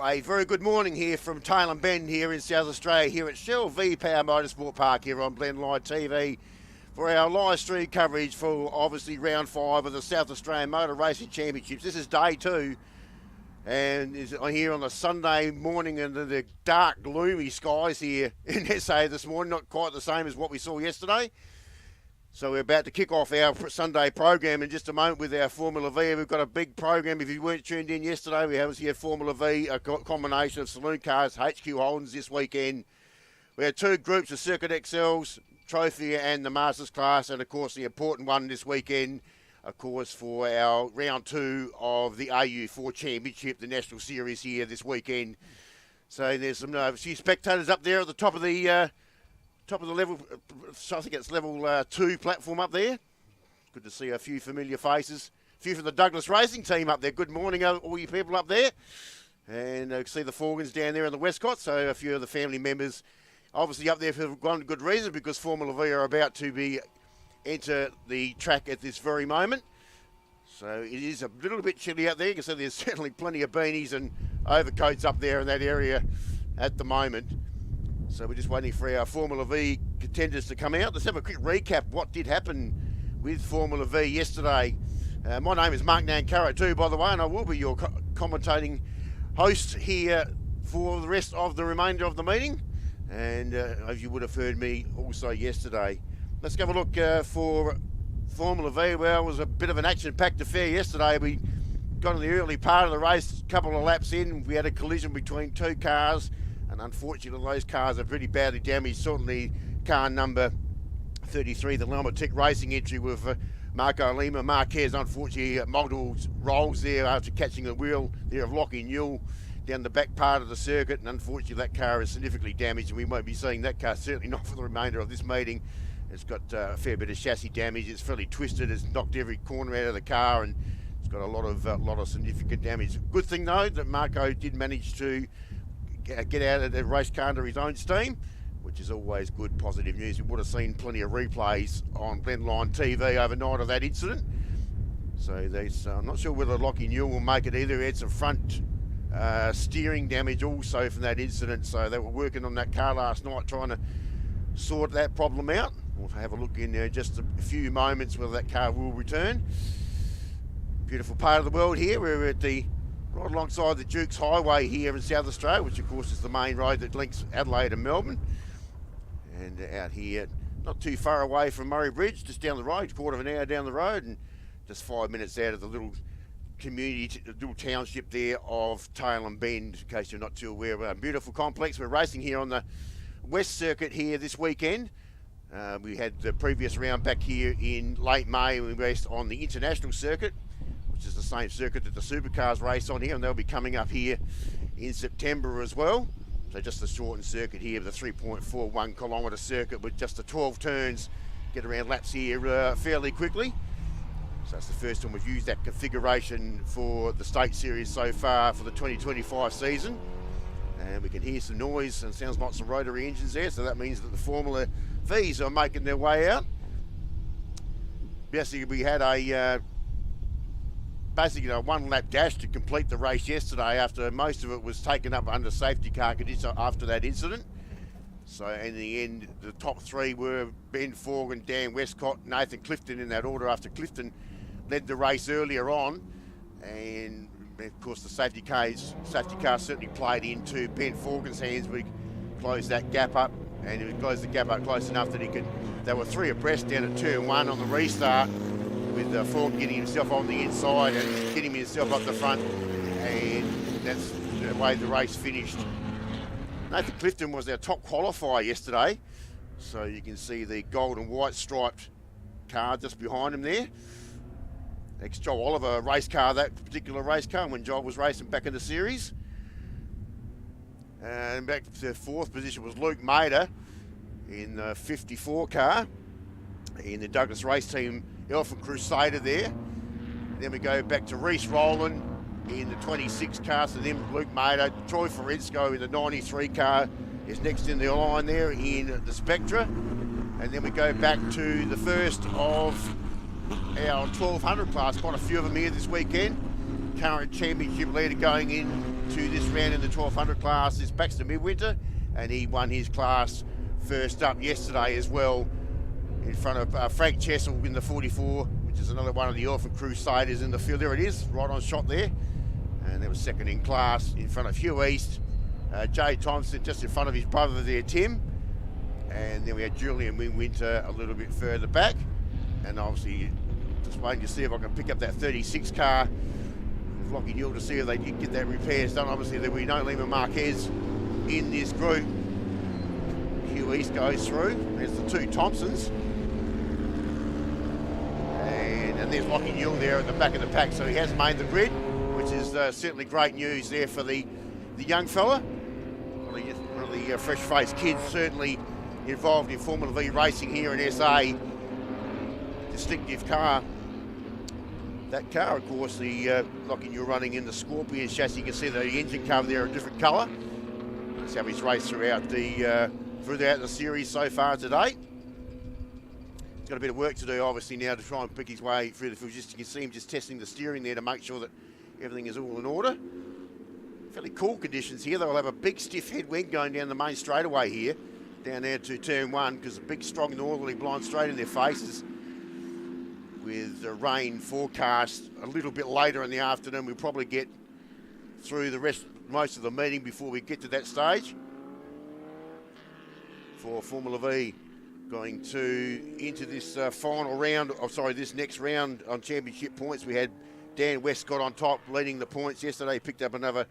A very good morning here from Tailem Bend here in South Australia, here at Shell V-Power Motorsport Park here on Blendline TV for our live stream coverage for obviously round 5 of the South Australian Motor Racing Championships. This is day 2 and is here on a Sunday morning under the dark gloomy skies here in SA this morning, not quite the same as what we saw yesterday. So we're about to kick off our Sunday program in just a moment with our Formula V. We've got a big program. If you weren't tuned in yesterday, we obviously had Formula V, a combination of Saloon Cars, HQ Holdens this weekend. We had 2 groups of Circuit XLs, Trophy and the Masters class, and of course the important one this weekend, of course, for our round 2 of the AU4 Championship, the National Series here this weekend. So there's some a few spectators up there at the top of the level, I think it's level 2 platform up there. Good to see a few familiar faces. A few from the Douglas Racing team up there. Good morning, all you people up there. And see the Forgans down there in the Westcott. So a few of the family members obviously up there for one good reason, because Formula V are about to enter the track at this very moment. So it is a little bit chilly out there. You can see there's certainly plenty of beanies and overcoats up there in that area at the moment. So we're just waiting for our Formula V contenders to come out. Let's have a quick recap of what did happen with Formula V yesterday. My name is Mark Nankara too, by the way, and I will be your commentating host here for the rest of the remainder of the meeting. And as you would have heard me also yesterday. Let's have a look for Formula V. Well, it was a bit of an action-packed affair yesterday. We got in the early part of the race, a couple of laps in. We had a collision between 2 cars. And unfortunately, those cars are pretty badly damaged. Certainly, car number 33, the Lamatic Racing entry with Marco Lima Marquez, unfortunately, multiple rolls there after catching the wheel there of Lockie Newell down the back part of the circuit. And unfortunately, that car is significantly damaged, and we won't be seeing that car, certainly not for the remainder of this meeting. It's got a fair bit of chassis damage. It's fairly twisted. It's knocked every corner out of the car, and it's got a lot of significant damage. Good thing, though, that Marco did manage to get out of the race car under his own steam, which is always good, positive news. We would have seen plenty of replays on Blendline TV overnight of that incident. So I'm not sure whether Lockie Newell will make it either. He had some front steering damage also from that incident. So they were working on that car last night trying to sort that problem out. We'll have a look in there in just a few moments whether that car will return. Beautiful part of the world here. We're at right alongside the Dukes Highway here in South Australia, which of course is the main road that links Adelaide and Melbourne. And out here, not too far away from Murray Bridge, just down the road, quarter of an hour down the road, and just 5 minutes out of the little community, the little township there of Tailem Bend, in case you're not too aware of a beautiful complex. We're racing here on the West Circuit here this weekend. We had the previous round back here in late May, and we raced on the International Circuit, which is the same circuit that the Supercars race on here, and they'll be coming up here in September as well. So just a shortened circuit here with a 3.41 kilometre circuit with just the 12 turns, get around laps here fairly quickly. So that's the first time we've used that configuration for the State Series so far for the 2025 season. And we can hear some noise and sounds like some rotary engines there, so that means that the Formula V's are making their way out. Basically, we had a one lap dash to complete the race yesterday after most of it was taken up under safety car conditions after that incident. So in the end, the top 3 were Ben Forgan, Dan Westcott, Nathan Clifton in that order, after Clifton led the race earlier on. And of course the safety car certainly played into Ben Forgan's hands. We closed that gap up, and we closed the gap up close enough that they were 3 abreast down at turn 1 on the restart, with Forgan getting himself on the inside and getting himself up the front, and that's the way the race finished. Nathan Clifton was our top qualifier yesterday, so you can see the gold and white striped car just behind him there. Ex-Joel Oliver race car, that particular race car, when Joel was racing back in the series. And back to 4th position was Luke Mader in the 54 car in the Douglas Race Team Elephant Crusader there. Then we go back to Reece Rowland in the 26 car, so then Luke Mader. Troy Forensko in the 93 car is next in the line there in the Spectra. And then we go back to the first of our 1200 class, quite a few of them here this weekend. Current championship leader going in to this round in the 1200 class is Baxter Midwinter, and he won his class first up yesterday as well, in front of Frank Chessel in the 44, which is another one of the Orphan Crusaders in the field. There it is, right on shot there. And there was second in class in front of Hugh East. Jay Thompson just in front of his brother there, Tim. And then we had Julian Winter a little bit further back. And obviously, just waiting to see if I can pick up that 36 car with Lockie Newell to see if they did get that repairs done. Obviously, there will be no Lima Marquez in this group. Hugh East goes through. There's the two Thompsons. And there's Lockie Newell there at the back of the pack. So he has made the grid, which is certainly great news there for the young fella. One of the fresh-faced kids, certainly involved in Formula V racing here in SA. Distinctive car. That car, of course, the Lockie Newell running in the Scorpion chassis. You can see the engine cover there, a different colour. That's how he's raced throughout the series so far today. He's got a bit of work to do, obviously, now to try and pick his way through the field. You can see him just testing the steering there to make sure that everything is all in order. Fairly cool conditions here. They'll have a big stiff headwind going down the main straightaway here, down there to turn one, because a big strong northerly blind straight in their faces. With the rain forecast a little bit later in the afternoon, we'll probably get through most of the meeting before we get to that stage. For Formula V going into this final round, this next round on championship points. We had Dan Westcott on top leading the points yesterday. He picked up another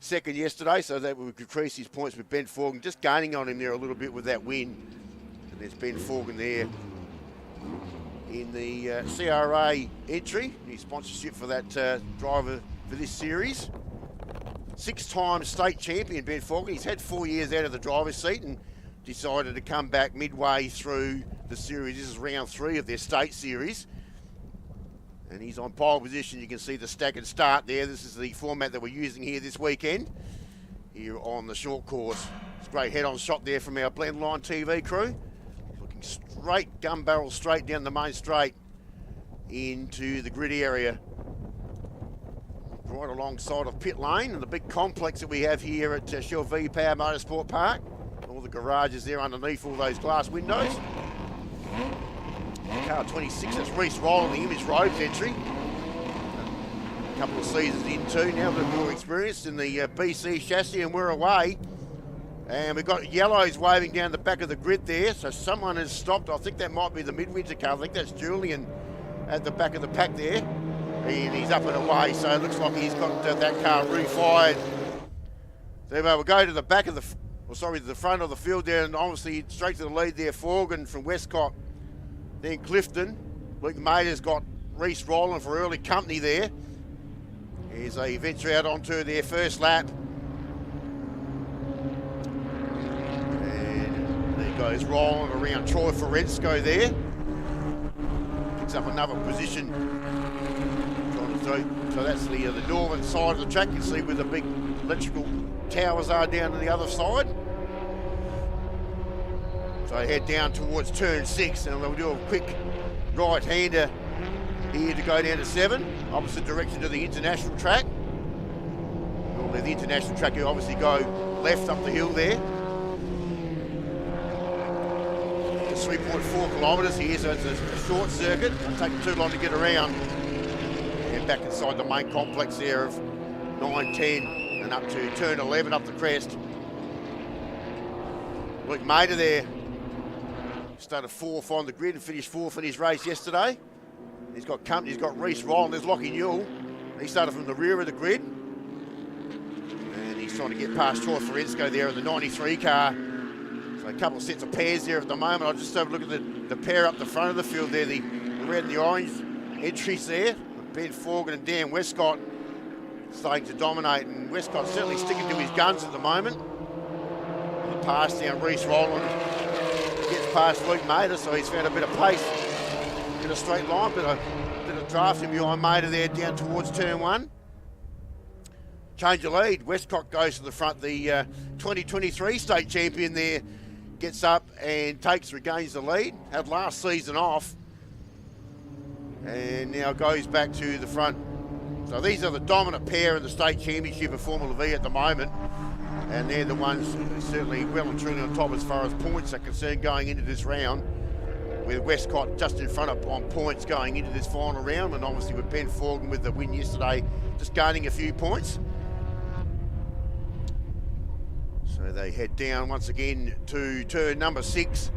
second yesterday, so that we could increase his points with Ben Forgan, just gaining on him there a little bit with that win. And there's Ben Forgan there in the CRA entry, his sponsorship for that driver for this series. 6-time state champion Ben Forgan. He's had 4 years out of the driver's seat and decided to come back midway through the series. This is round 3 of their state series. And he's on pole position. You can see the staggered start there. This is the format that we're using here this weekend, here on the short course. It's a great head-on shot there from our Blendline TV crew. Looking straight, gun barrel straight down the main straight into the grid area. Right alongside of pit lane and the big complex that we have here at Shell V-Power Motorsport Park. All the garages there underneath all those glass windows. Car 26, that's Reece Rowland, the Image Roads entry. A couple of seasons in too, now a bit more experienced in the BC chassis, and we're away. And we've got yellows waving down the back of the grid there, so someone has stopped. I think that might be the Midwinter car. I think that's Julian at the back of the pack there. And he's up and away, so it looks like he's got that car refired. So we'll go to the back of to the front of the field there, and obviously straight to the lead there, Forgan from Westcott. Then Clifton. Luke Mader's got Reece Rowland for early company there. Here's a venture out onto their first lap. And there goes Rowland around Troy Forensko there. Picks up another position. So that's the northern side of the track. You can see where the big electrical towers are down to the other side. So I head down towards turn 6, and we'll do a quick right-hander here to go down to 7, opposite direction to the international track. Normally the international track, you obviously go left up the hill there. It's 3.4 kilometres here, so it's a short circuit. It'll take too long to get around. And back inside the main complex there of 9, 10, and up to turn 11 up the crest. Luke Mader there. Started 4th on the grid and finished 4th in his race yesterday. He's got company, he's got Reece Rowland, there's Lockie Newell. He started from the rear of the grid. And he's trying to get past Troy Forensko there in the 93 car. So a couple of sets of pairs there at the moment. I'll just have a look at the pair up the front of the field there, the red and the orange entries there. Ben Forgan and Dan Westcott starting to dominate, and Westcott certainly sticking to his guns at the moment. The pass down Reece Rowland. Gets past Luke Mader, so he's found a bit of pace in a straight line, but a bit of drafting behind Mader there down towards turn 1. Change of lead. Westcott goes to the front. The 2023 state champion there gets up and regains the lead. Had last season off, and now goes back to the front So these are the dominant pair in the state championship of Formula V at the moment. And they're the ones certainly well and truly on top as far as points are concerned going into this round, with Westcott just in front of on points going into this final round, and obviously with Ben Forgan with the win yesterday just gaining a few points. So they head down once again to turn number 6.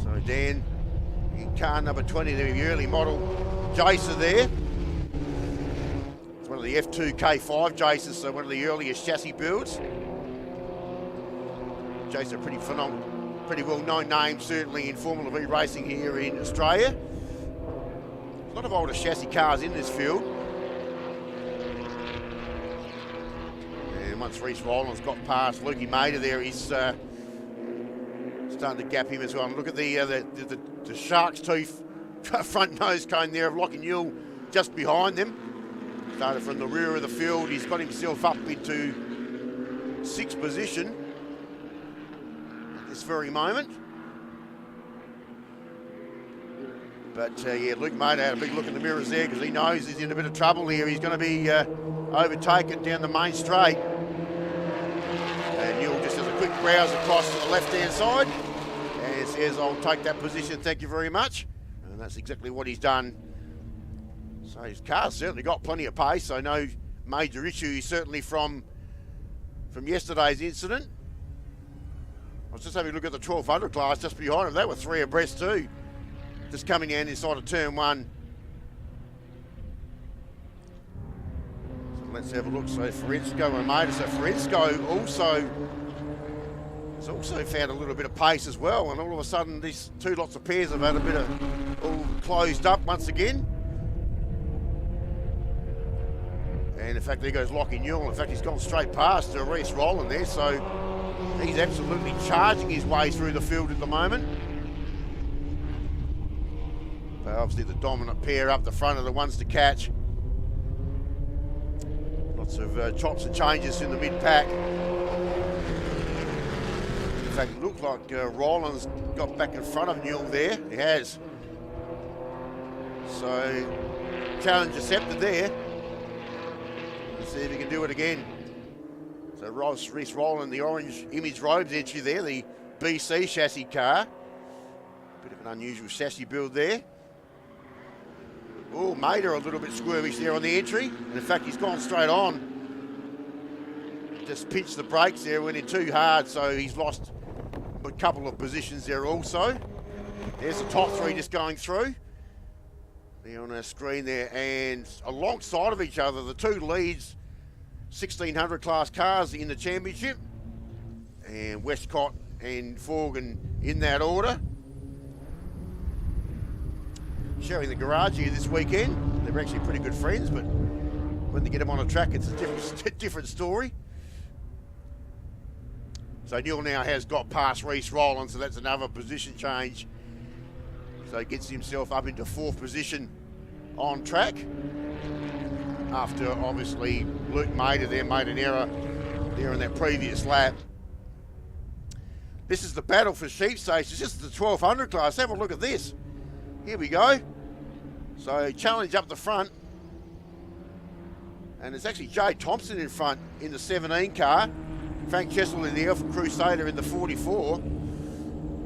So Dan in car number 20, the early model Jacer there. It's one of the F2K5 Jacers, so one of the earliest chassis builds. Jacer, pretty phenomenal, pretty well-known name, certainly in Formula V racing here in Australia. A lot of older chassis cars in this field. And once Reece Rowland's got past Lukey Mader there, he's starting to gap him as well. And look at the shark's tooth front nose cone there of Lachlan Newell just behind them. Started from the rear of the field. He's got himself up into 6th position at this very moment. But yeah, Luke Mader had a big look in the mirrors there because he knows he's in a bit of trouble here. He's going to be overtaken down the main straight. And Newell just has a quick browse across to the left-hand side and says, I'll take that position, thank you very much. And that's exactly what he's done. So his car's certainly got plenty of pace, so no major issue certainly from yesterday's incident. I was just having a look at the 1200 class just behind him. They were 3 abreast too. Just coming down inside of turn 1. So let's have a look. So Ferensko and Mader. So Ferensko also found a little bit of pace as well, and all of a sudden these two lots of pairs have had a bit of all closed up once again. And in fact, there goes Lachlan Newell. In fact, he's gone straight past Reece Rowland there, so he's absolutely charging his way through the field at the moment. But obviously the dominant pair up the front are the ones to catch. Lots of chops and changes in the mid-pack. In fact, it looked like Rowland's got back in front of Newell there. He has. So, challenge accepted there. Let's see if he can do it again. So Reece Rowland, the orange image robes entry there, the BC chassis car. Bit of an unusual chassis build there. Oh, Mader a little bit squirmish there on the entry. And in fact, he's gone straight on. Just pinched the brakes there, went in too hard, so he's lost a couple of positions there also. There's the top 3 just going through. There on our screen there, and alongside of each other, the 2 leads 1600 class cars in the championship, and Westcott and Forgan in that order. Sharing the garage here this weekend. They're actually pretty good friends, but when they get them on a track, it's a different story. So Newell now has got past Reece Rowland, so that's another position change. So he gets himself up into 4th position on track. After obviously Luke Mader there made an error there in that previous lap. This is the battle for sheep stations. This is the 1200 class. Have a look at this. Here we go. So challenge up the front. And it's actually Jay Thompson in front in the 17 car. Frank Chessel in the Elfin Crusader in the 44.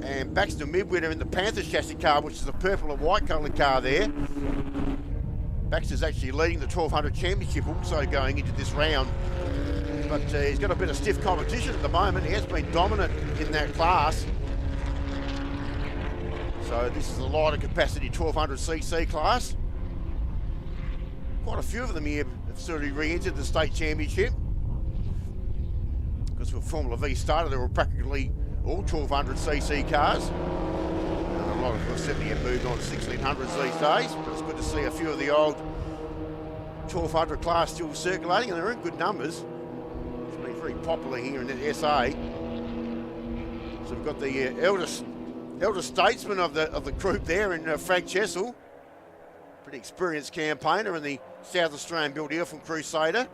And Baxter Midwinter in the Panther chassis car, which is the purple and white coloured car there. Baxter's actually leading the 1200 Championship also going into this round. But he's got a bit of stiff competition at the moment. He has been dominant in that class. So this is the lighter capacity 1200cc class. Quite a few of them here have sort of re-entered the state championship. Because when Formula V started, there were practically all 1200cc cars. And a lot of them certainly have moved on to 1600s these days, but it's good to see a few of the old 1200 class still circulating, and they're in good numbers. It's been very popular here in the SA. So we've got the elder statesman of the group there in Frank Chessel. Pretty experienced campaigner in the South Australian built Elfin Crusader.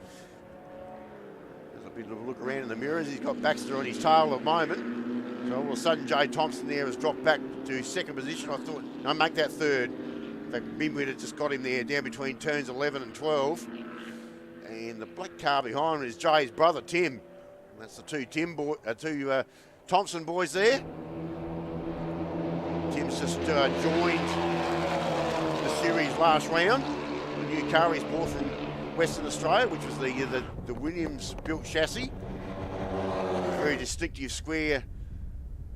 There's a bit of a look around in the mirrors. He's got Baxter on his tail at the moment. So all of a sudden, Jay Thompson there has dropped back to 2nd position. I thought, no, make that 3rd. In fact, Midwinter just got him there down between turns 11 and 12. And the black car behind him is Jay's brother, Tim. That's the two Thompson boys there. Tim's just joined the series last round. The new car he's bought from Western Australia, which was the Williams-built chassis. Very distinctive square,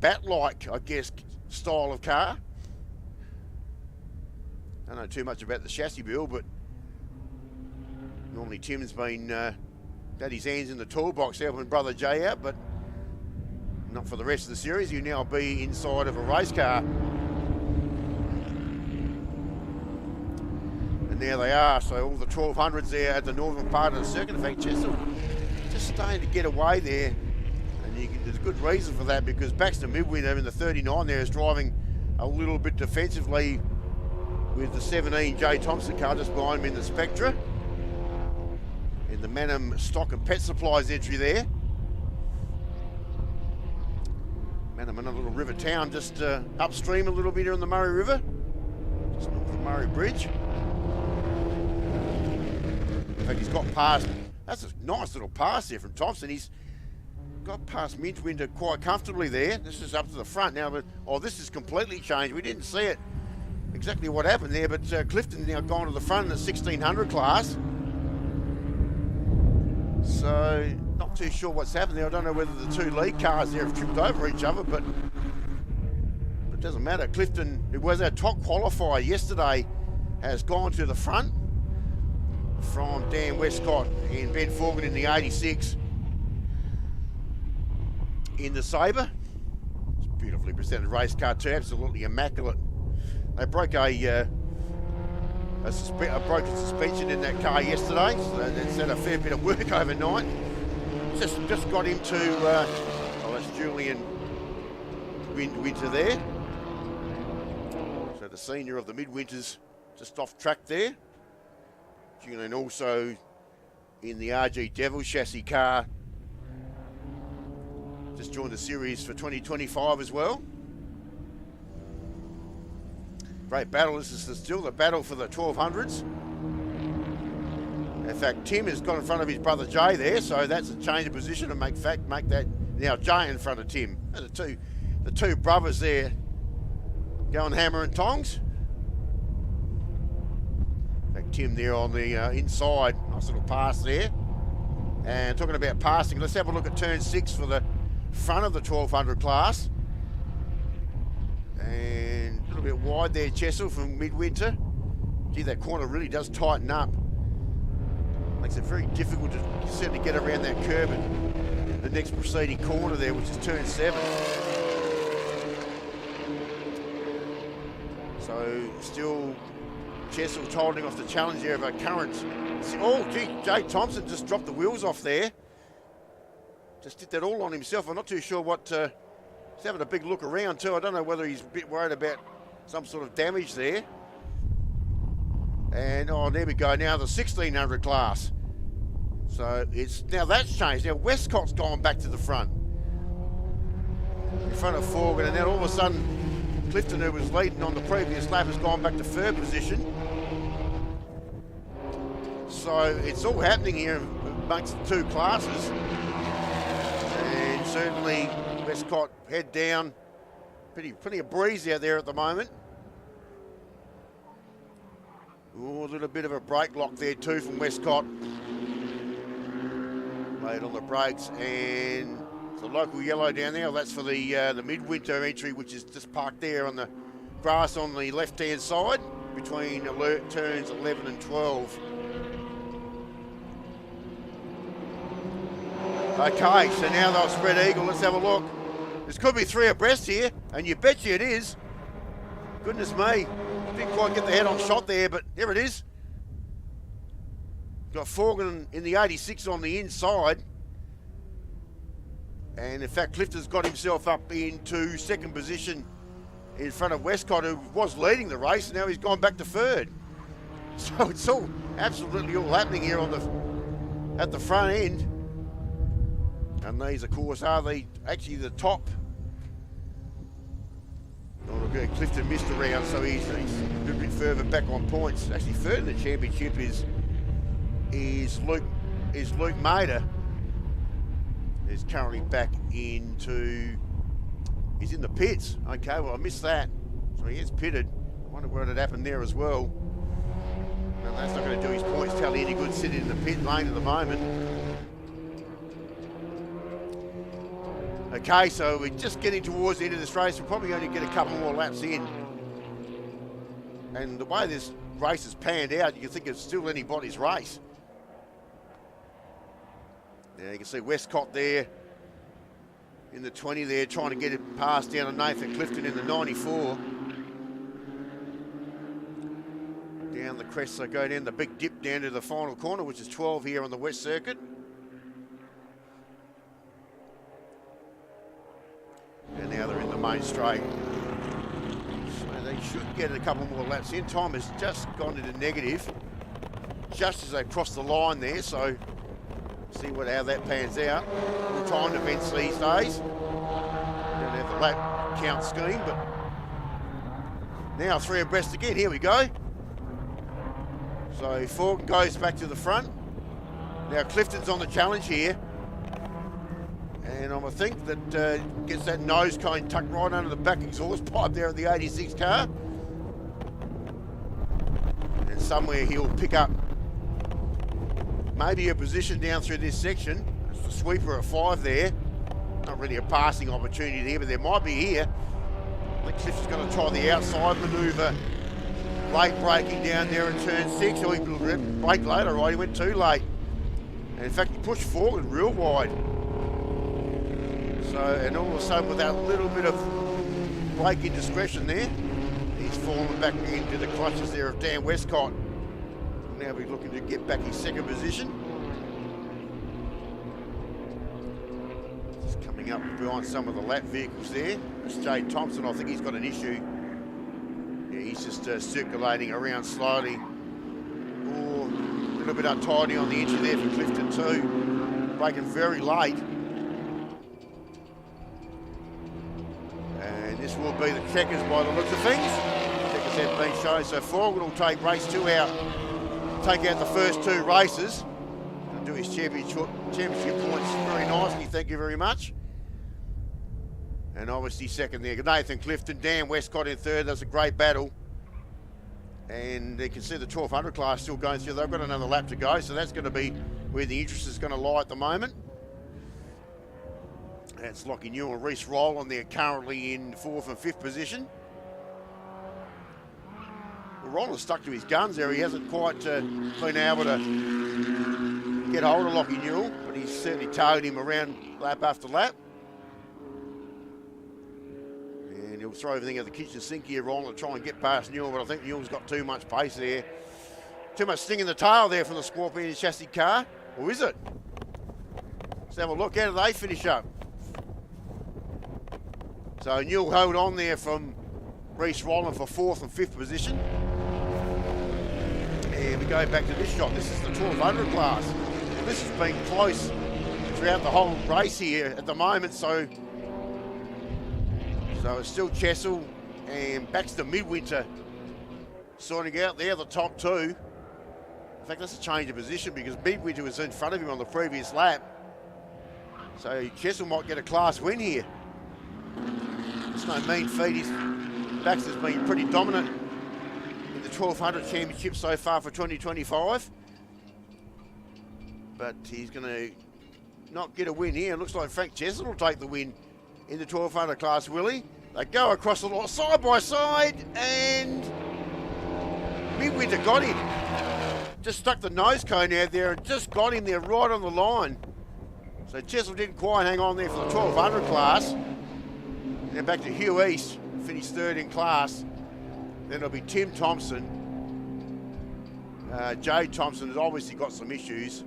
bat-like, I guess, style of car. Don't know too much about the chassis build, but normally Tim's been had his hands in the toolbox helping brother Jay out, but not for the rest of the series. He'll now be inside of a race car. And there they are. So all the 1200s there at the northern part of the circuit. In fact, Chesil just starting to get away there. And there's a good reason for that, because Baxter Midwinter in the 39 there is driving a little bit defensively with the 17 Jay Thompson car just behind him in the Spectra. In the Manham Stock and Pet Supplies entry there. Manham, another little river town just upstream a little bit here on the Murray River. Just north of the Murray Bridge. In fact, he's got past, that's a nice little pass there from Thompson. He's got past Midwinter quite comfortably there. This is up to the front now, but this is completely changed. We didn't see it exactly what happened there, but Clifton's now gone to the front in the 1600 class. So, not too sure what's happened there. I don't know whether the two lead cars there have tripped over each other, but it doesn't matter. Clifton, who was our top qualifier yesterday, has gone to the front from Dan Westcott and Ben Forgan in the 86 in the Sabre. It's a beautifully presented race car too, absolutely immaculate. They broke a broken suspension in that car yesterday, so that's had a fair bit of work overnight. Just got him to, that's Julian Winter there. So the senior of the Midwinters just off track there. Julian also in the RG Devil chassis car. Just joined the series for 2025 as well. Great battle. This is still the battle for the 1200s. In fact, Tim has got in front of his brother Jay there, so that's a change of position and make that now Jay in front of Tim. The two brothers there going hammer and tongs. In fact, Tim there on the inside, nice little pass there. And talking about passing, let's have a look at turn 6 for the front of the 1200 class. And a little bit wide there, Chesil from Midwinter. Gee, that corner really does tighten up. Makes it very difficult to certainly get around that curve and the next preceding corner there, which is turn 7. So still Chesil's holding off the challenge there of a current. Oh, gee, Jay Thompson just dropped the wheels off there. Just did that all on himself. I'm not too sure what... he's having a big look around too. I don't know whether he's a bit worried about some sort of damage there. And there we go, now the 1600 class. So now that's changed. Now Westcott's gone back to the front. In front of Forgan, and then all of a sudden Clifton, who was leading on the previous lap, has gone back to third position. So it's all happening here amongst the two classes. And certainly Westcott head down. Plenty of breeze out there at the moment. Ooh, a little bit of a brake lock there too from Westcott. Laid on the brakes, and the local yellow down there. Well, that's for the Midwinter entry, which is just parked there on the grass on the left-hand side between alert turns 11 and 12. Okay, so now they'll spread eagle. Let's have a look. This could be 3 abreast here, and you bet you it is. Goodness me. Didn't quite get the head-on shot there, but there it is. Got Forgan in the 86 on the inside. And in fact, Clifton's got himself up into second position in front of Westcott, who was leading the race, and now he's gone back to third. So it's all absolutely all happening here at the front end. And these, of course, are actually the top Oh, look, Clifton missed a round, so he's a little bit further back on points. Actually, third in the championship is Luke Mader. Is currently back into. He's in the pits. Okay, well I missed that. So he is pitted. I wonder what had happened there as well. No, that's not going to do his points tally any good sitting in the pit lane at the moment. Okay, so we're just getting towards the end of this race. We'll probably only get a couple more laps in. And the way this race has panned out, you can think it's still anybody's race. Yeah, you can see Westcott there in the 20 there, trying to get it past down to Nathan Clifton in the 94. Down the crest, they go down the big dip down to the final corner, which is 12 here on the West Circuit. And now they're in the main straight. So they should get a couple more laps in. Time has just gone into negative, just as they cross the line there, so see how that pans out. All timed events these days. Don't have the lap count scheme, but now three abreast again. Here we go. So Forgan goes back to the front. Now Clifton's on the challenge here. And I think that gets that nose cone tucked right under the back exhaust pipe there of the 86 car. And somewhere he'll pick up maybe a position down through this section. It's the sweeper at 5 there. Not really a passing opportunity there, but there might be here. I think Cliff's going to try the outside manoeuvre. Late braking down there in turn 6. Oh, he braked late, all right, he went too late. And in fact, he pushed forward real wide. So, and all of a sudden, with that little bit of brake indiscretion there, he's fallen back into the clutches there of Dan Westcott. Now we're looking to get back his second position. Just coming up behind some of the lap vehicles there. It's Jade Thompson, I think he's got an issue. Yeah, he's just circulating around slowly. Oh, a little bit untidy on the entry there for Clifton too. Braking very late. And this will be the checkers by the looks of things. Checkers have been shown. So Forgan will take race 2 out. Take out the first 2 races. He'll do his championship points very nicely, thank you very much. And obviously second there, Nathan Clifton, Dan Westcott in third. That's a great battle. And you can see the 1200 class still going through. They've got another lap to go, so that's going to be where the interest is going to lie at the moment. That's Lockie Newell and Reece Rowland there currently in 4th and 5th position. Rowland's stuck to his guns there. He hasn't quite been able to get hold of Lockie Newell, but he's certainly targeted him around lap after lap. And he'll throw everything at the kitchen sink here, Rowland, to try and get past Newell, but I think Newell's got too much pace there. Too much sting in the tail there from the Scorpion chassis car. Or is it? Let's have a look. How do they finish up? So Newell held on there from Reece Rowland for 4th and 5th position. And we go back to this shot. This is the 1200 class. And this has been close throughout the whole race here at the moment. So it's still Chessel and Baxter Midwinter sorting out there, the top 2. In fact, that's a change of position because Midwinter was in front of him on the previous lap. So Chessel might get a class win here. It's no mean feat. Baxter's been pretty dominant in the 1200 championship so far for 2025. But he's going to not get a win here. It looks like Frank Chessel will take the win in the 1200 class, will he? They go across the line side by side, and Midwinter got him. Just stuck the nose cone out there and just got him there right on the line. So Chessel didn't quite hang on there for the 1200 class. Then back to Hugh East, finished 3rd in class. Then it'll be Tim Thompson. Jade Thompson has obviously got some issues.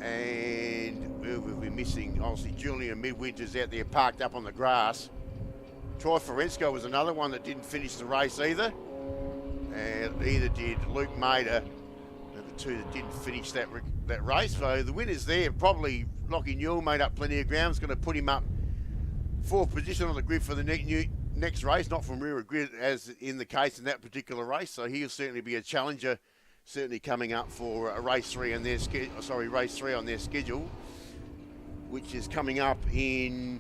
And we'll be missing, obviously, Julian Midwinter's out there parked up on the grass. Troy Forensko was another one that didn't finish the race either. And either did Luke Mader, the 2 that didn't finish that race. So the winner's there. Probably Lockie Newell made up plenty of ground. It's going to put him up 4th position on the grid for the next race, not from rear grid as in the case in that particular race. So he'll certainly be a challenger, certainly coming up for a race 3 on their race 3 on their schedule, which is coming up in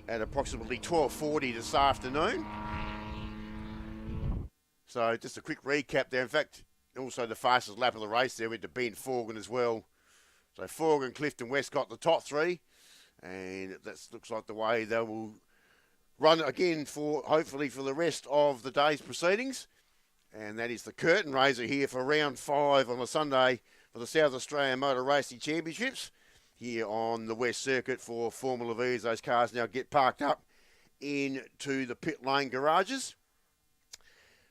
at approximately 12:40 this afternoon. So just a quick recap there. In fact, also the fastest lap of the race there went to Ben Forgan as well. So Forgan, Clifton, Westcott, the top 3. And that looks like the way they will run again for, hopefully, for the rest of the day's proceedings. And that is the curtain raiser here for round 5 on a Sunday for the South Australian Motor Racing Championships here on the West Circuit for Formula V, as those cars now get parked up into the pit lane garages.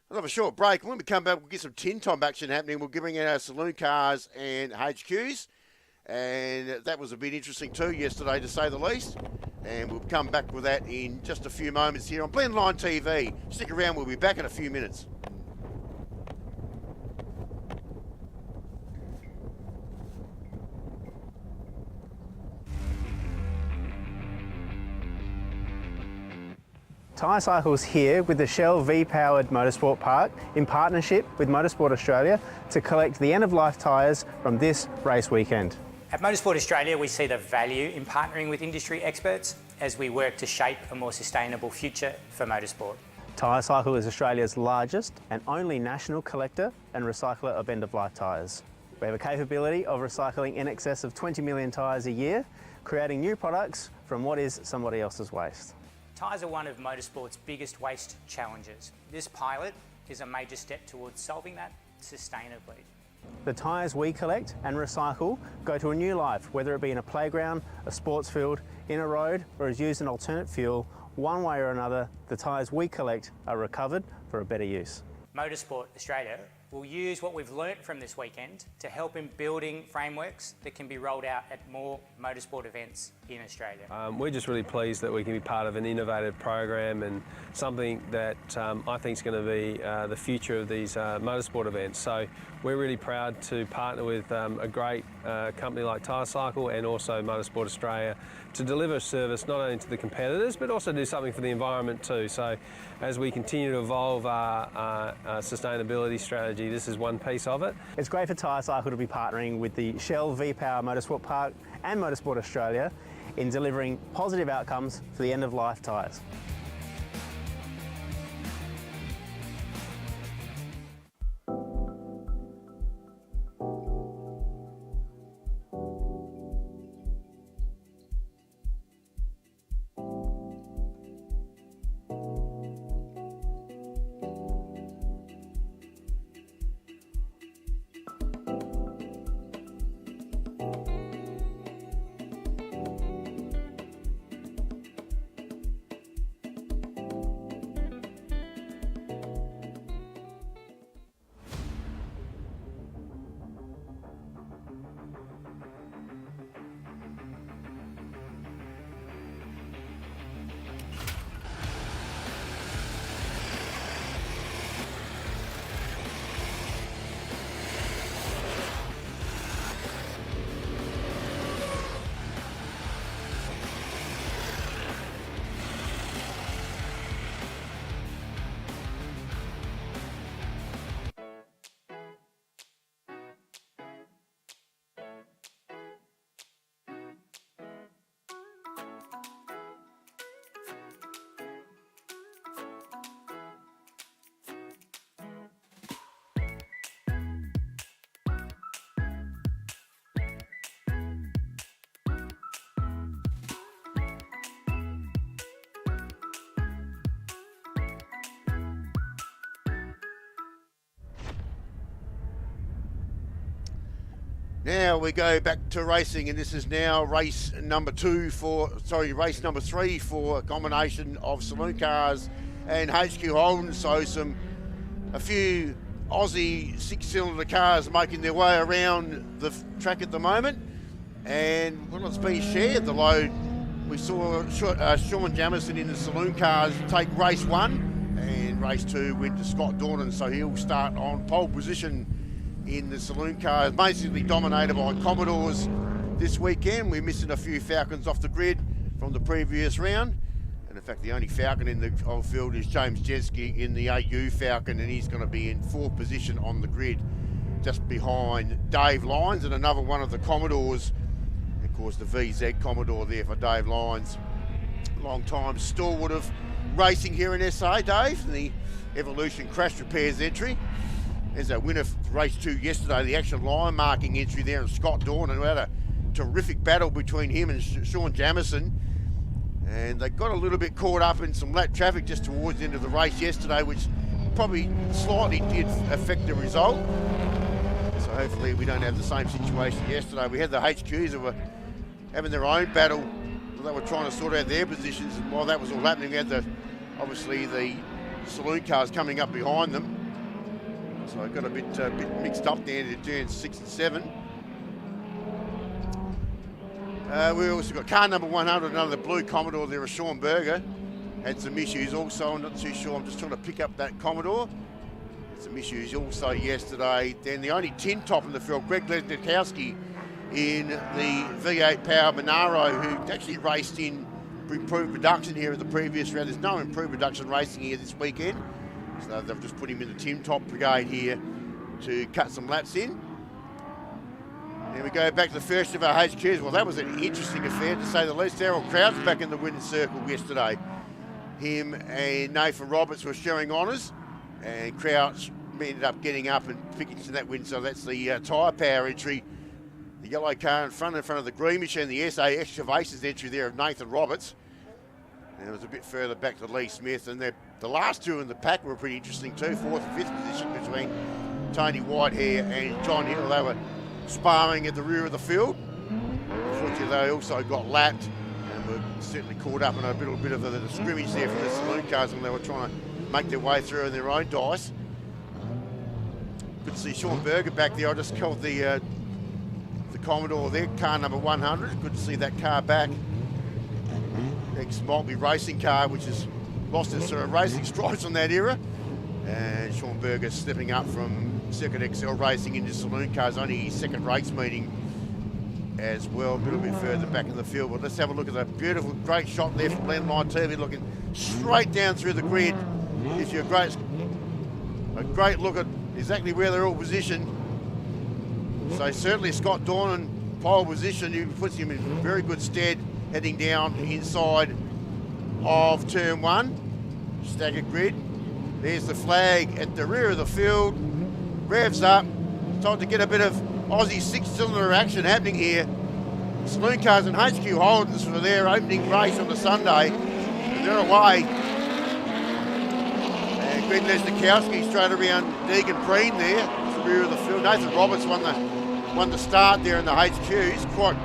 We'll have a short break. When we come back, we'll get some tin time action happening. We'll bring in our Saloon Cars and HQs. And that was a bit interesting too yesterday, to say the least. And we'll come back with that in just a few moments here on Blendline TV. Stick around, we'll be back in a few minutes. Tyrecycle's here with the Shell V-Powered Motorsport Park in partnership with Motorsport Australia to collect the end-of-life tyres from this race weekend. At Motorsport Australia, we see the value in partnering with industry experts as we work to shape a more sustainable future for motorsport. Tyrecycle is Australia's largest and only national collector and recycler of end-of-life tyres. We have a capability of recycling in excess of 20 million tyres a year, creating new products from what is somebody else's waste. Tyres are one of motorsport's biggest waste challenges. This pilot is a major step towards solving that sustainably. The tyres we collect and recycle go to a new life, whether it be in a playground, a sports field, in a road, or as used an alternate fuel. One way or another, the tyres we collect are recovered for a better use. Motorsport Australia will use what we've learnt from this weekend to help in building frameworks that can be rolled out at more motorsport events in Australia. We're just really pleased that we can be part of an innovative program and something that I think is going to be the future of these motorsport events. So we're really proud to partner with a great company like Tyrecycle and also Motorsport Australia to deliver a service not only to the competitors but also do something for the environment too. So as we continue to evolve our sustainability strategy, this is one piece of it. It's great for Tyrecycle to be partnering with the Shell V-Power Motorsport Park and Motorsport Australia in delivering positive outcomes for the end-of-life tyres. Now we go back to racing, and this is now race number 3 for a combination of Saloon Cars and HQ Holdens. So a few Aussie 6-cylinder cars making their way around the track at the moment. And well, it's been shared, the load. We saw Sean Jamison in the Saloon Cars take race 1, and race 2 went to Scott Dornan, so he'll start on pole position in the Saloon Cars, basically dominated by Commodores this weekend. We're missing a few Falcons off the grid from the previous round. And in fact, the only Falcon in the old field is James Jeske in the AU Falcon, and he's going to be in 4th position on the grid, just behind Dave Lyons and another one of the Commodores. And of course, the VZ Commodore there for Dave Lyons. Long time stalwart of racing here in SA, Dave, in the Evolution Crash Repairs entry. There's a winner for race 2 yesterday, the actual line marking entry there, and Scott Dawn, and we had a terrific battle between him and Sean Jamieson. And they got a little bit caught up in some lap traffic just towards the end of the race yesterday, which probably slightly did affect the result. So hopefully we don't have the same situation yesterday. We had the HQs that were having their own battle. They were trying to sort out their positions, and while that was all happening, we had obviously the Saloon Cars coming up behind them. So I got a bit mixed up there to turns 6 and 7. We also got car number 100, another blue Commodore there, Sean Berger. Had some issues also, I'm not too sure, I'm just trying to pick up that Commodore. Had some issues also yesterday. Then the only tin top in the field, Greg Lesnikowski in the V8-Power Monaro, who actually raced in improved production here at the previous round. There's no improved production racing here this weekend. So they've just put him in the tin top brigade here to cut some laps in. Then we go back to the first of our HQs. Well, that was an interesting affair, to say the least. Errol Crouch back in the winning circle yesterday. Him and Nathan Roberts were sharing honours, and Crouch ended up getting up and picking to that win. So that's the tyre power entry. The yellow car in front of the green machine, the SA Excavations entry there of Nathan Roberts. And it was a bit further back to Lee Smith. And the last two in the pack were pretty interesting too. 4th and 5th position between Tony Whitehair and John Hill. They were sparring at the rear of the field. Unfortunately, they also got lapped and were certainly caught up in a little bit of a scrimmage there for the Saloon Cars, and they were trying to make their way through in their own dice. Good to see Sean Berger back there. I just called the Commodore there, car number 100. Good to see that car back. Ex-Maltby racing car, which has lost its racing stripes on that era. And Sean Berger stepping up from Circuit XL Racing into Saloon Cars, only his 2nd race meeting as well, a little bit further back in the field. But let's have a look at that beautiful, great shot there from Blendline TV, looking straight down through the grid. Gives you a great look at exactly where they're all positioned. So certainly Scott Dawn in pole position, who puts him in very good stead heading down inside of turn 1. Staggered grid. There's the flag at the rear of the field. Revs up. Time to get a bit of Aussie 6-cylinder action happening here. Saloon Cars and HQ Holdens for their opening race on the Sunday. And they're away. And Greg Lesnikowski straight around Deegan Preen there. It's the rear of the field. Nathan Roberts won the start there in the HQs quite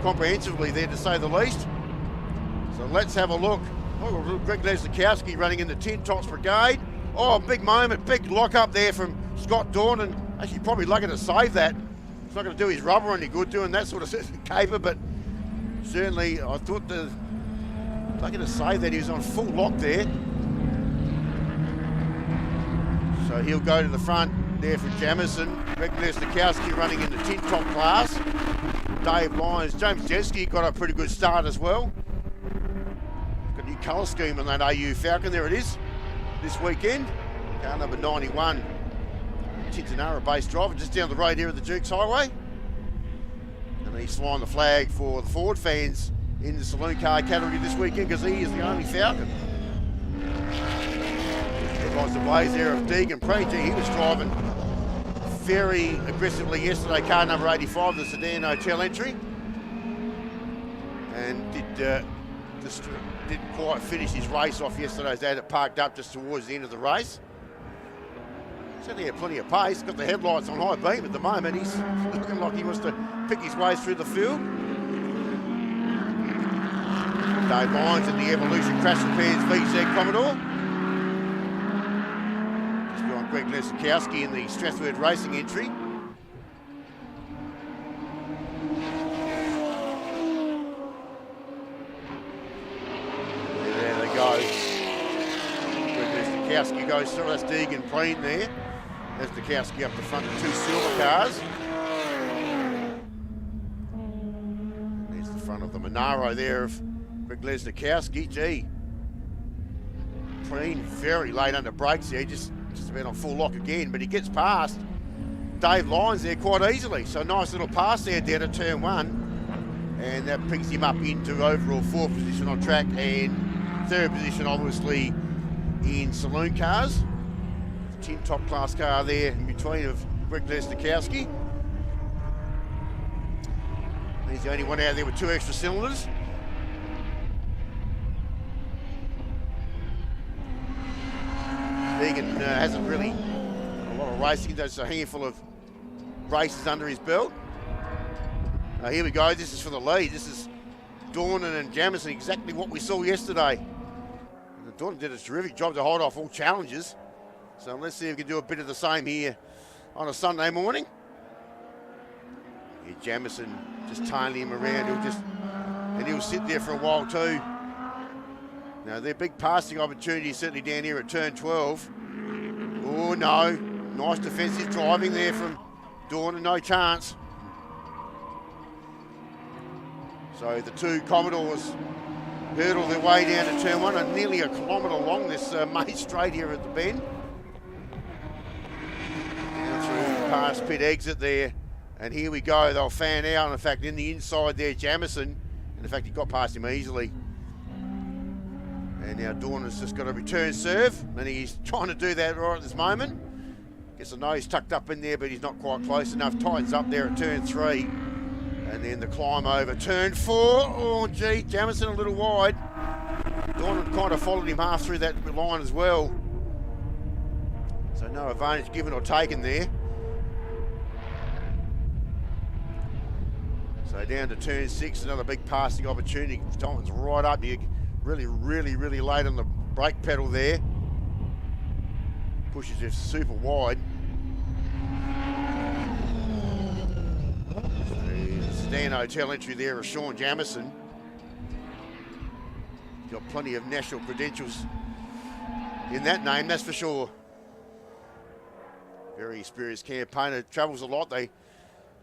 comprehensively there, to say the least. So let's have a look. Oh, Greg Lesnikowski running in the Tin Tops Brigade. Oh, big moment, big lock up there from Scott Dawn, and actually probably lucky to save that. It's not going to do his rubber any good doing that sort of caper, but certainly I thought lucky to save that. He was on full lock there. So he'll go to the front there for Jamison. Greg Lesnikowski running in the tin top class. Dave Lyons, James Jeske got a pretty good start as well. Got a new colour scheme on that AU Falcon, there it is, this weekend. Car number 91, Tintinara based driver, just down the road here at the Dukes Highway. And he's flying the flag for the Ford fans in the Saloon Car category this weekend, because he is the only Falcon. There was the blaze there of Deegan Preen. He was driving very aggressively yesterday, car number 85, the Sedan Hotel entry. And didn't quite finish his race off yesterday as they had it parked up just towards the end of the race. Certainly had plenty of pace, got the headlights on high beam at the moment. He's looking like he wants to pick his way through the field. Dave Lyons in the Evolution Crash Repairs VZ Commodore. Just behind Greg Lesnikowski in the Strathford Racing entry. There they go. Greg Lesnikowski goes through. That's Deegan Preen there. Lesnikowski up the front of two silver cars. There's the front of the Monaro there of Greg Lesnikowski. Gee, been very late under brakes there, just about on full lock again, but he gets past Dave Lyons there quite easily. So nice little pass there down to turn 1, and that picks him up into overall 4th position on track, and 3rd position obviously in Saloon Cars. Tin top class car there in between of Greg Lesnikowski. He's the only one out there with 2 extra cylinders. Egan hasn't really a lot of racing. There's a handful of races under his belt. Here we go. This is for the lead. This is Dornan and Jamison, exactly what we saw yesterday. Dornan did a terrific job to hold off all challenges. So let's see if we can do a bit of the same here on a Sunday morning. Yeah, Jamison just tailing him around. He'll sit there for a while too. Now, their big passing opportunity is certainly down here at turn 12. Oh, no. Nice defensive driving there from Dornan, no chance. So the 2 Commodores hurdle their way down to turn 1, and nearly a kilometre along this main straight here at the bend. Down through past pit exit there. And here we go. They'll fan out. In fact, in the inside there, Jamison. And in fact, he got past him easily. And now Dornan's just got a return serve, and he's trying to do that right at this moment. Gets the nose tucked up in there, but he's not quite close enough. Tightens up there at turn 3. And then the climb over turn 4. Oh, gee, Jamison a little wide. Dornan kind of followed him half through that line as well. So no advantage given or taken there. So down to turn 6, another big passing opportunity. Dalton's right up here. Really late on the brake pedal there. Pushes it super wide. The Sedan Hotel entry there of Sean Jamison. Got plenty of national credentials in that name, that's for sure. Very experienced campaigner, travels a lot.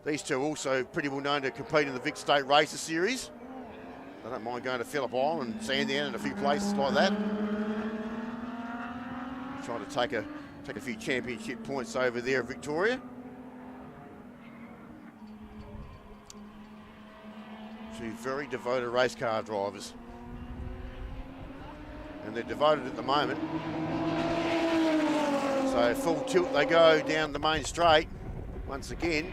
These two also pretty well known to compete in the Vic State Racer Series. I don't mind going to Phillip Island, Sandown, and a few places like that. Trying to take a few championship points over there in Victoria. Two very devoted race car drivers. And they're devoted at the moment. So full tilt they go down the main straight once again.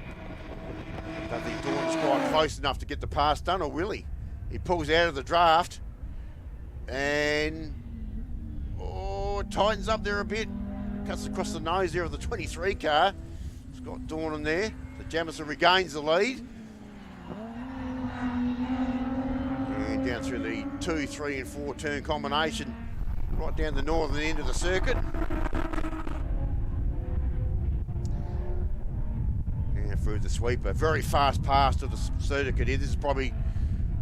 I don't think Dawn's quite close enough to get the pass done, or will he? He pulls out of the draft and tightens up there a bit. Cuts across the nose there of the 23 car. Scott Dornan there. The Jamison regains the lead. And down through the 2, 3 and 4 turn combination, right down the northern end of the circuit. And through the sweeper. Very fast pass to the circuit here. This is probably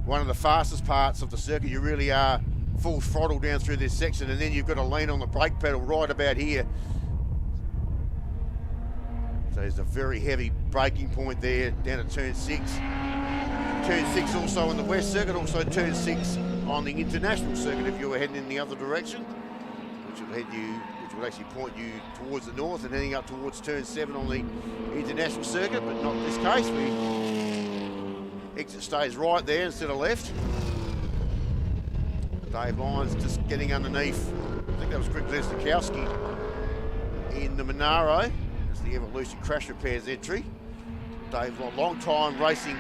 one of the fastest parts of the circuit. You really are full throttle down through this section, and then you've got to lean on the brake pedal right about here. So there's a very heavy braking point there down at turn 6. Turn 6 also on the west circuit, also turn 6 on the international circuit if you were heading in the other direction, which will actually point you towards the north and heading up towards turn 7 on the international circuit, but not in this case. Exit stays right there instead of left. Dave Lyons just getting underneath. I think that was Greg Lesnikowski in the Monaro. That's the Evolution Crash Repairs entry. Dave, long time racing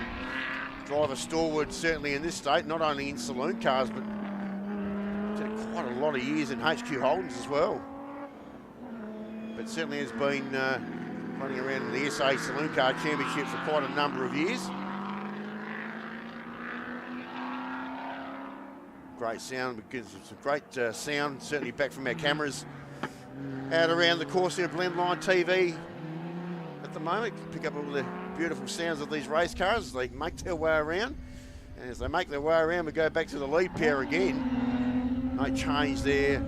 driver stalwart, certainly in this state, not only in Saloon Cars, but did quite a lot of years in HQ Holdens as well. But certainly has been running around in the SA Saloon Car Championship for quite a number of years. Great sound, because it's a great sound, certainly back from our cameras out around the course here at Blendline TV at the moment. Pick up all the beautiful sounds of these race cars as they make their way around. And as they make their way around, we go back to the lead pair again. No change there.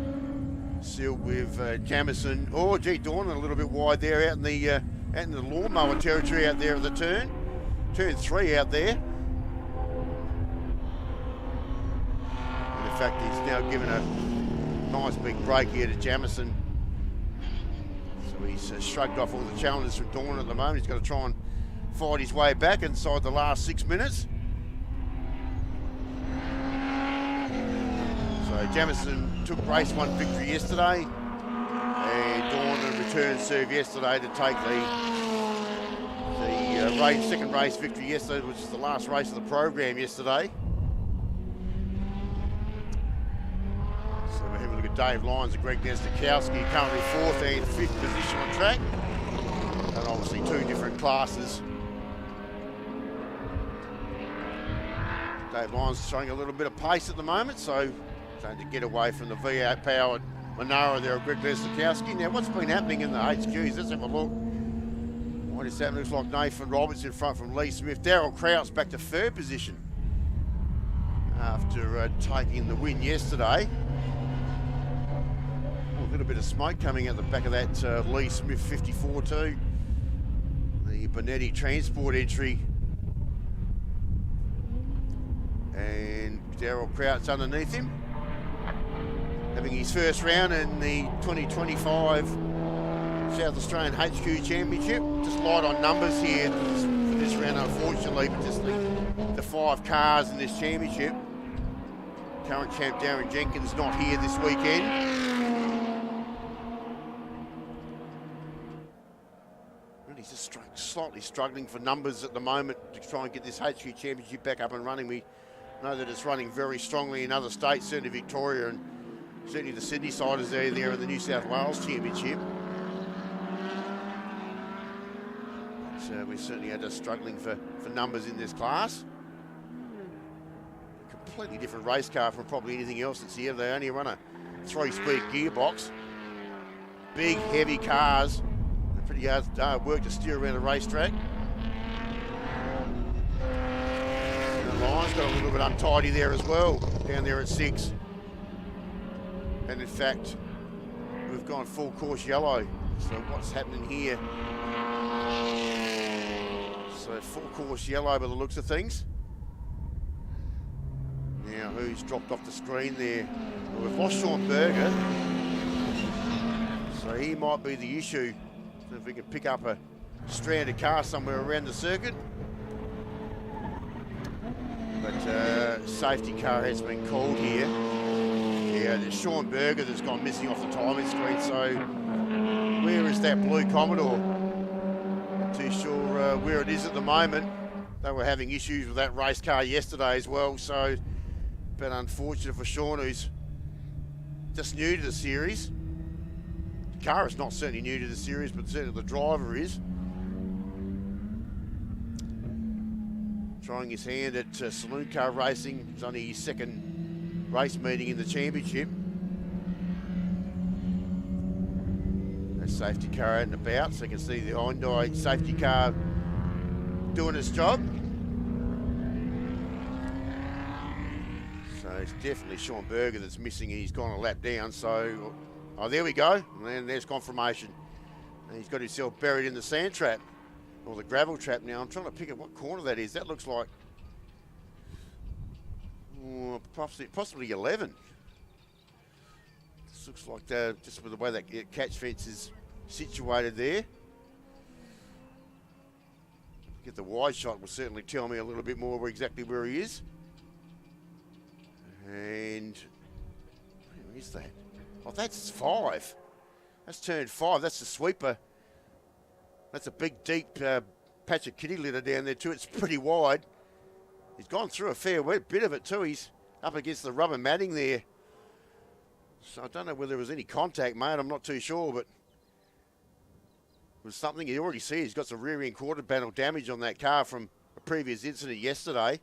Sealed with Jamison. Oh, gee, Dornan a little bit wide there out in the lawnmower territory out there at the turn. Turn 3 out there. In fact, he's now given Nice big break here to Jamison. So he's shrugged off all the challenges from Dawn at the moment. He's got to try and fight his way back inside the last 6 minutes. So Jamison took race 1 victory yesterday, and Dawn a return serve yesterday to take the second race victory yesterday, which is the last race of the program yesterday. So we're having a look at Dave Lyons and Greg Nestakowski, currently 4th and 5th position on track, and obviously 2 different classes. Dave Lyons is showing a little bit of pace at the moment, so trying to get away from the V8-powered Monaro there of Greg Nestakowski. Now, what's been happening in the HQs? Let's have a look. What is happening? Looks like Nathan Roberts in front from Lee Smith. Darryl Kraut's back to 3rd position after taking the win yesterday. A little bit of smoke coming out the back of that Lee Smith 54 too. The Bonetti Transport entry. And Darryl Kraut's underneath him, having his first round in the 2025 South Australian HQ Championship. Just light on numbers here for this round, unfortunately, but just the 5 cars in this championship. Current champ Darren Jenkins not here this weekend. Really just slightly struggling for numbers at the moment to try and get this HQ Championship back up and running. We know that it's running very strongly in other states, certainly Victoria, and certainly the Sydney side is there in the New South Wales Championship. But we certainly are just struggling for numbers in this class. Completely different race car from probably anything else that's here. They only run a 3-speed gearbox. Big, heavy cars. They're pretty hard work to steer around a racetrack. The line's got a little bit untidy there as well, down there at 6. And in fact, we've gone full course yellow. So what's happening here? So full course yellow by the looks of things. Now who's dropped off the screen there? Well, we've lost Sean Berger. So he might be the issue. So if we can pick up a stranded car somewhere around the circuit. But safety car has been called here. Yeah, there's Sean Berger that's gone missing off the timing screen. So where is that blue Commodore? Not too sure where it is at the moment. They were having issues with that race car yesterday as well. So, but unfortunate for Sean, who's just new to the series. The car is not certainly new to the series, but certainly the driver is. Trying his hand at Saloon Car Racing. It's only his 2nd race meeting in the championship. That safety car out and about, so you can see the Hyundai safety car doing its job. So it's definitely Sean Berger that's missing, and he's gone a lap down. So, oh, there we go. And there's confirmation. And he's got himself buried in the sand trap. Or the gravel trap now. I'm trying to pick up what corner that is. That looks like possibly 11. This looks like just with the way that catch fence is situated there. Get the wide shot will certainly tell me a little bit more exactly where he is. And where is that? Oh, that's 5. That's turn 5. That's the sweeper. That's a big, deep patch of kitty litter down there too. It's pretty wide. He's gone through a fair bit of it too. He's up against the rubber matting there. So I don't know whether there was any contact made. I'm not too sure, but it was something. You already see he's got some rear end quarter panel damage on that car from a previous incident yesterday.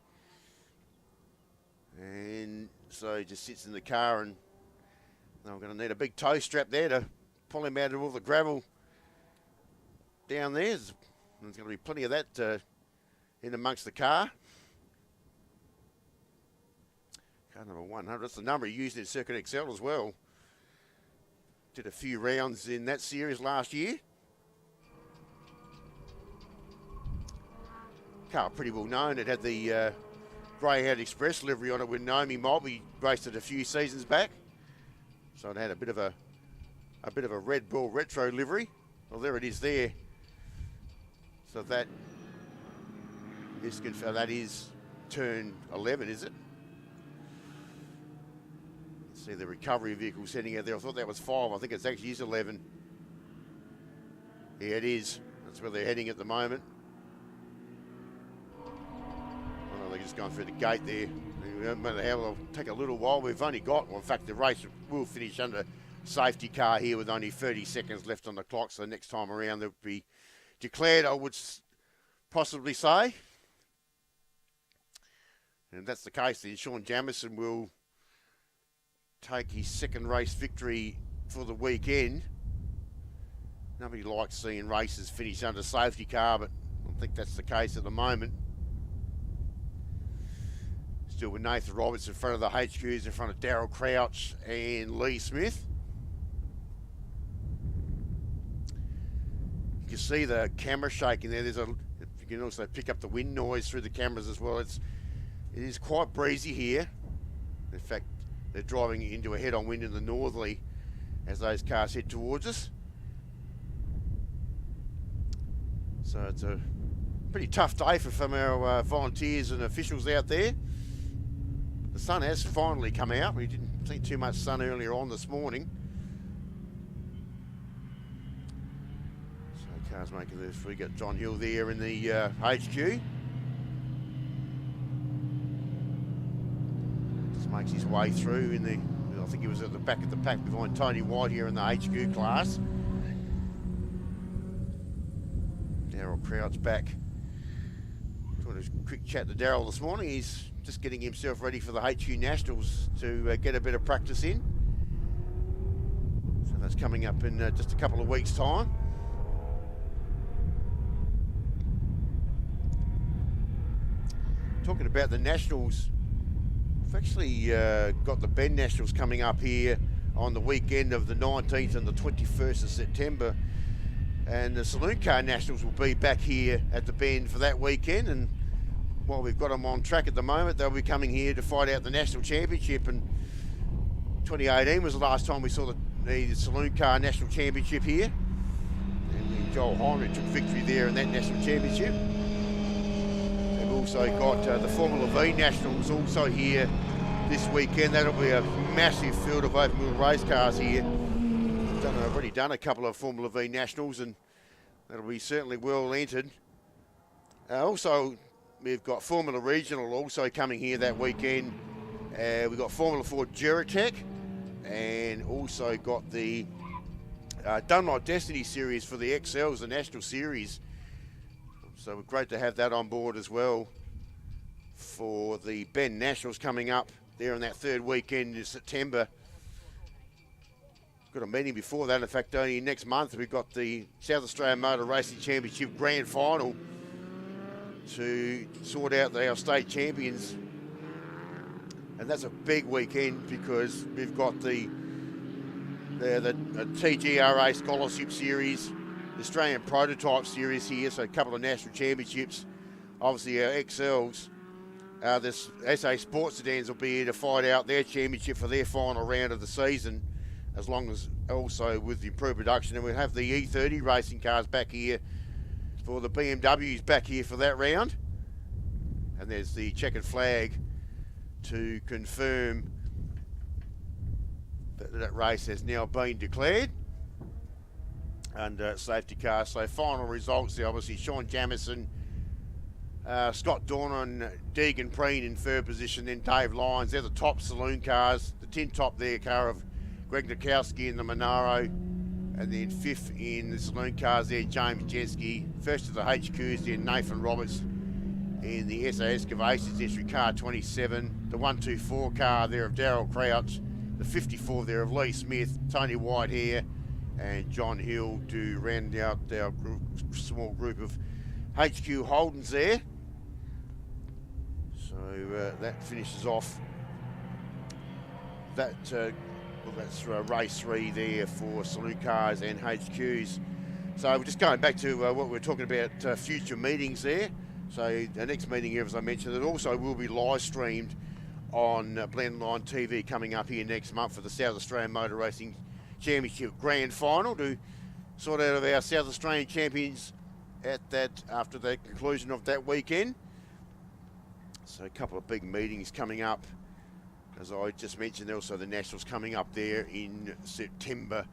And so he just sits in the car, and I'm going to need a big tow strap there to pull him out of all the gravel down there. There's going to be plenty of that in amongst the car. Car number 100. That's the number he used in Circuit XL as well. Did a few rounds in that series last year. Car pretty well known. It had the Greyhound Express livery on it when Naomi Mulvey raced it a few seasons back. So it had a bit of a Red Bull retro livery. Well, there it is there. So that is turn 11, is it? Let's see the recovery vehicle sitting out there. I thought that was 5. I think it's actually is 11. Yeah, it is. That's where they're heading at the moment. Oh no, they're just going through the gate there. No matter how, it'll take a little while. We've only got, well, in fact, the race will finish under safety car here with only 30 seconds left on the clock. So next time around, they'll be declared, I would possibly say. And if that's the case, then Sean Jamieson will take his second race victory for the weekend. Nobody likes seeing races finish under safety car, but I don't think that's the case at the moment. Still with Nathan Roberts in front of the HQs, in front of Darryl Crouch and Lee Smith. You can see the camera shaking there. You can also pick up the wind noise through the cameras as well. It is quite breezy here. In fact, they're driving into a head-on wind in the northerly as those cars head towards us. So it's a pretty tough day for some of our volunteers and officials out there. The sun has finally come out. We didn't see too much sun earlier on this morning. So cars making this. We got John Hill there in the HQ. Just makes his way through in the, I think he was at the back of the pack behind Tony White here in the HQ class. Darryl Crouch back. Just wanted a quick chat to Darryl this morning. He's just getting himself ready for the HQ Nationals to get a bit of practice in. So that's coming up in just a couple of weeks' time. Talking about the Nationals, we've actually got the Bend Nationals coming up here on the weekend of the 19th and the 21st of September. And the Saloon Car Nationals will be back here at the Bend for that weekend. And while we've got them on track at the moment, they'll be coming here to fight out the National Championship. And 2018 was the last time we saw the Saloon Car National Championship here. And Joel Heinrich took victory there in that National Championship. They've also got the Formula V Nationals also here this weekend. That'll be a massive field of open wheel race cars here. I've already done a couple of Formula V Nationals, and that'll be certainly well entered. Also, we've got Formula Regional also coming here that weekend. We've got Formula 4 Duratec, and also got the Dunlop Destiny Series for the XLs, the National Series. So great to have that on board as well for the Bend Nationals coming up there on that third weekend in September. Got a meeting before that. In fact, only next month we've got the South Australian Motor Racing Championship Grand Final to sort out our state champions. And that's a big weekend because we've got the TGRA Scholarship Series, the Australian Prototype Series here, so a couple of national championships. Obviously our XLs, this SA Sports Sedans will be here to fight out their championship for their final round of the season, as long as also with the improved production. And we'll have the E30 racing cars back here for the BMWs back here for that round. And there's the checkered flag to confirm that that race has now been declared under safety car. So final results there, obviously Sean Jamieson, Scott Dorner and Deegan Preen in third position, then Dave Lyons. They're the top saloon cars. The tin top there, car of Greg Nikowski in the Monaro, and then fifth in the saloon cars there, James Jeske. First of the HQs there, Nathan Roberts in the SA Excavations District car 27. The 124 car there of Darryl Crouch. The 54 there of Lee Smith, Tony White here, and John Hill to round out our small group of HQ Holdens there. So that finishes off that. Well, that's race 3 there for Saloon Cars and HQs. So we're just going back to what we were talking about, future meetings there. So the next meeting here, as I mentioned, it also will be live streamed on Blendline TV coming up here next month for the South Australian Motor Racing Championship Grand Final to sort out of our South Australian champions after the conclusion of that weekend. So a couple of big meetings coming up. As I just mentioned, also the Nationals coming up there in September.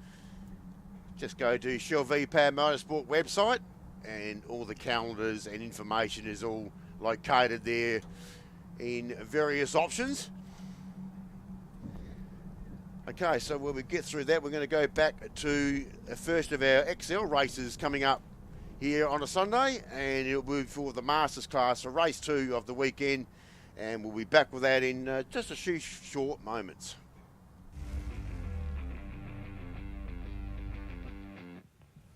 Just go to Shell V-Power Motorsport website and all the calendars and information is all located there in various options. Okay, so when we get through that, we're going to go back to the first of our XL races coming up here on a Sunday, and it'll be for the Masters class, so race 2 of the weekend, and we'll be back with that in just a few short moments.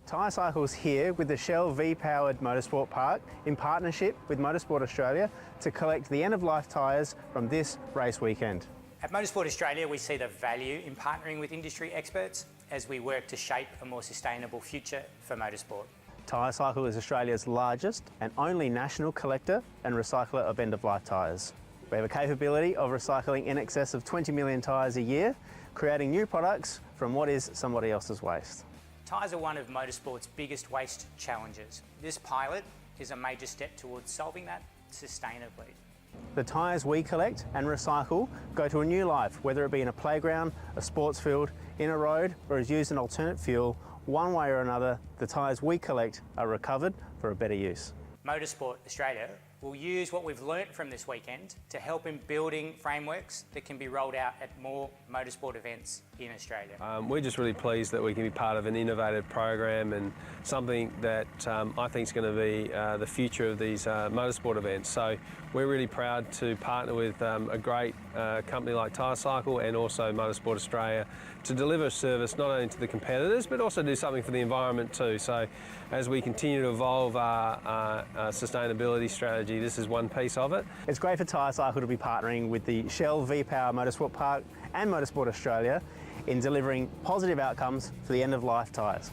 Tyrecycle's here with the Shell V-Powered Motorsport Park in partnership with Motorsport Australia to collect the end-of-life tyres from this race weekend. At Motorsport Australia, we see the value in partnering with industry experts as we work to shape a more sustainable future for motorsport. Tyrecycle is Australia's largest and only national collector and recycler of end-of-life tyres. We have a capability of recycling in excess of 20 million tyres a year, creating new products from what is somebody else's waste. Tyres are one of motorsport's biggest waste challenges. This pilot is a major step towards solving that sustainably. The tyres we collect and recycle go to a new life, whether it be in a playground, a sports field, in a road, or as used in alternate fuel. One way or another, the tyres we collect are recovered for a better use. Motorsport Australia will use what we've learnt from this weekend to help in building frameworks that can be rolled out at more motorsport events in Australia. We're just really pleased that we can be part of an innovative program and something that I think is going to be the future of these motorsport events. So we're really proud to partner with a great company like Tyrecycle and also Motorsport Australia to deliver a service not only to the competitors but also do something for the environment too. So as we continue to evolve our sustainability strategy, this is one piece of it. It's great for Tyrecycle to be partnering with the Shell V-Power Motorsport Park and Motorsport Australia in delivering positive outcomes for the end-of-life tyres.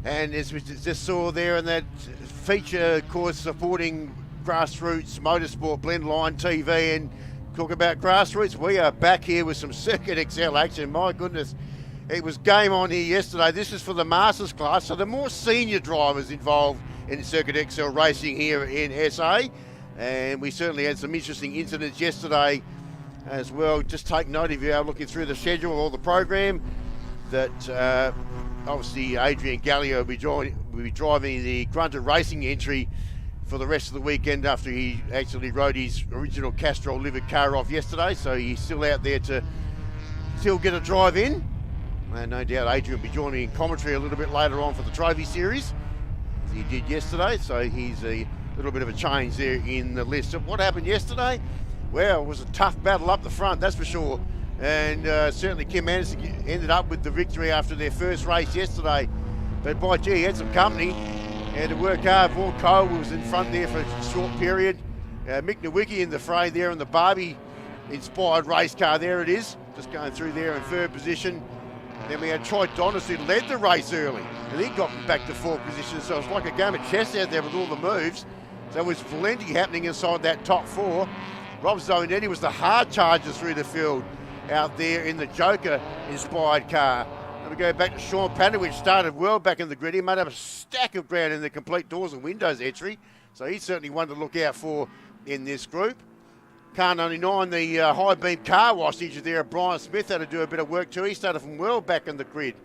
And as we just saw there in that feature course supporting Grassroots Motorsport Blendline TV, and talk about Grassroots, we are back here with some Circuit XL action. My goodness, it was game on here yesterday. This is for the Masters class, so the more senior drivers involved in Circuit XL racing here in SA. And we certainly had some interesting incidents yesterday as well. Just take note if you are looking through the schedule or the program that obviously Adrian Gallio will be driving the Grunter Racing entry for the rest of the weekend after he actually rode his original Castrol livered car off yesterday. So he's still out there to still get a drive in. And no doubt Adrian will be joining in commentary a little bit later on for the Trophy Series, as he did yesterday. So he's a little bit of a change there in the list. So what happened yesterday? Well, it was a tough battle up the front, that's for sure. And certainly Kim Anderson ended up with the victory after their first race yesterday. But by gee, he had some company. And to work hard, Vaughan Cole was in front there for a short period. Mick Nowicki in the fray there in the Barbie-inspired race car. There it is, just going through there in third position. Then we had Troy Donis, who led the race early, and he got back to fourth position. So it's like a game of chess out there with all the moves. So there was plenty happening inside that top four. Rob Zonetti was the hard charger through the field out there in the Joker-inspired car. And we go back to Sean Panowich, started well back in the grid. He made up a stack of ground in the complete doors and windows entry. So he's certainly one to look out for in this group. Car 99, the high beam car wash injured there. Brian Smith had to do a bit of work too. He started from well back in the grid.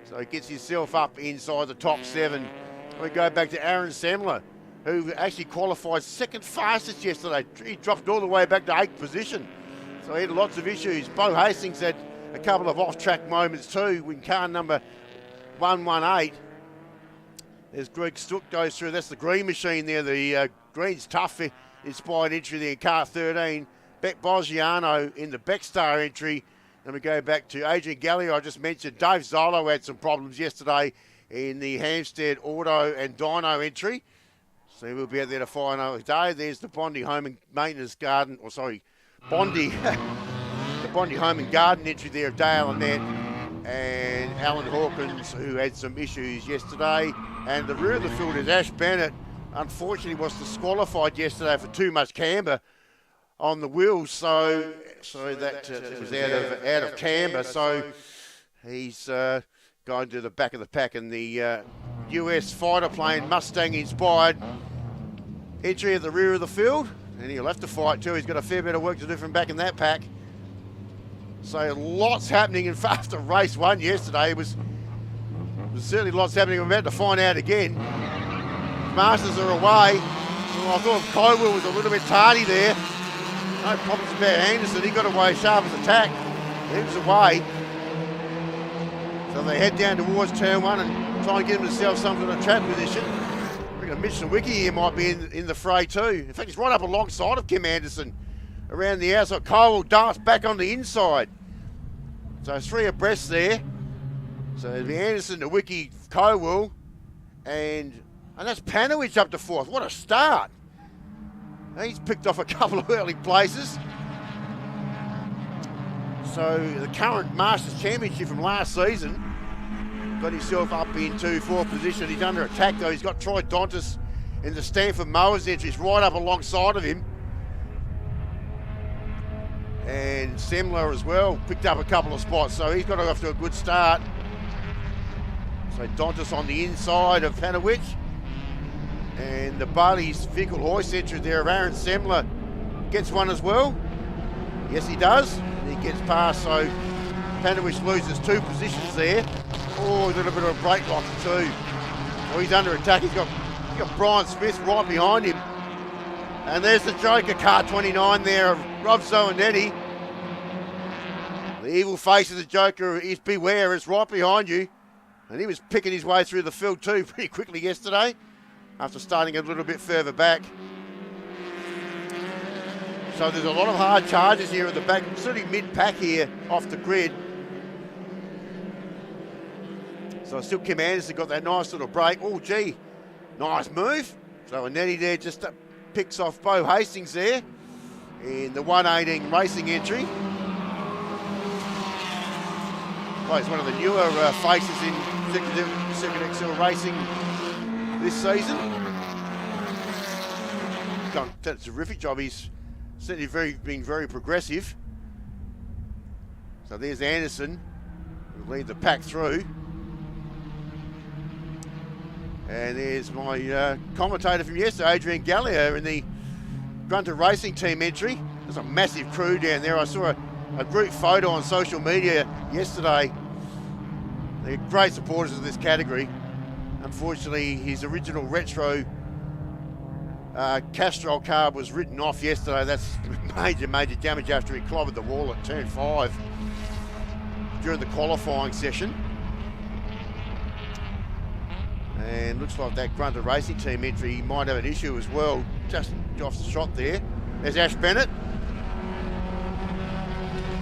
So he gets himself up inside the top 7. And we go back to Aaron Semler, who actually qualified second fastest yesterday. He dropped all the way back to 8th position. So he had lots of issues. Bo Hastings had a couple of off-track moments too when car number 118, as Greg Stook goes through, that's the green machine there, the Green's Tough inspired entry there in car 13. Beck Bosgiano in the Beckstar entry. And we go back to Adrian Gallio, I just mentioned. Dave Zolo had some problems yesterday in the Hampstead Auto and Dyno entry. So we'll be out there to find out today. There's the Bondi Home and Maintenance Garden, or sorry, Bondi, the Bondi Home and Garden entry there of Dale Annette and Alan Hawkins, who had some issues yesterday. And the rear of the field is Ash Bennett. Unfortunately was disqualified yesterday for too much camber on the wheels, so that was out of camber. So he's going to the back of the pack in the US fighter plane Mustang inspired entry at the rear of the field, and he'll have to fight too. He's got a fair bit of work to do from back in that pack. So lots happening in after race 1 yesterday. It was certainly lots happening. We're about to find out again. Masters are away. Well, I thought Colwell was a little bit tardy there. No problems about Anderson. He got away sharp as a tack. He was away. So they head down towards turn 1 and try and get themselves some sort of trap position. I reckon Mitch Nowicki here might be in the fray too. In fact, he's right up alongside of Kim Anderson around the outside. Colwell darts back on the inside. So 3 abreast there. So it'll be Anderson, Nowicki, Colwell, and that's Panowich up to 4th. What a start. He's picked off a couple of early places. So the current Masters Championship from last season got himself up into 4th position. He's under attack though. He's got Troy Dontis in the Stanford Mowers entries right up alongside of him. And Semler as well picked up a couple of spots. So he's got off to a good start. So Dontis on the inside of Panowich. And the Barley's vehicle hoist entry there of Aaron Semler gets one as well. Yes, he does. He gets past, so Panowich loses 2 positions there. Oh, a little bit of a brake lock too. Oh, he's under attack. He's got Brian Smith right behind him. And there's the Joker, car 29 there of Rob Zonetti. The evil face of the Joker is beware, it's right behind you. And he was picking his way through the field too pretty quickly yesterday, after starting a little bit further back. So there's a lot of hard charges here at the back, certainly mid-pack here off the grid. So still Kim Anderson got that nice little break. Oh, gee, nice move. So Annette there just picks off Bo Hastings there in the 118 racing entry. Well, he's one of the newer faces in Circuit XL racing this season. Done a terrific job. He's certainly been very progressive. So there's Anderson, who'll lead the pack through. And there's my commentator from yesterday, Adrian Gallio, in the Grunter Racing team entry. There's a massive crew down there. I saw a group photo on social media yesterday. They're great supporters of this category. Unfortunately, his original retro Castrol car was written off yesterday. That's major damage after he clobbered the wall at turn 5 during the qualifying session. And looks like that Grunter Racing team entry might have an issue as well, just off the shot there. There's Ash Bennett.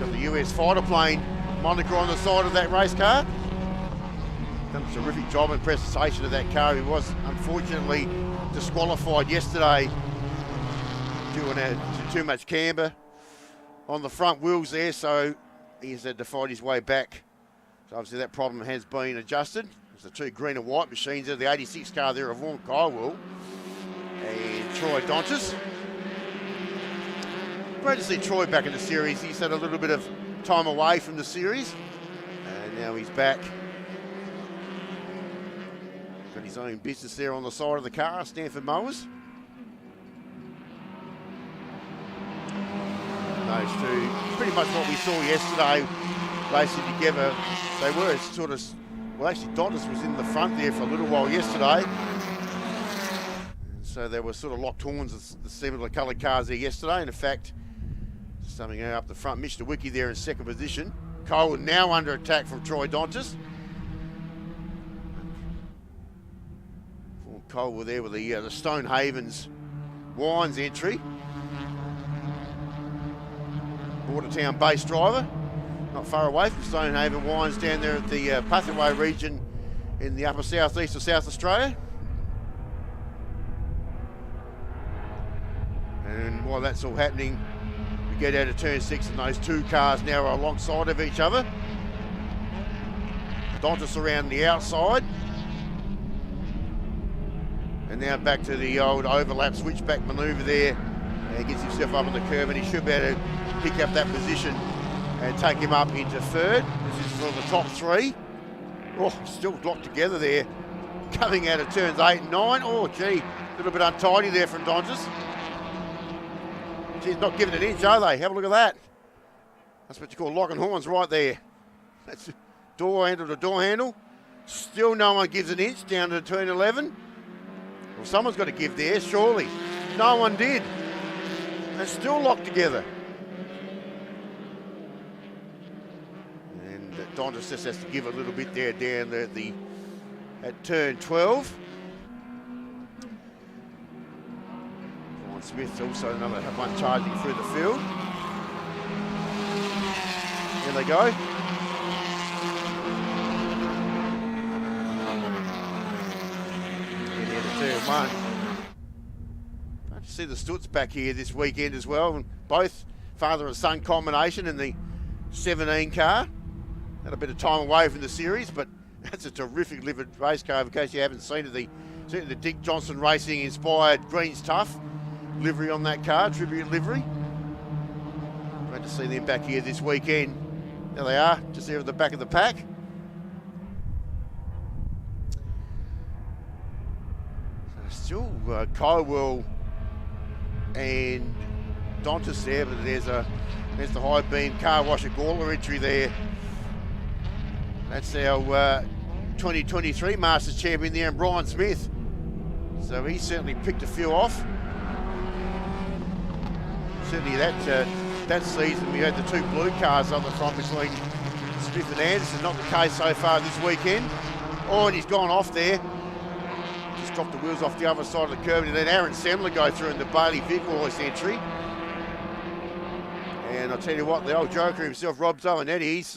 Got the US fighter plane moniker on the side of that race car. Done a terrific job in presentation of that car. He was unfortunately disqualified yesterday due to too much camber on the front wheels there, so he's had to fight his way back. So obviously that problem has been adjusted. There's the two green and white machines there, the 86 car there of Vaughan Kylewell and Troy Dontis. Great to see Troy back in the series. He's had a little bit of time away from the series and now he's back. Got his own business there on the side of the car, Stanford Mowers. Those two, pretty much what we saw yesterday, racing together. They were sort of, well actually Dontis was in the front there for a little while yesterday. So they were sort of locked horns of the similar coloured cars there yesterday. And in fact, something up the front, Mitch DeWicki there in second position. Cole now under attack from Troy Dontis. Cole were there with the Stonehaven's Wines entry. Watertown base driver, not far away from Stonehaven Wines down there at the Pathway region in the upper southeast of South Australia. And while that's all happening, we get out of turn 6 and those two cars now are alongside of each other. Dontis around the outside. And now back to the old overlap switchback manoeuvre there. And he gets himself up on the curb and he should be able to pick up that position and take him up into third. This is for the top three. Oh, still locked together there. Coming out of turns 8 and 9. Oh, gee, a little bit untidy there from Dontis. Geez, not giving an inch, are they? Have a look at that. That's what you call locking horns right there. That's door handle to door handle. Still no one gives an inch down to turn 11. Well, someone's got to give there, surely. No one did. They're still locked together. And Dontis just has to give a little bit there down at turn 12. Brian Smith's also another one charging through the field. There they go. Turn 1. Glad to see the Stutz back here this weekend as well, and both father and son combination in the 17 car. Had a bit of time away from the series, but that's a terrific livered race car. In case you haven't seen it, certainly the Dick Johnson Racing inspired Green's Tough livery on that car, tribute livery. Great to see them back here this weekend. There they are, just there at the back of the pack. Still Kylewell and Dontis there, but there's the high beam car washer Gawler entry there. That's our 2023 Masters champion there, and Brian Smith. So he certainly picked a few off. Certainly that season we had the two blue cars up the front between Smith and Anderson. Not the case so far this weekend. Oh, and he's gone off there. Dropped the wheels off the other side of the curb, and then Aaron Semler go through in the Bailey Vehicle Hoist entry. And I'll tell you what, the old joker himself, Rob Zoanetti, he's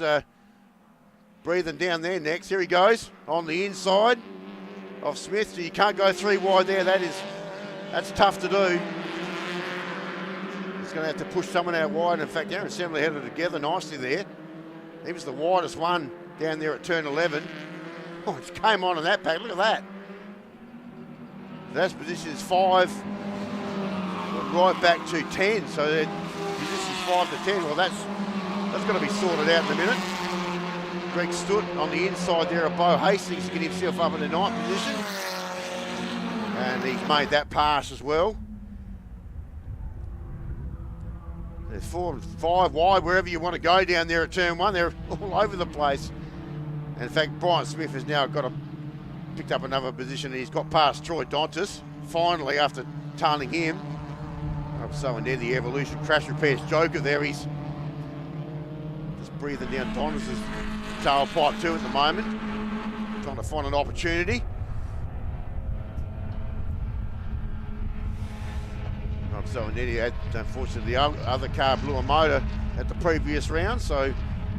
breathing down there next. Here he goes on the inside of Smith. So you can't go 3 wide there. That's tough to do. He's going to have to push someone out wide. In fact, Aaron Semler held it together nicely there. He was the widest one down there at turn 11. Oh, it came on in that pack. Look at that. That's positions 5 right back to 10. So positions 5 to 10. Well, that's going to be sorted out in a minute. Greg Stutt on the inside there of Bo Hastings to get himself up in the 9th position. And he's made that pass as well. There's 4 and 5 wide, wherever you want to go down there at turn 1. They're all over the place. And in fact, Brian Smith has now picked up another position. He's got past Troy Dontis, finally, after tailing him. So and then the Evolution Crash Repairs Joker there. He's just breathing down Dontis' tailpipe too at the moment. Trying to find an opportunity. So and then he had, unfortunately, the other car blew a motor at the previous round. So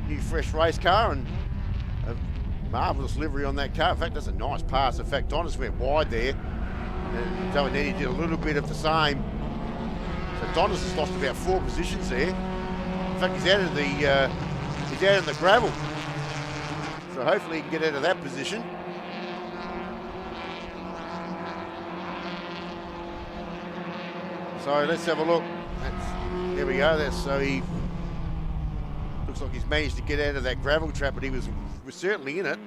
new fresh race car and a marvellous livery on that car. In fact, that's a nice pass. In fact, Dontis went wide there. And so and then he did a little bit of the same. So Dontis has lost about 4 positions there. In fact, he's out of the gravel. So hopefully he can get out of that position. So let's have a look. There we go. So he looks like he's managed to get out of that gravel trap, but he was certainly in it.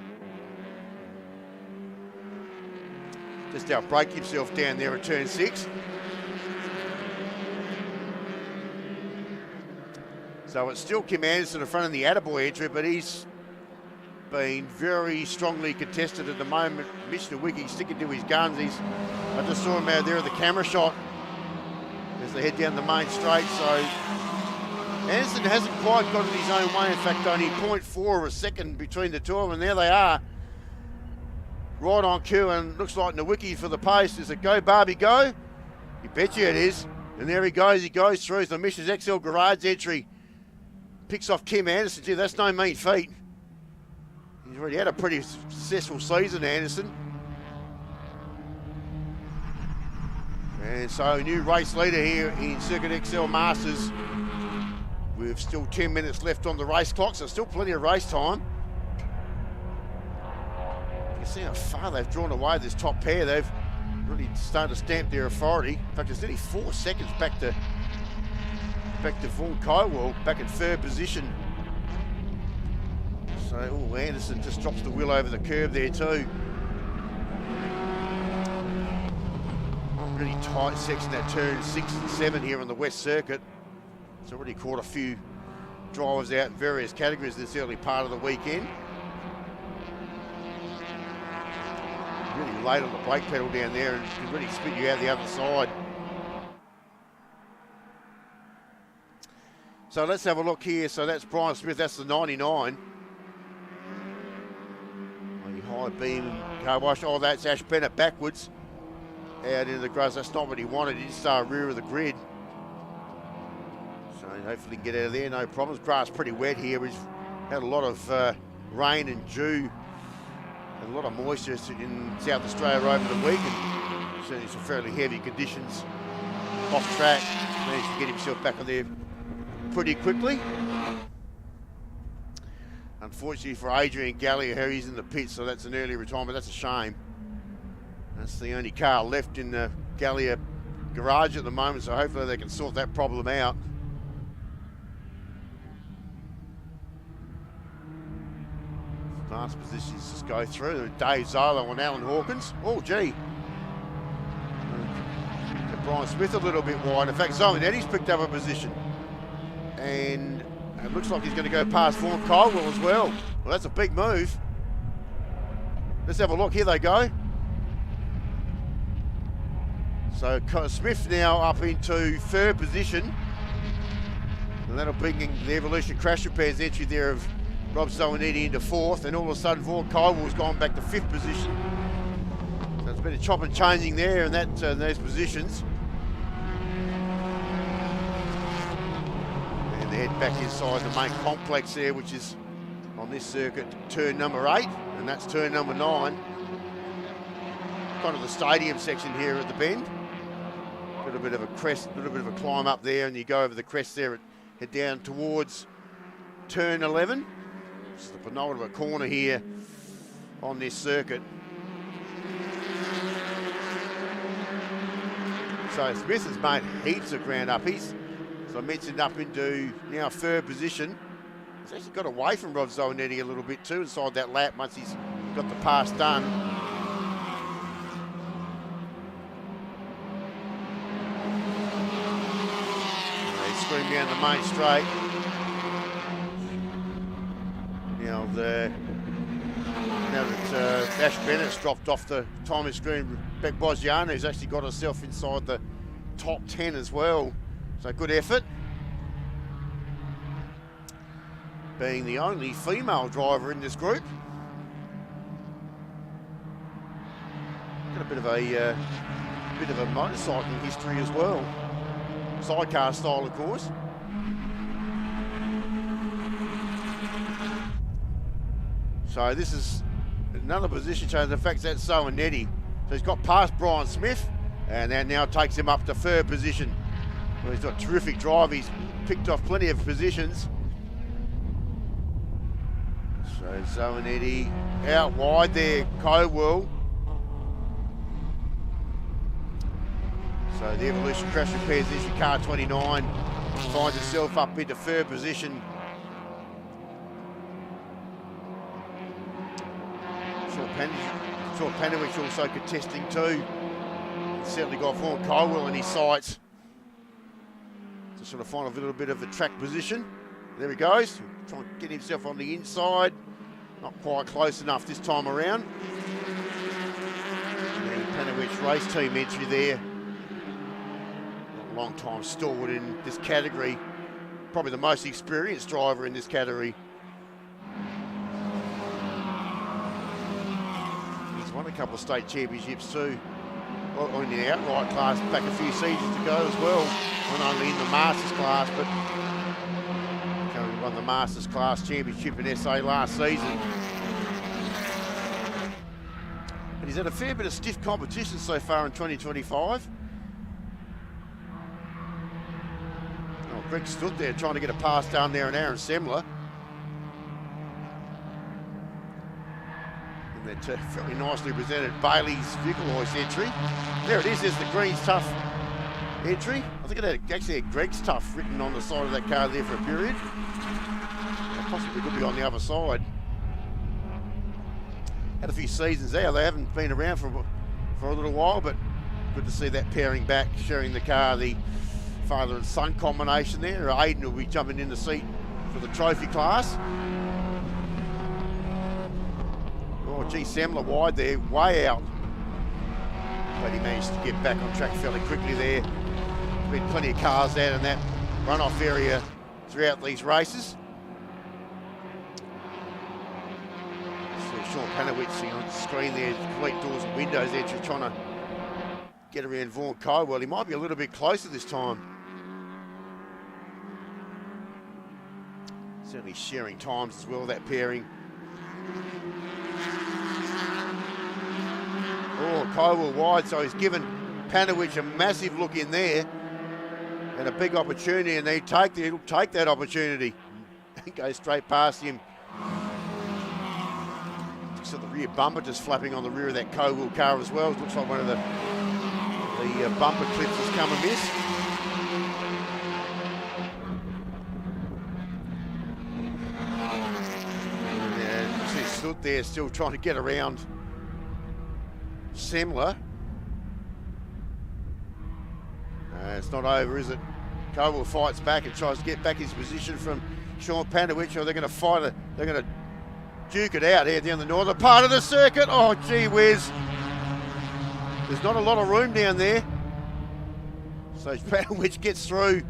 Just outbrake himself down there at turn 6. So it's still Kim Anderson in front of the Attaboy entry, but he's been very strongly contested at the moment. Mr. Wiki sticking to his guns. I just saw him out there at the camera shot as they head down the main straight. So Anderson hasn't quite got it his own way. In fact, only 0.4 of a second between the two of them. And there they are, right on cue, and looks like Nowicki for the pace. Is it go, Barbie, go? You bet you it is. And there he goes through the Missions XL Garage entry. Picks off Kim Anderson. Gee, that's no mean feat. He's already had a pretty successful season, Anderson. And so new race leader here in Circuit XL Masters. We've still 10 minutes left on the race clock, so still plenty of race time. You can see how far they've drawn away this top pair. They've really started to stamp their authority. In fact, it's nearly 4 seconds back to Vaughan Kywell, back in 3rd position. So, Anderson just drops the wheel over the curb there too. Really tight section, that turn 6 and 7 here on the West Circuit. It's already caught a few drivers out in various categories this early part of the weekend. Really late on the brake pedal down there and can really spit you out the other side. So let's have a look here. So that's Brian Smith, that's the 99. High beam car wash. Oh, that's Ash Bennett backwards out into the grass. That's not what he wanted. He just started rear of the grid. So hopefully he can get out of there, no problems. Grass pretty wet here. We've had a lot of rain and dew and a lot of moisture in South Australia over the week, and certainly some fairly heavy conditions off track. Managed to get himself back on there pretty quickly. Unfortunately for Adrian Gallia, he's in the pits, so that's an early retirement. That's a shame. That's the only car left in the Gallia garage at the moment, so hopefully they can sort that problem out. Last positions just go through. Dave Zolo and Alan Hawkins. Oh, gee. Brian Smith a little bit wide. In fact, Zoe Eddie's picked up a position. And it looks like he's going to go past Vaughan Kywell as well. Well, that's a big move. Let's have a look. Here they go. So Smith now up into 3rd position. And that'll bring in the Evolution Crash Repairs entry there of Rob Zoanidi into 4th. And all of a sudden, Vaughan Kywell's gone back to 5th position. So it's been a chop and changing there in those positions. Head back inside the main complex there, which is on this circuit turn number 8, and that's turn number 9. Kind of the stadium section here at the bend. A little bit of a crest, a little bit of a climb up there, and you go over the crest there and head down towards turn 11. This is the penultimate corner here on this circuit. So Smith has made heaps of ground uppies. So I mentioned up into now third position. He's actually got away from Rod Zolinetti a little bit too inside that lap once he's got the pass done. They scream down the main straight. Now that Ash Bennett's dropped off the timing screen, Beck Boggiano's actually got herself inside the top 10 as well. So good effort. Being the only female driver in this group. Got a bit of a motorcycling history as well. Sidecar style, of course. So this is another position change. In fact, that's Zolinetti. So he's got past Brian Smith, and that now takes him up to third position. Well, he's got terrific drive. He's picked off plenty of positions. So Zolinetti out wide there, Cowell. So the Evolution Crash Repairs issue car 29 finds itself up into third position. Sean Panowich also contesting too. He's certainly got Vaughan Cowell in his sights to sort of find a little bit of a track position. There he goes, trying to get himself on the inside. Not quite close enough this time around. And Panowich race team entry there. A long time stalwart in this category. Probably the most experienced driver in this category. Won a couple of state championships too, well, in the outright class back a few seasons ago as well, not only in the Masters class, but he won the Masters class championship in SA last season. And he's had a fair bit of stiff competition so far in 2025. Oh, Greg stood there trying to get a pass down there, and Aaron Semler. That very nicely presented Bailey's vehicle hoist entry. There it is, there's the Green's Tough entry. I think it actually had Greg's Tough written on the side of that car there for a period. It possibly could be on the other side. Had a few seasons there. They haven't been around for a little while, but good to see that pairing back, sharing the car, the father and son combination there. Aiden will be jumping in the seat for the trophy class. Oh, gee, Semler wide there, way out. But he managed to get back on track fairly quickly there. There's been plenty of cars out in that runoff area throughout these races. So Sean Panowich on the screen there, complete doors and windows entry, trying to get around Vaughan Cowell. He might be a little bit closer this time. Certainly sharing times as well, that pairing. Oh, Cowell wide, so he's given Panowich a massive look in there and a big opportunity, and he'll take that opportunity. He goes straight past him. So the rear bumper just flapping on the rear of that Cowell car as well. It looks like one of the bumper clips has come amiss. And he stood there still trying to get around Semler. It's not over, is it? Cowell fights back and tries to get back his position from Sean Panowich, or they're going to fight it. They're going to duke it out here down the northern part of the circuit. Oh, gee whiz. There's not a lot of room down there. So Panowich gets through.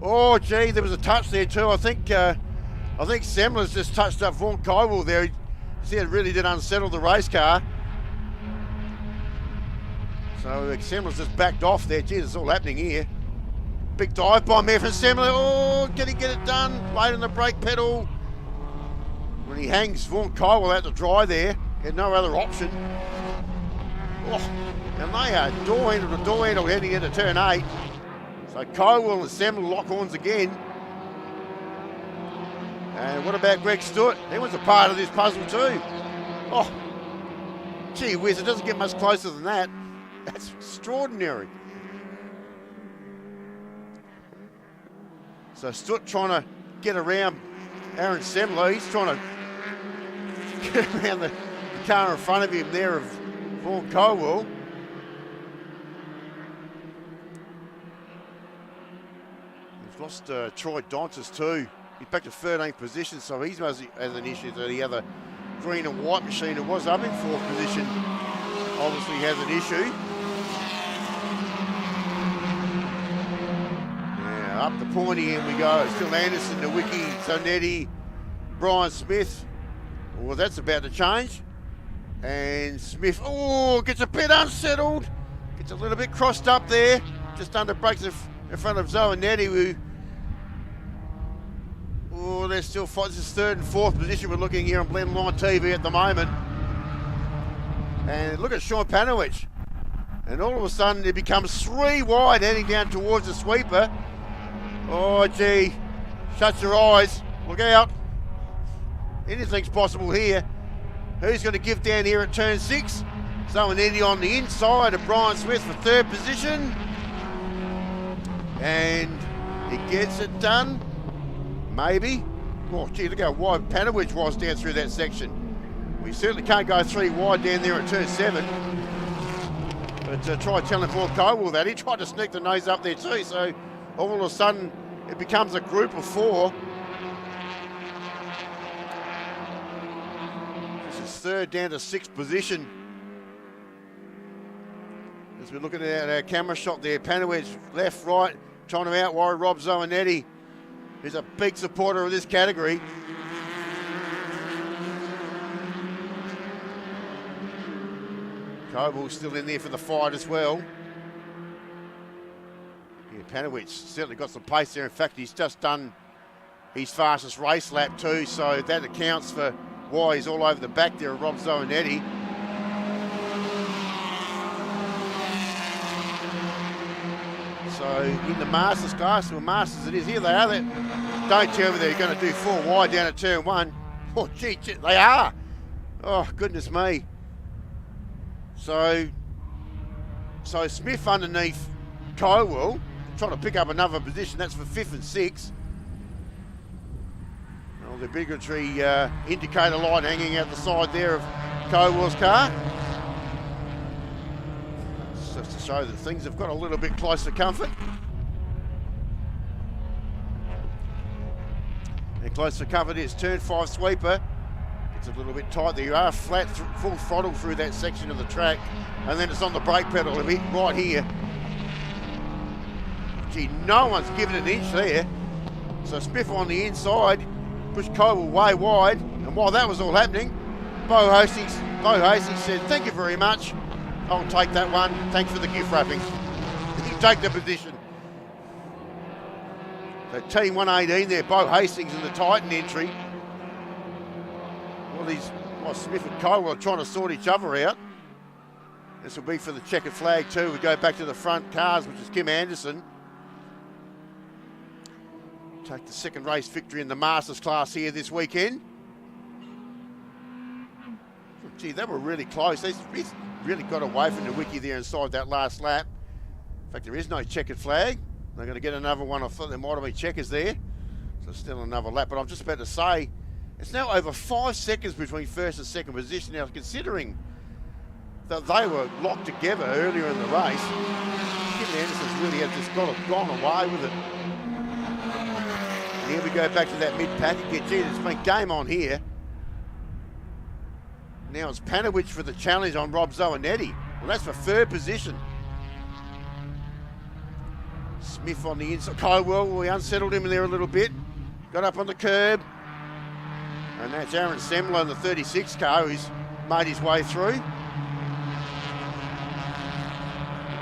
Oh, gee, there was a touch there too. I think Semler's just touched up Vaughan Cowell there. See, it really did unsettle the race car. So Semler's just backed off there. Gee, it's all happening here. Big dive bomb there from Semler. Oh, can he get it done? Late on the brake pedal. When he hangs Vaughan Cowell out to dry there, he had no other option. Oh, and they are door handle to door handle heading into turn 8. So Cowell and Semler lock horns again. And what about Greg Stewart? He was a part of this puzzle too. Oh, gee whiz, it doesn't get much closer than that. That's extraordinary. So Stewart trying to get around Aaron Semler. He's trying to get around the car in front of him there of Vaughan Cowell. He's lost Troy Dontis too. He's back to 13th position, so he's has an issue that the other green and white machine that was up in 4th position obviously has an issue. Yeah, up the pointy end we go. Still Anderson, Nowicki, Zanetti, Brian Smith. Well, that's about to change. And Smith, oh, gets a bit unsettled. Gets a little bit crossed up there. Just under brakes in front of Zanetti, who, oh, they're still fighting. This is 3rd and 4th position we're looking here on Blendline TV at the moment. And look at Sean Panowicz. And all of a sudden it becomes 3 wide heading down towards the sweeper. Oh, gee. Shut your eyes. Look out. Anything's possible here. Who's going to give down here at turn 6? Zanetti on the inside of Brian Smith for 3rd position. And he gets it done. Maybe. Oh, gee, look how wide Panowicz was down through that section. We certainly can't go 3 wide down there at turn 7. But try telling Vaughan Cowell that. He tried to sneak the nose up there too, so all of a sudden it becomes a group of 4. This is 3rd down to 6th position. As we're looking at our camera shot there, Panowicz left, right, trying to outwire Rob Zanetti, who's a big supporter of this category. Cowell's still in there for the fight as well. Yeah, Panowicz certainly got some pace there. In fact, he's just done his fastest race lap too, so that accounts for why he's all over the back there of Rob Zanetti. So in the Masters class, well, Masters it is, here they are. Don't tell me they're going to do 4 wide down at turn 1. Oh, gee, they are. Oh, goodness me. So Smith underneath Cowell, trying to pick up another position. That's for 5th and 6th. Well, the obligatory indicator light hanging out the side there of Cowell's car. It's just to show that things have got a little bit closer comfort. And close to comfort is turn 5 sweeper. It's a little bit tight there. You are flat, full throttle through that section of the track, and then it's on the brake pedal a bit right here. Gee, no one's given an inch there. So Smith on the inside, pushed Cowell way wide, and while that was all happening, Bo Hastings said, "Thank you very much. I'll take that one. Thanks for the gift wrapping." He take the position. So team 118 there, Bo Hastings in the Titan entry. Well, Smith and Cowell are trying to sort each other out. This will be for the checkered flag too. We go back to the front cars, which is Kim Anderson. Take the 2nd race victory in the Masters class here this weekend. Gee, they were really close. He's really got away from the wiki there inside that last lap. In fact, there is no checkered flag. They're going to get another one. I thought there might have been checkers there. So still another lap. But I'm just about to say, it's now over 5 seconds between 1st and 2nd position. Now, considering that they were locked together earlier in the race, Kim Anderson's really has just gone away with it. And here we go back to that mid-pack again. Gee, it's been game on here. Now it's Panowicz for the challenge on Rob Zanetti. Well, that's for 3rd position. Smith on the inside. Cowell, we unsettled him there a little bit. Got up on the curb. And that's Aaron Semler in the 36 car who's made his way through.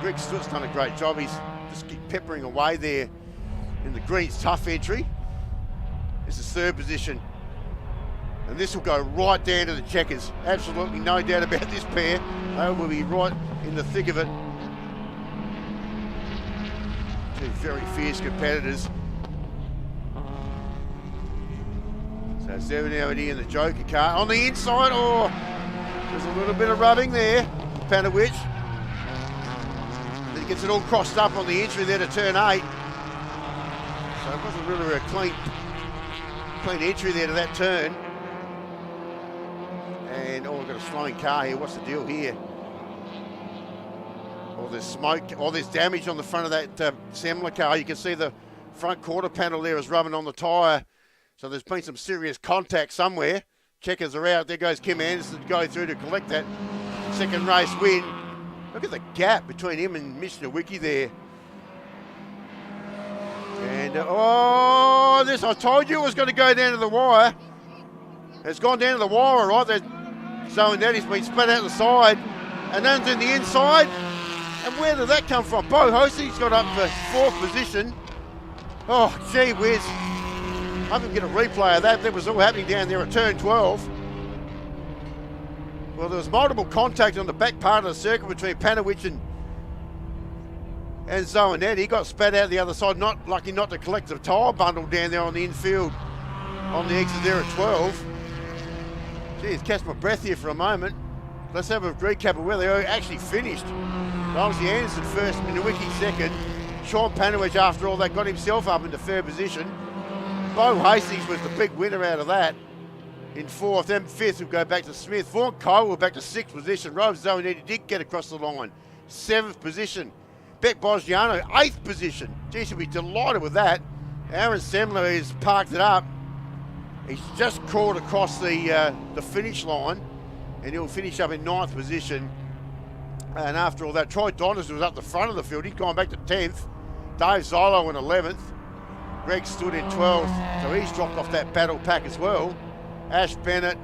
Greg Stewart's done a great job. He's just keep peppering away there in the Greens tough entry. This is 3rd position. And this will go right down to the checkers. Absolutely no doubt about this pair. They will be right in the thick of it. 2 very fierce competitors. Zevinowity in the Joker car. On the inside, oh, there's a little bit of rubbing there. Panowicz. Then he gets it all crossed up on the entry there to turn 8. So it wasn't really a clean entry there to that turn. And, oh, we've got a slowing car here. What's the deal here? Oh, there's smoke. Oh, there's damage on the front of that Semler car. You can see the front quarter panel there is rubbing on the tyre. So there's been some serious contact somewhere. Checkers are out. There goes Kim Anderson to go through to collect that second race win. Look at the gap between him and Mr. Wiki there. And, oh, this, I told you it was going to go down to the wire. It's gone down to the wire, all right. Zoe Nettie's been spread out the side. And then in the inside. And where did that come from? Bo Hostie's got up for 4th position. Oh, gee whiz. I can get a replay of that. That was all happening down there at turn 12. Well, there was multiple contact on the back part of the circuit between Panowicz and Zoanetti. He got spat out the other side, not lucky not to collect the tyre bundle down there on the infield on the exit there at 12. Geez, catch my breath here for a moment. Let's have a recap of where they actually finished. Obviously Anderson first, Minowicki second. Sean Panowicz after all that got himself up into 3rd position. Bo Hastings was the big winner out of that in 4th. Then 5th will go back to Smith. Vaughan Cole will back to 6th position. Rove Zoanetti did get across the line. 7th position. Beck Bosgiano, 8th position. Geez, she'll be delighted with that. Aaron Semler has parked it up. He's just crawled across the finish line and he'll finish up in 9th position. And after all that, Troy Donners was up the front of the field. He's gone back to 10th. Dave Zolo in 11th. Greg stood in 12th, so he's dropped off that battle pack as well. Ash Bennett,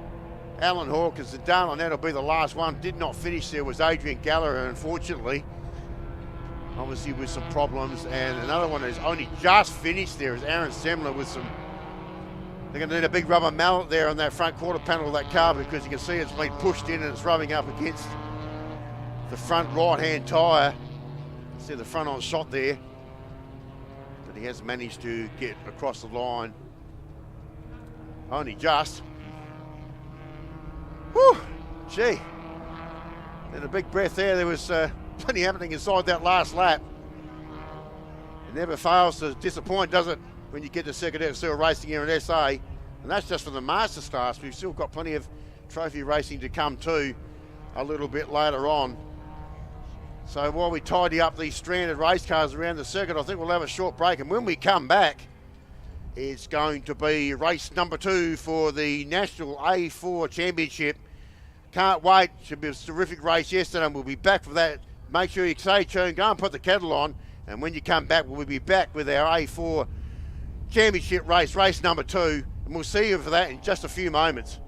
Alan Hawkins, and Darlin, that'll be the last one. Did not finish there was Adrian Gallagher, unfortunately. Obviously with some problems. And another one who's only just finished there is Aaron Semler with some... They're going to need a big rubber mallet there on that front quarter panel of that car because you can see it's been pushed in and it's rubbing up against the front right-hand tyre. See the front on shot there. But he has managed to get across the line. Only just. Whew, gee. And a big breath there. There was plenty happening inside that last lap. It never fails to disappoint, does it, when you get to Circuit still racing here in SA. And that's just for the Masters class. We've still got plenty of trophy racing to come too a little bit later on. So while we tidy up these stranded race cars around the circuit, I think we'll have a short break. And when we come back, it's going to be race number 2 for the National AU4 Championship. Can't wait. Should be a terrific race yesterday, and we'll be back for that. Make sure you stay tuned. Go and put the kettle on. And when you come back, we'll be back with our AU4 Championship race, race number 2. And we'll see you for that in just a few moments.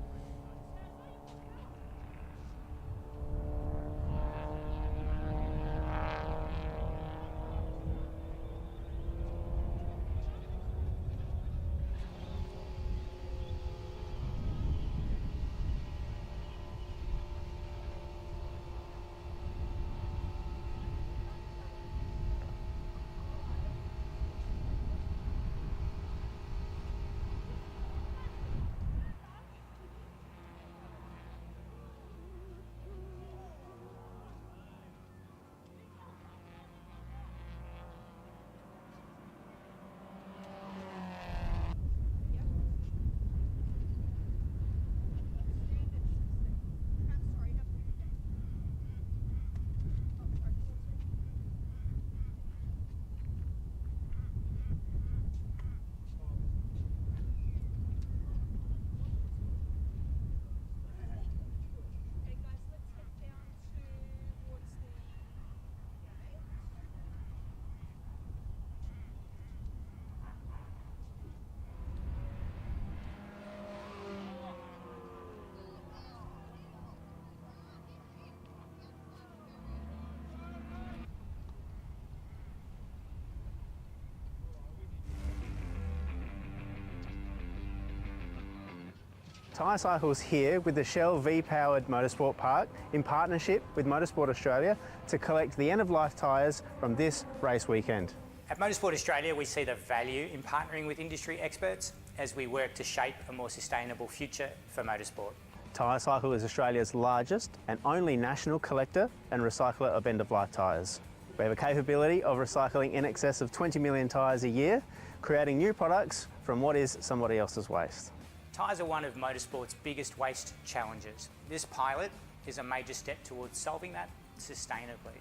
Tyrecycle's here with the Shell V-Powered Motorsport Park in partnership with Motorsport Australia to collect the end-of-life tyres from this race weekend. At Motorsport Australia, we see the value in partnering with industry experts as we work to shape a more sustainable future for motorsport. Tyrecycle is Australia's largest and only national collector and recycler of end-of-life tyres. We have a capability of recycling in excess of 20 million tyres a year, creating new products from what is somebody else's waste. Tyres are one of motorsport's biggest waste challenges. This pilot is a major step towards solving that sustainably.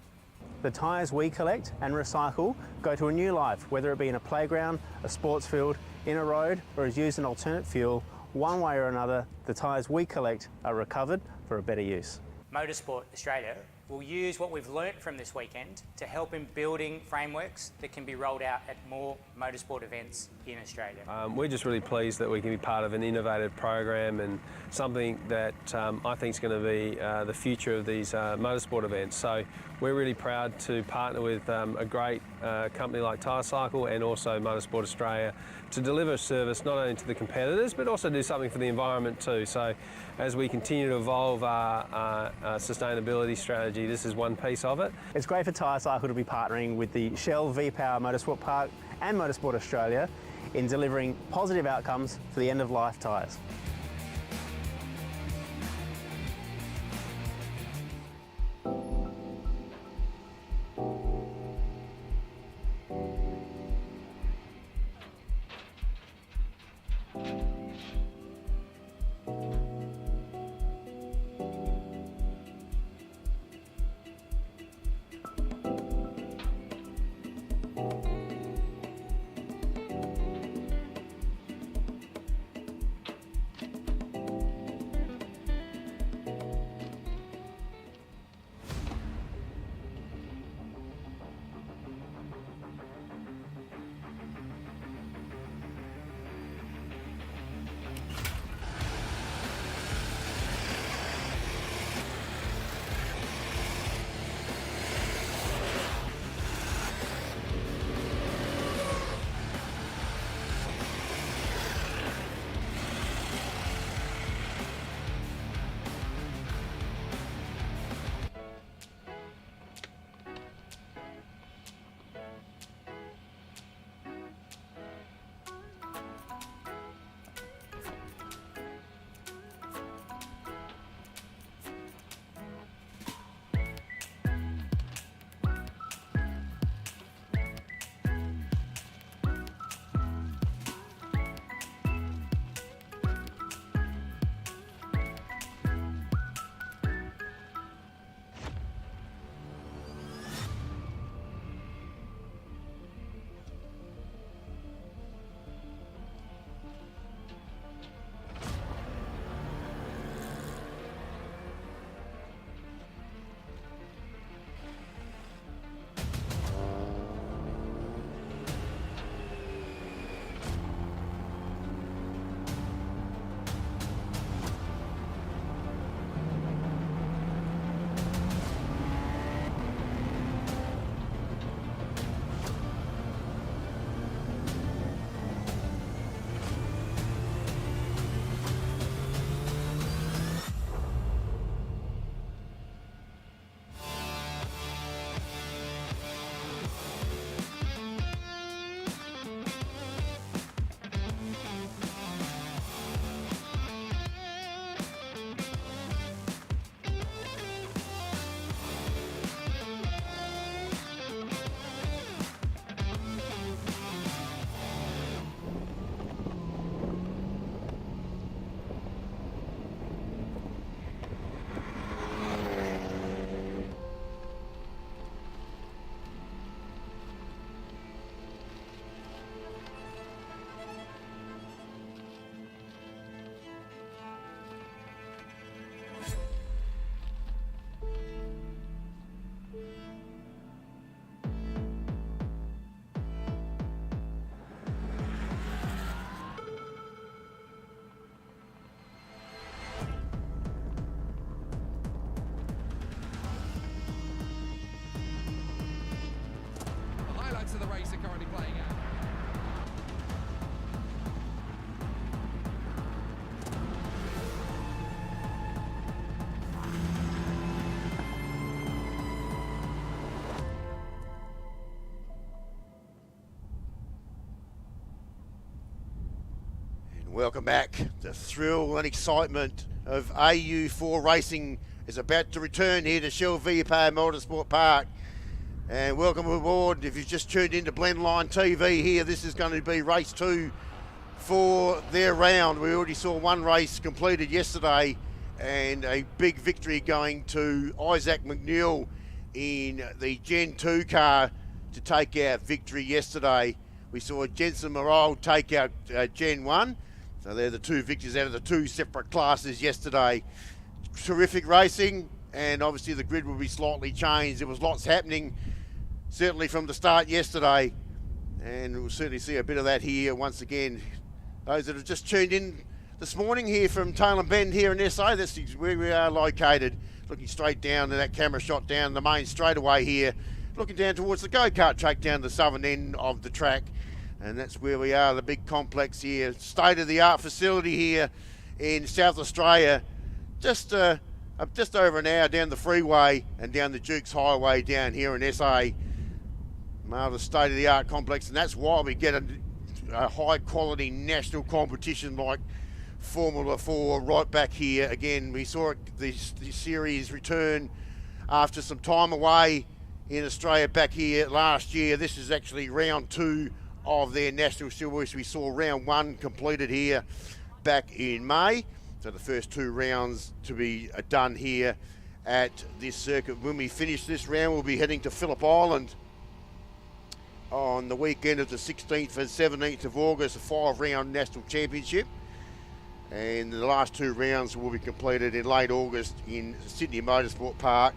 The tyres we collect and recycle go to a new life, whether it be in a playground, a sports field, in a road, or as used an alternate fuel. One way or another, the tyres we collect are recovered for a better use. Motorsport Australia will use what we've learnt from this weekend to help in building frameworks that can be rolled out at more motorsport events in Australia. We're just really pleased that we can be part of an innovative program and something that I think is going to be the future of these motorsport events. So we're really proud to partner with a great company like Tyrecycle and also Motorsport Australia to deliver a service not only to the competitors but also do something for the environment too. So as we continue to evolve our sustainability strategy, this is one piece of it. It's great for Tyrecycle to be partnering with the Shell V-Power Motorsport Park and Motorsport Australia in delivering positive outcomes for the end-of-life tyres. Welcome back. The thrill and excitement of AU4 racing is about to return here to Shell V-Power Motorsport Park. And welcome aboard. If you've just tuned into Blendline TV here, this is going to be race 2 for their round. We already saw one race completed yesterday and a big victory going to Isaac McNeil in the Gen 2 car to take out victory yesterday. We saw Jensen Morale take out Gen 1. So they're the two victories out of the two separate classes yesterday. Terrific racing, and obviously the grid will be slightly changed. There was lots happening, certainly from the start yesterday, and we'll certainly see a bit of that here once again. Those that have just tuned in this morning here from Tailem Bend here in SA, this is where we are located, looking straight down to that camera shot down the main straightaway here, looking down towards the go-kart track down the southern end of the track. And that's where we are, the big complex here. State-of-the-art facility here in South Australia. Just over an hour down the freeway and down the Dukes Highway down here in SA. The state-of-the-art complex, and that's why we get a high-quality national competition like Formula 4 right back here. Again, we saw the series return after some time away in Australia back here last year. This is actually round 2 of their national series. We saw round 1 completed here back in May. So the first 2 rounds to be done here at this circuit. When we finish this round, we'll be heading to Phillip Island on the weekend of the 16th and 17th of August, a 5-round national championship. And the last 2 rounds will be completed in late August in Sydney Motorsport Park.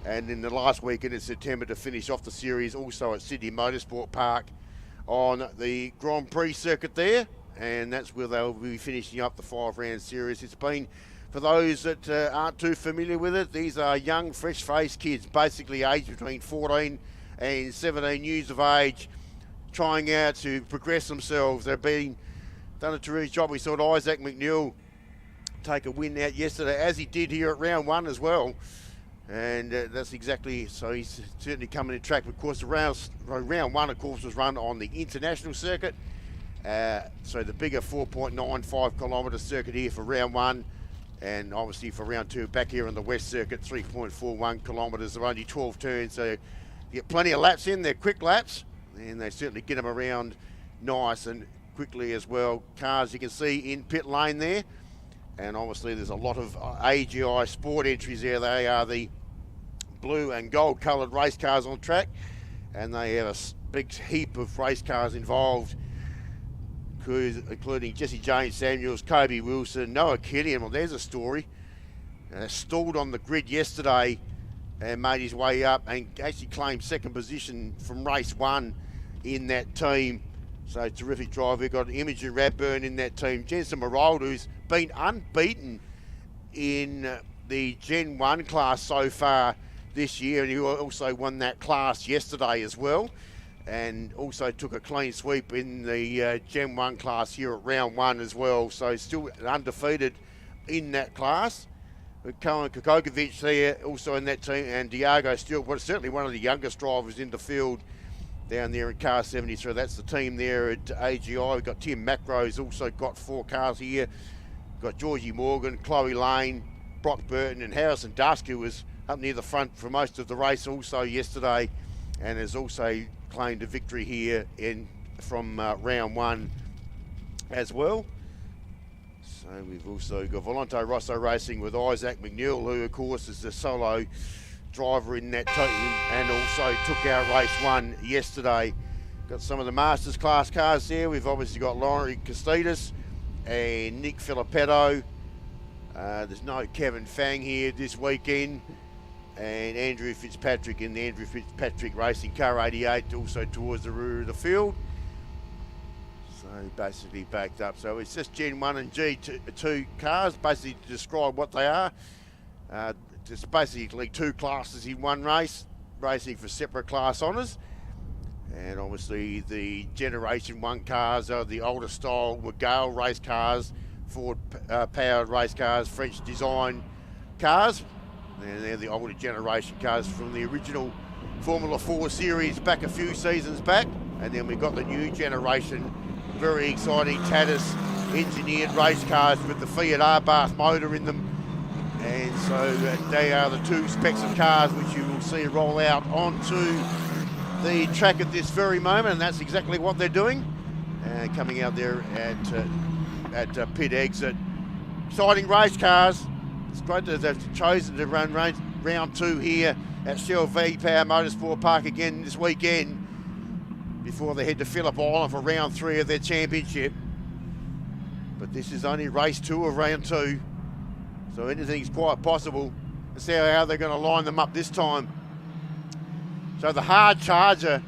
And in the last weekend in September to finish off the series also at Sydney Motorsport Park on the Grand Prix circuit there, and that's where they'll be finishing up the 5-round series. It's been, for those that aren't too familiar with it, these are young, fresh-faced kids, basically aged between 14 and 17 years of age, trying out to progress themselves. They've done a terrific job. We saw Isaac McNeil take a win out yesterday, as he did here at round 1 as well. And that's exactly, so he's certainly coming in track. Of course, round 1, of course, was run on the international circuit. So the bigger 4.95 kilometre circuit here for round 1. And obviously for round 2, back here on the west circuit, 3.41 kilometres, there are only 12 turns. So you get plenty of laps in, they're quick laps. And they certainly get them around nice and quickly as well. Cars you can see in pit lane there. And obviously there's a lot of AGI Sport entries there. They are the blue and gold coloured race cars on track, and they have a big heap of race cars involved, including Jesse James Samuels, Kobe Wilson, Noah Killian. Well, there's a story. Stalled on the grid yesterday and made his way up and actually claimed 2nd position from race 1 in that team. So terrific drive. We've got Imogen Radburn in that team. Jensen Morale, who's been unbeaten in the Gen 1 class so far this year, and he also won that class yesterday as well, and also took a clean sweep in the Gen 1 class here at round 1 as well. So still undefeated in that class. Cohen Kokovic there also in that team, and Diago Steele, but certainly one of the youngest drivers in the field down there in car 73. That's the team there at AGI. We've got Tim Macro's also got 4 cars here. We've got Georgie Morgan, Chloe Lane, Brock Burton, and Harrison Dusk, who was up near the front for most of the race also yesterday, and has also claimed a victory here from round 1 as well. So we've also got Volante Rosso racing with Isaac McNeil, who of course is the solo driver in that team and also took our race 1 yesterday. Got some of the Masters class cars there. We've obviously got Laurie Costidis and Nick Filippetto. There's no Kevin Fang here this weekend, and Andrew Fitzpatrick in the Andrew Fitzpatrick Racing Car 88 also towards the rear of the field. So basically backed up. So it's just Gen 1 and G2 cars, basically to describe what they are. It's basically 2 classes in one race, racing for separate class honours. And obviously the Generation 1 cars are the older style Gale race cars, Ford powered race cars, French design cars. And they're the older generation cars from the original Formula 4 series back a few seasons back. And then we've got the new generation, very exciting Tatis engineered race cars with the Fiat R-Bath motor in them. And so they are the two specs of cars which you will see roll out onto the track at this very moment, and that's exactly what they're doing. Coming out there at pit exit. Exciting race cars. It's great that they've chosen to run round 2 here at Shell V-Power Motorsport Park again this weekend before they head to Phillip Island for round 3 of their championship. But this is only race 2 of round 2, so anything's quite possible. Let's see how they're going to line them up this time. So the hard charger,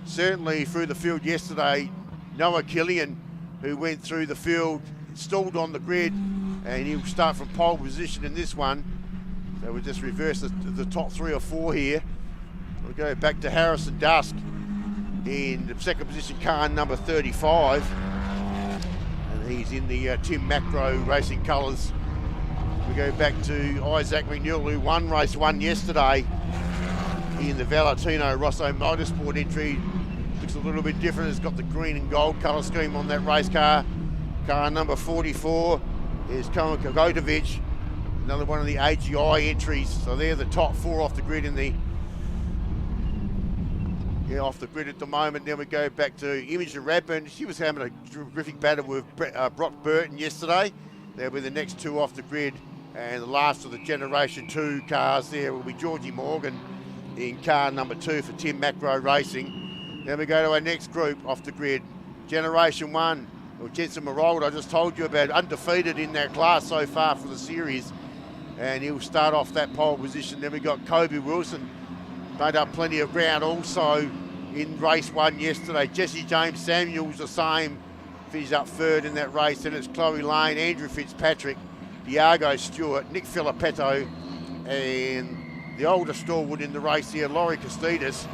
certainly through the field yesterday, Noah Killian, who went through the field, stalled on the grid, and he'll start from pole position in this one. So we'll just reverse the top 3 or 4 here. We'll go back to Harrison Dusk in the second position, car number 35. And he's in the Tim Macro Racing colours. We go back to Isaac McNeil, who won race 1 yesterday in the Valentino Rosso Motorsport entry. Looks a little bit different. It's got the green and gold colour scheme on that race car. Car number 44 is Koen Kogotovic, another one of the AGI entries. So they're the top 4 off the grid in the off the grid at the moment. Then we go back to Imogen Radburn. She was having a terrific battle with Brock Burton yesterday. They'll be the next 2 off the grid, and the last of the Generation 2 cars there will be Georgie Morgan in car number 2 for Tim Macro Racing. Then we go to our next group off the grid, Generation 1. Well, Jensen Marold, I just told you about, undefeated in that class so far for the series, and he'll start off that pole position. Then we got Kobe Wilson, made up plenty of ground also in race 1 yesterday. Jesse James Samuels the same, finished up 3rd in that race. Then it's Chloe Lane, Andrew Fitzpatrick, Diago Stewart, Nick Filippetto, and the older stalwart in the race here, Laurie Costettis.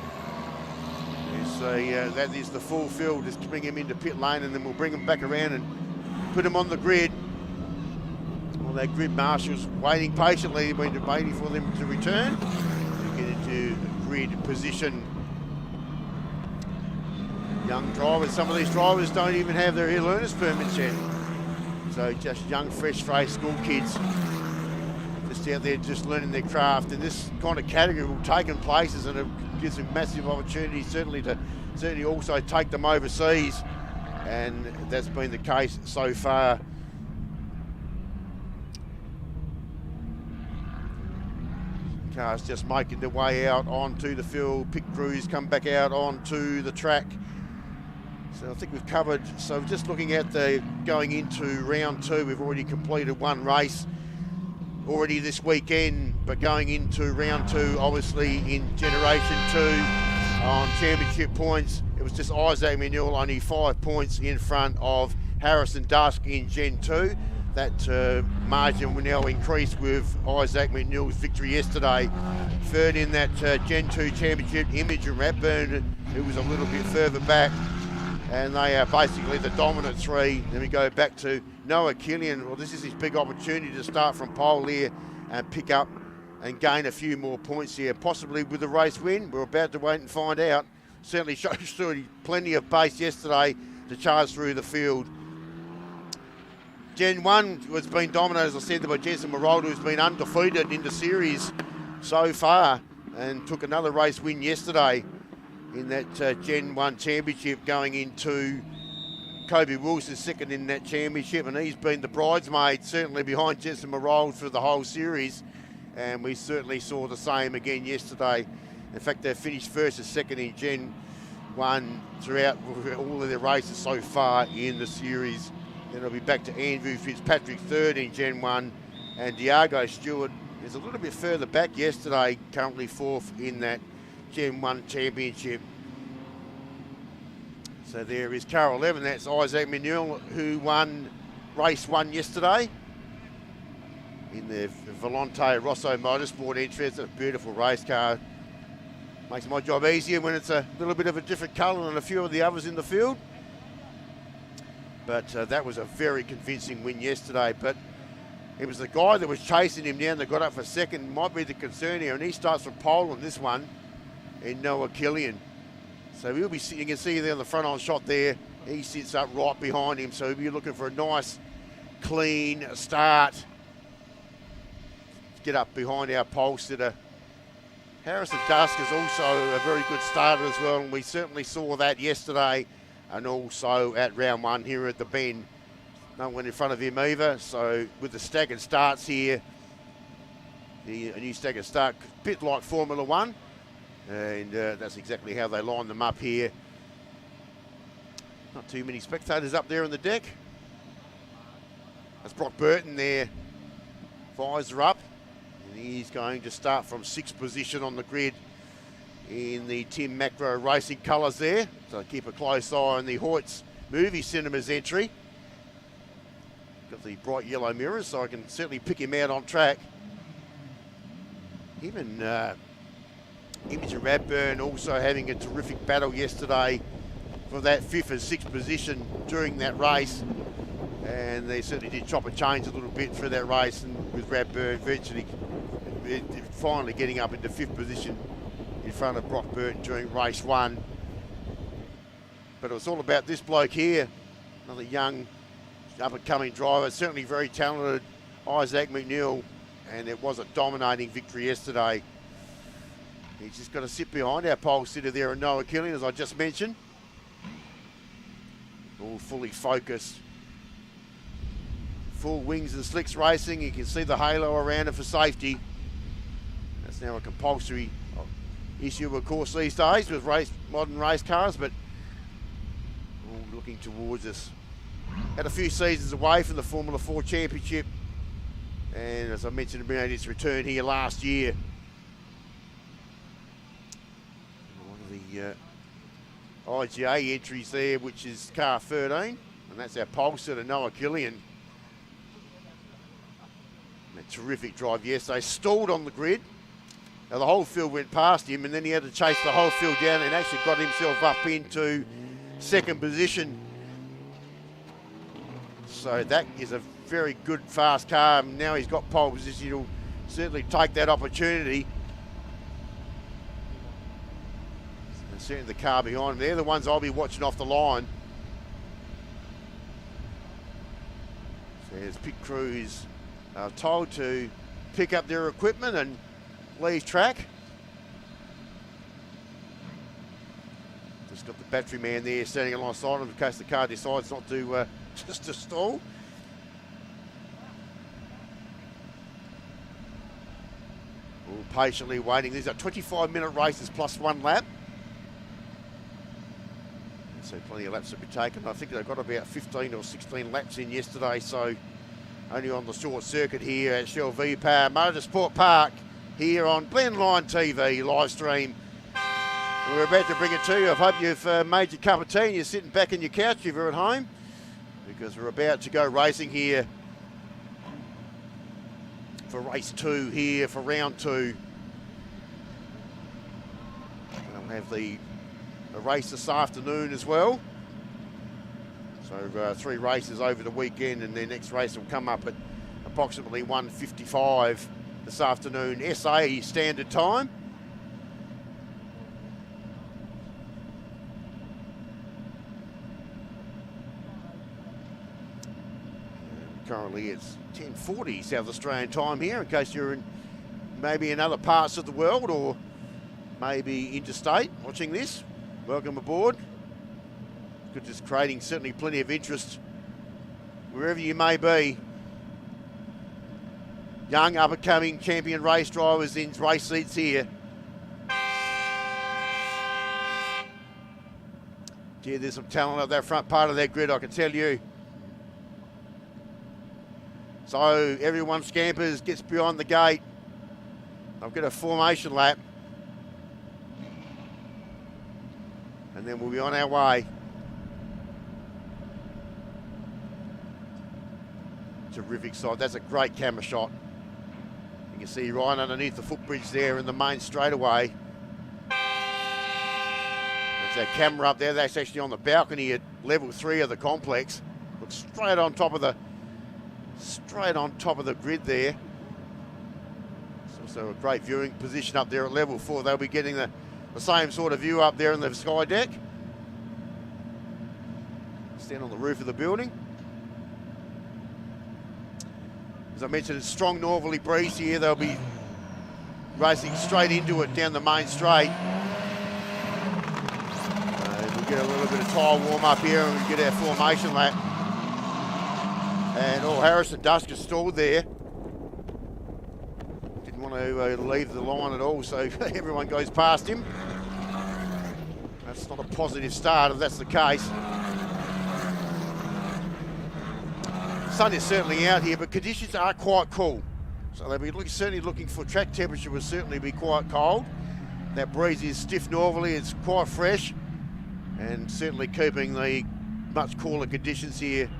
That is the full field. Just bring him into pit lane, and then we'll bring him back around and put him on the grid. All their grid marshals waiting patiently, waiting for them to return to get into grid position. Young drivers, some of these drivers don't even have their learner's permits yet. So just young, fresh-faced school kids just out there just learning their craft. And this kind of category will take them places, and it gives them massive opportunities certainly also take them overseas. And that's been the case so far. Cars just making their way out onto the field. Pit crews come back out onto the track. So I think we've covered, so just looking at the going into round 2, we've already completed 1 race already this weekend, but going into round 2, obviously in Generation 2 on championship points, it was just Isaac Manuel only 5 points in front of Harrison Dusk in Gen 2. That margin will now increase with Isaac McNeil's victory yesterday. 3rd in that Gen 2 championship, Imogen Radburn, who was a little bit further back. And they are basically the dominant 3. Then we go back to Noah Killian. Well, this is his big opportunity to start from pole here and pick up and gain a few more points here, possibly with a race win. We're about to wait and find out. Certainly showed plenty of pace yesterday to charge through the field. Gen 1 has been dominated, as I said, by Jensen Marold, who's been undefeated in the series so far and took another race win yesterday in that Gen 1 championship, going into Kobe Wilson 2nd in that championship, and he's been the bridesmaid certainly behind Jensen Marold for the whole series, and we certainly saw the same again yesterday. In fact, they finished 1st and 2nd in Gen 1 throughout all of their races so far in the series. Then it'll be back to Andrew Fitzpatrick 3rd in Gen 1, and Diago Stewart is a little bit further back yesterday, currently 4th in that Gen 1 championship. So there is car 11, that's Isaac Manuel, who won race 1 yesterday in the Volante Rosso Motorsport entry. It's a beautiful race car. Makes my job easier when it's a little bit of a different colour than a few of the others in the field. But that was a very convincing win yesterday. But it was the guy that was chasing him down that got up for 2nd, might be the concern here, and he starts from pole on this one in Noah Killian. So we'll be, you can see there on the front on shot there He sits up right behind him, so he'll be looking for a nice, clean start. Get up behind our pole sitter. Harrison Dusk is also a very good starter as well, and we certainly saw that yesterday, and also at round one here at the Bend. No one in front of him either, so with the staggered starts here, a new staggered start, a bit like Formula One, and that's exactly how they line them up here. Not too many spectators up there on the deck. That's Brock Burton there, visor up, and he's going to start from 6th position on the grid in the Tim Macro Racing colours there, so keep a close eye on the Hoyts Movie Cinemas entry. Got the bright yellow mirrors, so I can certainly pick him out on track. Him and Imogen Radburn also having a terrific battle yesterday for that 5th and 6th position during that race. And they certainly did chop and change a little bit for that race, and with Radburn virtually finally getting up into 5th position in front of Brock Burton during race 1. But it was all about this bloke here, another young up-and-coming driver, certainly very talented, Isaac McNeil, and it was a dominating victory yesterday. He's just got to sit behind our pole sitter there, and Noah Killian, as I just mentioned. All fully focused. Full wings and slicks racing. You can see the halo around it for safety. That's now a compulsory issue, of course, these days with modern race cars, but all looking towards us. Had a few seasons away from the Formula 4 Championship, and as I mentioned, made its return here last year. One of the IGA entries there, which is car 13, and that's our pole sitter, Noah Killian. A terrific drive yesterday, stalled on the grid. Now the whole field went past him, and then he had to chase the whole field down and actually got himself up into 2nd position. So that is a very good fast car, and now he's got pole position. He'll certainly take that opportunity. And certainly the car behind him, they're the ones I'll be watching off the line. So there's pit crews told to pick up their equipment and leave track. Just got the battery man there standing alongside him in case the car decides not to just to stall. All patiently waiting. These are 25-minute races plus 1 lap. So plenty of laps to be taken. I think they've got about 15 or 16 laps in yesterday, so only on the short circuit here at Shell V-Power Motorsport Park here on Blendline TV live stream. And we're about to bring it to you. I hope you've made your cup of tea and you're sitting back in your couch if you're at home, because we're about to go racing here for race 2 here for round 2. We'll have the race this afternoon as well. So 3 races over the weekend, and their next race will come up at approximately 1:55 this afternoon, SA standard time. Currently it's 10:40 South Australian time here, in case you're in maybe in other parts of the world or maybe interstate watching this. Welcome aboard. Good, just creating certainly plenty of interest wherever you may be. Young up-and-coming champion race drivers in race seats here. Gee, there's some talent up that front part of that grid, I can tell you. So everyone scampers, gets behind the gate. I've got a formation lap. And then we'll be on our way. Terrific side. That's a great camera shot. You can see right underneath the footbridge there in the main straightaway. That's our camera up there. That's actually on the balcony at level 3 of the complex. Looks straight on top of the grid there. It's also a great viewing position up there at level 4. They'll be getting the same sort of view up there in the sky deck. Stand on the roof of the building. As I mentioned, it's strong northerly breeze here. They'll be racing straight into it down the main straight. We'll get a little bit of tyre warm up here and we'll get our formation lap. And Harrison Dusk is stalled there. Didn't want to leave the line at all, so everyone goes past him. That's not a positive start if that's the case. Sun is certainly out here, but conditions are quite cool. So they'll be certainly looking for track temperature will certainly be quite cold. That breeze is stiff northerly, it's quite fresh, and certainly keeping the much cooler conditions here.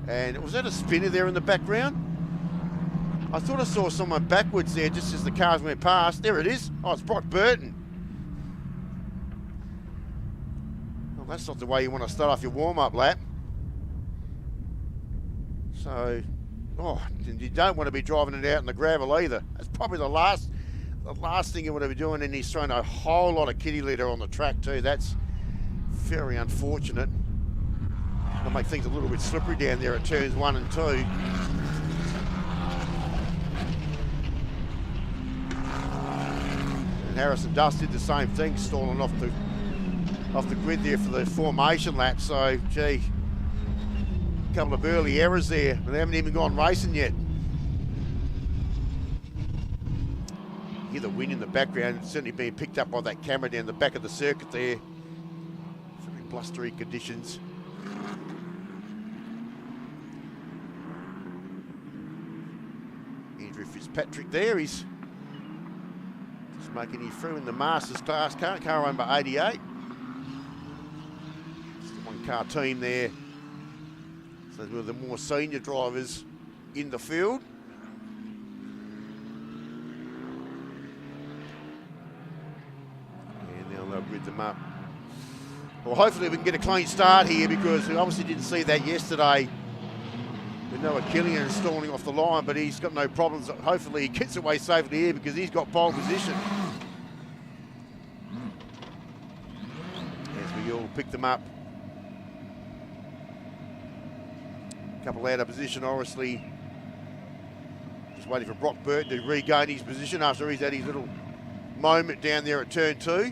And was that a spinner there in the background? I thought I saw someone backwards there just as the cars went past. There it is. Oh, it's Brock Burton. Well, that's not the way you want to start off your warm-up lap. So, you don't want to be driving it out in the gravel either. That's probably the last thing you want to be doing, and he's throwing a whole lot of kitty litter on the track too. That's very unfortunate. It'll make things a little bit slippery down there at turns 1 and 2. And Harrison Dust did the same thing, stalling off the grid there for the formation lap. So, gee, a couple of early errors there, but they haven't even gone racing yet. You hear the wind in the background, it's certainly being picked up by that camera down the back of the circuit there. Very blustery conditions. Fitzpatrick there, he's just making it through in the Masters class car owned by 88. It's the one car team there. So they're the more senior drivers in the field. And now they'll grid them up. Well, hopefully we can get a clean start here because we obviously didn't see that yesterday. We know Killian is stalling off the line, but he's got no problems. Hopefully he gets away safely here because he's got pole position. As we all pick them up. A couple out of position, obviously. Just waiting for Brock Burton to regain his position after he's had his little moment down there at turn 2.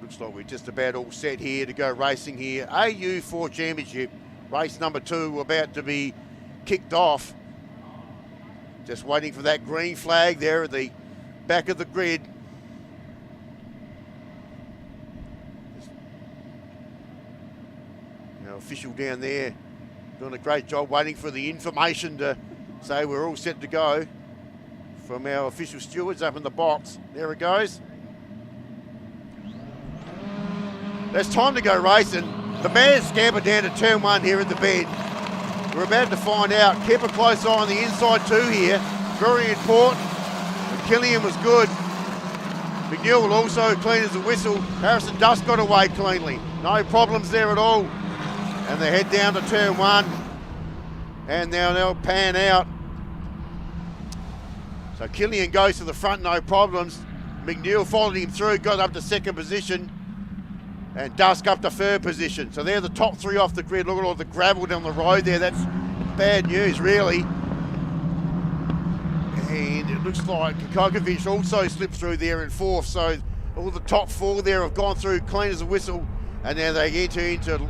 Looks like we're just about all set here to go racing here. AU4 Championship, race number 2 about to be kicked off. Just waiting for that green flag there at the back of the grid. Official down there doing a great job waiting for the information to say we're all set to go from our official stewards up in the box. There it goes. It's time to go racing. The mares scampered down to turn 1 here at the bend. We're about to find out. Keep a close eye on the inside 2 here. Very important. Killian was good. McNeil will also clean as a whistle. Harrison Dust got away cleanly. No problems there at all. And they head down to turn 1. And now they'll pan out. So Killian goes to the front, no problems. McNeil followed him through, got up to 2nd position. And Dusk up to 3rd position. So they're the top 3 off the grid. Look at all the gravel down the road there. That's bad news, really. And it looks like Kokovic also slipped through there in 4th. So all the top 4 there have gone through clean as a whistle. And now they enter into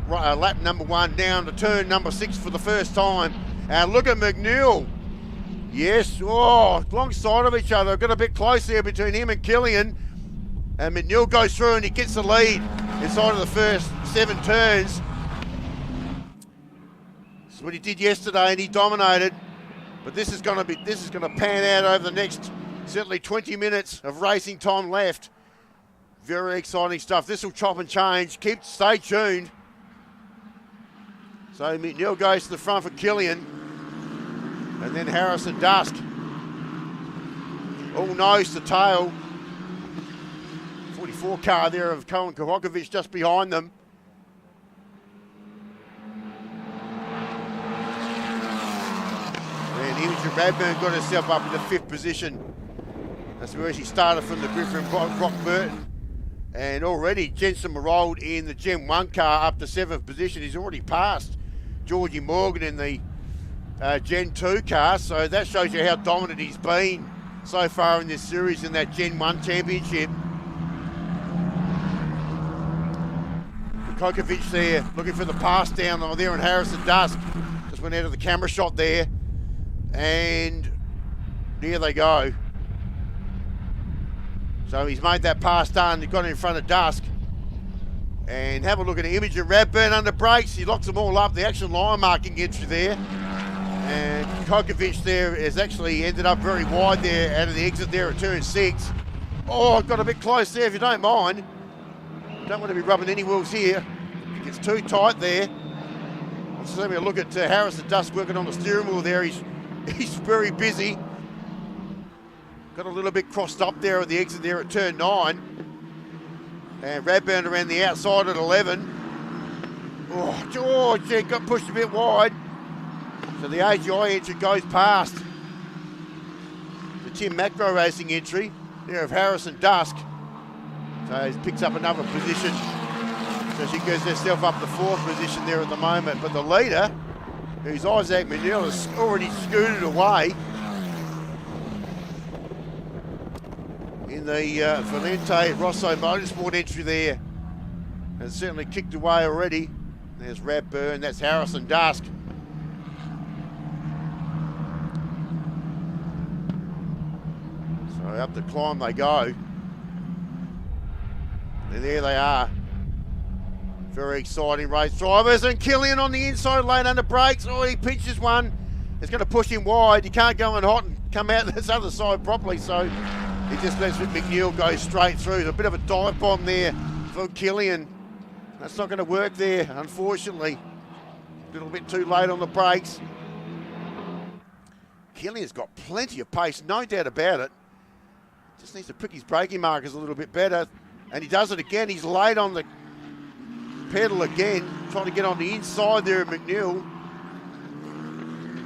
lap number 1 down to turn number 6 for the first time. And look at McNeil. Yes, alongside of each other. Got a bit close there between him and Killian. And McNeil goes through and he gets the lead inside of the first 7 turns. This is what he did yesterday and he dominated. But this is going to pan out over the next certainly 20 minutes of racing time left. Very exciting stuff. This will chop and change. Stay tuned. So McNeil goes to the front for Killian. And then Harrison Dusk. All nose to tail. 44 car there of Colin Kovakovic just behind them. And Imogen Radburn got herself up into 5th position. That's where she started from the grid from Brock Burton. And already Jensen Marold in the Gen 1 car up to 7th position. He's already passed Georgie Morgan in the Gen 2 car, so that shows you how dominant he's been so far in this series in that Gen 1 Championship. Kokovic there, looking for the pass down there on Harrison Dusk. Just went out of the camera shot there. And there they go. So he's made that pass done, he got in front of Dusk. And have a look at the image of Radburn under brakes. He locks them all up, the action line marking entry there. And Kokovic there has actually ended up very wide there out of the exit there at turn 6. Oh, got a bit close there if you don't mind. Don't want to be rubbing any wheels here. It gets too tight there. Let's have a look at Harrison Dusk working on the steering wheel there. He's very busy. Got a little bit crossed up there at the exit there at turn 9. And Radburn around the outside at 11. Oh, gee, got pushed a bit wide. So the AGI entry goes past the Tim Macro Racing entry there of Harrison Dusk. So he picks up another position. So she goes herself up the 4th position there at the moment. But the leader, who's Isaac McNeil, has already scooted away in the Valente Rosso Motorsport entry there. Has certainly kicked away already. There's Radburn, that's Harrison Dusk. So up the climb they go. And there they are. Very exciting race drivers. And Killian on the inside lane under brakes. Oh, he pinches one. It's going to push him wide. He can't go in hot and come out this other side properly. So he just lets McNeil go straight through. There's a bit of a dive bomb there for Killian. That's not going to work there, unfortunately. A little bit too late on the brakes. Killian's got plenty of pace, no doubt about it. Just needs to pick his braking markers a little bit better. And he does it again. He's late on the pedal again, trying to get on the inside there of McNeil.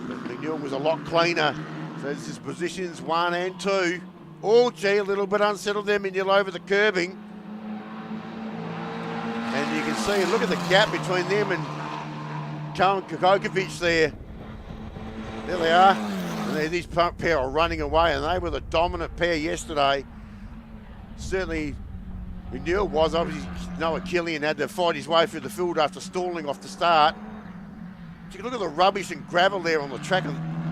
But McNeil was a lot cleaner. So this is positions 1 and 2. Oh, gee, a little bit unsettled there, McNeil over the curbing. And you can see, look at the gap between them and Kalen Kokovic there. There they are. And these pair are running away, and they were the dominant pair yesterday. Certainly, McNeil was. Obviously, Noah Killian had to fight his way through the field after stalling off the start. But you can look at the rubbish and gravel there on the track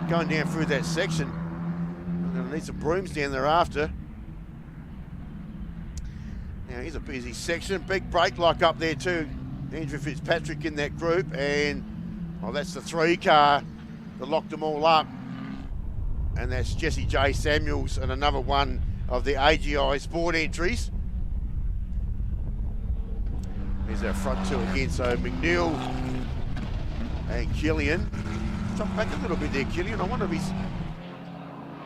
going down through that section. I'm going to need some brooms down there after. Now, here's a busy section. Big brake lock up there too. Andrew Fitzpatrick in that group. And, well, that's the 3 car that locked them all up. And that's Jesse J. Samuels and another one of the AGI Sport entries. There's our front 2 again. So McNeil and Killian. Jump back a little bit there, Killian. I wonder if he's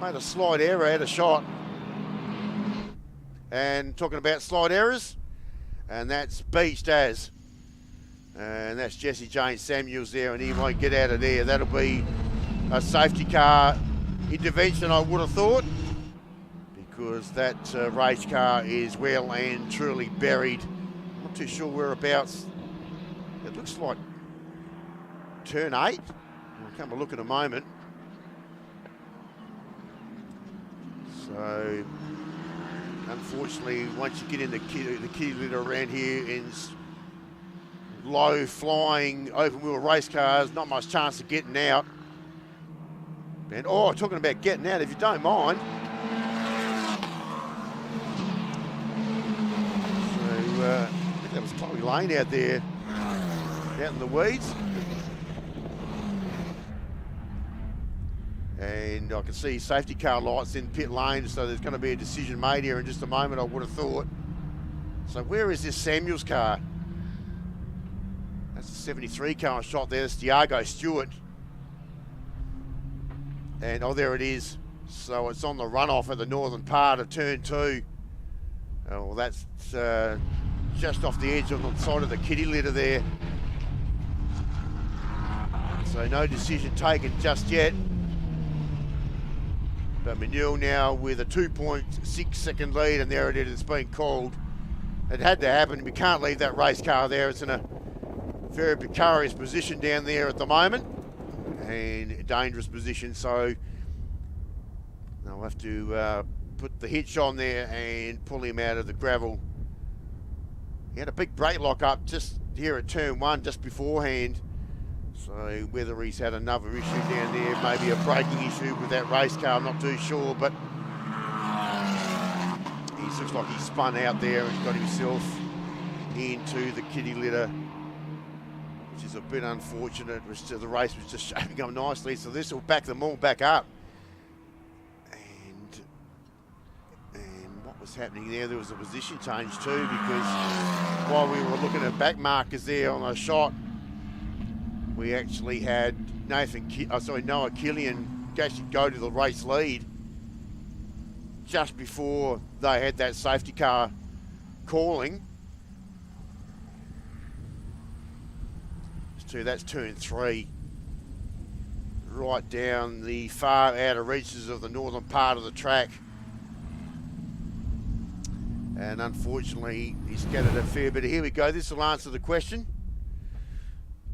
made a slight error out of shot. And talking about slight errors, and that's beached as. And that's Jesse James Samuels there, and he won't get out of there. That'll be a safety car intervention, I would have thought, because that race car is well and truly buried. Not too sure whereabouts. It looks like turn 8. I'll come a look in a moment. So, unfortunately, once you get in the kitty litter around here in low flying open wheel race cars, not much chance of getting out. And oh, talking about getting out, if you don't mind. So I think that was Chloe Lane out there, out in the weeds. And I can see safety car lights in pit lane, so there's going to be a decision made here in just a moment, I would have thought. So where is this Samuels car? That's a 73 car shot there. It's Diago Stewart. And oh, there it is. So it's on the runoff at the northern part of turn 2. Oh, well, that's just off the edge on the side of the kitty litter there. So no decision taken just yet. But McNeil now with a 2.6 second lead, and there it is, it's been called. It had to happen. We can't leave that race car there. It's in a very precarious position down there at the moment, and a dangerous position, so they'll have to put the hitch on there and pull him out of the gravel. He had a big brake lock up just here at turn 1 just beforehand, so whether he's had another issue down there, maybe a braking issue with that race car, I'm not too sure, but he looks like he spun out there and got himself into the kitty litter, which is a bit unfortunate. The race was just shaping up nicely, so this will back them all back up. And what was happening there was a position change too, because while we were looking at back markers there on a shot, we actually had Noah Killian actually go to the race lead just before they had that safety car calling. That's turn 3, right down the far outer reaches of the northern part of the track. And unfortunately, he's scattered a fair bit. Here we go, this will answer the question.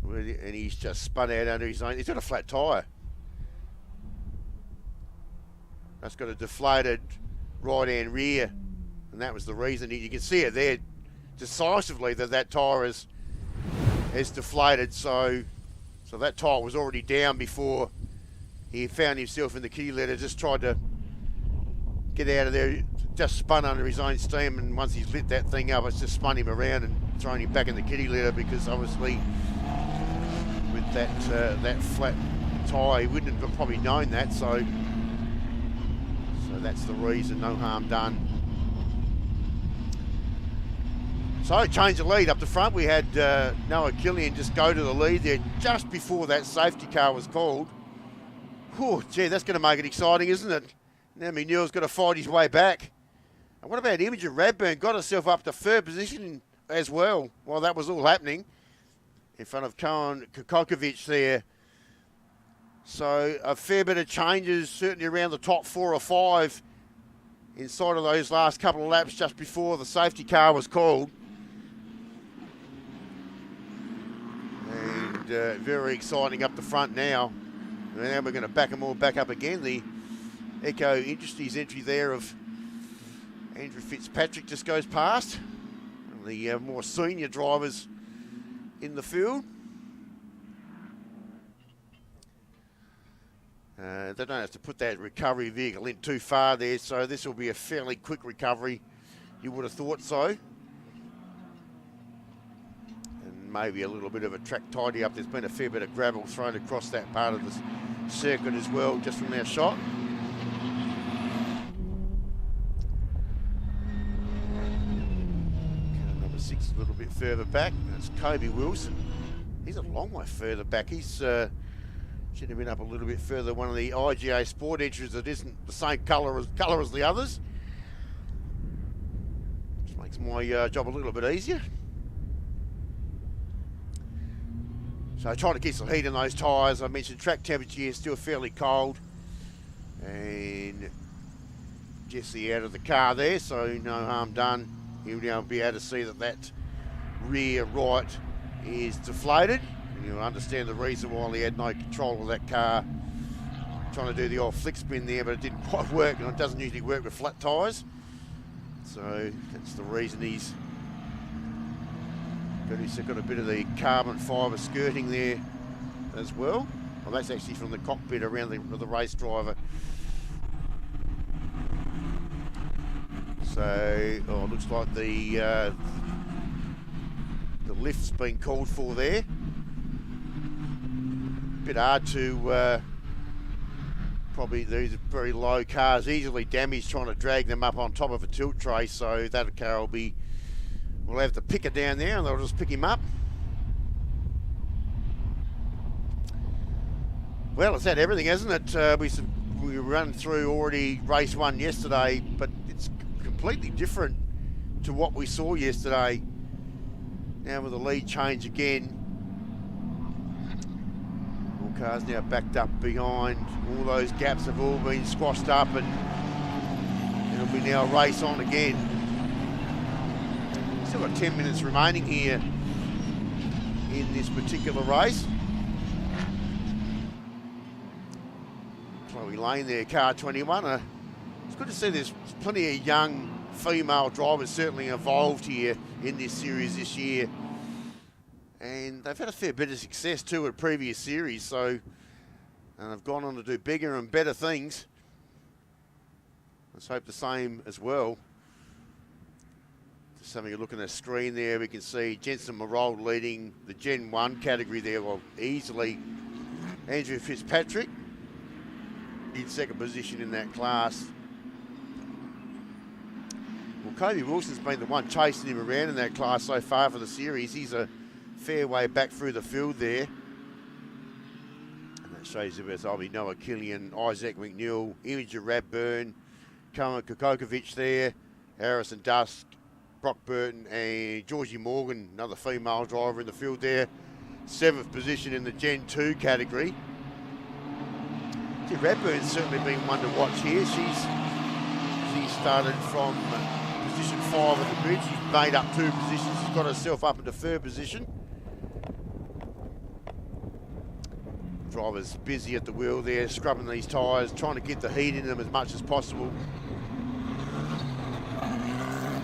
And he's just spun out under his own. He's got a flat tyre. That's got a deflated right-hand rear. And that was the reason. You can see it there decisively that tyre is deflated, so that tyre was already down before he found himself in the kitty litter. Just tried to get out of there, just spun under his own steam, and once he's lit that thing up, it's just spun him around and thrown him back in the kitty litter, because obviously with that flat tyre, he wouldn't have probably known that, so that's the reason. No harm done. So change the lead up the front. We had Noah Killian just go to the lead there just before that safety car was called. Whew, gee, that's going to make it exciting, isn't it? Now Newell's got to fight his way back. And what about Imogen Radburn? Got herself up to third position as well while that was all happening, in front of Koen Kokovic there. So a fair bit of changes, certainly around the top 4 or 5 inside of those last couple of laps just before the safety car was called. Very exciting up the front now. And now we're going to back them all back up again. The Eco Industries entry there of Andrew Fitzpatrick just goes past. And the more senior drivers in the field. They don't have to put that recovery vehicle in too far there, so this will be a fairly quick recovery. You would have thought so. Maybe a little bit of a track tidy up. There's been a fair bit of gravel thrown across that part of the circuit as well, just from our shot. Number 6 a little bit further back. That's Kobe Wilson. He's a long way further back. He's should have been up a little bit further. One of the IGA Sport entries that isn't the same colour as the others. Just makes my job a little bit easier. So trying to get some heat in those tyres. I mentioned track temperature is still fairly cold. And Jesse out of the car there, so no harm done. He'll now be able to see that rear right is deflated. And you'll understand the reason why he had no control of that car. Trying to do the old flick spin there, but it didn't quite work, and it doesn't usually work with flat tyres. So that's the reason he's got a bit of the carbon fibre skirting there as well. Well, that's actually from the cockpit around the race driver. So, it looks like the lift's been called for there. Bit hard to, probably these are very low cars, easily damaged trying to drag them up on top of a tilt tray, so that car will be, we'll have to pick it down there and they'll just pick him up. Well, it's had everything, hasn't it? We run through already race 1 yesterday, but it's completely different to what we saw yesterday. Now with the lead change again. All cars now backed up behind. All those gaps have all been squashed up, and it'll be now race on again. Still got 10 minutes remaining here in this particular race. Chloe Lane there, car 21. It's good to see there's plenty of young female drivers certainly involved here in this series this year. And they've had a fair bit of success too at previous series, so and they've gone on to do bigger and better things. Let's hope the same as well. Just having a look at the screen there, we can see Jensen Marold leading the Gen 1 category there, well, easily. Andrew Fitzpatrick in second position in that class. Well, Cody Wilson's been the one chasing him around in that class so far for the series. He's a fair way back through the field there. And that shows you there's Noah Killian, Isaac McNeil, Imogen Radburn, Cohen Kokovic there, Harrison Dusk, Brock Burton and Georgie Morgan, another female driver in the field there. 7th position in the Gen 2 category. Radburn's certainly been one to watch here. She started from position 5 of the grid. She's made up 2 positions. She's got herself up into 3rd position. Driver's busy at the wheel there, scrubbing these tyres, trying to get the heat in them as much as possible.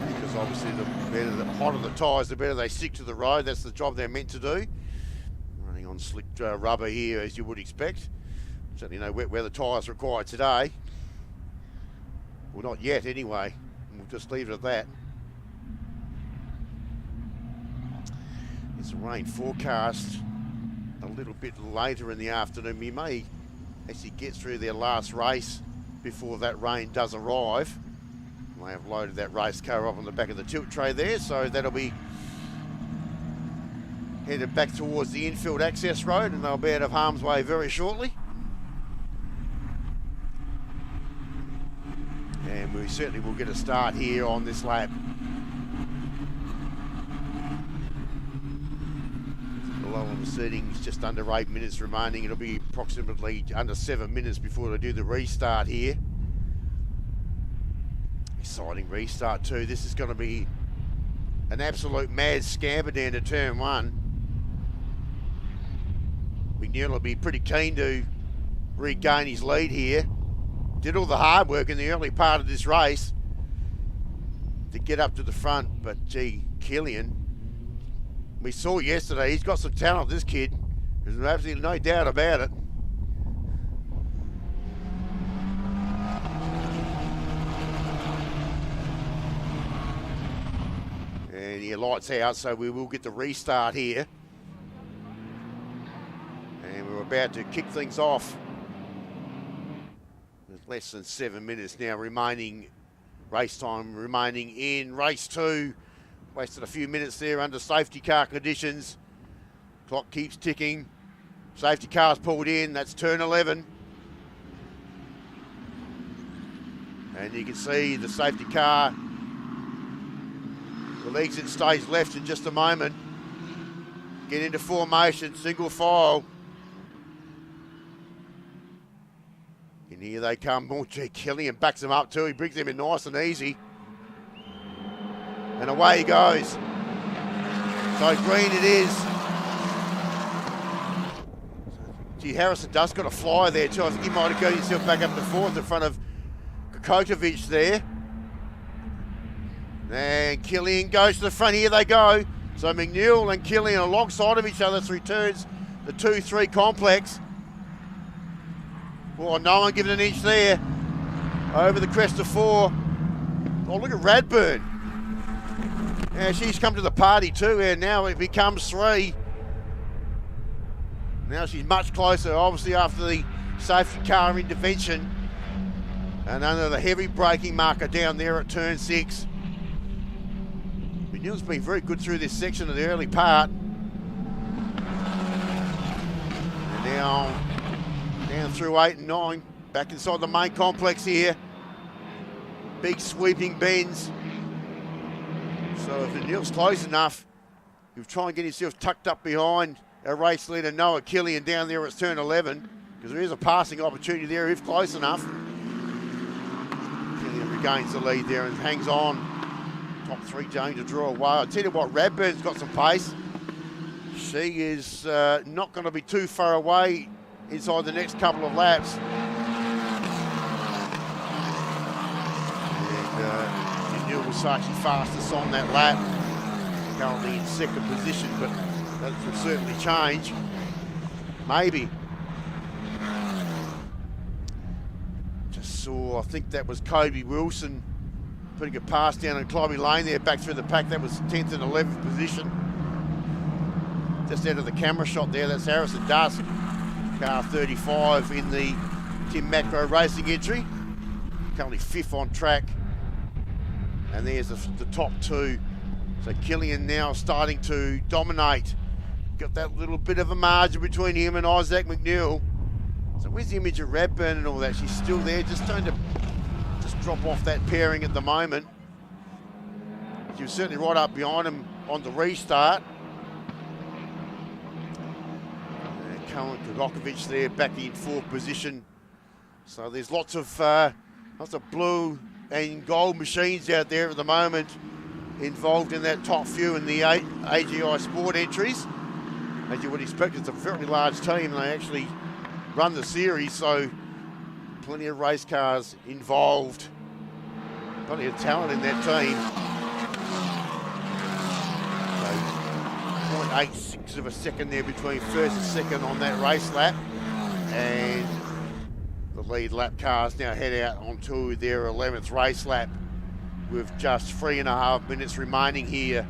Because obviously the hotter the tyres, the better they stick to the road. That's the job they're meant to do. Running on slick rubber here, as you would expect. Certainly no wet weather tyres required today. Well, not yet anyway. We'll just leave it at that. It's a rain forecast a little bit later in the afternoon. We may actually get through their last race before that rain does arrive. They have loaded that race car up on the back of the tilt tray there, so that'll be headed back towards the infield access road, and they'll be out of harm's way very shortly. And we certainly will get a start here on this lap. Below on the settings, just under 8 minutes remaining. It'll be approximately under 7 minutes before they do the restart here. Exciting restart too. This is going to be an absolute mad scamper down to turn 1. McNeil will be pretty keen to regain his lead here. Did all the hard work in the early part of this race to get up to the front, but gee, Killian, we saw yesterday, he's got some talent, this kid. There's absolutely no doubt about it. And he lights out, so we will get the restart here. And we're about to kick things off. There's less than 7 minutes now remaining, race time remaining in race 2. Wasted a few minutes there under safety car conditions. Clock keeps ticking. Safety car's pulled in, that's turn 11. And you can see the safety car will exit stage left in just a moment. Get into formation, single file. And here they come. Oh, gee, Killian backs them up too. He brings them in nice and easy. And away he goes. So green it is. Gee, Harrison Dusk got a flyer there too. I think he might have got himself back up to 4th in front of Kokovic there. And Killian goes to the front. Here they go. So McNeil and Killian alongside of each other through turns the 2-3 complex. Oh, no one giving an inch there. Over the crest of 4. Oh, look at Radburn. Yeah, she's come to the party too, and now it becomes 3. Now she's much closer, obviously after the safety car intervention. And under the heavy braking marker down there at turn 6. McNeil's been very good through this section of the early part. And now down through 8 and 9, back inside the main complex here. Big sweeping bends. So if McNeil's close enough, he'll try and get himself tucked up behind our race leader Noah Killian down there at turn 11, because there is a passing opportunity there if close enough. Killian regains the lead there and hangs on. top three going to draw away. I'll tell you what, Radburn's got some pace. She is not going to be too far away inside the next couple of laps. And Neil was actually fastest on that lap. Currently in second position, but that will certainly change. Maybe. Just saw, I think that was Kobe Wilson putting a pass down in Clobby Lane there, back through the pack. That was 10th and 11th position. Just out of the camera shot there, that's Harrison Dusk. Car 35 in the Tim Macro Racing entry. Currently 5th on track. And there's the top two. So Killian now starting to dominate. Got that little bit of a margin between him and Isaac McNeil. So where's the image of Radburn and all that? She's still there, just trying to drop off that pairing at the moment. She was certainly right up behind him on the restart. Colin Kovakovic there back in 4th position. So there's lots of blue and gold machines out there at the moment involved in that top few in the AGI Sport entries. As you would expect, it's a very large team and they actually run the series, so plenty of race cars involved. Plenty of talent in that team. So 0.86 of a second there between first and second on that race lap. And the lead lap cars now head out onto their 11th race lap with just 3.5 minutes remaining here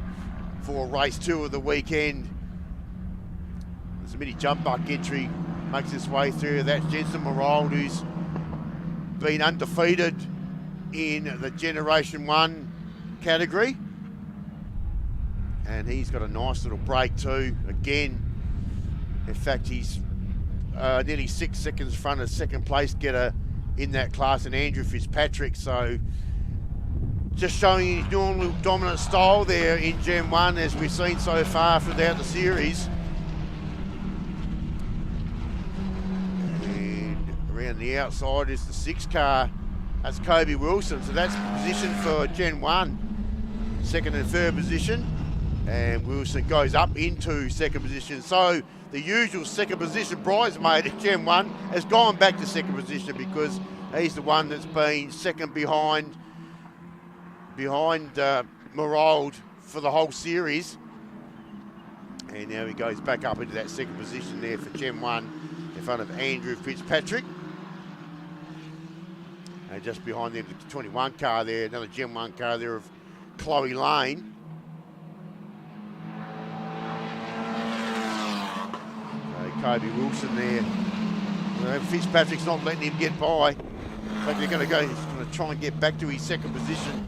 for race 2 of the weekend. There's a mini jump buck entry makes its way through. That's Jensen Marold, who's been undefeated in the Generation 1 category. And he's got a nice little break too. Again, in fact, he's nearly 6 seconds in front of second place getter in that class, and Andrew Fitzpatrick. So just showing his normal dominant style there in Gen 1 as we've seen so far throughout the series. And around the outside is the 6 car. That's Kobe Wilson. So that's position for Gen 1. Second and third position. And Wilson goes up into second position. So the usual second position bridesmaid at Gen 1 has gone back to second position because he's the one that's been second behind Marold for the whole series. And now he goes back up into that second position there for Gen 1 in front of Andrew Fitzpatrick. And just behind them, the 21 car there, another Gen 1 car there of Chloe Lane. Kobe Wilson there. Fitzpatrick's not letting him get by. In fact, he's going to try and get back to his second position.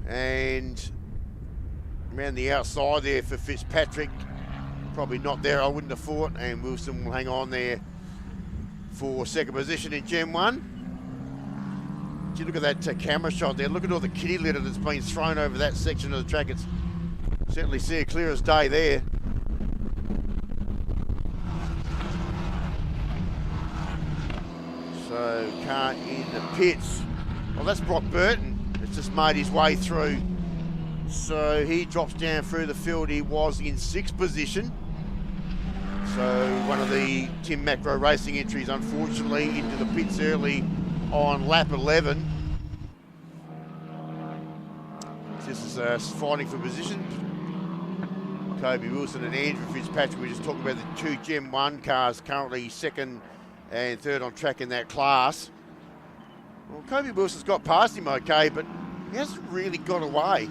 And around the outside there for Fitzpatrick. Probably not there, I wouldn't have thought. And Wilson will hang on there for second position in Gen 1. If you look at that camera shot there, look at all the kitty litter that's been thrown over that section of the track. It's certainly see it clear as day there. So car in the pits. Well, that's Brock Burton. It's just made his way through. So he drops down through the field. He was in 6th position. So one of the Tim Macro Racing entries, unfortunately, into the pits early on lap 11. This is fighting for position. Kobe Wilson and Andrew Fitzpatrick. We just talked about the 2 Gen 1 cars currently second and third on track in that class. Well, Kobe Wilson's got past him okay, but he hasn't really got away.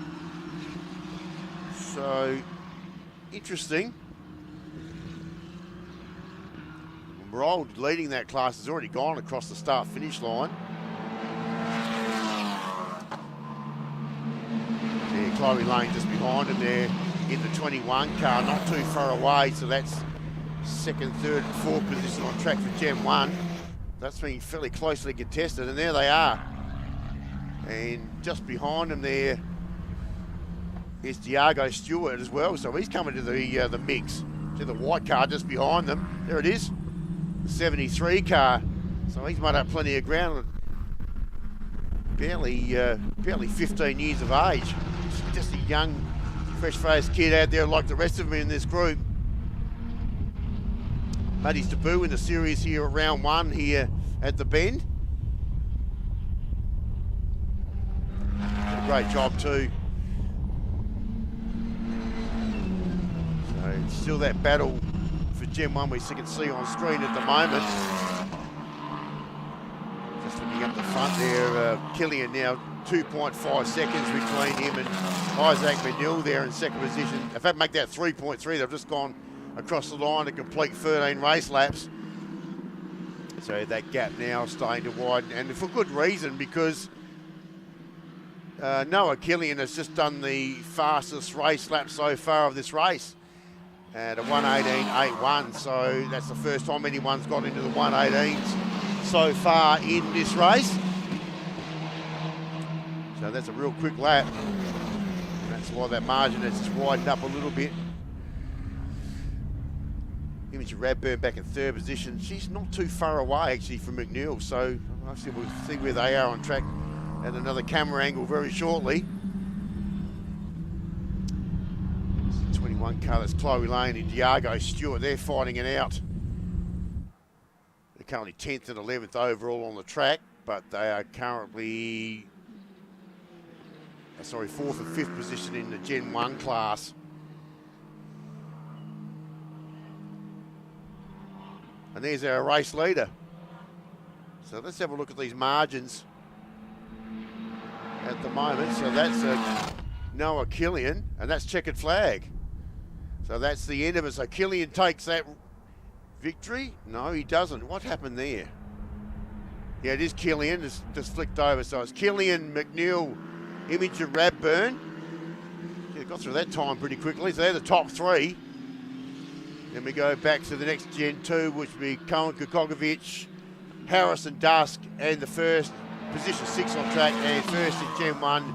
So, interesting. Marold leading that class has already gone across the start-finish line. Yeah, Chloe Lane just behind him there in the 21 car, not too far away, so that's second, third and fourth position on track for Gen 1. That's been fairly closely contested, and there they are. And just behind them there is Diago Stewart as well, so he's coming to the mix. To the white car just behind them. There it is, the 73 car. So he's made up plenty of ground. barely 15 years of age. Just a young, fresh-faced kid out there like the rest of them in this group. Made his debut in the series here at round 1 here at the Bend. Did a great job too. So still that battle for Gen 1 we can see on screen at the moment. Just looking up the front there, Killian now 2.5 seconds between him and Isaac McNeil there in second position. In fact, make that 3.3. They've just gone across the line to complete 13 race laps. So that gap now starting to widen, and for good reason, because Noah Killian has just done the fastest race lap so far of this race at a 1:18.81. So that's the first time anyone's got into the 1:18s so far in this race. So that's a real quick lap. And that's why that margin has just widened up a little bit. Imogen Radburn back in third position. She's not too far away actually from McNeil, so obviously we'll see where they are on track at another camera angle very shortly. 21 car, that's Chloe Lane and Diago Stewart. They're fighting it out. They're currently 10th and 11th overall on the track, but they are currently 4th and 5th position in the Gen 1 class. And there's our race leader. So let's have a look at these margins at the moment. So that's Noah Killian, and that's checkered flag. So that's the end of it. So Killian takes that victory. No, he doesn't. What happened there? Yeah, it is Killian. It's just flicked over. So it's Killian, McNeil, Imogen Radburn. Yeah, got through that time pretty quickly. So they're the top 3. Then we go back to the next Gen 2, which will be Cohen Kukogovic, Harrison Dusk, and the first position 6 on track, and first in Gen 1,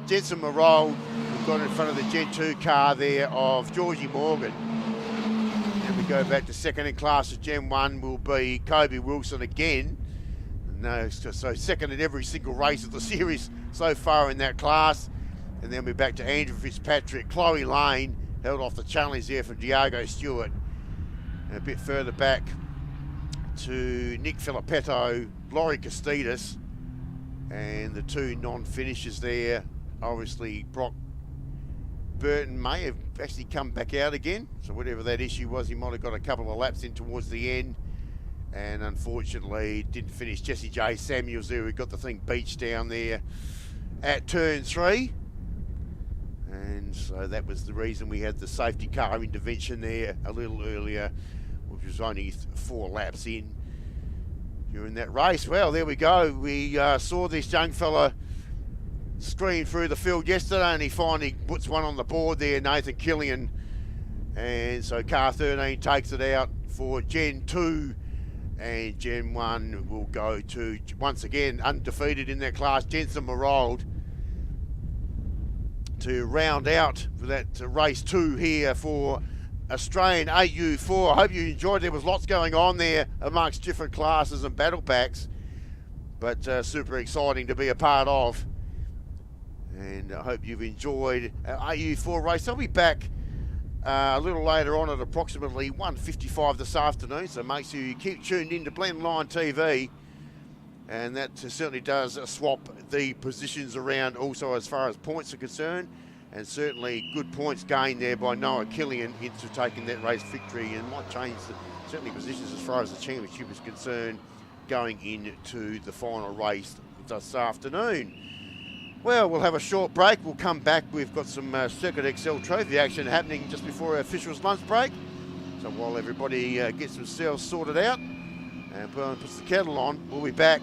Jensen Marold, who got in front of the Gen 2 car there of Georgie Morgan. And we go back to second in class of Gen 1 will be Kobe Wilson again. No, so second in every single race of the series so far in that class. And then we're back to Andrew Fitzpatrick, Chloe Lane, held off the challenge there from Diago Stewart. And a bit further back to Nick Filippetto, Laurie Costidis, and the 2 non-finishers there. Obviously, Brock Burton may have actually come back out again. So whatever that issue was, he might have got a couple of laps in towards the end. And unfortunately, didn't finish. Jesse J. Samuels there, who got the thing beached down there at turn 3. And so that was the reason we had the safety car intervention there a little earlier, which was only 4 laps in during that race. Well, there we go. We saw this young fella screen through the field yesterday, and he finally puts one on the board there, Nathan Killian. And so car 13 takes it out for Gen 2, and Gen 1 will go to, once again, undefeated in that class, Jensen Marold, to round out for that race 2 here for Australian AU4. I hope you enjoyed. There was lots going on there amongst different classes and battle packs, but super exciting to be a part of. And I hope you've enjoyed our AU4 race. I'll be back a little later on at approximately 1:55 this afternoon, so make sure you keep tuned in to Blendline TV. And that certainly does swap the positions around also as far as points are concerned. And certainly good points gained there by Noah Killian into taking that race victory, and might change certainly positions as far as the championship is concerned going into the final race this afternoon. Well, we'll have a short break. We'll come back. We've got some Circuit XL trophy action happening just before our officials' lunch break. So while everybody gets themselves sorted out and puts the kettle on, we'll be back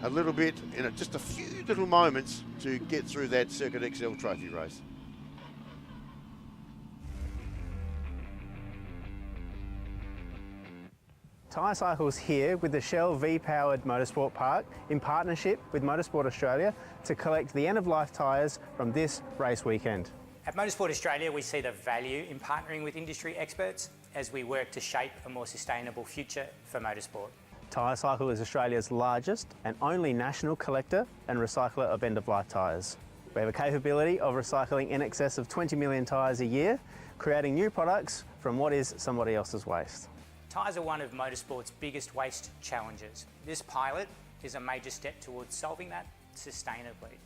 a little bit in just a few little moments to get through that Circuit XL trophy race. Tyrecycle's here with the Shell V-Powered Motorsport Park in partnership with Motorsport Australia to collect the end-of-life tyres from this race weekend. At Motorsport Australia, we see the value in partnering with industry experts as we work to shape a more sustainable future for motorsport. Tyrecycle is Australia's largest and only national collector and recycler of end-of-life tyres. We have a capability of recycling in excess of 20 million tyres a year, creating new products from what is somebody else's waste. Tyres are one of motorsport's biggest waste challenges. This pilot is a major step towards solving that sustainably.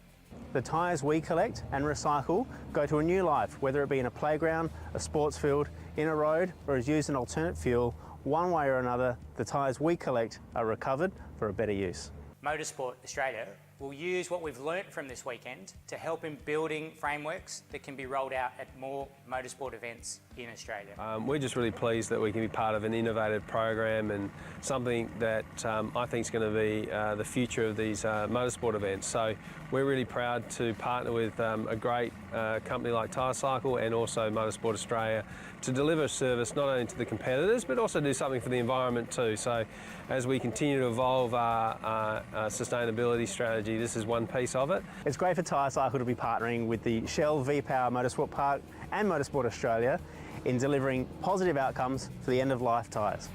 The tyres we collect and recycle go to a new life, whether it be in a playground, a sports field, in a road, or is used in alternate fuel. One way or another, the tyres we collect are recovered for a better use. Motorsport Australia will use what we've learnt from this weekend to help in building frameworks that can be rolled out at more motorsport events in Australia. We're just really pleased that we can be part of an innovative program and something that I think is going to be the future of these motorsport events. So we're really proud to partner with a great company like Tyrecycle and also Motorsport Australia to deliver a service not only to the competitors but also do something for the environment too. So as we continue to evolve our sustainability strategy, this is one piece of it. It's great for Tyrecycle to be partnering with the Shell V-Power Motorsport Park and Motorsport Australia in delivering positive outcomes for the end-of-life tyres.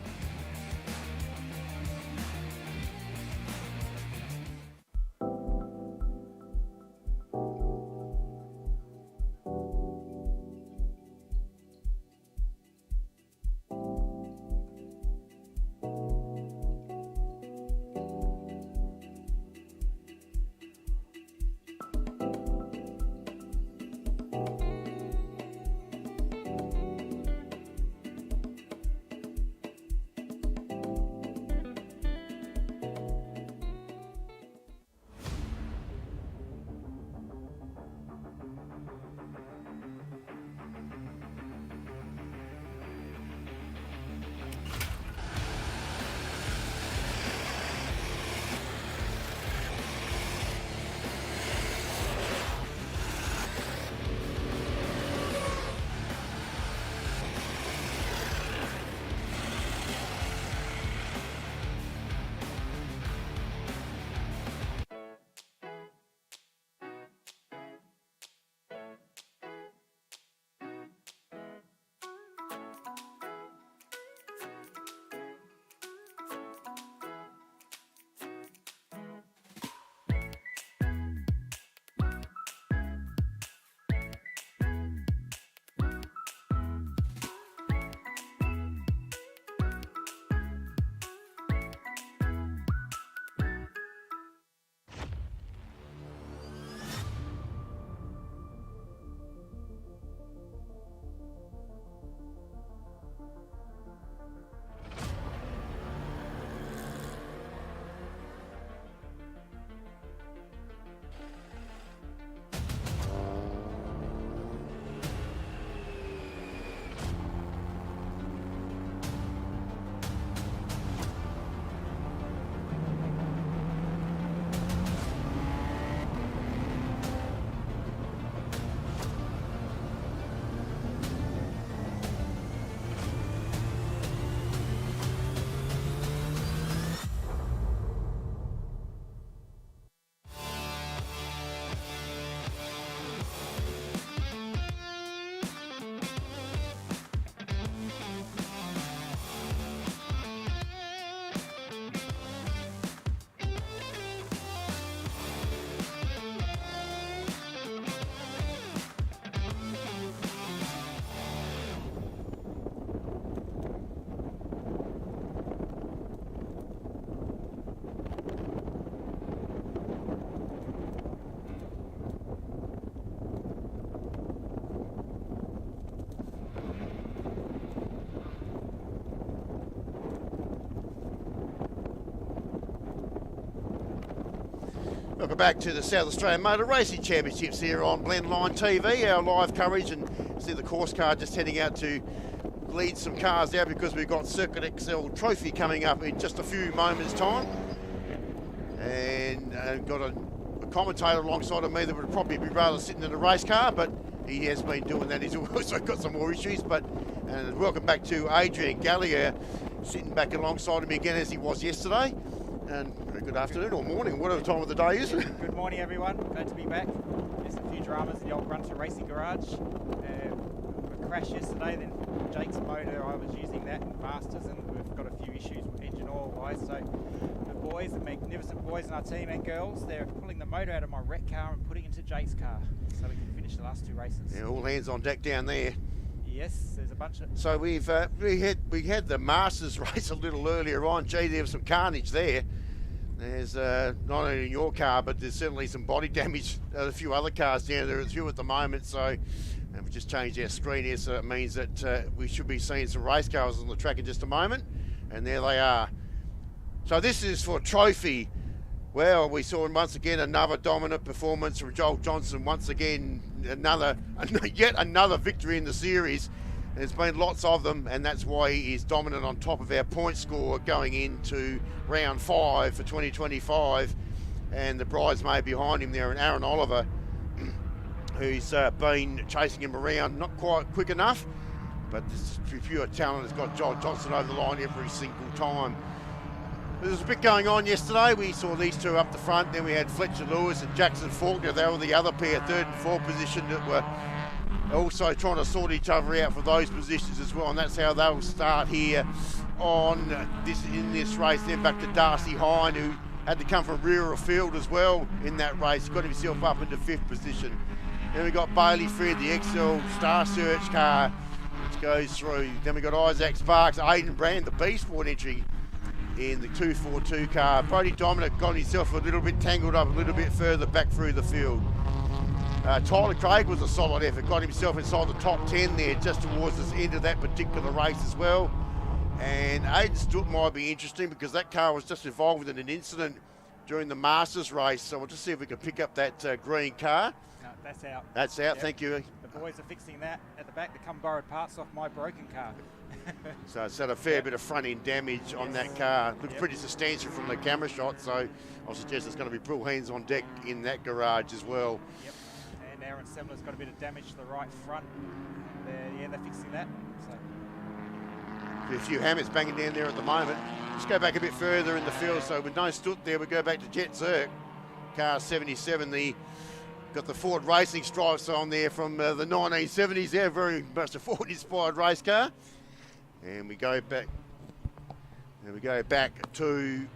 Welcome back to the South Australian Motor Racing Championships here on Blendline TV, our live coverage, and see the course car just heading out to lead some cars now because we've got Circuit XL Trophy coming up in just a few moments' time. And got a commentator alongside of me that would probably be rather sitting in a race car, but he has been doing that. He's also got some more issues. And welcome back to Adrian Gallier, sitting back alongside of me again as he was yesterday. And good afternoon or morning, whatever time of the day is. Good morning, everyone. Glad to be back. Just a few dramas in the old Grunter Racing Garage. A crash yesterday, then Jake's motor, I was using that in Masters, and we've got a few issues engine oil wise. So the boys, the magnificent boys in our team and girls, they're pulling the motor out of my wreck car and putting it into Jake's car so we can finish the last 2 races. Yeah, all hands on deck down there. Yes, there's a bunch of... So we had the Masters race a little earlier on. Gee, there was some carnage there. There's not only in your car, but there's certainly some body damage. A few other cars down there, a few at the moment. So, and we just changed our screen here, so it means that we should be seeing some race cars on the track in just a moment. And there they are. So this is for trophy. Well, we saw once again another dominant performance from Joel Johnson. Once again, yet another victory in the series. There's been lots of them, and that's why he is dominant on top of our point score going into round 5 for 2025. And the bridesmaid behind him there, and Aaron Oliver, who's been chasing him around, not quite quick enough, but this pure talent has got Joel Johnson over the line every single time. There was a bit going on yesterday. We saw these two up the front, then we had Fletcher Lewis and Jackson Faulkner. They were the other pair, 3rd and 4th position, that were also trying to sort each other out for those positions as well, and that's how they'll start here in this race. Then back to Darcy Hine, who had to come from rear of field as well in that race, got himself up into 5th position. Then we got Bailey Fred, the XL Star Search car, which goes through. Then we got Isaac Sparks, Aidan Brand, the B-Sport entry in the 242 car. Brody Dominic got himself a little bit tangled up a little bit further back through the field. Tyler Craig was a solid effort, got himself inside the top 10 there just towards the end of that particular race as well. And Aidan Stewart might be interesting because that car was just involved in an incident during the Masters race. So we'll just see if we can pick up that green car. No, that's out. That's out, yep. Thank you. The boys are fixing that at the back to come borrowed parts off my broken car. So it's had a fair bit of front end damage on that car. Looks pretty substantial from the camera shot, so I'll suggest there's going to be full hands on deck in that garage as well. Yep. And Aaron Semler's got a bit of damage to the right front. They're fixing that. So. A few hammers banging down there at the moment. Let's go back a bit further in the field. So with no Stut there, we go back to Jet Zerk. Car 77, got the Ford racing stripes on there from the 1970s there, very much a Ford inspired race car. And we go back to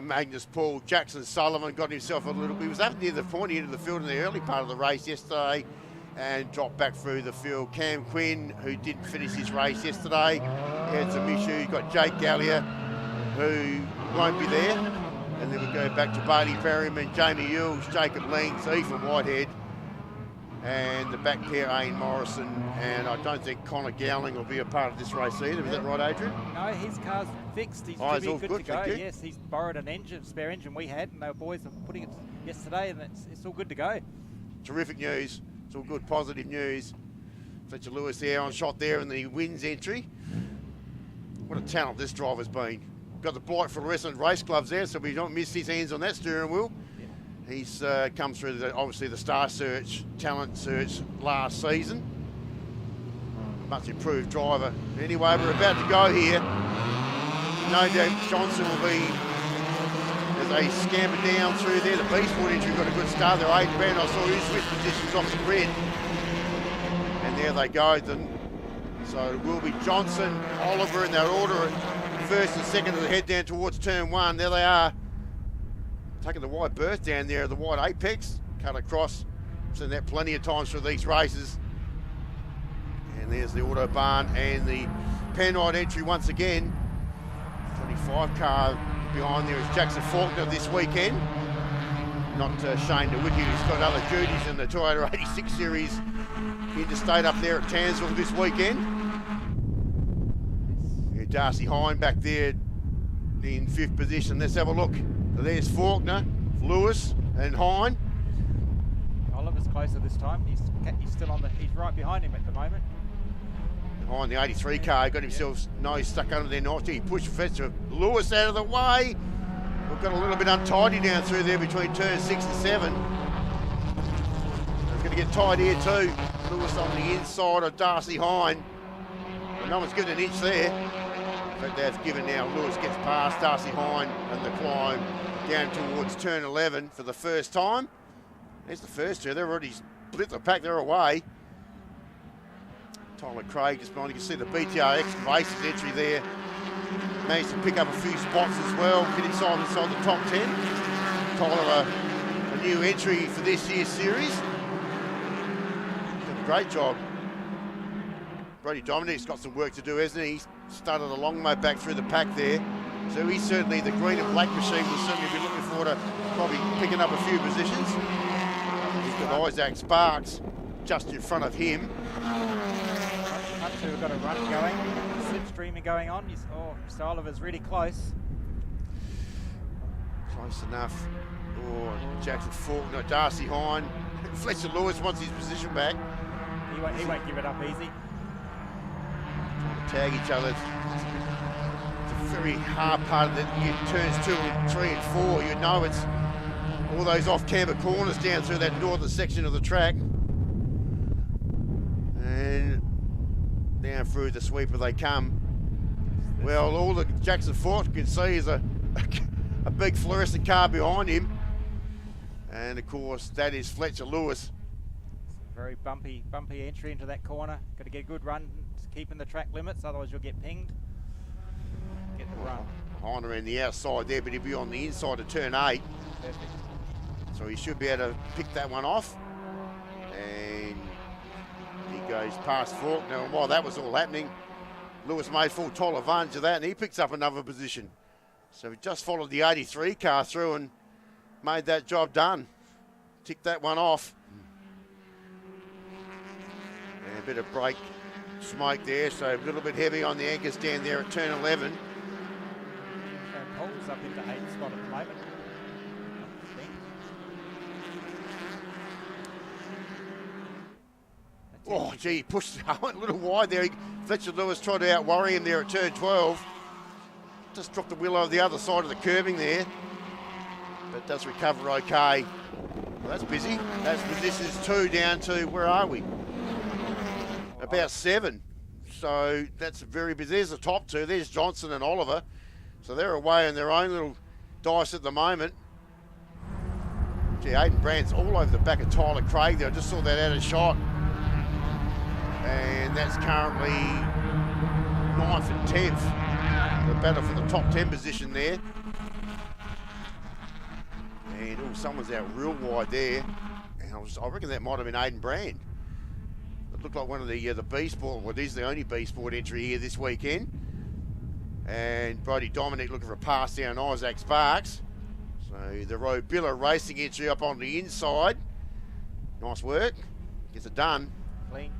Magnus Paul. Jackson Sullivan got himself a little, he was up near the pointy end of the field in the early part of the race yesterday and dropped back through the field. Cam Quinn, who didn't finish his race yesterday, had some issues. You've got Jake Gallier, who won't be there. And then we go back to Bailey Perryman, Jamie Ewells, Jacob Length, Ethan Whitehead, and the back pair, Ian Morrison. And I don't think Connor Gowling will be a part of this race either. Is that right, Adrian? No, his car's fixed. He's good to go. Yes, he's borrowed an engine, spare engine we had, and the boys are putting it yesterday, and it's all good to go. Terrific news. It's all good, positive news. Fletcher Lewis there on shot there in the wins entry. What a talent this driver's been. Got the Blight Fluorescent race gloves there, so we don't miss his hands on that steering wheel. Yeah. He's come through, obviously, the Star Search, Talent Search last season. Much improved driver. Anyway, we're about to go here. No doubt Johnson will be, as they scamper down through there. The B-Sport entry got a good start there. Aidan Brand, I saw his switch positions off the grid. And there they go. So it will be Johnson, Oliver in that order. First and second as they head down towards turn 1. There they are. Taking the wide berth down there, the wide apex. Cut across. Seen that plenty of times for these races. And there's the Autobahn and the Penrite entry once again. 25 car behind there is Jackson Faulkner this weekend. Not Shane DeWicki, who's got other duties in the Toyota 86 series interstate up there at Townsville this weekend. Darcy Hine back there in 5th position. Let's have a look. There's Faulkner, Lewis and Hine. Oliver's closer this time. He's still on he's right behind him at the moment. Behind the 83 car, got himself nose stuck under there nicely. He pushed Fletcher Lewis out of the way. We've got a little bit untidy down through there between turn 6 and 7. It's going to get tight here too. Lewis on the inside of Darcy Hine. No one's given an inch there. But they've given now. Lewis gets past Darcy Hine and the climb down towards turn 11 for the first time. There's the first two. They've already split the pack. They're away. Tyler Craig just behind. You can see the BTRX Races entry there. managed to pick up a few spots as well, get inside the top 10. Tyler, a new entry for this year's series. Did a great job. Brody Dominic's got some work to do, hasn't he? He started a long way back through the pack there. So he's certainly, the green and black machine will certainly be looking forward to probably picking up a few positions. He's got Isaac Sparks just in front of him. We've got a run going, slipstreaming going on. Oh, Mr. Oliver's really close. Close enough. Oh, Jackson Faulkner, Darcy Hine. Fletcher Lewis wants his position back. He won't give it up easy. Tag each other. It's a very hard part of the turns 2 and 3 and 4. You know it's all those off-camber corners down through that northern section of the track. And down through the sweeper they come. Well, all that Jackson Faulkner can see is a big fluorescent car behind him. And of course, that is Fletcher Lewis. Very bumpy entry into that corner. Got to get a good run, keeping the track limits, otherwise you'll get pinged. Get the run. Behind around the outside there, but he'll be on the inside of turn 8. Perfect. So he should be able to pick that one off. And he goes past Faulkner. And while that was all happening, Lewis made full total advantage of that, and he picks up another position. So he just followed the 83 car through and made that job done. Ticked that one off. And a bit of brake smoke there, so a little bit heavy on the anchors down there at turn 11. Pole's up into 8th spot at the moment. Oh, gee, he pushed a little wide there. Fletcher Lewis tried to out-worry him there at turn 12. Just dropped the wheel over the other side of the curbing there. But does recover okay. Well, that's busy. That's positions 2 down to, where are we? About 7. So that's very busy. There's the top 2. There's Johnson and Oliver. So they're away in their own little dice at the moment. Gee, Aidan Brand's all over the back of Tyler Craig there. I just saw that out of shot. And that's currently 9th and 10th. The battle for the top 10 position there. And oh, someone's out real wide there. And I reckon that might have been Aidan Brand. It looked like one of the B Sport. Well, it is the only B Sport entry here this weekend. And Brody Dominic looking for a pass down Isaac Sparks. So the Robilla Racing entry up on the inside. Nice work. Gets it done. Clean.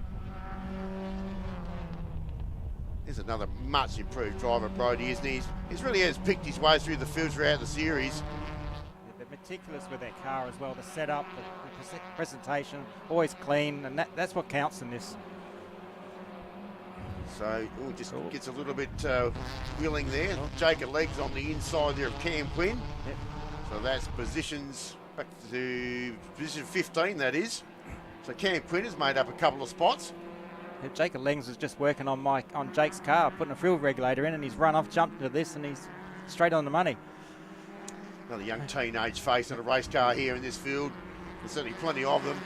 He's another much improved driver, Brody, isn't he? He's really has picked his way through the field throughout the series. They're meticulous with their car as well. The setup, the presentation, always clean, and that's what counts in this. So, just gets a little bit wheeling there. Jacob Legs on the inside there of Cam Quinn. Yep. So that's positions back to position 15, that is. So Cam Quinn has made up a couple of spots. Jacob Lengs was just working on Jake's car, putting a fuel regulator in, and he's run off, jumped into this, and he's straight on the money. Another young teenage face in a race car here in this field. There's certainly plenty of them.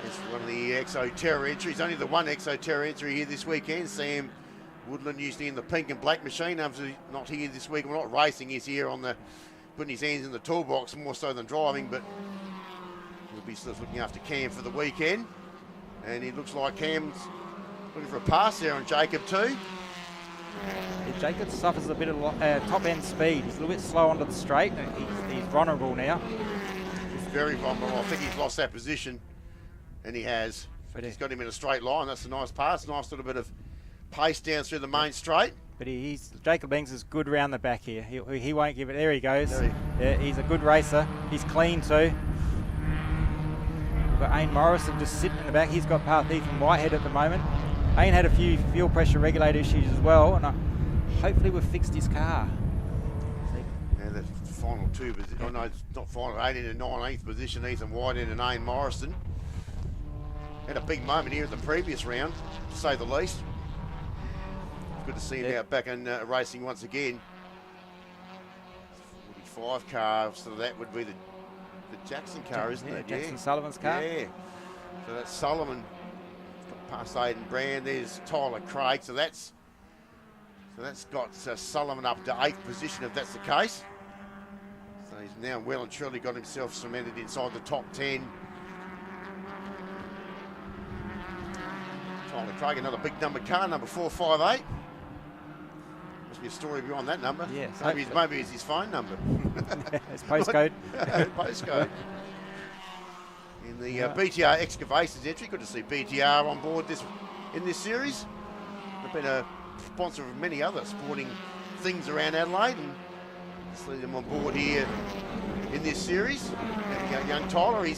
It's one of the Exo Terra entries, only the one Exo Terra entry here this weekend. Sam Woodland usually in the pink and black machine, obviously not here this week. Well, not racing, he's here on the putting his hands in the toolbox more so than driving, but he'll be sort of looking after Cam for the weekend. And he looks like Cam's looking for a pass there on Jacob too. Yeah, Jacob suffers a bit of top end speed. He's a little bit slow onto the straight. He's vulnerable now. He's very vulnerable. I think he's lost that position, and he has. But he's got him in a straight line. That's a nice pass. Nice little bit of pace down through the main straight. But Jacob Lengs is good round the back here. He won't give it. There he goes. Yeah, he's a good racer. He's clean too. We've got Ain Morrison just sitting in the back. He's got past Ethan Whitehead at the moment. Ain had a few fuel pressure regulator issues as well, and hopefully we've fixed his car. And the final 2, oh no, it's not final, 18th and 19th position, Ethan Whitehead and Ain Morrison. Had a big moment here in the previous round, to say the least. Good to see him out back in racing once again. 45 car, so that would be the Jackson car, isn't it? Jackson Sullivan's car. Yeah. So that's Sullivan. Got past Aidan Brand. There's Tyler Craig. So that's So that's got Sullivan up to 8th position if that's the case. So he's now well and truly got himself cemented inside the top 10. Tyler Craig, another big number car, number 458. Must be a story behind that number. Yes. Maybe it's his phone number. It's postcode. Postcode. In the BTR Excavations entry, good to see BTR on board in this series. They've been a sponsor of many other sporting things around Adelaide, and see them on board here in this series. And young Tyler, he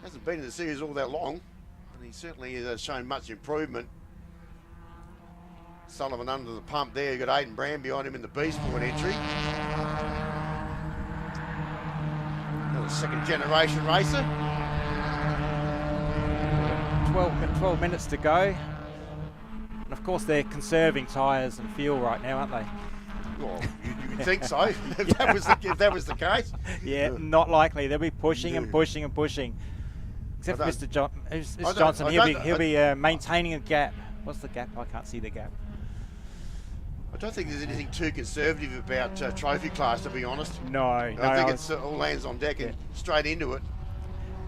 hasn't been in the series all that long, and he certainly has shown much improvement. Sullivan under the pump there. You've got Aidan Brand behind him in the B Sport entry. Another second generation racer. 12 minutes to go. And of course they're conserving tyres and fuel right now, aren't they? Well, you would think so, if that was the case. Yeah, not likely. They'll be pushing and pushing and pushing. Except for Mr. Johnson, he'll be maintaining a gap. What's the gap? I can't see the gap. I don't think there's anything too conservative about trophy class, to be honest. No, I think it's all hands on deck and straight into it.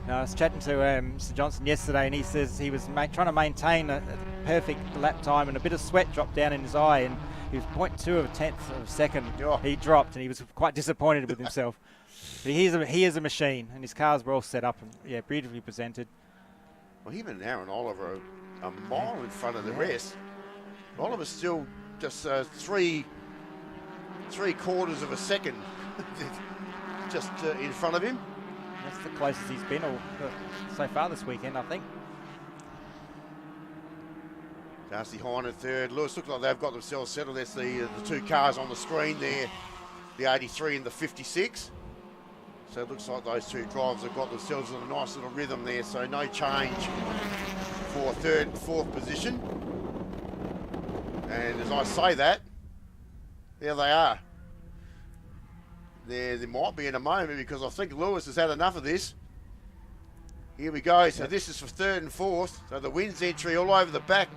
No, I was chatting to Mr. Johnson yesterday, and he says he was trying to maintain a perfect lap time, and a bit of sweat dropped down in his eye, and he was 0.2 of a tenth of a second. Oh. He dropped, and he was quite disappointed with himself. But he is a machine, and his cars were all set up and beautifully presented. Well, him and Aaron Oliver are a mile in front of the rest. Oliver's still just 3/4 of a second just in front of him. That's the closest he's been so far this weekend, I think. Darcy Hine in third. Lewis, looks like they've got themselves settled. There's the two cars on the screen there, the 83 and the 56. So it looks like those two drivers have got themselves in a nice little rhythm there. So no change for third and fourth position. And as I say that, there they are. There might be in a moment, because I think Lewis has had enough of this. Here we go. So this is for third and fourth. So the wins entry all over the back.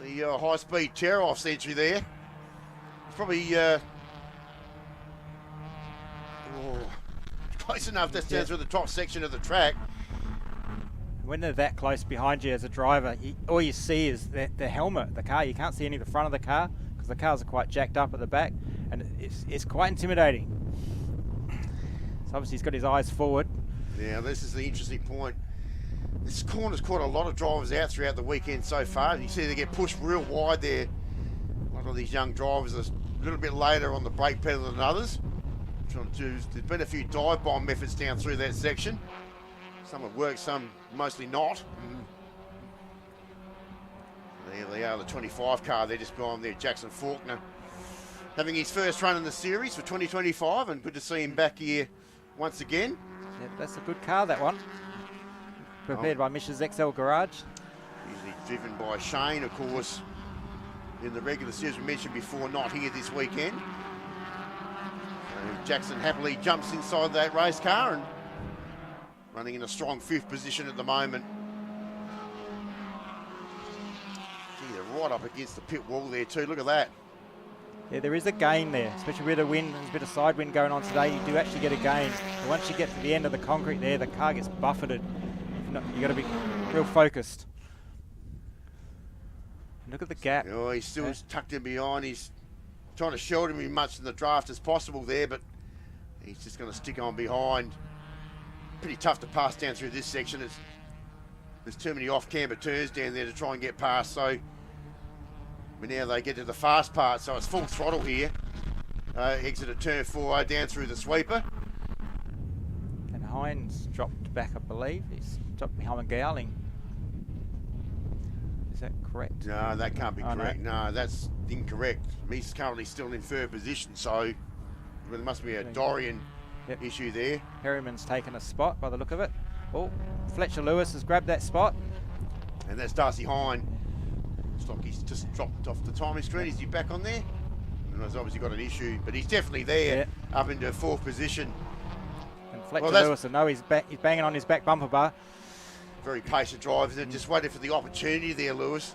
The high-speed tear-offs entry there. It's probably close enough. That's down through the top section of the track. When they're that close behind you as a driver, all you see is the helmet, the car. You can't see any of the front of the car because the cars are quite jacked up at the back, and it's quite intimidating. So obviously he's got his eyes forward. Yeah, this is the interesting point. This corner's caught a lot of drivers out throughout the weekend so far. You see they get pushed real wide there. A lot of these young drivers are a little bit later on the brake pedal than others. There's been a few dive bomb efforts down through that section. Some have worked, some mostly not. There they are, the 25 car. They're just behind there, Jackson Faulkner, having his first run in the series for 2025, and good to see him back here once again. Yep, that's a good car, that one. Prepared by Mish's XL Garage. Usually driven by Shane, of course, in the regular series we mentioned before, not here this weekend. So Jackson happily jumps inside that race car and running in a strong 5th position at the moment. Gee, they're right up against the pit wall there too, look at that. Yeah, there is a gain there, especially with a wind. There's a bit of side wind going on today. You do actually get a gain. But once you get to the end of the concrete there, the car gets buffeted. You've got to be real focused. Look at the gap. Oh, he's still tucked in behind. He's trying to shelter him as much in the draft as possible there, but he's just going to stick on behind. Pretty tough to pass down through this section. There's too many off-camber turns down there to try and get past. So but now they get to the fast part, so it's full throttle here. Exit at turn 4 down through the sweeper. And Hines dropped back, I believe. He's dropped behind Gowling. Is that correct? No, that can't be correct. No, that's incorrect. He's currently still in 3rd position, so there must be a Dorian issue there. Perryman's taken a spot by the look of it. Oh, Fletcher Lewis has grabbed that spot. And that's Darcy Hine. Looks like he's just dropped off the timing screen. Is he back on there? And he's obviously got an issue, but he's definitely there, up into 4th position. And Fletcher Lewis, I know he's banging on his back bumper bar. Very patient driver, just waiting for the opportunity there, Lewis.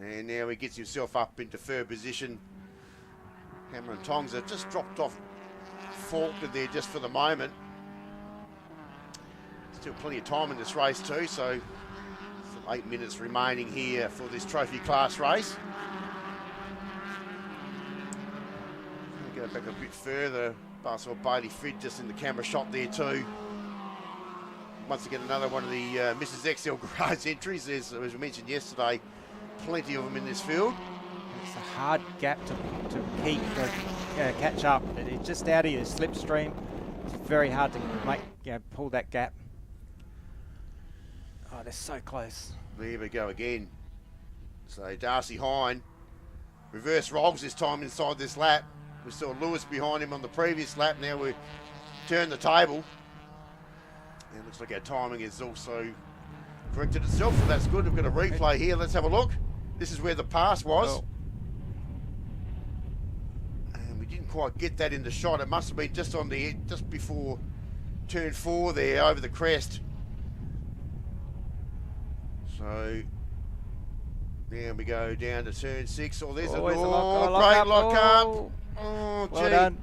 And now he gets himself up into third position. Cameron Tongsa just dropped off Faulkner there just for the moment. Still plenty of time in this race too, so some 8 minutes remaining here for this trophy class race. Go back a bit further. Saw Bailey Frid just in the camera shot there too. Once again, another one of the Mrs. XL Garage entries. There's, as we mentioned yesterday, plenty of them in this field. It's a hard gap to keep, catch up. It's just out of your slipstream. It's very hard to make, pull that gap. Oh, they're so close. There we go again. So Darcy Hine, reverse rogs this time inside this lap. We saw Lewis behind him on the previous lap. Now we turn the table. And it looks like our timing has also corrected itself, so that's good. We've got a replay here. Let's have a look. This is where the pass was. Oh. And we didn't quite get that in the shot. It must have been just on the just before turn 4 there, over the crest. So now we go down to turn 6. Oh, there's Oh, a there's a great lock up. Oh. Oh, gee. Well done.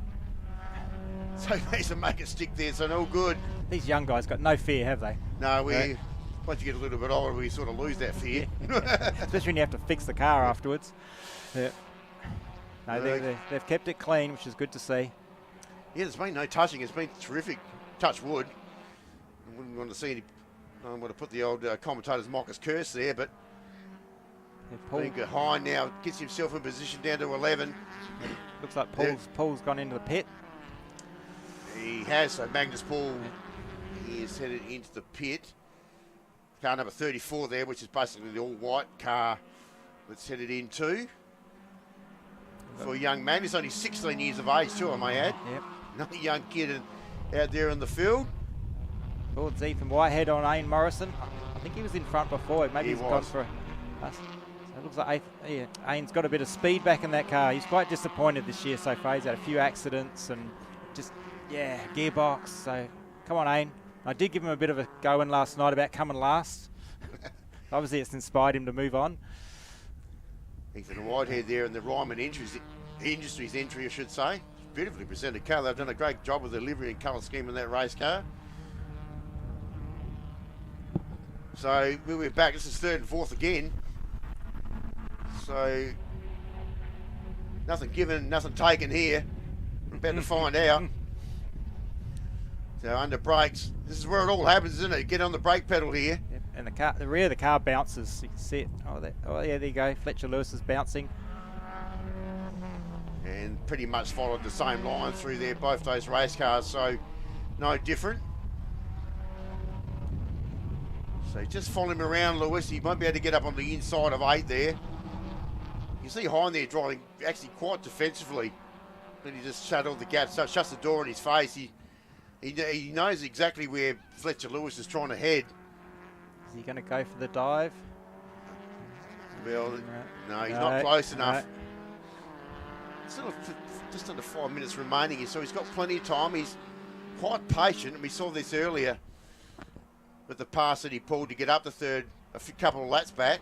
So they to make it stick there, so no good. These young guys got no fear, have they? No, we Right. once you get a little bit older, we sort of lose that fear. Especially when you have to fix the car afterwards. Yeah. No, Right. they've kept it clean, which is good to see. Yeah, there's been no touching. It's been terrific. Touch wood. I wouldn't want to see any. I don't want to put the old commentator's Mockers curse there, but Hine now gets himself in position down to 11. Looks like Yeah. Paul's gone into the pit. He has, so Magnus Paul, he is headed into the pit. Car number 34 there, which is basically the all-white car that's headed into. For a young man, he's only 16 years of age too, I may add. Yep. Another young kid out there in the field. Towards Ethan Whitehead on Ian Morrison. I think he was in front before. Maybe He he's gone was. for a... So it looks like Ian's got a bit of speed back in that car. He's quite disappointed this year so far. He's had a few accidents and just, gearbox. So come on, Ian. I did give him a bit of a go in last night about coming last. Obviously, it's inspired him to move on. Ethan Whitehead there in the Ryman Industries entry, I should say. Beautifully presented car. They've done a great job with the livery and colour scheme in that race car. So we're back. This is third and fourth again. So nothing given, nothing taken here. We're about to find out. So under brakes, this is where it all happens, isn't it? Get on the brake pedal here. Yep. And the rear of the car bounces. You can see it. There you go. Fletcher Lewis is bouncing. And pretty much followed the same line through there, both those race cars, so no different. So just follow him around, Lewis. He might be able to get up on the inside of 8 there. You see Hine there driving actually quite defensively. But he just shut all the gaps, shuts the door in his face. He knows exactly where Fletcher Lewis is trying to head. Is he going to go for the dive? Well, no, he's No, not close no. enough. Still just under 5 minutes remaining here, so he's got plenty of time. He's quite patient, and we saw this earlier with the pass that he pulled to get up the third a couple of laps back.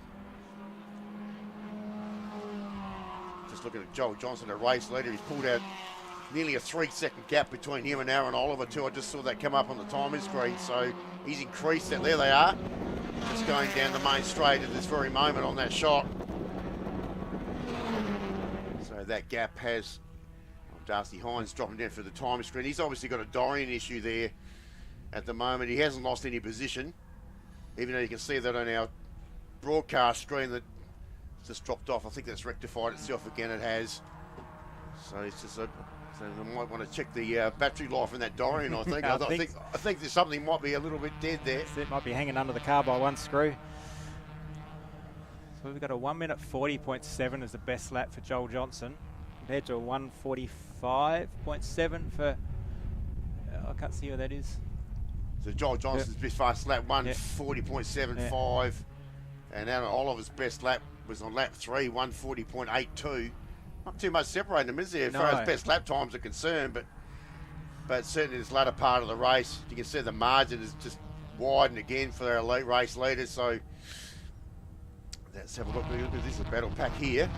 Just looking at Joel Johnson, a race leader. He's pulled out nearly a 3-second gap between him and Aaron Oliver too. I just saw that come up on the timing screen, so he's increased that. There they are, just going down the main straight at this very moment on that shot. So that gap has Darcy Hines dropping down for the time screen. He's obviously got a Dorian issue there at the moment. He hasn't lost any position, even though you can see that on our broadcast screen that just dropped off. I think that's rectified itself again. It has. So it's just so I might want to check the battery life in that Dorian. I think. I think there's something might be a little bit dead there. It might be hanging under the car by one screw. So we've got a 1:40.7 as the best lap for Joel Johnson, compared to a 1:45.7 for. I can't see who that is. So Joel Johnson's best fast lap 1:40.75, and Aaron Oliver's best lap was on lap 3, 1:40.82. Not too much separating them, is there, as far as best lap times are concerned, but certainly this latter part of the race, you can see the margin is just widened again for our elite race leaders, so that Let's have a look. This is a battle pack here.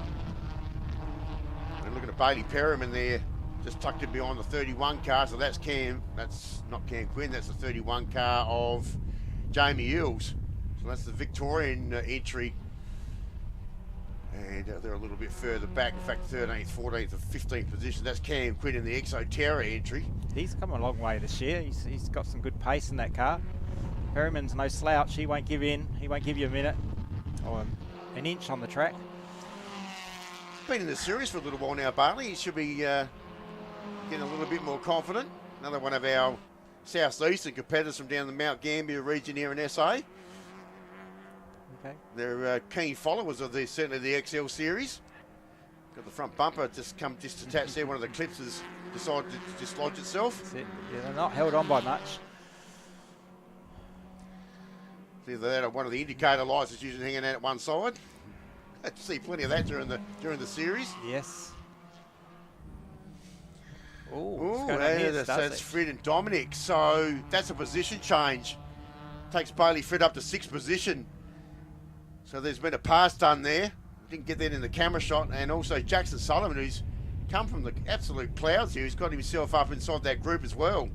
We're looking at Bailey Perriman there, just tucked in behind the 31 car. So that's Cam. That's not Cam Quinn. That's the 31 car of Jamie Eels. So that's the Victorian entry. And they're a little bit further back. In fact, 13th, 14th, and 15th position. That's Cam Quinn in the Exoterra entry. He's come a long way this year. He's got some good pace in that car. Perriman's no slouch. He won't give in. He won't give you a minute or an inch on the track. Been in the series for a little while now, Barley. He should be getting a little bit more confident. Another one of our southeastern competitors from down the Mount Gambier region here in SA. Okay. They're keen followers of certainly the XL series. Got the front bumper just detached there. One of the clips has decided to dislodge itself. That's it. Yeah, they're not held on by much. Either that or one of the indicator lights is usually hanging out at one side. I see plenty of that during the series. Yes. Oh, that's Fred and Dominic. So that's a position change. Takes Bailey Fred up to 6th position. So there's been a pass done there. Didn't get that in the camera shot. And also Jackson Sullivan, who's come from the absolute clouds here, he's got himself up inside that group as well.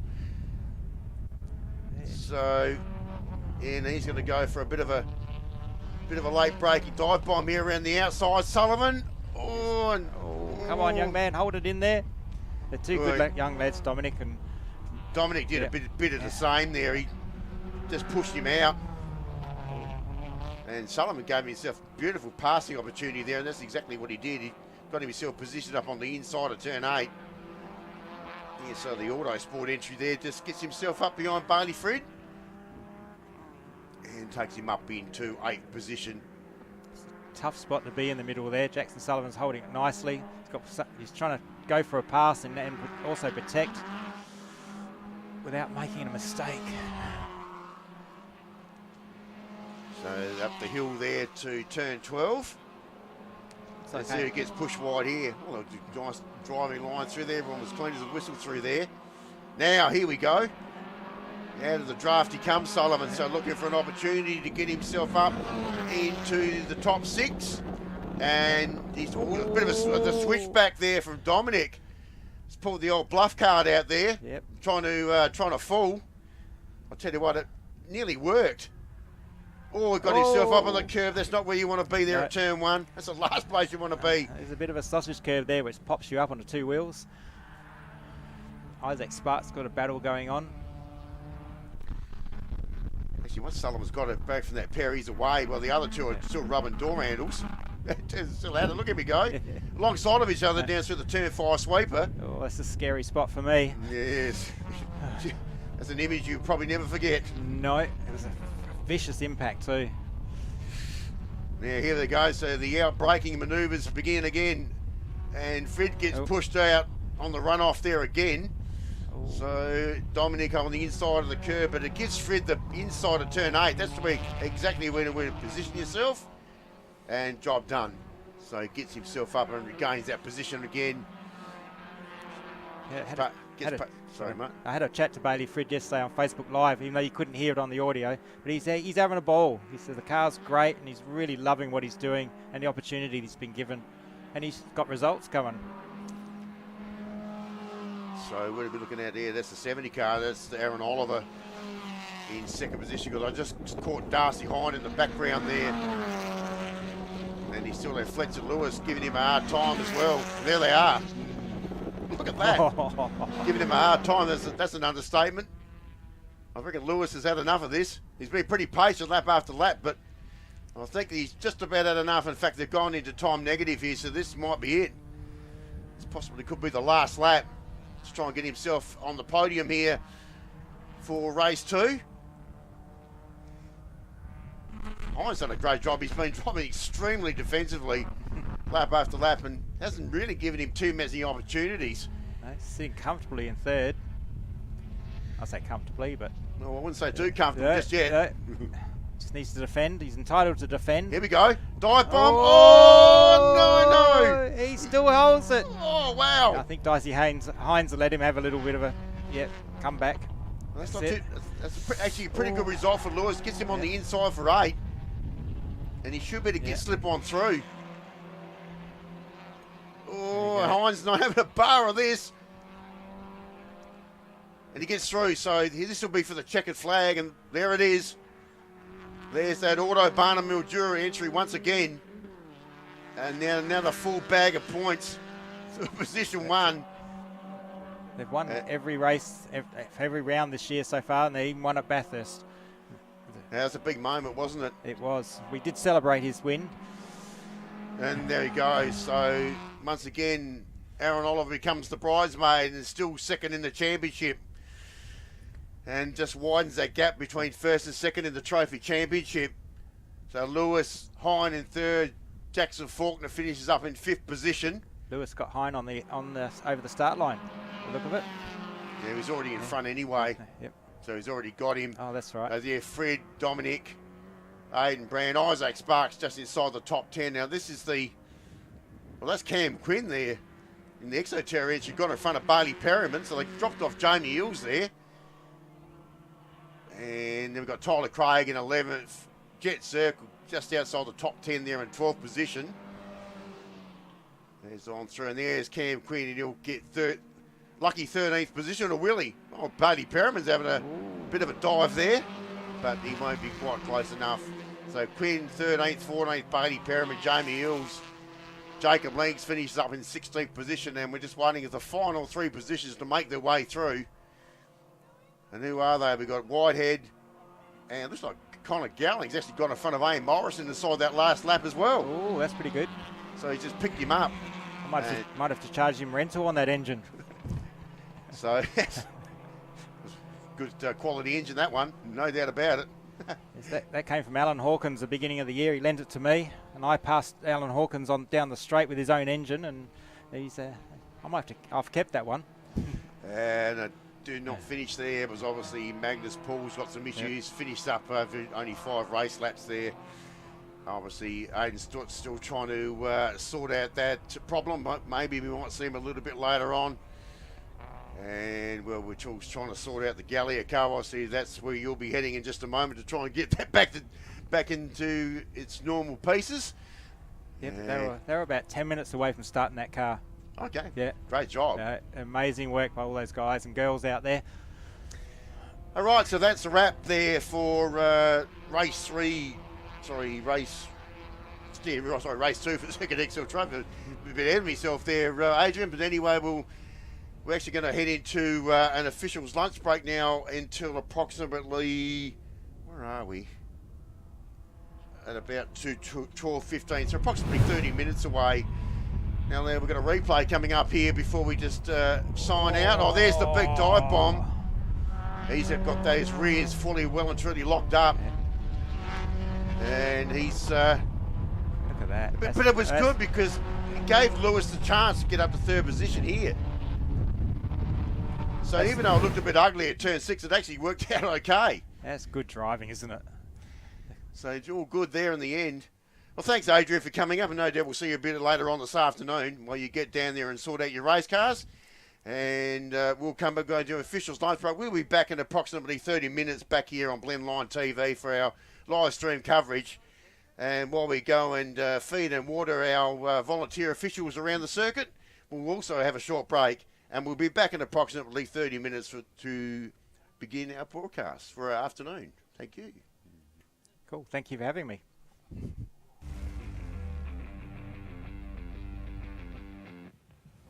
Yeah. So, and he's going to go for a bit of a late breaking dive bomb here around the outside. Sullivan. Come on, young man, hold it in there. They're two good young lads, Dominic and Dominic did a bit of the same there. He just pushed him out. And Sullivan gave himself a beautiful passing opportunity there, and that's exactly what he did. He got himself positioned up on the inside of turn 8. Yeah, so the Autosport entry there just gets himself up behind Bailey Fred and takes him up into 8th position. Tough spot to be in the middle there. Jackson Sullivan's holding it nicely. He's trying to go for a pass and also protect without making a mistake. So up the hill there to turn 12. So see who gets pushed wide here. Well, a nice driving line through there. Everyone was clean as a whistle through there. Now, here we go. Out of the draft he comes, Sullivan. So looking for an opportunity to get himself up into the top 6. And he's a bit of the switchback there from Dominic. He's pulled the old bluff card out there. Yep. Trying to fool. I'll tell you what, it nearly worked. Oh, he got himself up on the curve. That's not where you want to be there at turn 1. That's the last place you want to be. There's a bit of a sausage curve there which pops you up onto 2 wheels. Isaac Spark's got a battle going on. Actually, once Sullivan's got it back from that pair, he's away. Well, the other two are still rubbing door handles. Still at it. Look at me go. Alongside of each other down through the turn 5 sweeper. Oh, that's a scary spot for me. Yes. That's an image you probably never forget. No, it was a vicious impact too. Now here they go. So the out-braking manoeuvres begin again. And Fred gets pushed out on the runoff there again. So Dominic on the inside of the curb, but it gives Fred the inside of turn 8. That's exactly where to position yourself. And job done. So he gets himself up and regains that position again. Yeah, sorry, mate. I had a chat to Bailey Fred yesterday on Facebook Live, even though you couldn't hear it on the audio. But he's having a ball. He says the car's great and he's really loving what he's doing and the opportunity he's been given. And he's got results coming. So what are we looking at there? That's the 70 car. That's Aaron Oliver in 2nd position. Because I just caught Darcy Hind in the background there. And he still had Fletcher Lewis giving him a hard time as well. There they are. Look at that. Giving him a hard time. That's an understatement. I reckon Lewis has had enough of this. He's been pretty patient lap after lap, but I think he's just about had enough. In fact, they've gone into time negative here, so this might be it. This possibly could be the last lap. Let's try and get himself on the podium here for race 2. Hines done a great job. He's been driving extremely defensively lap after lap and hasn't really given him too many opportunities. No, he's sitting comfortably in 3rd. I say comfortably, but... No, I wouldn't say too comfortable just yet. Just needs to defend. He's entitled to defend. Here we go. Dive bomb. Oh, no. He still holds it. Oh, wow. I think Dicey Hines will let him have a little bit of a comeback. That's actually a pretty good result for Lewis. Gets him on the inside for 8. and he should be able to get slip on through. Oh, Hines not having a bar of this. And he gets through, so this will be for the checkered flag, and there it is. There's that Auto Barnum Mildura entry once again. And now the full bag of points for position 1. They've won every race, every round this year so far, and they even won at Bathurst. That was a big moment, wasn't it? It was. We did celebrate his win. And there he goes. So, once again, Aaron Oliver becomes the bridesmaid and is still second in the championship. And just widens that gap between first and second in the trophy championship. So, Lewis, Hine in third. Jackson Faulkner finishes up in 5th position. Lewis got Hine on the over the start line. The look of it. Yeah, he was already in front anyway. Yep. So he's already got him. Oh, that's right. Yeah, Fred, Dominic, Aidan Brand, Isaac Sparks just inside the top 10. Now this is that's Cam Quinn there in the Exoterra entry. Got in front of Bailey Perryman, so they dropped off Jamie Hills there. And then we've got Tyler Craig in 11th. Jet Circle just outside the top 10 there in 12th position. There's on through, and there's Cam Quinn, and he'll get lucky 13th position, or will he? Oh, Bailey Perriman's having a bit of a dive there, but he won't be quite close enough. So Quinn 13th, 14th, Bailey Perriman, Jamie Hills. Jacob Links finishes up in 16th position, and we're just waiting for the final 3 positions to make their way through. And who are they? We've got Whitehead, and it looks like Connor Gowling's actually got in front of Ian Morrison inside that last lap as well. Oh, that's pretty good. So he just picked him up. I might have to charge him rental on that engine. So, good quality engine, that one, no doubt about it. Yes, that came from Alan Hawkins at the beginning of the year. He lent it to me, and I passed Alan Hawkins on down the straight with his own engine, and I've kept that one. And do not finish there. It was obviously Magnus Paul's got some issues. Yep. Finished up over only 5 race laps there. Obviously, Aidan Stewart's still trying to sort out that problem. Maybe we might see him a little bit later on. And, well, we're trying to sort out the Gallia car. I see that's where you'll be heading in just a moment to try and get that back into its normal pieces. Yep, they were about 10 minutes away from starting that car. Okay. Yeah. Great job. Amazing work by all those guys and girls out there. All right, so that's a wrap there for race 2 for the second XL Trophy. A bit ahead of myself there, Adrian. But anyway, we're actually going to head into an officials lunch break now until approximately, where are we? At about 12:15, so approximately 30 minutes away. Now we've got a replay coming up here before we just sign out. Oh, there's the big dive bomb. He's got those rears fully well and truly locked up. And he's... Look at that. But it was good because it gave Lewis the chance to get up to 3rd position here. So even though it looked a bit ugly at turn 6, it actually worked out okay. That's good driving, isn't it? So it's all good there in the end. Well, thanks, Adrian, for coming up. And no doubt we'll see you a bit later on this afternoon while you get down there and sort out your race cars. And we'll come and go do officials lunch break. We'll be back in approximately 30 minutes back here on Blendline TV for our live stream coverage. And while we go and feed and water our volunteer officials around the circuit, we'll also have a short break. And we'll be back in approximately 30 minutes to begin our broadcast for our afternoon. Thank you. Cool. Thank you for having me.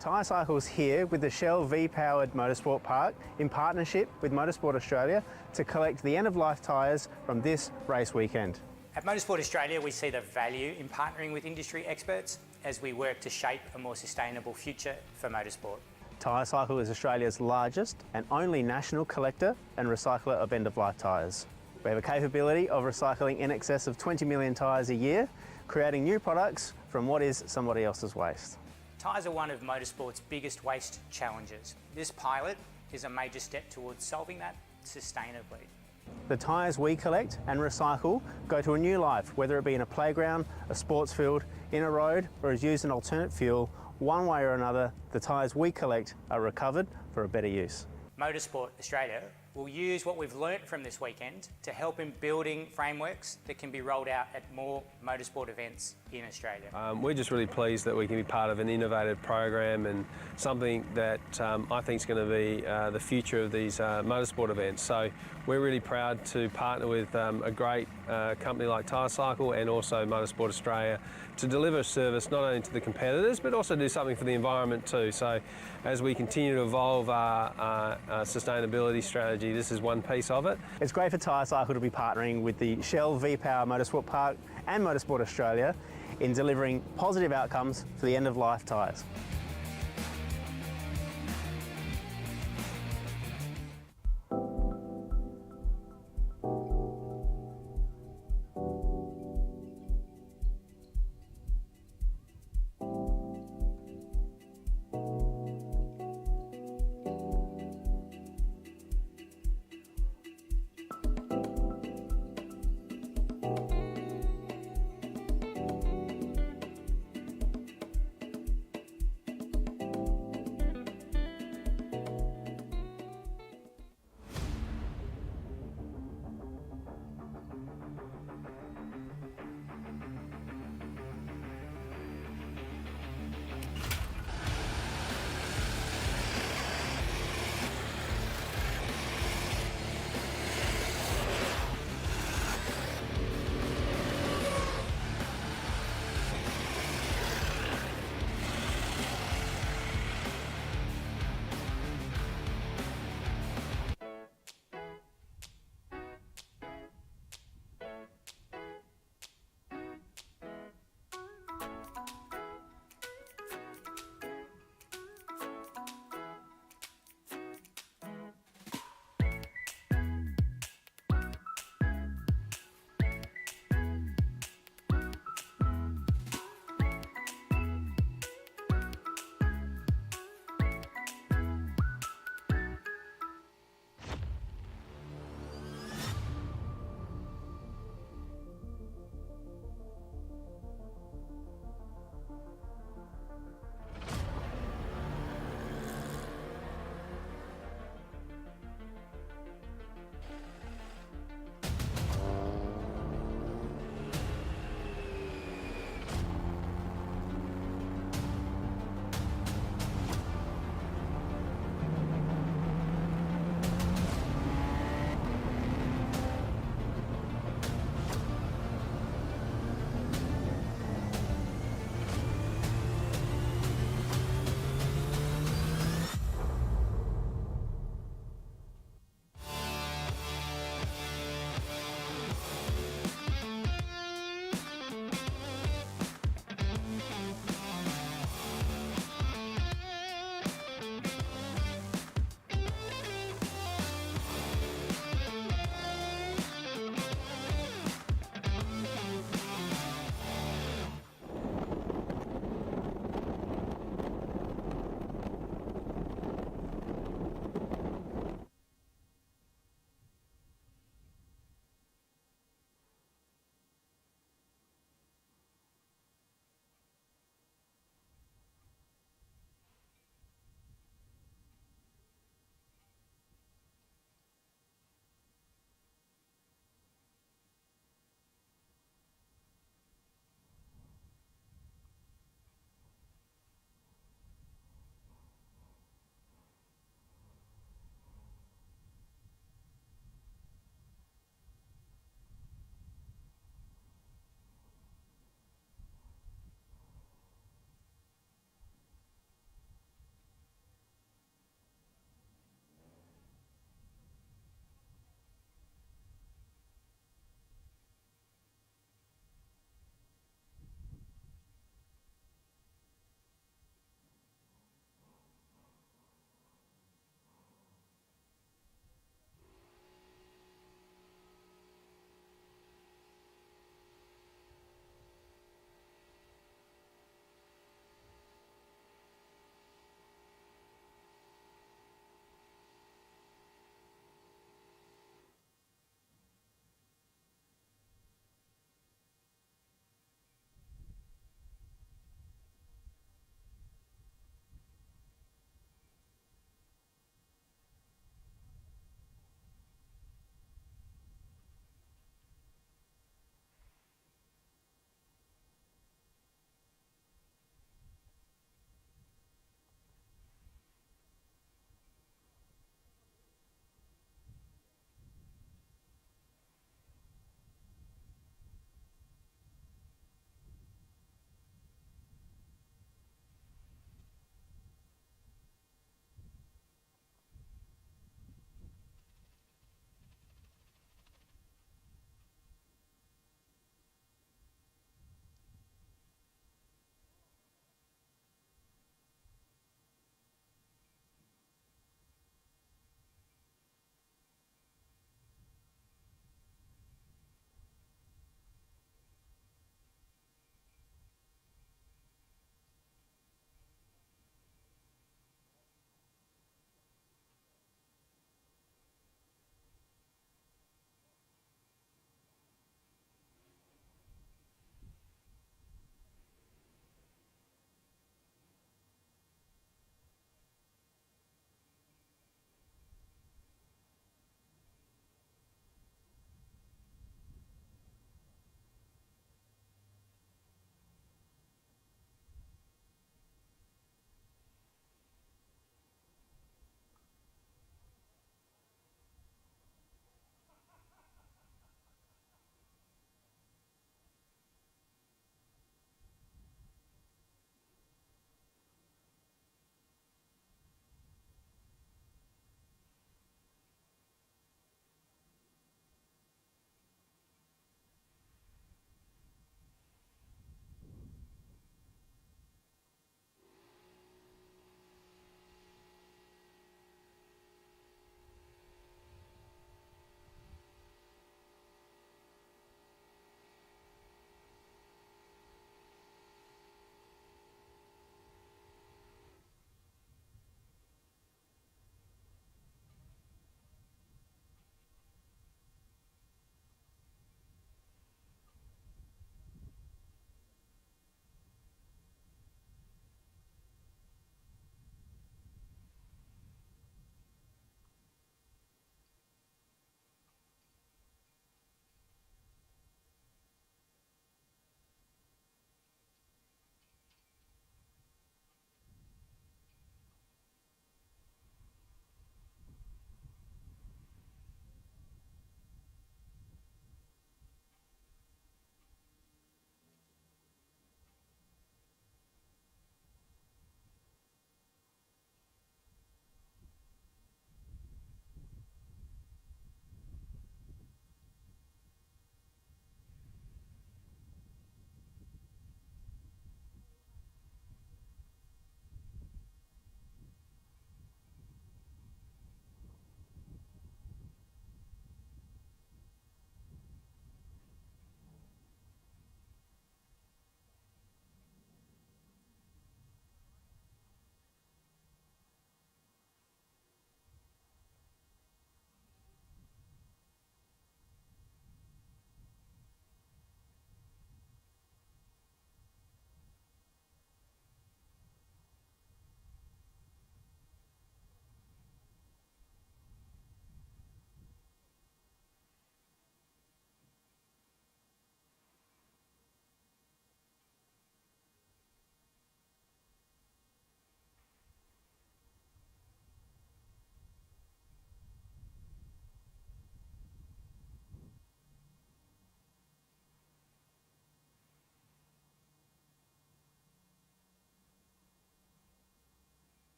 Tyrecycle's here with the Shell V-Powered Motorsport Park in partnership with Motorsport Australia to collect the end-of-life tyres from this race weekend. At Motorsport Australia, we see the value in partnering with industry experts as we work to shape a more sustainable future for motorsport. Tyrecycle is Australia's largest and only national collector and recycler of end-of-life tyres. We have a capability of recycling in excess of 20 million tyres a year, creating new products from what is somebody else's waste. Tyres are one of motorsport's biggest waste challenges. This pilot is a major step towards solving that sustainably. The tyres we collect and recycle go to a new life, whether it be in a playground, a sports field, in a road, or as used an alternate fuel. One way or another, the tyres we collect are recovered for a better use. Motorsport Australia will use what we've learnt from this weekend to help in building frameworks that can be rolled out at more motorsport events in Australia. We're just really pleased that we can be part of an innovative program and something that I think is going to be the future of these motorsport events. So we're really proud to partner with a great company like Tyrecycle and also Motorsport Australia to deliver a service not only to the competitors but also do something for the environment too. So as we continue to evolve our sustainability strategy, this is one piece of it. It's great for Tyrecycle to be partnering with the Shell V-Power Motorsport Park and Motorsport Australia in delivering positive outcomes for the end-of-life tyres.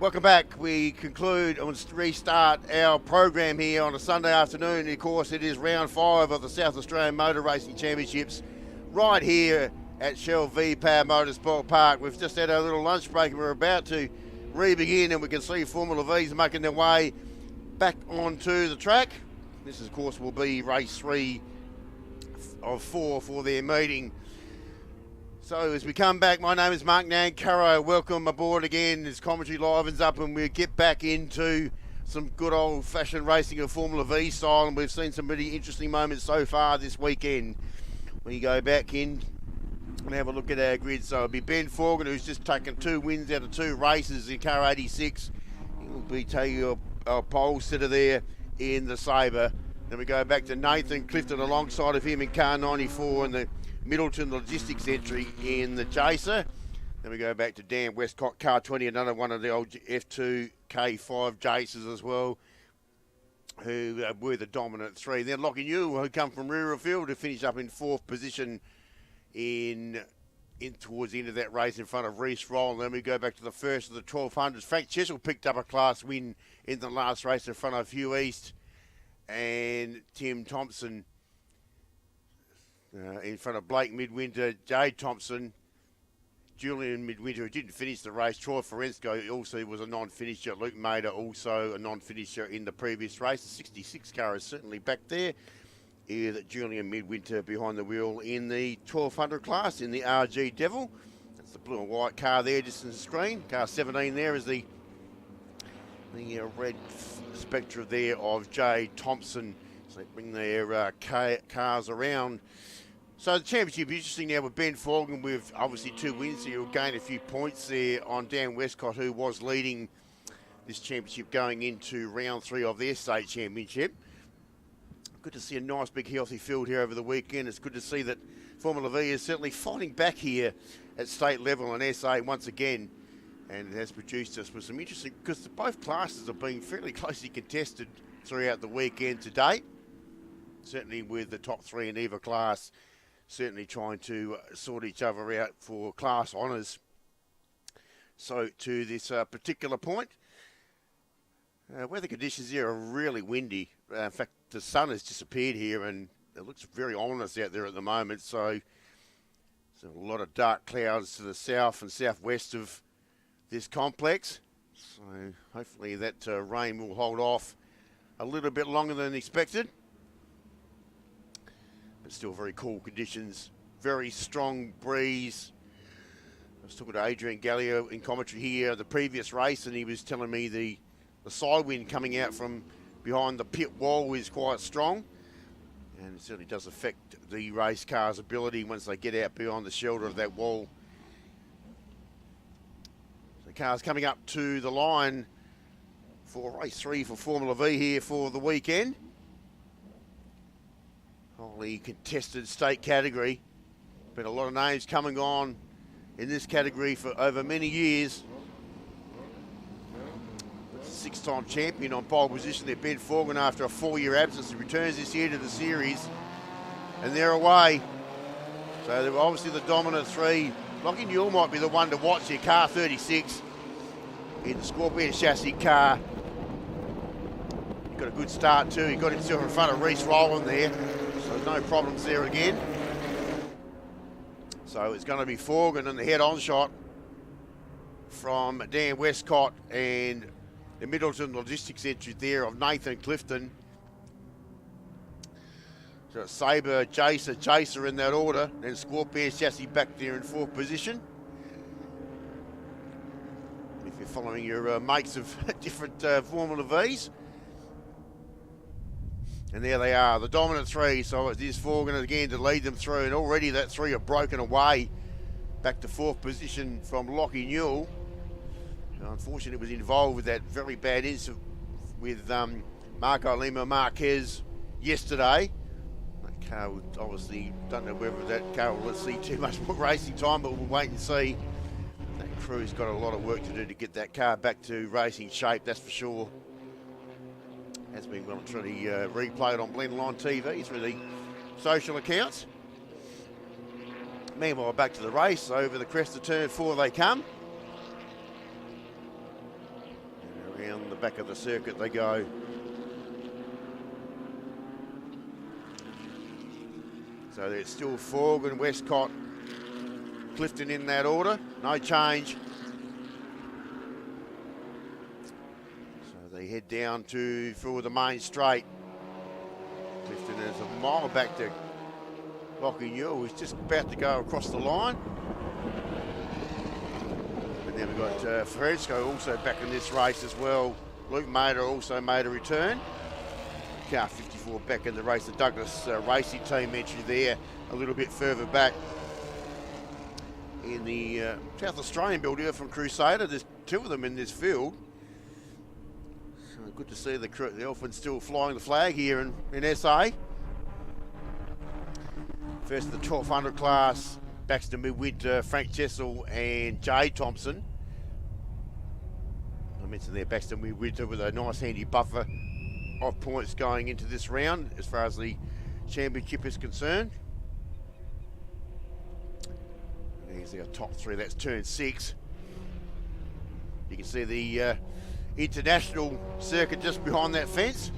Welcome back. We conclude and restart our program here on a Sunday afternoon. Of course, it is round 5 of the South Australian Motor Racing Championships right here at Shell V-Power Motorsport Park. We've just had our little lunch break and we're about to re-begin, and we can see Formula V's making their way back onto the track. This, of course, will be race 3 of 4 for their meeting. So as we come back, my name is Mark Nancaro. Welcome aboard again as commentary livens up and we get back into some good old-fashioned racing of Formula V style, and we've seen some really interesting moments so far this weekend. We go back in and have a look at our grid. So it'll be Ben Forgan, who's just taken 2 wins out of 2 races in car 86. He'll be taking a pole sitter there in the Sabre. Then we go back to Nathan Clifton alongside of him in car 94 and the Middleton Logistics entry in the Chaser. Then we go back to Dan Westcott, car 20, another one of the old F2 K5 Chasers as well, who were the dominant 3. Then Lockie Newell, who come from Riverfield, to finish up in 4th position in towards the end of that race in front of Reece Roll. Then we go back to the first of the 1200s. Frank Chessel picked up a class win in the last race in front of Hugh East and Tim Thompson. In front of Blake Midwinter, Jade Thompson, Julian Midwinter, who didn't finish the race. Troy Forensko also was a non-finisher. Luke Mader also a non-finisher in the previous race. The 66 car is certainly back there. Julian Midwinter behind the wheel in the 1200 class in the RG Devil. That's the blue and white car there just on the screen. Car 17 there is the red spectre there of Jade Thompson. So they bring their cars around. So the championship is interesting now with Ben Forgan with obviously 2 wins. So he'll gain a few points there on Dan Westcott, who was leading this championship going into round 3 of their state championship. Good to see a nice big healthy field here over the weekend. It's good to see that Formula V is certainly fighting back here at state level and SA once again. And it has produced us with some interesting, because both classes have been fairly closely contested throughout the weekend to date. Certainly with the top 3 in either class certainly trying to sort each other out for class honours. So to this particular point, weather conditions here are really windy. In fact, the sun has disappeared here and it looks very ominous out there at the moment. So there's a lot of dark clouds to the south and southwest of this complex. So hopefully that rain will hold off a little bit longer than expected. But still very cool conditions, very strong breeze. I was talking to Adrian Gallio in commentary here the previous race, and he was telling me the side wind coming out from behind the pit wall is quite strong, and it certainly does affect the race car's ability once they get out beyond the shelter of that wall. So the car's coming up to the line for race 3 for Formula V here for the weekend. Highly contested state category. Been a lot of names coming on in this category for over many years. 6-time champion on pole position there, Ben Forgan, after a 4-year absence. He returns this year to the series, and they're away. So they're obviously the dominant 3. Lockie Newell might be the one to watch here, car 36 in the Scorpion chassis car. He got a good start too. He got himself in front of Reece Rowland there. So no problems there again. So it's going to be Forgan and the head-on shot from Dan Westcott and the Middleton Logistics entry there of Nathan Clifton. So Sabre, Chaser in that order, and Scorpion chassis back there in 4th position. If you're following your mates of different Formula Vs. And there they are, the dominant 3. So it is Forgan again to lead them through. And already that 3 are broken away. Back to 4th position from Lockie Newell. Unfortunately, was involved with that very bad incident with Marco Lima Marquez yesterday. That car obviously, don't know whether that car will see too much more racing time, but we'll wait and see. That crew's got a lot of work to do to get that car back to racing shape, that's for sure. Has been well and truly replayed on Blendline TV through the social accounts. Meanwhile, back to the race. Over the crest of turn 4 they come. back of the circuit they go. So there's still Forgan, Westcott, Clifton in that order. No change. So they head down for the main straight. Clifton is a mile back to Lockie Newell, who's just about to go across the line. And then we've got Fresco also back in this race as well. Luke Mader also made a return. Car 54 back in the race. The Douglas racing team entry there a little bit further back. In the South Australian build here from Crusader, there's two of them in this field. So good to see the Elfins still flying the flag here in SA. First the 1200 class, Baxter Midwinter, Frank Chessel and Jay Thompson. I mentioned there Baxter Midwinter with a nice handy buffer of points going into this round as far as the championship is concerned. There's our top three, that's turn 6. You can see the international circuit just behind that fence.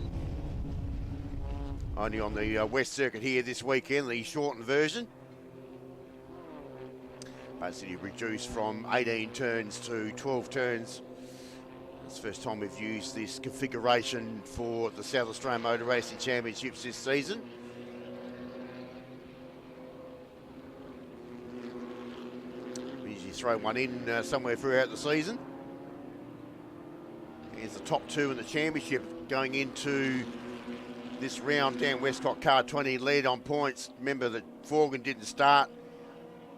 Only on the West Circuit here this weekend, the shortened version. Basically reduced from 18 turns to 12 turns. It's the first time we've used this configuration for the South Australian Motor Racing Championships this season. We usually throw one in somewhere throughout the season. Here's the top two in the championship going into this round. Dan Westcott, car 20, led on points. Remember that Forgan didn't start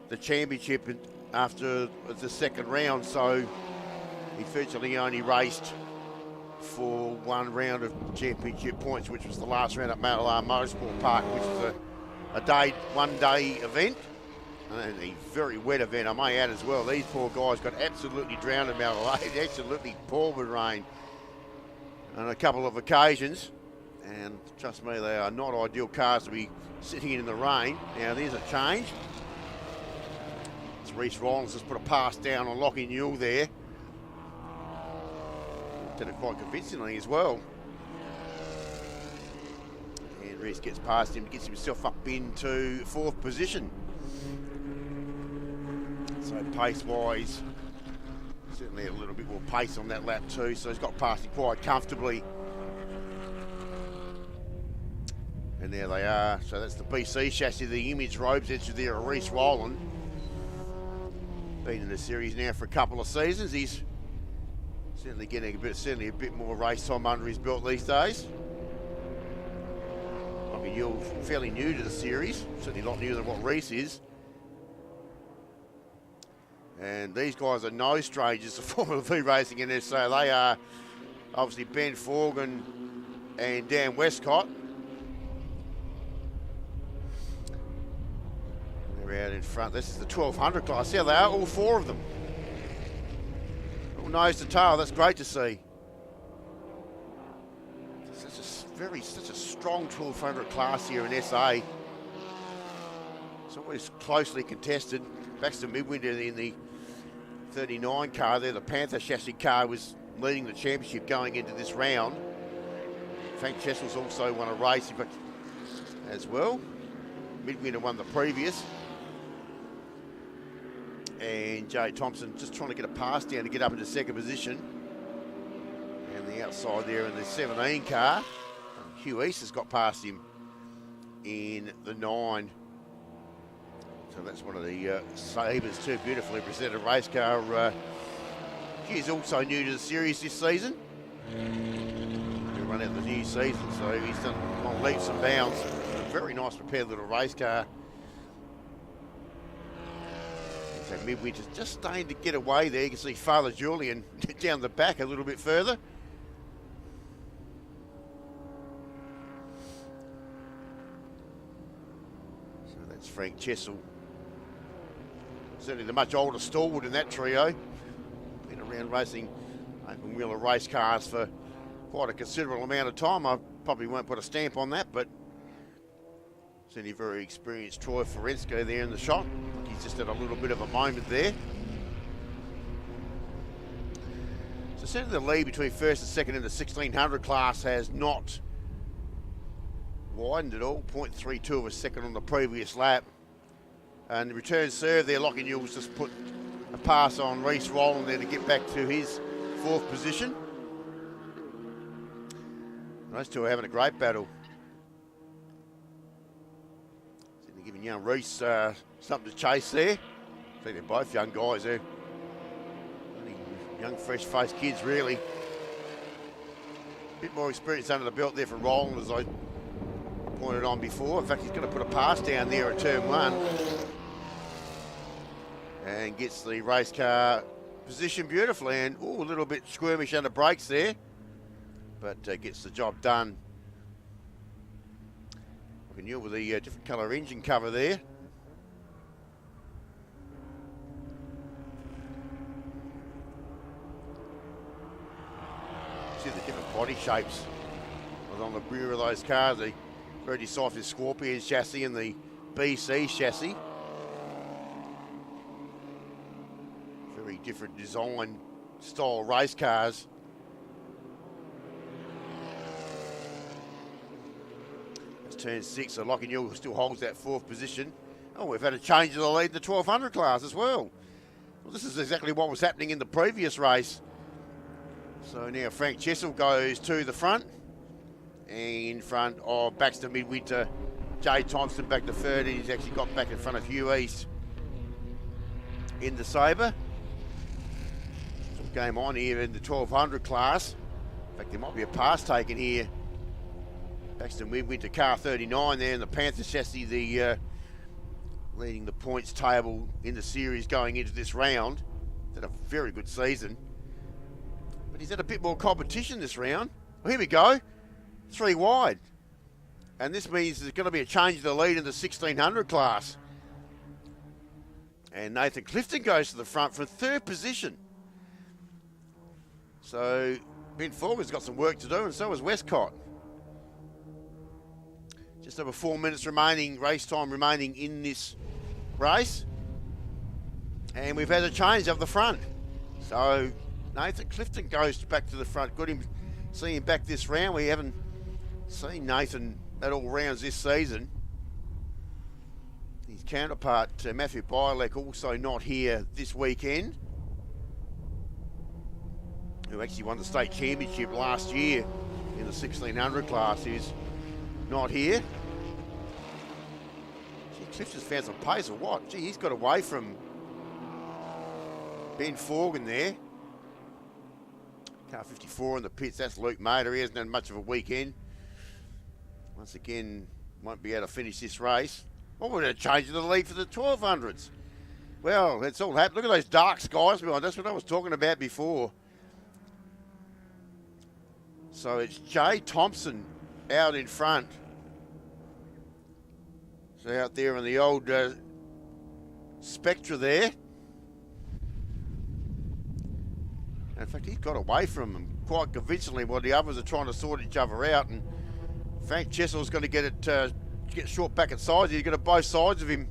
the championship after the second round, so he virtually only raced for one round of championship points, which was the last round at AU4 Motorsport Park, which was a one-day event, and a very wet event, I may add as well. These poor guys got absolutely drowned in AU4. It absolutely poured with rain on a couple of occasions, and trust me, they are not ideal cars to be sitting in the rain. Now there's a change. It's Reece Rollins has put a pass down on Lockie Newell there. Did it quite convincingly as well. And Reece gets past him, gets himself up into 4th position. So pace-wise, certainly a little bit more pace on that lap too, so he's got past it quite comfortably. And there they are. So that's the BC chassis, the image robes entry there of Reece Rollins. Been in the series now for a couple of seasons. He's certainly getting a bit more race time under his belt these days. I mean, you're fairly new to the series, certainly not newer than what Reece is. And these guys are no strangers to Formula V racing in this, so they are obviously Ben Forgan and Dan Westcott. They're out in front. This is the 1200 class. Here they are, all 4 of them. All nose to tail, that's great to see. Such a strong 1200 class here in SA. It's always closely contested. Baxter Midwinter in the 39 car there, the Panther chassis car, was leading the championship going into this round. Frank Chessel's also won a race as well. Midwinter won the previous. And Jay Thompson just trying to get a pass down to get up into 2nd position. And the outside there in the 17 car, Hugh East has got past him in the 9. So that's one of the Sabres too, beautifully presented race car. Hugh's also new to the series this season. He'll run out the new season, so he's done on leaps and bounds. A very nice prepared little race car. So Midwinter's just starting to get away there. You can see Father Julian down the back a little bit further. So that's Frank Chessel. Certainly the much older stalwart in that trio. Been around racing open wheeler race cars for quite a considerable amount of time. I probably won't put a stamp on that, but certainly very experienced Troy Forensko there in the shot. He's just had a little bit of a moment there. So Certainly the lead between first and second in the 1600 class has not widened at all. 0.32 of a second on the previous lap. And the return serve there, Lockie Newell's just put a pass on Reese Rowland there to get back to his 4th position. Those two are having a great battle. They're giving young Reese something to chase there. I think they're both young guys there. Young, fresh-faced kids, really. A bit more experience under the belt there for Rowland, as I pointed on before. In fact, he's going to put a pass down there at turn 1. And gets the race car positioned beautifully. And, a little bit squirmish under brakes there. But gets the job done. Looking new with the different colour engine cover there. See the different body shapes on the rear of those cars. The very decisive Scorpions chassis and the BC chassis. Very different design style race cars. That's turn 6, so Lockie Newell still holds that 4th position. Oh, we've had a change of the lead in the 1200 class as well. Well, this is exactly what was happening in the previous race. So now Frank Chessel goes to the front. In front of Baxter Midwinter, Jay Thompson back to 3rd. He's actually got back in front of Hugh East in the Sabre. Some game on here in the 1200 class. In fact, there might be a pass taken here. Baxter Midwinter, car 39 there in the Panther chassis, the leading the points table in the series going into this round. He's had a very good season. But he's had a bit more competition this round. Well, here we go. 3 wide. And this means there's going to be a change of the lead in the 1600 class. And Nathan Clifton goes to the front for 3rd position. So Ben Forgan's got some work to do, and so has Westcott. Just over 4 minutes remaining, race time remaining in this race. And we've had a change up the front. So Nathan Clifton goes back to the front. Good him, see him back this round. We haven't seen Nathan at all rounds this season. His counterpart, Matthew Bialek, also not here this weekend, who actually won the state championship last year in the 1600 class, is not here. Gee, Clifton's found some pace or what? Gee, he's got away from Ben Forgan there. Car 54 in the pits, that's Luke Mader. He hasn't had much of a weekend. Once again, won't be able to finish this race. What would it change the lead for the 1200s? Well, it's all happened. Look at those dark skies behind. That's what I was talking about before. So it's Jay Thompson out in front. So out there in the old Spectra there. In fact, he's got away from him quite convincingly while the others are trying to sort each other out. And Frank Chessel's going to get short back at sides. He's got both sides of him.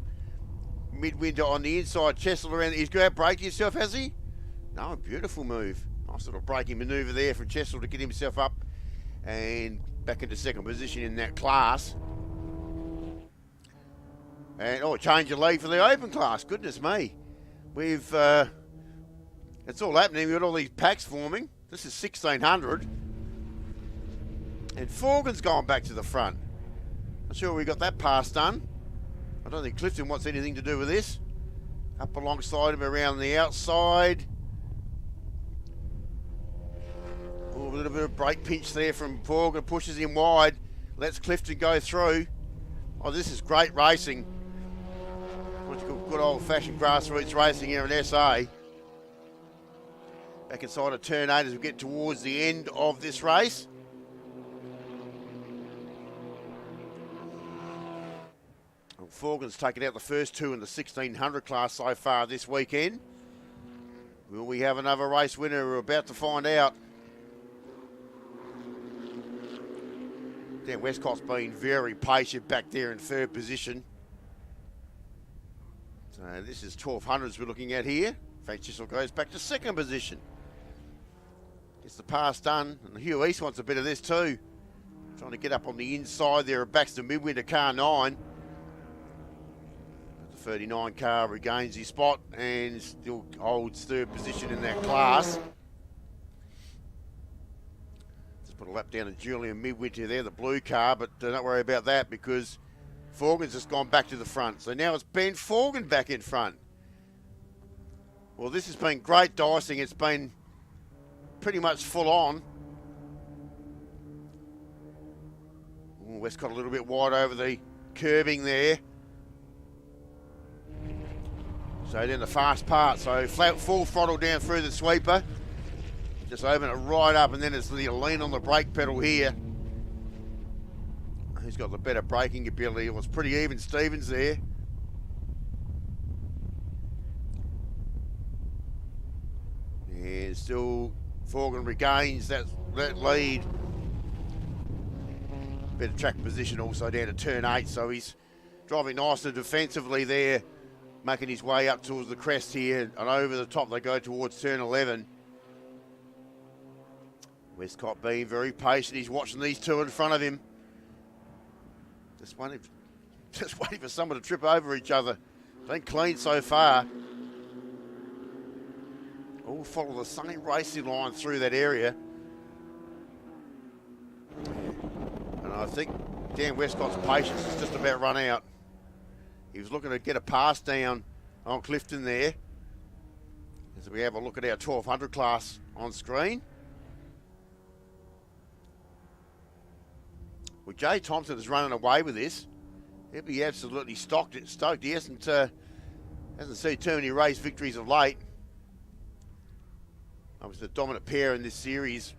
Midwinter on the inside, Chessel around. He's got braking himself, has he? No, beautiful move. Nice little braking manoeuvre there from Chessel to get himself up and back into 2nd position in that class. And change of lead for the open class. Goodness me. We've it's all happening. We've got all these packs forming. This is 1600. And Forgan's gone back to the front. Not sure we got that pass done. I don't think Clifton wants anything to do with this. Up alongside him around the outside. A little bit of brake pinch there from Forgan. Pushes him wide. Lets Clifton go through. Oh, this is great racing. Good old-fashioned grassroots racing here in SA. Back inside of turn 8 as we get towards the end of this race. Forgan's taken out the first 2 in the 1600 class so far this weekend. Will we have another race winner? We're about to find out. Dan Westcott's been very patient back there in 3rd position. So this is 1200s we're looking at here. Frank Chisel goes back to 2nd position. Gets the pass done, and Hugh East wants a bit of this too. Trying to get up on the inside there of Baxter Midwinter, car 9. The 39 car regains his spot and still holds third position in that class. Just put a lap down to Julian Midwinter there, the blue car, but don't worry about that because Forgan's just gone back to the front. So now it's Ben Forgan back in front. Well, this has been great dicing. It's been pretty much full on. Ooh, Westcott a little bit wide over the curbing there. So then the fast part. So full throttle down through the sweeper. Just open it right up and then it's the lean on the brake pedal here. Who's got the better braking ability? It was pretty even Stevens there. And still Forgan regains that lead. Better track position also down to turn 8, so he's driving nice and defensively there, making his way up towards the crest here, and over the top they go towards turn 11. Westcott being very patient, he's watching these two in front of him. Just waiting for someone to trip over each other. Been clean so far. All follow the same racing line through that area. And I think Dan Westcott's patience is just about run out. He was looking to get a pass down on Clifton there. As we have a look at our 1200 class on screen. Well, Jay Thompson is running away with this. He'll be absolutely stoked. He hasn't seen too many race victories of late. I was the dominant pair in this series,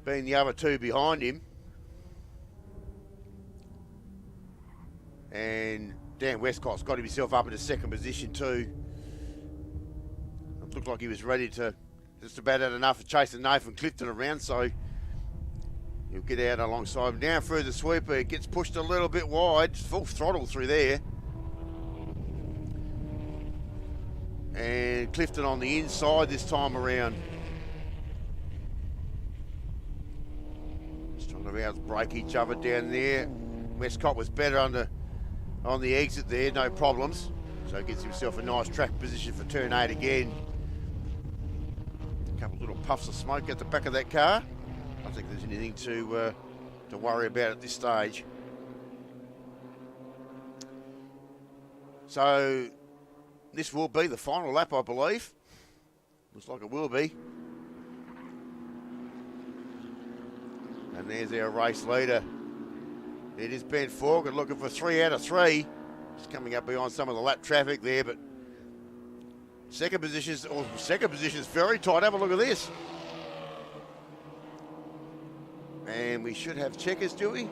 being the other two behind him. And Dan Westcott's got himself up in the second position too. It looked like he was ready to just about had enough of chasing Nathan Clifton around, so he'll get out alongside him. Down through the sweeper, it gets pushed a little bit wide, full throttle through there. And Clifton on the inside this time around. Just trying to break each other down there. Westcott was better on the exit there, no problems. So gets himself a nice track position for turn 8 again. A couple little puffs of smoke at the back of that car. I don't think there's anything to worry about at this stage. So this will be the final lap, I believe. Looks like it will be. And there's our race leader. It is Ben Forgan looking for 3 out of 3. Just coming up behind some of the lap traffic there, but second position is very tight. Have a look at this. And we should have checkers, do we?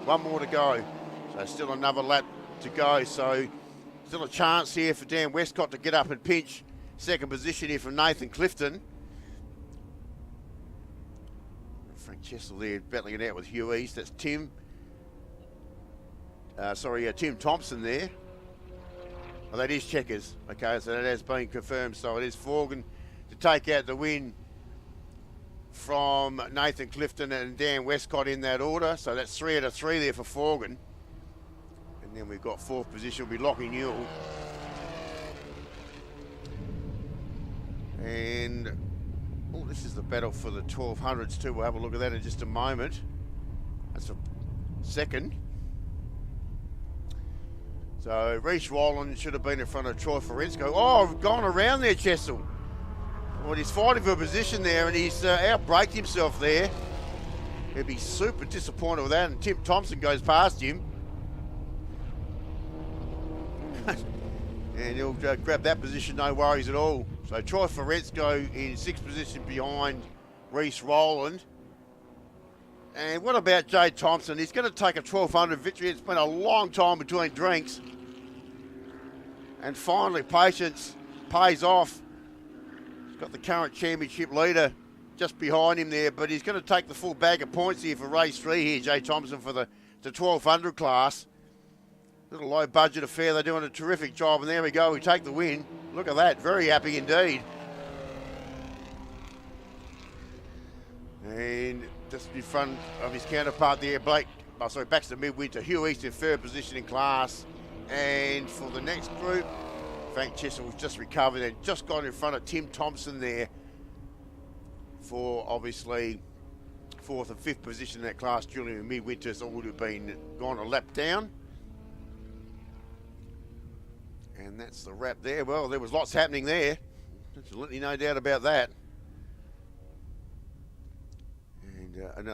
One more to go. So still another lap to go. So still a chance here for Dan Westcott to get up and pinch second position here from Nathan Clifton. Frank Chessel there battling it out with Hugh East. That's Tim Thompson there. Oh, that is checkers. Okay, so that has been confirmed. So it is Forgan to take out the win from Nathan Clifton and Dan Westcott in that order. So that's 3 out of 3 there for Forgan. And then we've got 4th position will be Lockie Newell. And this is the battle for the 1200s too. We'll have a look at that in just a moment. That's a second. So Reece Rowland should have been in front of Troy Forensko. Oh, gone around there, Chessel. Well, he's fighting for a position there and he's out-braked himself there. He'll be super disappointed with that, and Tim Thompson goes past him. And he'll grab that position, no worries at all. So Troy Forensko in 6th position behind Reece Rowland. And what about Jay Thompson? He's going to take a 1200 victory. It's been a long time between drinks. And finally, patience pays off. He's got the current championship leader just behind him there, but he's going to take the full bag of points here for race 3 here, Jay Thompson, for the 1200 class. Little low budget affair. They're doing a terrific job, and there we go. We take the win. Look at that. Very happy indeed. And just in front of his counterpart there, Baxter Midwinter, Hugh East in third position in class. And for the next group, Frank Chester was just recovered and just got in front of Tim Thompson there for obviously fourth and fifth position in that class. Julian Midwinter's all would have been gone a lap down. And that's the wrap there. Well, there was lots happening there. Absolutely no doubt about that. And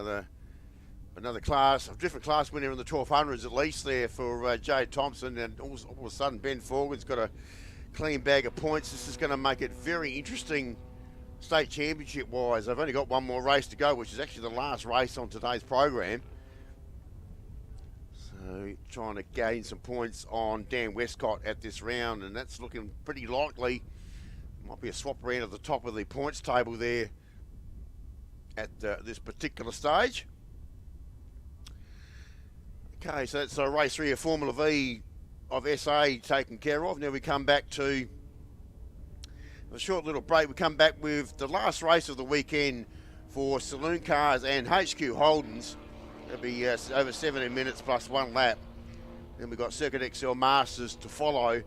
another class, a different class winner in the 1200s at least there for Jade Thompson. And all of a sudden Ben Forgan's got a clean bag of points. This is going to make it very interesting state championship wise. I've only got one more race to go, which is actually the last race on today's program. So trying to gain some points on Dan Westcott at this round, and that's looking pretty likely. Might be a swap around at the top of the points table there at this particular stage. Okay, so that's race 3 of Formula V of SA taken care of. Now we come back to a short little break. We come back with the last race of the weekend for Saloon Cars and HQ Holdens. It'll be over 17 minutes plus one lap. Then we've got Circuit XL Masters to follow,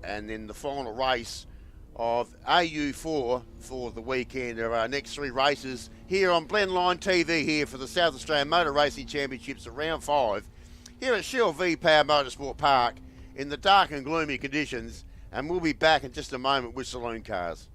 and then the final race of AU4 for the weekend. There are our next 3 races here on Blendline TV here for the South Australian Motor Racing Championships at round 5 here at Shell V-Power Motorsport Park in the dark and gloomy conditions, and we'll be back in just a moment with Saloon Cars.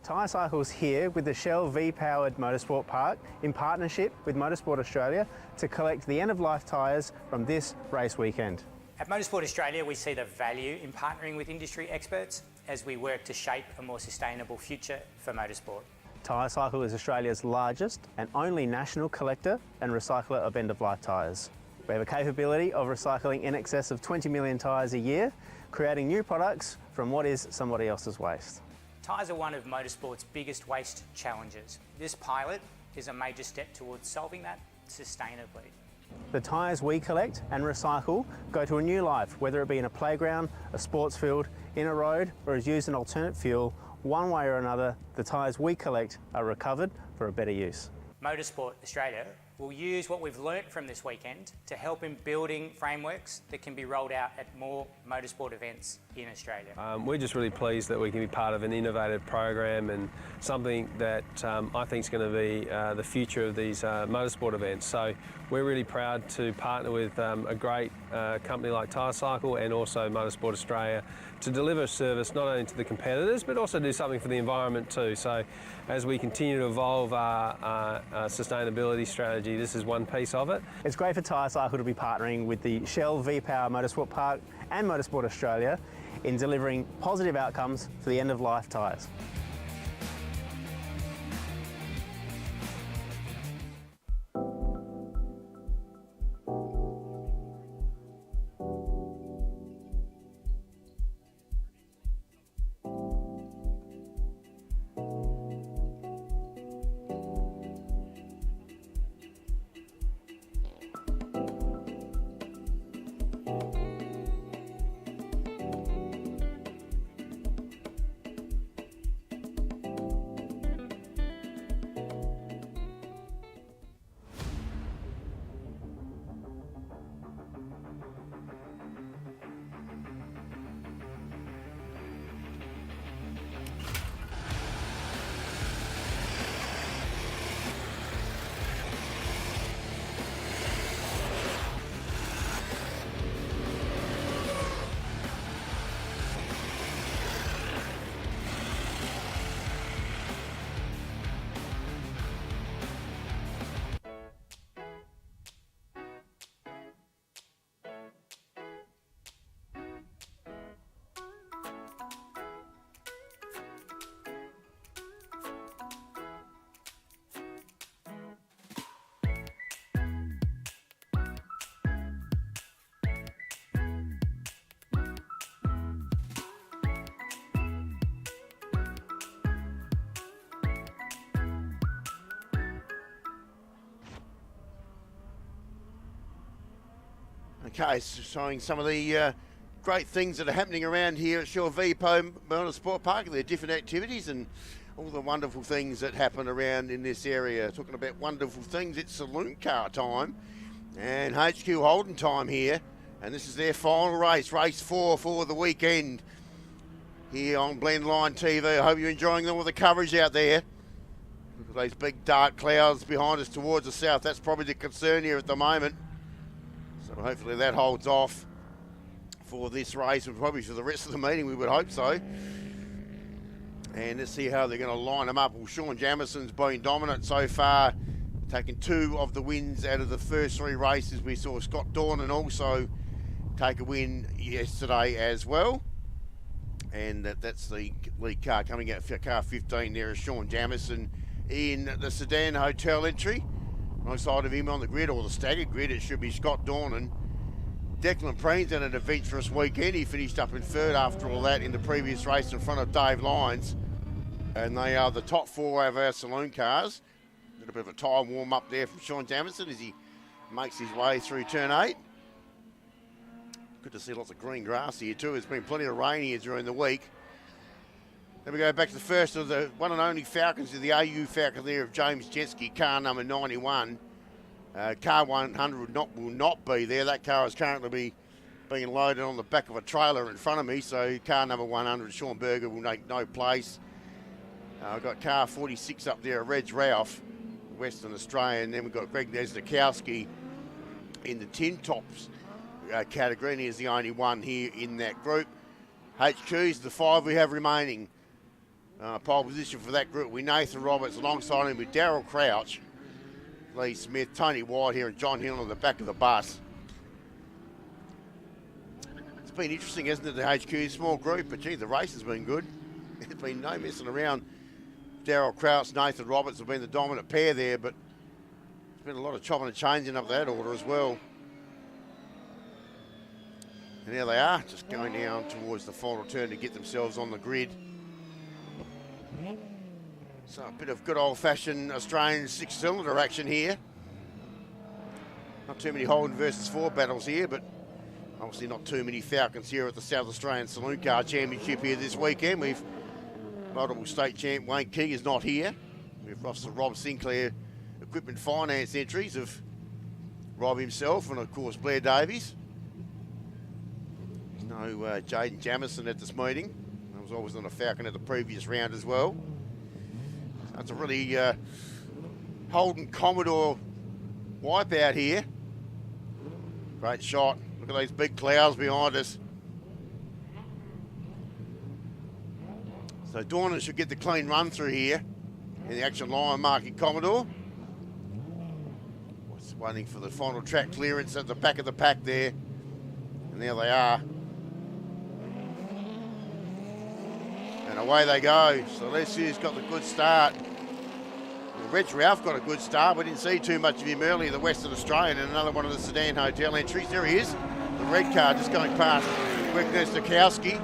Tyrecycle's here with the Shell V-Powered Motorsport Park in partnership with Motorsport Australia to collect the end-of-life tyres from this race weekend. At Motorsport Australia, we see the value in partnering with industry experts as we work to shape a more sustainable future for motorsport. Tyrecycle is Australia's largest and only national collector and recycler of end-of-life tyres. We have a capability of recycling in excess of 20 million tyres a year, creating new products from what is somebody else's waste. Tyres are one of motorsport's biggest waste challenges. This pilot is a major step towards solving that sustainably. The tyres we collect and recycle go to a new life, whether it be in a playground, a sports field, in a road, or as used in alternate fuel. One way or another, the tyres we collect are recovered for a better use. Motorsport Australia will use what we've learnt from this weekend to help in building frameworks that can be rolled out at more motorsport events in Australia. We're just really pleased that we can be part of an innovative program and something that I think is going to be the future of these motorsport events. So we're really proud to partner with a great company like Tyrecycle and also Motorsport Australia to deliver a service not only to the competitors but also do something for the environment too. So as we continue to evolve our sustainability strategy, this is one piece of it. It's great for Tyrecycle to be partnering with the Shell V-Power Motorsport Park and Motorsport Australia in delivering positive outcomes for the end-of-life tyres. Okay, so showing some of the great things that are happening around here at Shell V-Power Motorsport Park. There are different activities and all the wonderful things that happen around in this area. Talking about wonderful things, it's Saloon Car time and HQ Holden time here. And this is their final race, race 4 for the weekend here on Blendline TV. I hope you're enjoying all the coverage out there. Look at those big dark clouds behind us towards the south. That's probably the concern here at the moment. So hopefully that holds off for this race and probably for the rest of the meeting, we would hope so. And let's see how they're going to line them up. Well, Sean Jamison's been dominant so far, taking 2 of the wins out of the first 3 races. We saw Scott Dornan also take a win yesterday as well. And that's the lead car coming out for car 15 there is Sean Jamison in the sedan hotel entry. Alongside of him on the grid, or the staggered grid, it should be Scott Dornan. Declan Preen's had an adventurous weekend. He finished up in 3rd after all that in the previous race in front of Dave Lyons. And they are the top 4 of our Saloon Cars. A little bit of a tyre warm up there from Sean Jamison as he makes his way through turn 8. Good to see lots of green grass here too. There's been plenty of rain here during the week. Then we go back to the first of the one and only Falcons, the AU Falcon there of James Jetski, car number 91. Car 100 will not be there. That car is currently being loaded on the back of a trailer in front of me. So car number 100, Sean Berger, will make no place. I've got car 46 up there, Reg Ralph, Western Australian. Then we've got Greg Nesdakowski in the tin tops category, and he's the only one here in that group. HQ's the 5 we have remaining. Pole position for that group, we Nathan Roberts alongside him with Darryl Crouch, Lee Smith, Tony White here, and John Hill on the back of the bus. It's been interesting, hasn't it, the HQ small group, but gee, the race has been good. There's been no messing around. Darryl Crouch, Nathan Roberts have been the dominant pair there, but there's been a lot of chopping and changing up that order as well. And here they are, just going down towards the final turn to get themselves on the grid. So a bit of good old-fashioned Australian 6-cylinder action here. Not too many Holden versus 4 battles here, but obviously not too many Falcons here at the South Australian Saloon Car Championship here this weekend. We've multiple state champ Wayne King is not here. We've lost the Rob Sinclair equipment finance entries of Rob himself and of course Blair Davies. There's no Jaden Jamison at this meeting. I was always on a Falcon at the previous round as well. So it's a really Holden Commodore wipeout here. Great shot. Look at these big clouds behind us. So Dornan should get the clean run through here in the action line marking Commodore. Just waiting for the final track clearance at the back of the pack there. And there they are. And away they go. So Alessia's got the good start. Well, Reg Ralph got a good start. We didn't see too much of him earlier, the Western Australian, and another one of the sedan hotel entries. There he is. The red car just going past Greg Nesdakowski.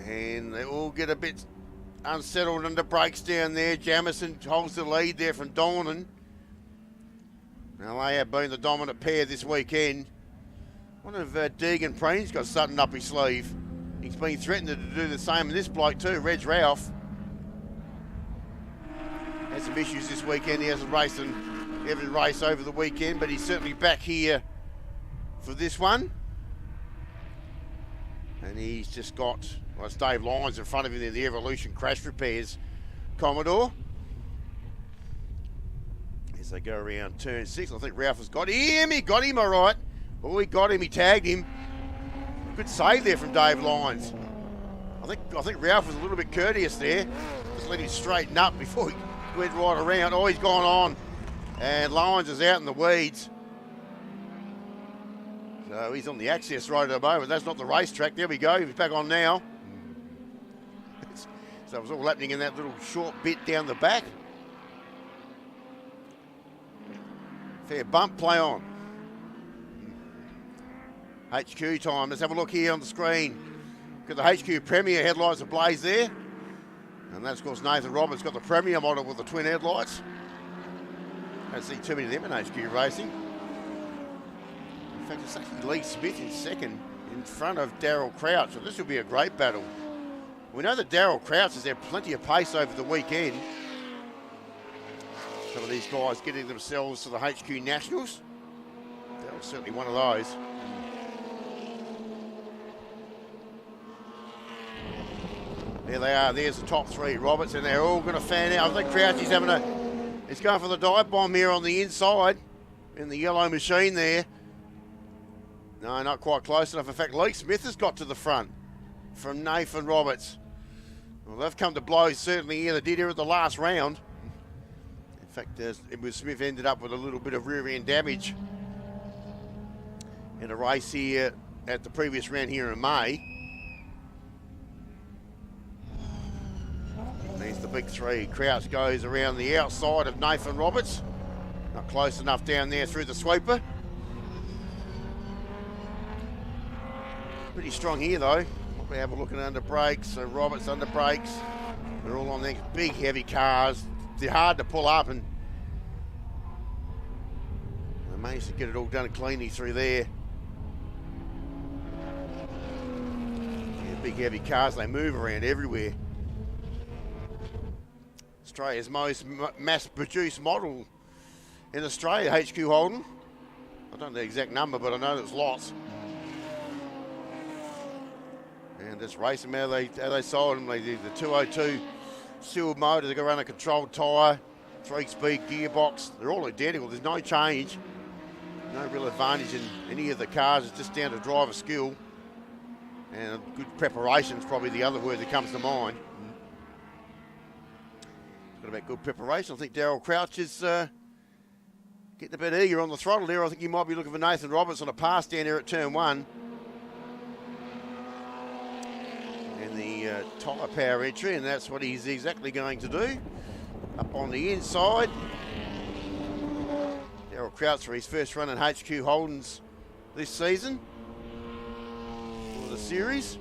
And they all get a bit unsettled under brakes down there. Jamison holds the lead there from Dornan. Now they have been the dominant pair this weekend. I wonder if Deegan Preen's got something up his sleeve. He's been threatened to do the same in this bloke too, Reg Ralph. Had some issues this weekend. He hasn't raced in every race over the weekend, but he's certainly back here for this one. And he's just got, well, it's Dave Lyons in front of him there, the Evolution Crash Repairs Commodore. As they go around turn 6, I think Ralph has got him. He got him all right. Oh, he got him. He tagged him. Good save there from Dave Lyons. I think Ralph was a little bit courteous there. Just let him straighten up before he went right around. Oh, he's gone on. And Lyons is out in the weeds. So he's on the access road at the moment. That's not the racetrack. There we go. He's back on now. So it was all happening in that little short bit down the back. Fair bump, play on. HQ time. Let's have a look here on the screen. Got the HQ Premier headlights ablaze there. And that's, of course, Nathan Roberts got the Premier model with the twin headlights. Don't see too many of them in HQ racing. fact, it's actually Lee Smith in second in front of Darryl Crouch. So this will be a great battle. We know that Darryl Crouch has had plenty of pace over the weekend. Some of these guys getting themselves to the HQ Nationals. Darryl's certainly one of those. There they are. There's the top three, Roberts, and they're all going to fan out. I think Crouch is having he's going for the dive bomb here on the inside in the yellow machine there. No, not quite close enough. In fact, Lee Smith has got to the front from Nathan Roberts. Well, they've come to blows certainly here. They did here at the last round. In fact, Smith ended up with a little bit of rear end damage in a race here at the previous round here in May. There's the big three. Crouch goes around the outside of Nathan Roberts. Not close enough down there through the sweeper. Pretty strong here though. We have a look at under brakes. So Roberts under brakes. They're all on these big heavy cars. They're hard to pull up, and they managed to get it all done cleanly through there. Yeah, big heavy cars, they move around everywhere. Australia's most mass-produced model in Australia, HQ Holden. I don't know the exact number, but I know there's lots. And just race them how they sold them. They did the 202 sealed motor. They got to run a controlled tyre, 3-speed gearbox. They're all identical. There's no change. No real advantage in any of the cars. It's just down to driver skill. And good preparation is probably the other word that comes to mind. Got about good preparation. I think Darryl Crouch is getting a bit eager on the throttle there. I think he might be looking for Nathan Roberts on a pass down there at turn 1. And the tyre power entry, and that's what he's exactly going to do. Up on the inside. Darryl Crouch for his first run in HQ Holdens this season for the series.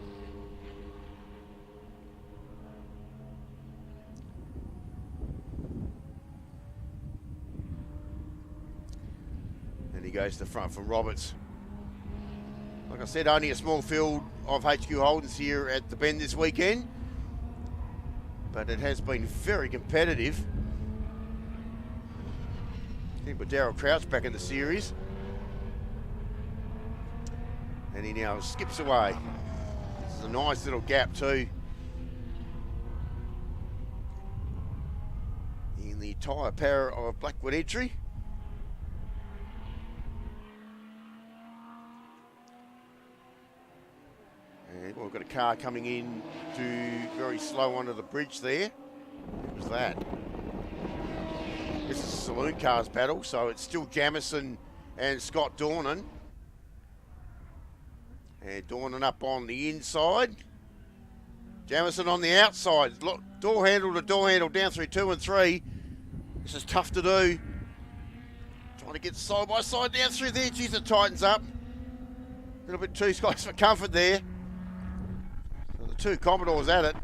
He goes to the front from Roberts. Like I said, only a small field of HQ Holdens here at the Bend this weekend, but it has been very competitive. I think with Darryl Crouch back in the series, and he now skips away. This is a nice little gap too in the tyre power of Blackwood entry. And we've got a car coming in to very slow onto the bridge there. What was that? This is a Saloon Cars battle, so it's still Jamison and Scott Dornan. And Dornan up on the inside. Jamison on the outside. Look, door handle to door handle down through 2 and 3. This is tough to do. Trying to get side by side down through there. Geez, it tightens up. A little bit too close for comfort there. Two Commodores at it.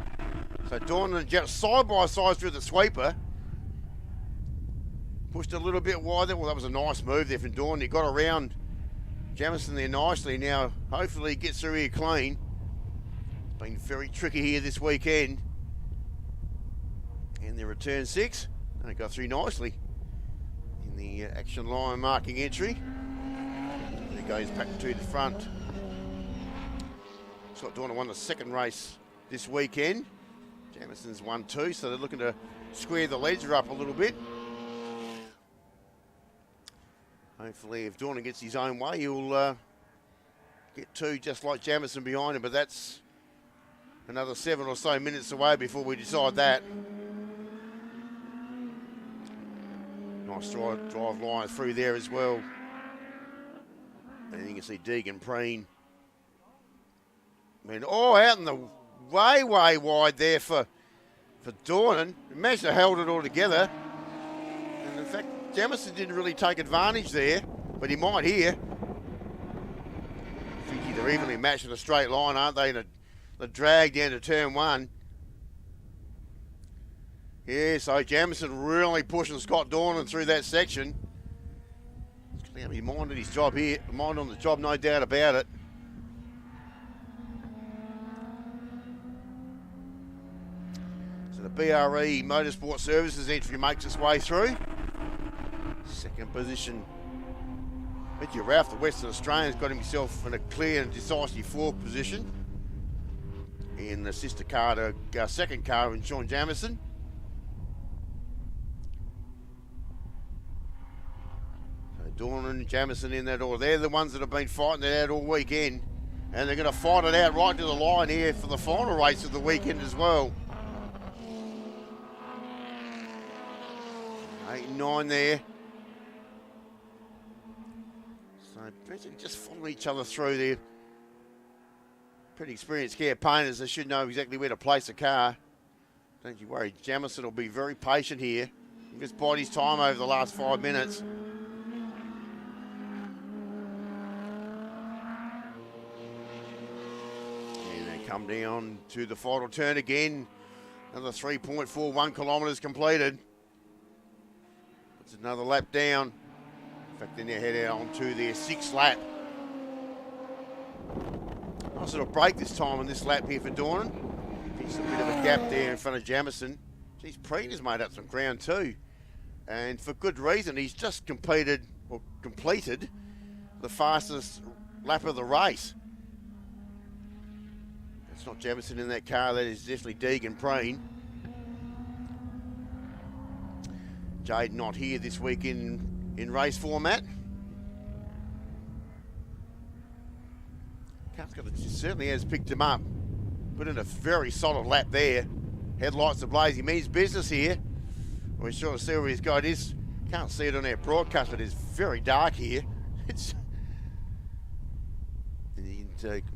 So Dornan just side by side through the sweeper. Pushed a little bit wider. Well, that was a nice move there from Dornan. He got around Jamison there nicely. Now, hopefully he gets through here clean. It's been very tricky here this weekend. And the return 6. And it got through nicely in the action line marking entry. And it goes back to the front. Scott Dornan won the second race this weekend. Jamison's won 2, so they're looking to square the ledger up a little bit. Hopefully, if Dornan gets his own way, he'll get 2 just like Jamison behind him, but that's another 7 or so minutes away before we decide that. Nice drive line through there as well. And you can see Deegan Preen. I mean, out in the way wide there for Dornan. He managed to hold it all together. And in fact, Jamison didn't really take advantage there, but he might here. Fiji, they're evenly matched in a straight line, aren't they? In the drag down to turn 1. Yeah, so Jamison really pushing Scott Dornan through that section. He's going to Yeah, he's minding his job here. Mind on the job, no doubt about it. So the BRE Motorsport Services entry makes its way through. Second position. Mitchell Ralph, the Western Australian's got himself in a clear and decisive fourth position. In the sister car to our second car in Sean Jamieson. So Dornan and Jamieson in that order. They're the ones that have been fighting it out all weekend. And they're going to fight it out right to the line here for the final race of the weekend as well. 8 and 9 there. So basically just following each other through there. Pretty experienced campaigners. They should know exactly where to place the car. Don't you worry, Jamieson will be very patient here. He just bided his time over the last 5 minutes. And they come down to the final turn again. Another 3.41 kilometres completed. It's another lap down. In fact, then they head out onto their 6th lap. Nice little break this time on this lap here for Dornan. Just a bit of a gap there in front of Jamieson. Geez, Preen has made up some ground too. And for good reason. He's just completed the fastest lap of the race. It's not Jamieson in that car, that is definitely Deegan Preen. Jade not here this week in race format. Certainly has picked him up. Put in a very solid lap there. Headlights are blazing. Means business here. We're sure to see where he's got his. Can't see it on our broadcast, but it's very dark here. It's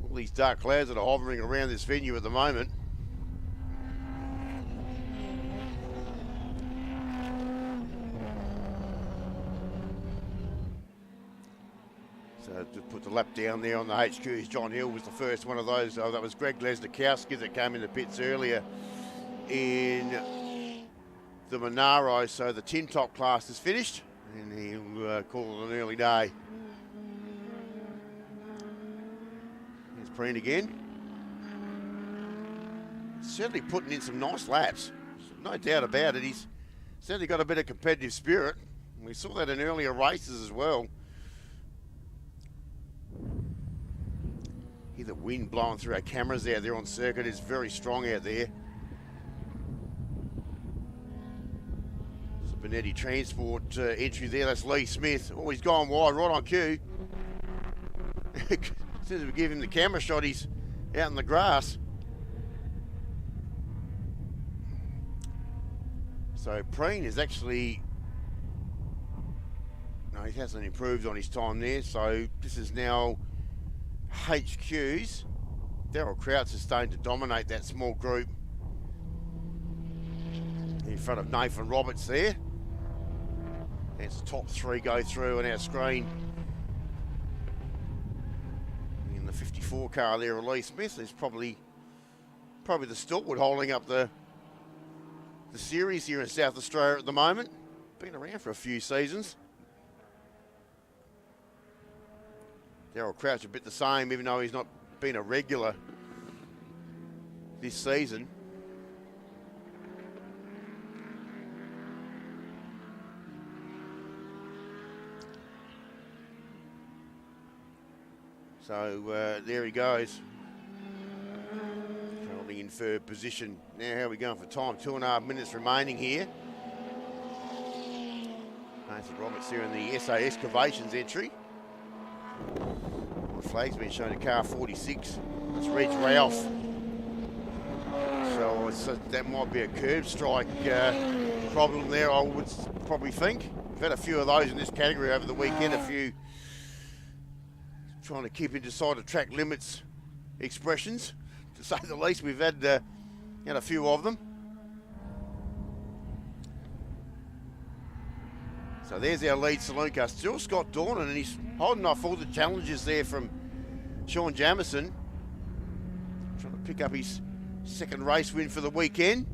all these dark clouds that are hovering around this venue at the moment. So to put the lap down there on the HQs, John Hill was the first one of those. That was Greg Lesnikowski that came in the pits earlier in the Monaro. So the tin top class is finished and he'll call it an early day. Here's Preen again. Certainly putting in some nice laps. No doubt about it. He's certainly got a bit of competitive spirit. We saw that in earlier races as well. Hear the wind blowing through our cameras out there on circuit. It's very strong out there. There's a Benetti Transport entry there. That's Lee Smith. Oh, he's gone wide, right on cue. As soon as we give him the camera shot, he's out in the grass. So Preen is actually... No, he hasn't improved on his time there. So this is now HQs. Daryl Crouch is starting to dominate that small group in front of Nathan Roberts there. That's the top 3 go through on our screen. In the 54 car there, Lee Smith is probably the stalwart holding up the series here in South Australia at the moment. Been around for a few seasons. Daryl Crouch a bit the same, even though he's not been a regular this season. So there he goes. Currently in third position. Now how are we going for time? 2.5 minutes remaining here. Nathan Roberts here in the SA Excavations entry. The flag's been shown to car 46. That's Reg Ralph. So that might be a curb strike problem there, I would probably think. We've had a few of those in this category over the weekend, a few trying to keep inside the track limits expressions, to say the least. We've had a few of them. So there's our lead Saloon Car, still Scott Dornan, and he's holding off all the challenges there from Sean Jamieson. Trying to pick up his second race win for the weekend.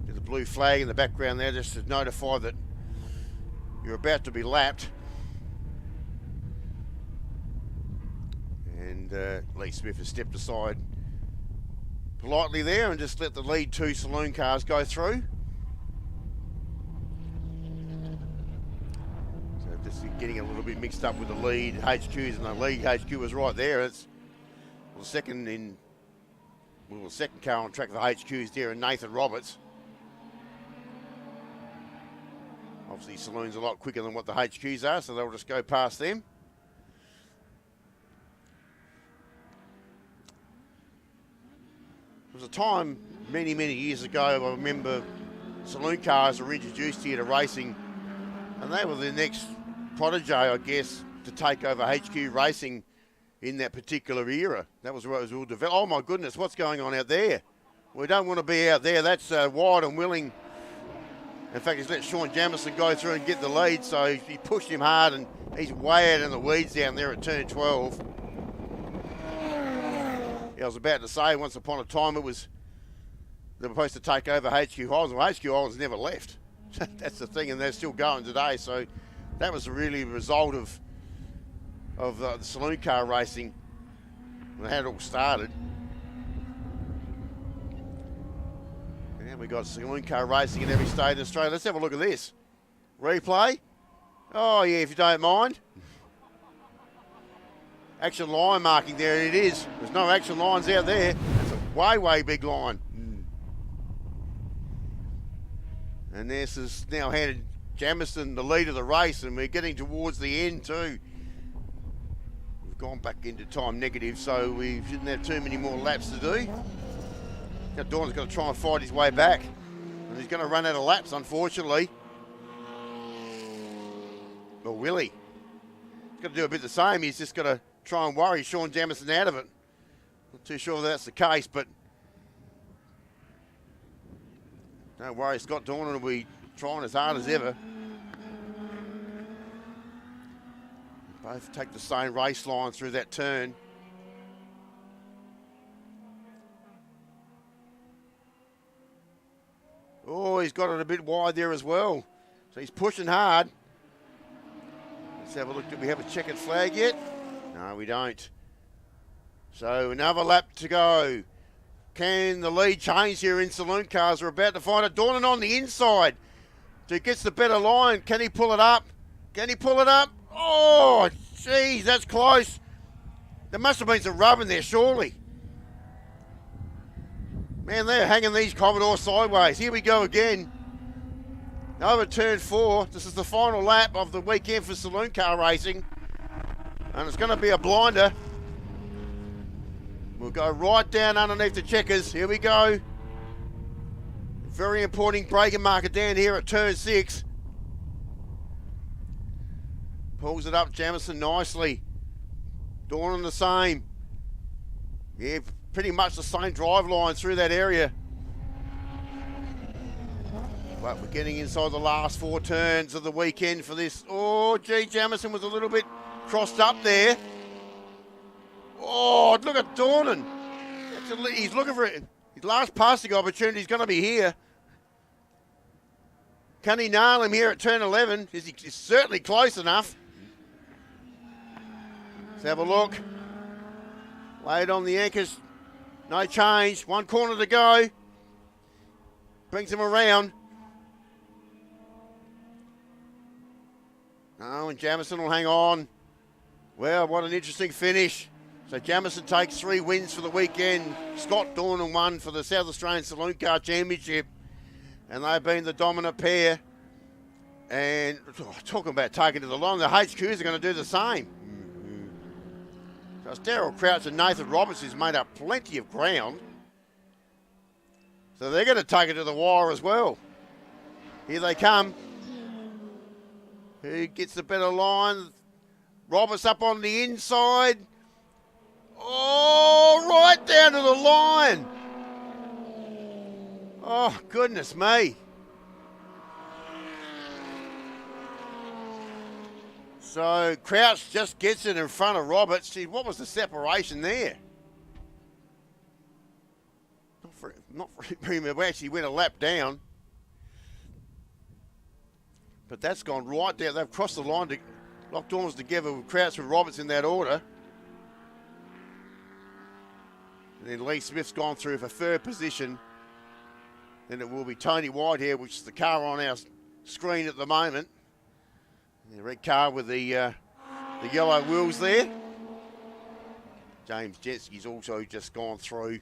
There's the blue flag in the background there just to notify that you're about to be lapped. And Lee Smith has stepped aside politely there and just let the lead 2 Saloon Cars go through. So just getting a little bit mixed up with the lead HQs, and the lead HQ was right there. It's the second car on track for the HQs there, and Nathan Roberts. Obviously, Saloon's a lot quicker than what the HQs are, so they'll just go past them. There was a time many, many years ago, I remember Saloon Cars were introduced here to racing, and they were the next protege, I guess, to take over HQ racing in that particular era. That was where it was all developed. Oh my goodness, what's going on out there? We don't want to be out there. That's wide and willing. In fact, he's let Sean Jamison go through and get the lead, so he pushed him hard, and he's way out in the weeds down there at turn 12. Yeah, I was about to say, once upon a time, they were supposed to take over HQ Holdens. Well, HQ Holdens never left. That's the thing, and they're still going today. So that was really a result of the Saloon Car racing and how it all started. And we got Saloon Car racing in every state in Australia. Let's have a look at this. Replay. Oh, yeah, if you don't mind. Action line marking there, it is. There's no action lines out there. That's a way, way big line. And this has now handed Jamison the lead of the race, and we're getting towards the end too. We've gone back into time negative, so we shouldn't have too many more laps to do. Now Dorn's going to try and fight his way back, and he's going to run out of laps, unfortunately. But Willie, he's got to do a bit the same. He's just got to try and worry Sean Jamison out of it. Not too sure that's the case, but don't worry, Scott Dornan will be trying as hard as ever. Both take the same race line through that turn. Oh, he's got it a bit wide there as well. So he's pushing hard. Let's have a look. Do we have a checkered flag yet? No, we don't. So another lap to go. Can the lead change here in Saloon Cars? We're about to find it. Dornan on the inside. So he gets the better line. Can he pull it up? Can he pull it up? Oh, geez, that's close. There must have been some rubbing there, surely. Man, they're hanging these Commodores sideways. Here we go again. Over turn 4. This is the final lap of the weekend for Saloon Car racing. And it's going to be a blinder. We'll go right down underneath the checkers. Here we go. Very important braking marker down here at turn 6. Pulls it up, Jamison nicely. Dornan the same. Yeah, pretty much the same drive line through that area. But we're getting inside the last 4 turns of the weekend for this. Oh, gee, Jamison was a little bit crossed up there. Oh, look at Dornan. He's looking for it. His last passing opportunity is going to be here. Can he nail him here at turn 11? He's certainly close enough. Let's have a look. Laid on the anchors. No change. 1 corner to go. Brings him around. Oh, and Jamison will hang on. Well, what an interesting finish. So Jamison takes 3 wins for the weekend. Scott Dornan won for the South Australian Saloon Car Championship. And they've been the dominant pair. And talking about taking to the line, the HQs are going to do the same. So it's Darryl Crouch and Nathan Roberts who's made up plenty of ground. So they're going to take it to the wire as well. Here they come. Who gets the better line? Roberts up on the inside. Oh, right down to the line. Oh, goodness me. So Crouch just gets it in front of Roberts. Gee, what was the separation there? Not very much. We actually went a lap down. But that's gone right down. They've crossed the line to locked arms together with Crouch and Roberts in that order. And then Lee Smith's gone through for third position. Then it will be Tony Whitehair, which is the car on our screen at the moment. The red car with the yellow wheels there. James Jetski's also just gone through.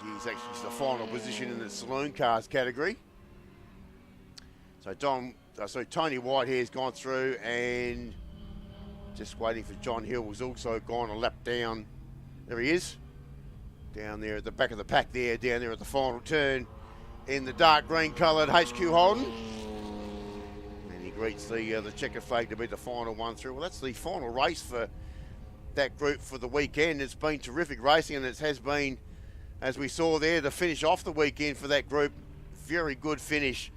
He's actually the final position in the Saloon Cars category. So Tony Whitehair's gone through, and just waiting for John Hill, who's also gone a lap down. There he is, down there at the back of the pack there, down there at the final turn in the dark green coloured HQ Holden. And he greets the checker flag to be the final one through. Well, that's the final race for that group for the weekend. It's been terrific racing, and it has been, as we saw there, to finish off the weekend for that group. Very good finish.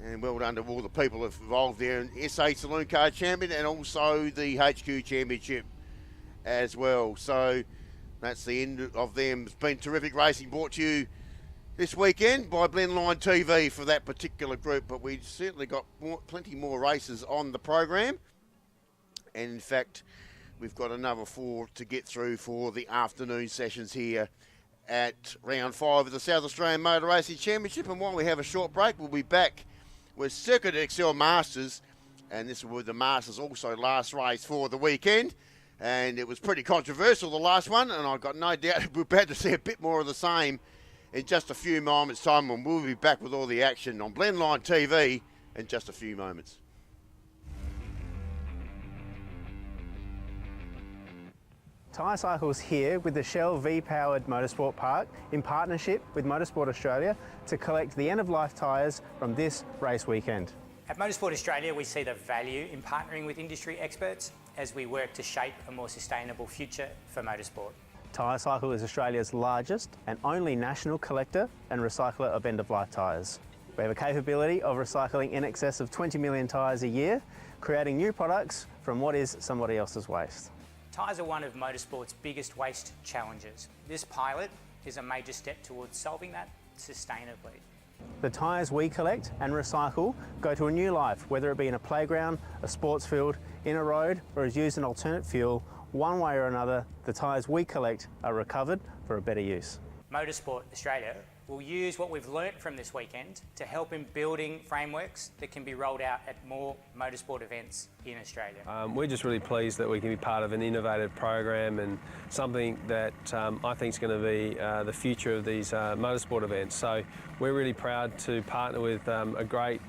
And well done to all the people involved there in SA Saloon Car Champion and also the HQ Championship as well. So that's the end of them. It's been terrific racing brought to you this weekend by Blendline TV for that particular group. But we've certainly got plenty more races on the program. And in fact, we've got another 4 to get through for the afternoon sessions here at round 5 of the South Australian Motor Racing Championship. And while we have a short break, we'll be back with Circuit XL Masters, and this will be the Masters also last race for the weekend. And it was pretty controversial, the last one, and I've got no doubt we're about to see a bit more of the same in just a few moments' time, and we'll be back with all the action on Blendline TV in just a few moments. Tyrecycle's here with the Shell V-Power Motorsport Park in partnership with Motorsport Australia to collect the end-of-life tyres from this race weekend. At Motorsport Australia, we see the value in partnering with industry experts as we work to shape a more sustainable future for motorsport. Tyrecycle is Australia's largest and only national collector and recycler of end-of-life tyres. We have a capability of recycling in excess of 20 million tyres a year, creating new products from what is somebody else's waste. Tyres are one of motorsport's biggest waste challenges. This pilot is a major step towards solving that sustainably. The tyres we collect and recycle go to a new life, whether it be in a playground, a sports field, in a road, or as used in alternate fuel. One way or another, the tyres we collect are recovered for a better use. Motorsport Australia will use what we've learnt from this weekend to help in building frameworks that can be rolled out at more motorsport events in Australia. We're just really pleased that we can be part of an innovative program and something that I think is going to be the future of these motorsport events. So we're really proud to partner with a great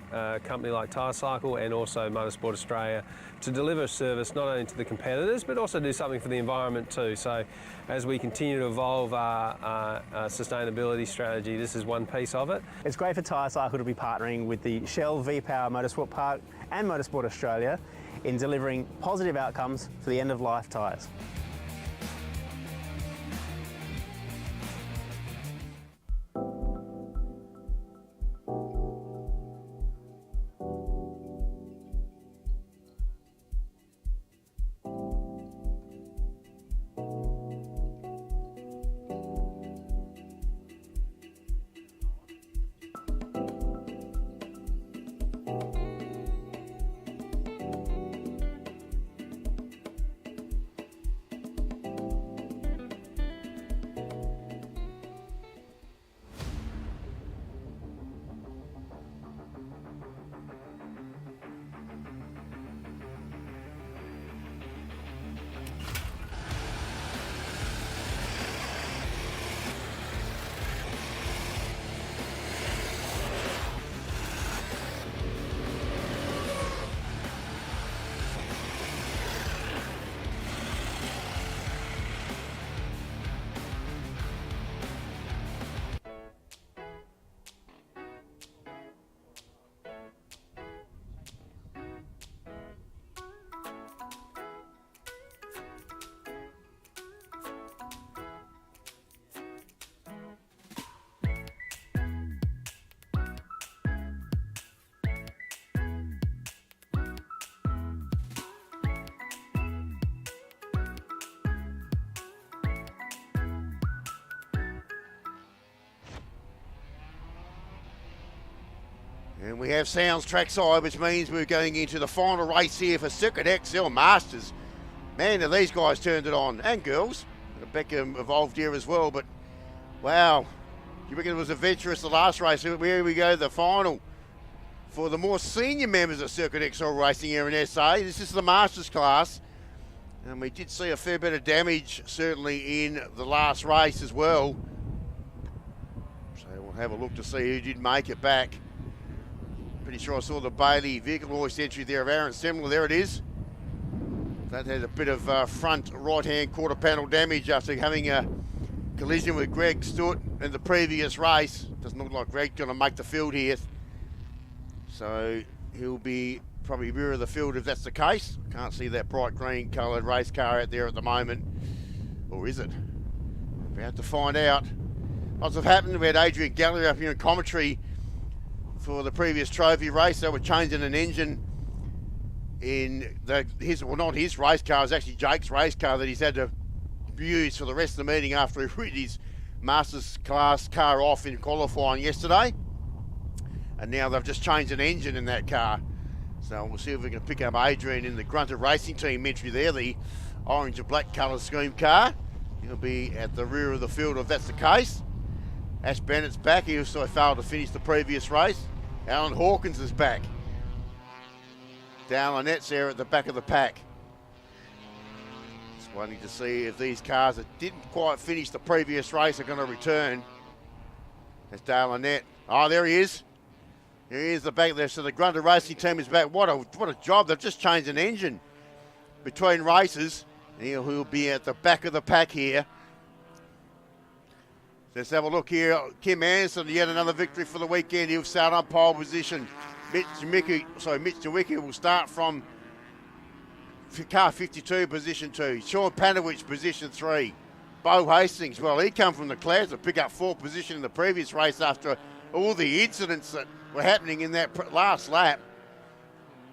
company like Tyrecycle and also Motorsport Australia to deliver a service not only to the competitors but also do something for the environment too. So as we continue to evolve our sustainability strategy, this is one piece of it. It's great for Tyrecycle to be partnering with the Shell V-Power Motorsport Park and Motorsport Australia in delivering positive outcomes for the end-of-life tyres. And we have sounds trackside, which means we're going into the final race here for Circuit XL Masters. Man, have these guys turned it on, and girls. Rebecca involved here as well, but wow, you reckon it was adventurous the last race? Here we go, the final for the more senior members of Circuit XL Racing here in SA. This is the Masters class, and we did see a fair bit of damage certainly in the last race as well. So we'll have a look to see who did make it back. Pretty sure I saw the Bailey vehicle hoist entry there of Aaron Semler. There it is. That had a bit of front right-hand quarter panel damage after having a collision with Greg Stewart in the previous race. Doesn't look like Greg's going to make the field here. So he'll be probably rear of the field if that's the case. Can't see that bright green coloured race car out there at the moment. Or is it? About to find out. Lots have happened. We had Adrian Gallagher up here in commentary for the previous trophy race. They were changing an engine in not his race car, it was actually Jake's race car that he's had to use for the rest of the meeting after he rid his Masters class car off in qualifying yesterday. And now they've just changed an engine in that car. So we'll see if we can pick up Adrian in the Grunter Racing Team entry there, the orange and black colour scheme car. He'll be at the rear of the field if that's the case. Ash Bennett's back. He also failed to finish the previous race. Alan Hawkins is back. Dale Arnett's there at the back of the pack. Just waiting to see if these cars that didn't quite finish the previous race are going to return. That's Dale Arnett. Oh, there he is. Here he is, the back there. So the Grunter Racing Team is back. What a job. They've just changed an engine between races. And he'll be at the back of the pack here. Let's have a look here. Kim Anderson, yet another victory for the weekend. He'll start on pole position. Mitch Dewicki will start from car 52, position 2. Sean Panowich, position 3. Bo Hastings, well, he come from the clouds to pick up 4th position in the previous race after all the incidents that were happening in that last lap.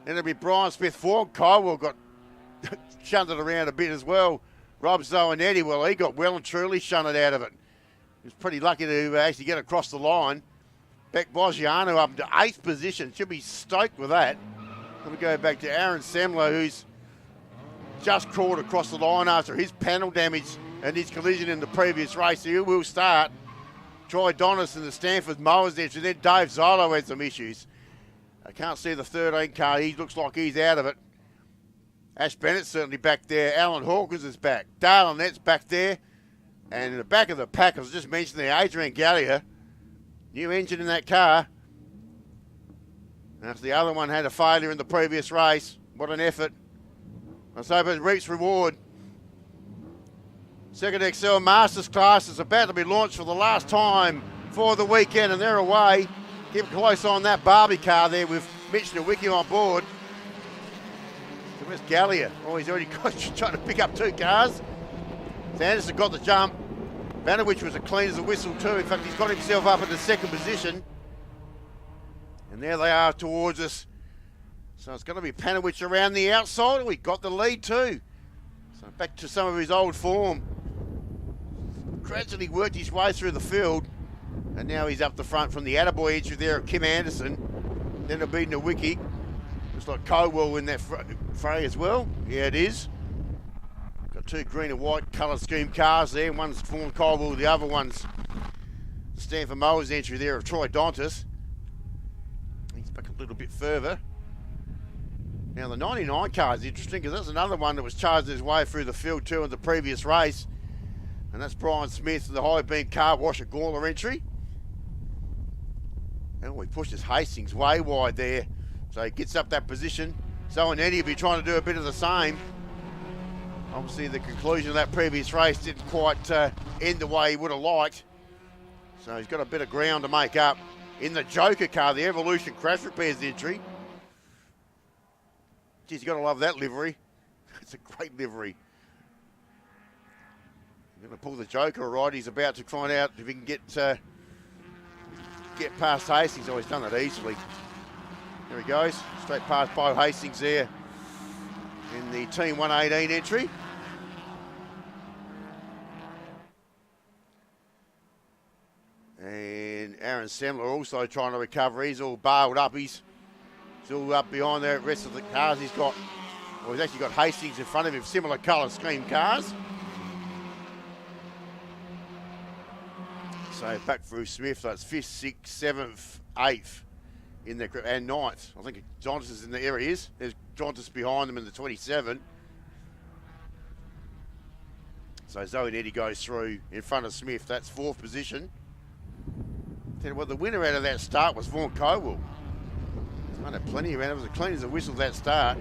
Then it'll be Brian Smith 4. Kyle got shunted around a bit as well. Rob Zoanetti, well, he got well and truly shunted out of it. He was pretty lucky to actually get across the line. Beck Bosgiano up to 8th position. Should be stoked with that. Then we go back to Aaron Semler, who's just crawled across the line after his panel damage and his collision in the previous race. So he will start. Troy Donis in the Stanford Mowers there. And then Dave Zolo had some issues. I can't see the 13 car. He looks like he's out of it. Ash Bennett's certainly back there. Alan Hawkins is back. Dale Arnett's back there. And in the back of the pack, I was just mentioning there, Adrian Gallagher. New engine in that car. After the other one had a failure in the previous race. What an effort. Let's hope it reaps reward. Circuit XL Masters class is about to be launched for the last time for the weekend, and they're away. Keep a close eye on that Barbie car there with Mitch Nowicki on board. So where's Gallagher? Oh, he's already trying to pick up 2 cars. Sanderson got the jump. Vanowich was as clean as a whistle too. In fact, he's got himself up in the 2nd position. And there they are towards us. So it's going to be Panowich around the outside. We got the lead too. So back to some of his old form. Gradually worked his way through the field. And now he's up the front from the attaboy entry there of Kim Anderson. Then it'll be Nowicki. Looks like Cowell in that fray as well. Yeah, it is. Got 2 green and white colour scheme cars there. One's Fawn Cowell, the other one's the Stanford Mowers entry there of Troy Dontis. He's back a little bit further. Now the 99 car is interesting because that's another one that was charged his way through the field too in the previous race. And that's Brian Smith, the high beam car wash at Gawler entry. And we pushes Hastings way wide there. So he gets up that position. So and Eddie will be trying to do a bit of the same. Obviously the conclusion of that previous race didn't quite end the way he would have liked. So he's got a bit of ground to make up. In the Joker car, the Evolution Crash Repairs entry. Geez, you got to love that livery. It's a great livery. I'm going to pull the Joker, all right. He's about to find out if he can get past Hastings. Oh, he's done it easily. There he goes. Straight past Bo Hastings there in the Team 118 entry. And Aaron Semler also trying to recover. He's all bailed up. He's still up behind the rest of the cars. He's actually got Hastings in front of him, similar colour scheme cars. So back through Smith, so it's 5th, 6th, 7th, 8th in the group, and 9th. I think Jontas is in the area. There's Jontas behind them in the 27. So Zoe and Eddie goes through in front of Smith. That's 4th position. Tell you what, the winner out of that start was Vaughan Cowell. He's run plenty around. It was as clean as a whistle that start.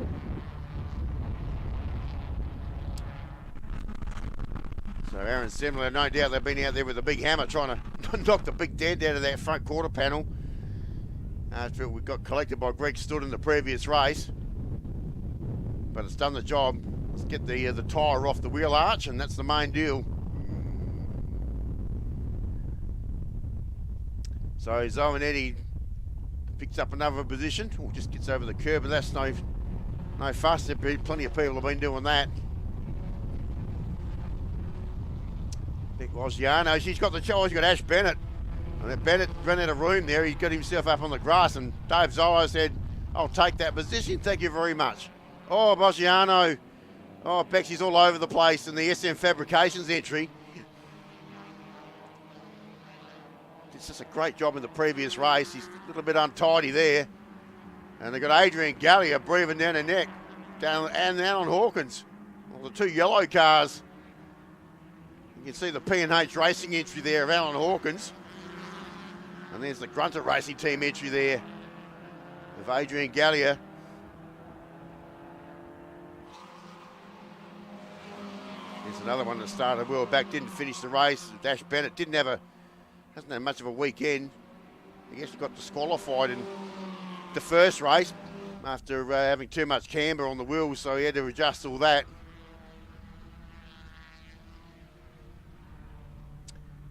So Aaron Semler, no doubt they've been out there with a big hammer trying to knock the big dent out of that front quarter panel after it got collected by Greg Stood in the previous race. But it's done the job. Let's get the tyre off the wheel arch, and that's the main deal. So Zoe and Eddie picks up another position, or just gets over the curb, but that's no fuss. Plenty of people have been doing that. Beck Wosiano, she's got the charge. He's got Ash Bennett. And Bennett ran out of room there. He got himself up on the grass, and Dave Zolo said, "I'll take that position. Thank you very much." Oh, Wosiano. Oh, Becky's all over the place in the SM Fabrications entry. Did just a great job in the previous race. He's a little bit untidy there. And they've got Adrian Gallia breathing down her neck. Down on Hawkins. Well, the 2 yellow cars. You can see the P&H Racing entry there of Alan Hawkins. And there's the Grunter Racing Team entry there of Adrian Gallia. There's another one that started well back, didn't finish the race. Dash Bennett hasn't had much of a weekend. He actually got disqualified in the first race after having too much camber on the wheels, so he had to adjust all that.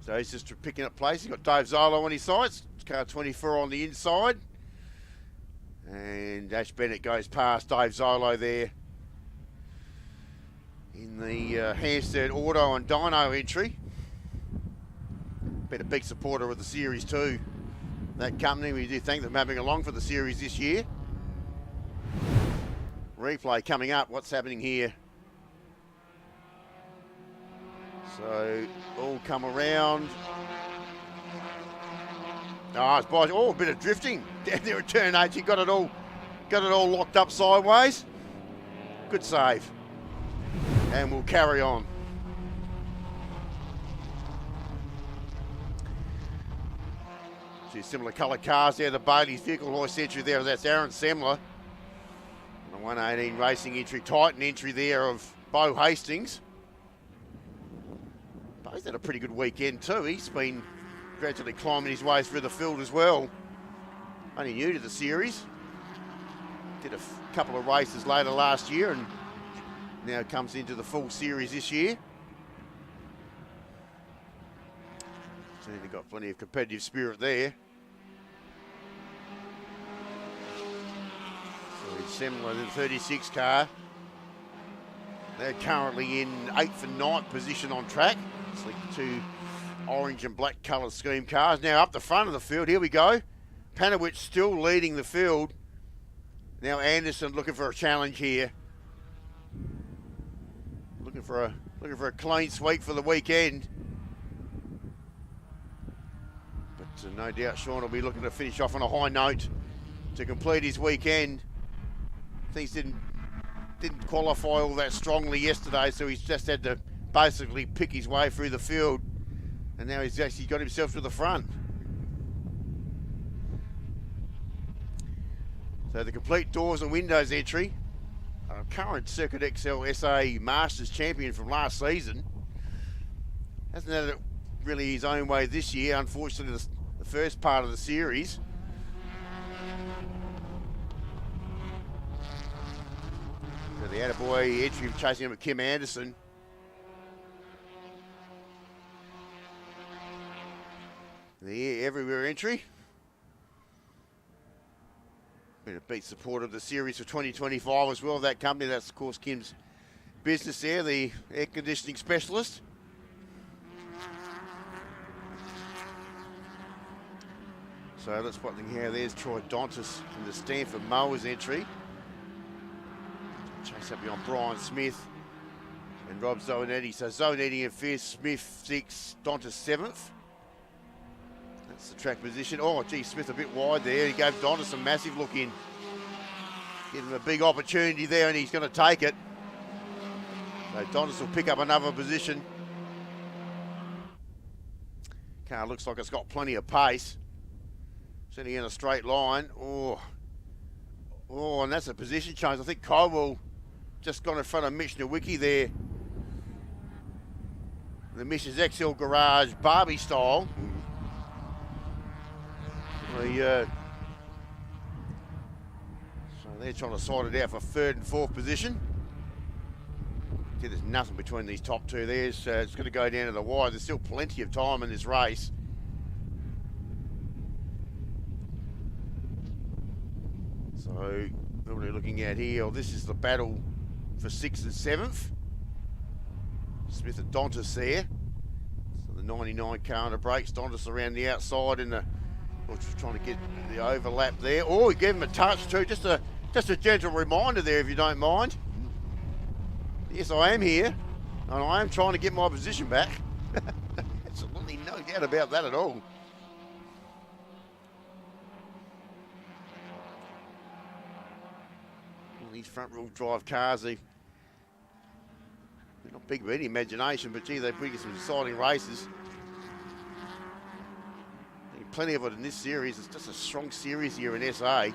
So he's just picking up place. He's got Dave Zolo on his sides. Car 24 on the inside. And Ash Bennett goes past Dave Zolo there in the Hampstead Auto and Dyno entry. Been a big supporter of the series too. That company, we do thank them for having along for the series this year. Replay coming up. What's happening here? So all come around. Oh, it's by a bit of drifting down there at turn 8. He got it all locked up sideways. Good save. And we'll carry on. Two similar coloured cars there. The Bailey's vehicle hoist entry there. That's Aaron Semler. And the 118 Racing entry, Titan entry there of Bo Hastings. Bo's had a pretty good weekend too. He's been gradually climbing his way through the field as well. Only new to the series. Did a couple of races later last year and now comes into the full series this year. So they've got plenty of competitive spirit there. So it's similar to the 36 car. They're currently in 8th and 9th position on track. It's like 2 orange and black coloured scheme cars. Now up the front of the field, here we go. Panowicz still leading the field. Now Anderson looking for a challenge here. Looking for a clean sweep for the weekend. But no doubt Sean will be looking to finish off on a high note to complete his weekend. Things didn't qualify all that strongly yesterday, so he's just had to basically pick his way through the field. And now he's actually got himself to the front. So the complete doors and windows entry. Current Circuit XL SA Masters champion from last season. Hasn't had it really his own way this year. Unfortunately, the first part of the series. So the attaboy entry chasing him with Kim Anderson. The everywhere entry. Been a big supporter of the series for 2025 as well. That company, that's of course Kim's business there, the air conditioning specialist. So let's spot here. There's Troy Dontis in the Stanford Mowers entry. Chase up beyond Brian Smith and Rob Zonetti. So Zonetti in 5th, Smith 6th, Dontis 7th. That's the track position. Oh, gee, Smith a bit wide there. He gave Dontis a massive look in. Give him a big opportunity there, and he's going to take it. So Dontis will pick up another position. Car looks like it's got plenty of pace. Sitting in a straight line. Oh, and that's a position change. I think Cowell just got in front of Mitch Nowicki there. The Mrs. XL Garage Barbie style. So they're trying to sort it out for third and fourth position. See, there's nothing between these top two there. It's going to go down to the wire. There's still plenty of time in this race. So what are we looking at here? Well, this is the battle for 6th and 7th. Smith and Dontis there. So the 99 car on the brakes. Dontis around the outside in the, just trying to get the overlap there. Oh, he gave him a touch too. Just a gentle reminder there, if you don't mind. Yes, I am here, and I am trying to get my position back. Absolutely no doubt about that at all. All these front-wheel drive cars, they're not big with any imagination, but gee, they bring us some exciting races. Plenty of it in this series. It's just a strong series here in SA.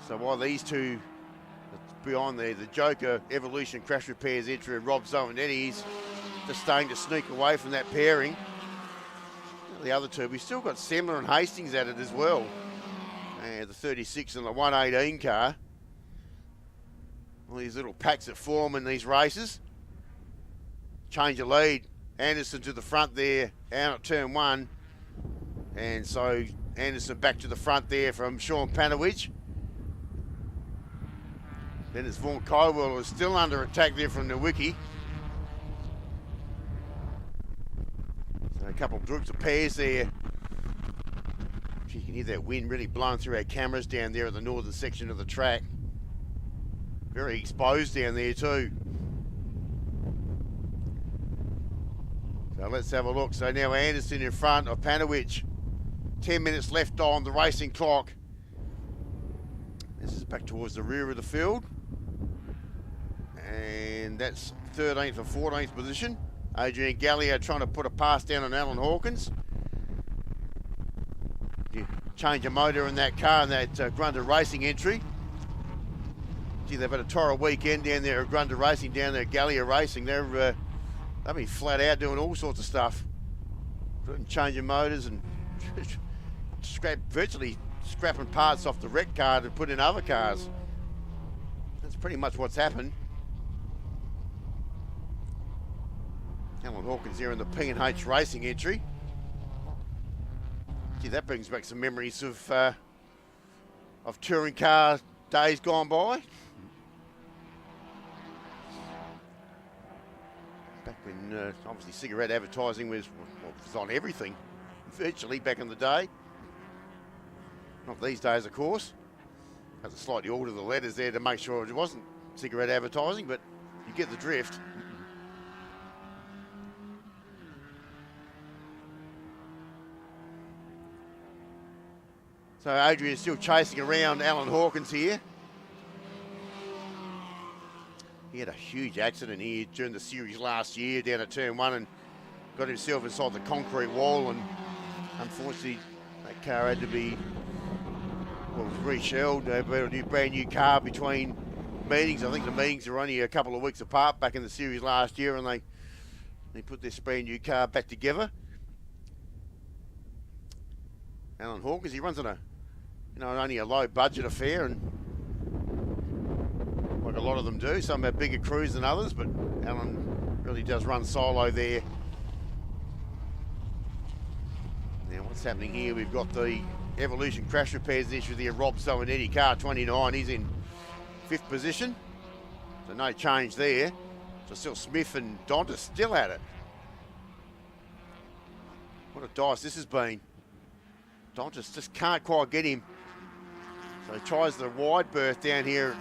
So while these two behind the Joker Evolution Crash Repairs entry and Rob Zonetti, just starting to sneak away from that pairing. The other two, we've still got Semler and Hastings at it as well. And the 36 and the 118 car. All these little packs that form in these races. Change of lead. Anderson to the front there, out at turn 1. And so Anderson back to the front there from Sean Panowich. Then it's Vaughan Cowell, who's still under attack there from Nowicki. So a couple of groups of pairs there. You can hear that wind really blowing through our cameras down there at the northern section of the track. Very exposed down there too. So let's have a look. So now Anderson in front of Panowich. 10 minutes left on the racing clock. This is back towards the rear of the field. And that's 13th and 14th position. Adrian Gallia trying to put a pass down on Alan Hawkins. You change a motor in that car in that Grunda Racing entry. Gee, they've had a torrid weekend down there at Grunda Racing, down there at Gallia Racing. They've been flat out doing all sorts of stuff. Changing motors and virtually scrapping parts off the wreck car to put in other cars. That's pretty much what's happened. Alan Hawkins here in the P&H Racing entry. Gee, that brings back some memories of touring car days gone by. Back when obviously cigarette advertising was on everything, virtually back in the day. Not these days, of course. Had to slightly alter the letters there to make sure it wasn't cigarette advertising, but you get the drift. So Adrian's still chasing around Alan Hawkins here. He had a huge accident here during the series last year down at turn 1 and got himself inside the concrete wall, and unfortunately that car had to be reshelled. They built a brand new car between meetings. I think the meetings are only a couple of weeks apart back in the series last year, and they put this brand new car back together. Alan Hawkins, he runs on only a low budget affair, and like a lot of them do. Some have bigger crews than others, but Alan really does run solo there. Now what's happening here? We've got the Evolution Crash Repairs issue there. Rob Zonetti, car 29. He's in 5th position. So no change there. So still Smith and Dontis still at it. What a dice this has been. Dontis just can't quite get him. So he tries the wide berth down here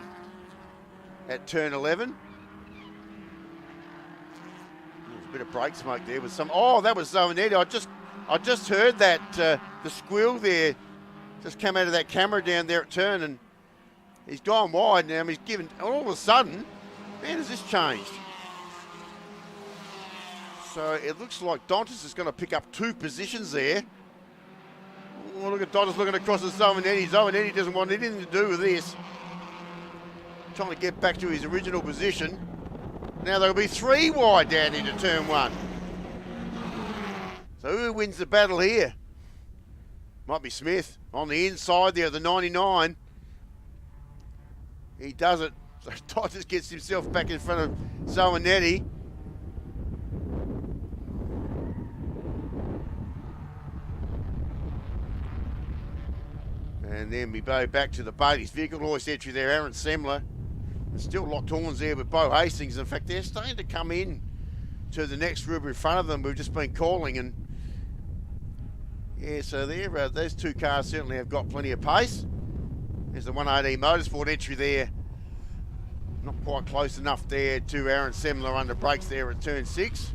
at turn 11. Bit of brake smoke there with some. Oh, that was Zonetti. I just heard that the squeal there just came out of that camera down there at turn, and he's gone wide now. He's given. All of a sudden, man, has this changed? So it looks like Dontis is going to pick up 2 positions there. Oh, look at Dontis looking across at Zonetti. Zonetti doesn't want anything to do with this. Trying to get back to his original position. Now there'll be 3 wide down into turn 1. So who wins the battle here? Might be Smith on the inside there, the 99. He does it. So Dontis gets himself back in front of Zonetti. And then we go back to the Bailey's vehicle hoist entry there, Aaron Semler. Still locked horns there with Bo Hastings. In fact, they're starting to come in to the next group in front of them. We've just been calling, and yeah, so there, those 2 cars certainly have got plenty of pace. There's the 118 Motorsport entry there. Not quite close enough there to Aaron Semler under brakes there at turn 6.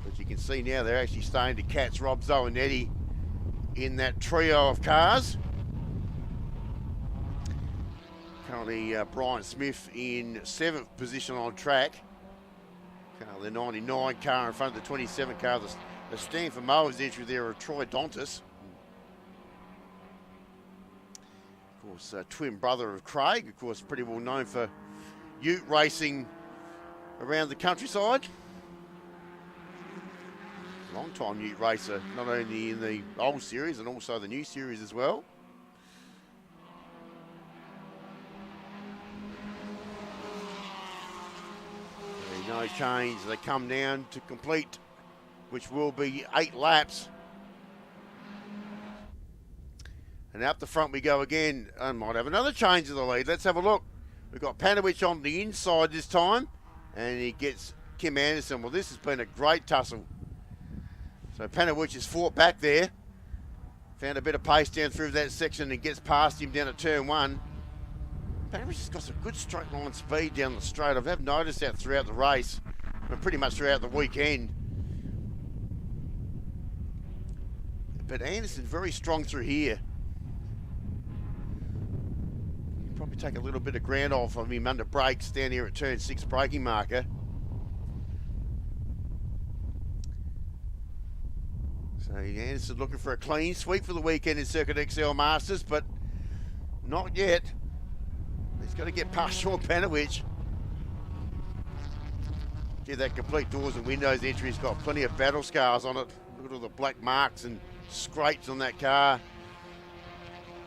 But you can see now they're actually starting to catch Rob Zonetti in that trio of cars. Currently Brian Smith in 7th position on track. The 99 car in front of the 27 car. The Stanford Mowers entry there of Troy Dontis. Of course, twin brother of Craig. Of course, pretty well known for ute racing around the countryside. Long-time ute racer, not only in the old series and also the new series as well. No change. They come down to complete, which will be 8 laps. And up the front we go again. I might have another change of the lead. Let's have a look. We've got Panowich on the inside this time, and he gets Kim Anderson. Well, this has been a great tussle. So Panowich has fought back there. Found a bit of pace down through that section and gets past him down at turn 1. Panowich has got some good straight line speed down the straight. I've noticed that throughout the race, but pretty much throughout the weekend. But Anderson very strong through here. Probably take a little bit of ground off of him under brakes down here at turn 6 braking marker. So Anderson looking for a clean sweep for the weekend in Circuit XL Masters, but not yet. He's got to get past Sean Panowich. Get that complete doors and windows entry. He's got plenty of battle scars on it. Look at all the black marks and scrapes on that car.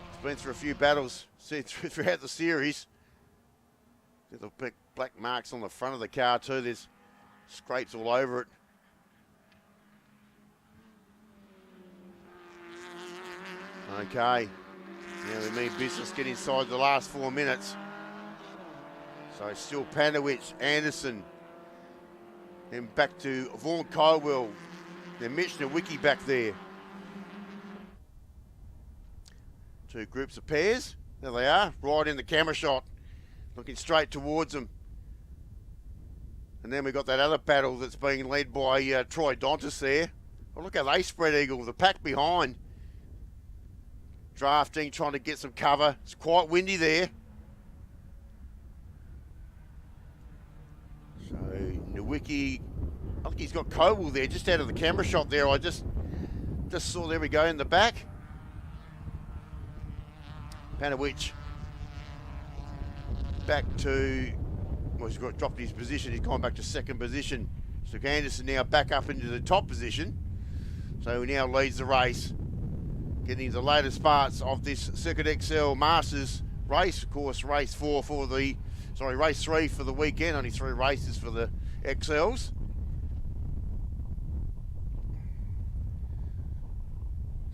It's been through a few battles throughout the series. See the big black marks on the front of the car too. There's scrapes all over it. Okay. Now we mean business. Get inside the last 4 minutes. So still Panowich, Anderson, then back to Vaughan Caldwell, then Mitch Nowicki back there. 2 groups of pairs. There they are, right in the camera shot, looking straight towards them. And then we've got that other battle that's being led by Troy Dontis there. Oh, look how they spread eagle, the pack behind. Drafting, trying to get some cover. It's quite windy there. So Nowicki, I think he's got Coble there, just out of the camera shot there. I just saw, there we go, in the back. Panowich back to, well, he's got dropped his position. He's gone back to 2nd position. So Anderson now back up into the top position. So he now leads the race. Getting the latest parts of this Circuit XL Masters race. Of course, race 3 for the weekend. Only 3 races for the XLs.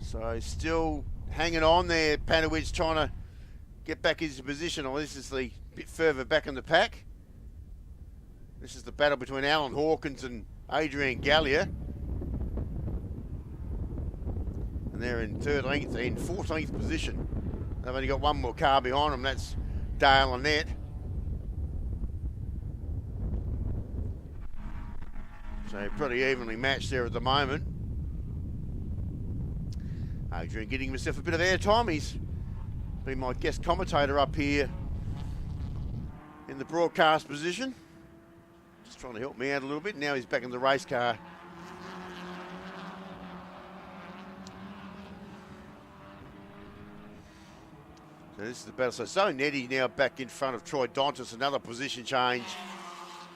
So still hanging on there. Panowich trying to get back into position. Oh, this is the bit further back in the pack. This is the battle between Alan Hawkins and Adrian Gallia. They're in 13th and 14th position. They've only got 1 more car behind them. That's Dale Annette. So pretty evenly matched there at the moment. Adrian getting himself a bit of airtime. He's been my guest commentator up here in the broadcast position. Just trying to help me out a little bit. Now he's back in the race car. So this is the battle. So Zoe Nettie now back in front of Troy Dontis, another position change.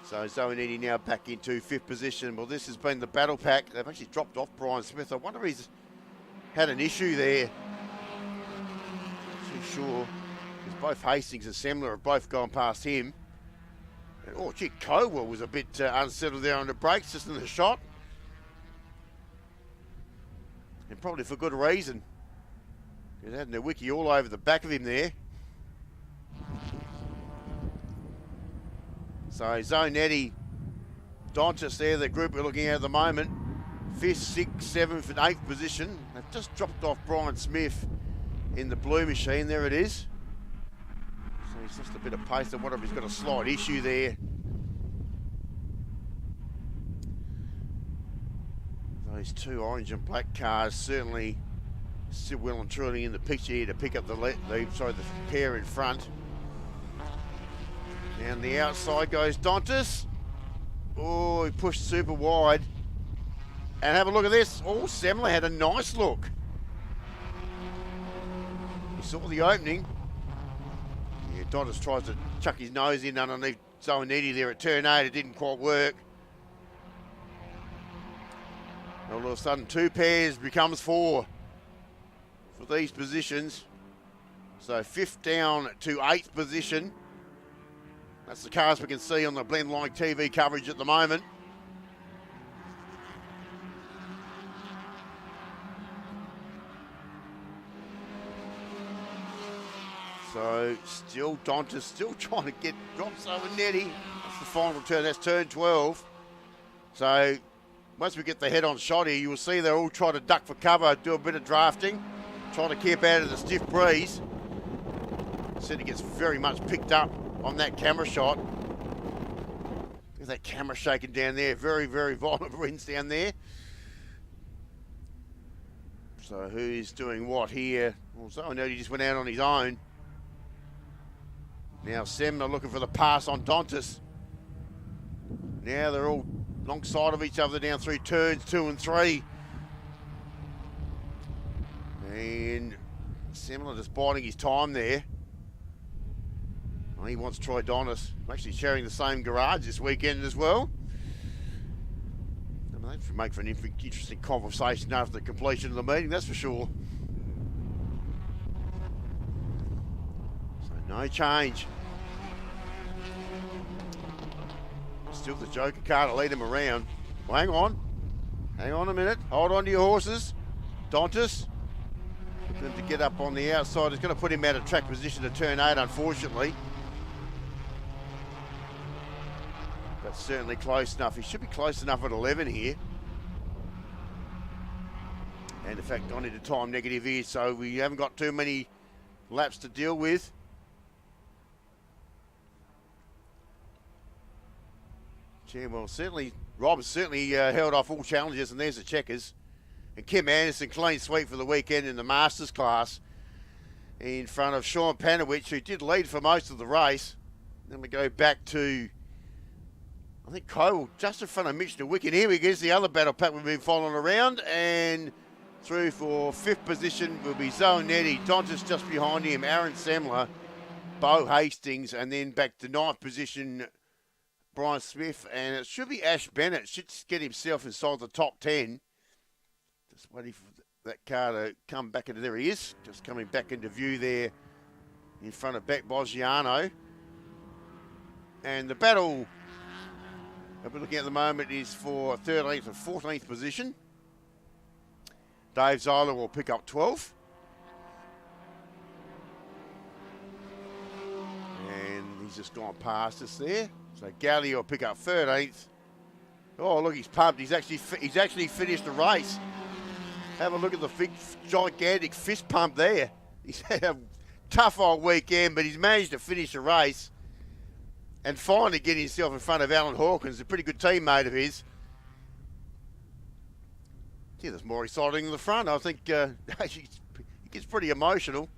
So Zoe Nettie now back into 5th position. Well, this has been the battle pack. They've actually dropped off Brian Smith. I wonder if he's had an issue there. Not too sure. Because both Hastings and Semler have both gone past him. And, oh, gee, Cowell was a bit unsettled there on the brakes, just in the shot. And probably for good reason. He's had the wiki all over the back of him there. So Zonetti, Dontis there, the group we're looking at the moment. 5th, 6th, 7th and 8th position. They've just dropped off Brian Smith in the blue machine. There it is. So he's just a bit of pace. I wonder if he's got a slight issue there. Those two orange and black cars certainly still well and truly in the picture here to pick up the pair in front. Down the outside goes Dontis. Oh, he pushed super wide. And have a look at this. Oh, Semler had a nice look. He saw the opening. Yeah, Dontis tries to chuck his nose in underneath Zonetti there at turn 8. It didn't quite work. All of a sudden, 2 pairs becomes 4 for these positions. So 5th down to 8th position. That's the cars we can see on the Blendline TV coverage at the moment. So still Dontis still trying to get drops over Nettie. That's the final turn. That's turn 12. So once we get the head-on shot here, you will see they're all trying to duck for cover, do a bit of drafting, trying to keep out of the stiff breeze. Said it gets very much picked up on that camera shot. Look at that camera shaking down there. Very, very violent winds down there. So who's doing what here? Well, Zonetti just went out on his own. Now Semler looking for the pass on Dontis. Now they're all alongside of each other down through turns 2 and 3. And Semler just biding his time there. He wants Troy Dontis. I'm actually sharing the same garage this weekend as well. I mean, that would make for an interesting conversation after the completion of the meeting, that's for sure. So no change. Still the Joker car to lead him around. Well, hang on a minute. Hold on to your horses. Dontis. Looking to get up on the outside. It's going to put him out of track position to turn 8, unfortunately. But certainly close enough. He should be close enough at 11 here. And in fact, gone into time negative here, so we haven't got too many laps to deal with. Yeah, well, certainly, Rob's certainly held off all challenges, and there's the checkers. And Kim Anderson, clean sweep for the weekend in the Masters class in front of Sean Panowich, who did lead for most of the race. Then we go back to, I think, Cole just in front of Mitch DeWick. And here we go, the other battle pack we've been following around. And through for 5th position will be Zonetti. Dontis just behind him, Aaron Semler, Bo Hastings, and then back to 9th position, Brian Smith. And it should be Ash Bennett. Should get himself inside the top 10. Just waiting for that car to come back into, there he is, just coming back into view there in front of Beck Boggiano. And the battle that we're looking at the moment is for 13th and 14th position. Dave Zola will pick up 12th. And he's just gone past us there. So Galley will pick up 13th. Oh, look, he's pumped. He's actually finished the race. Have a look at the big, gigantic fist pump there. He's had a tough old weekend, but he's managed to finish the race and finally get himself in front of Alan Hawkins, a pretty good teammate of his. Yeah, there's more exciting in the front. I think he gets pretty emotional.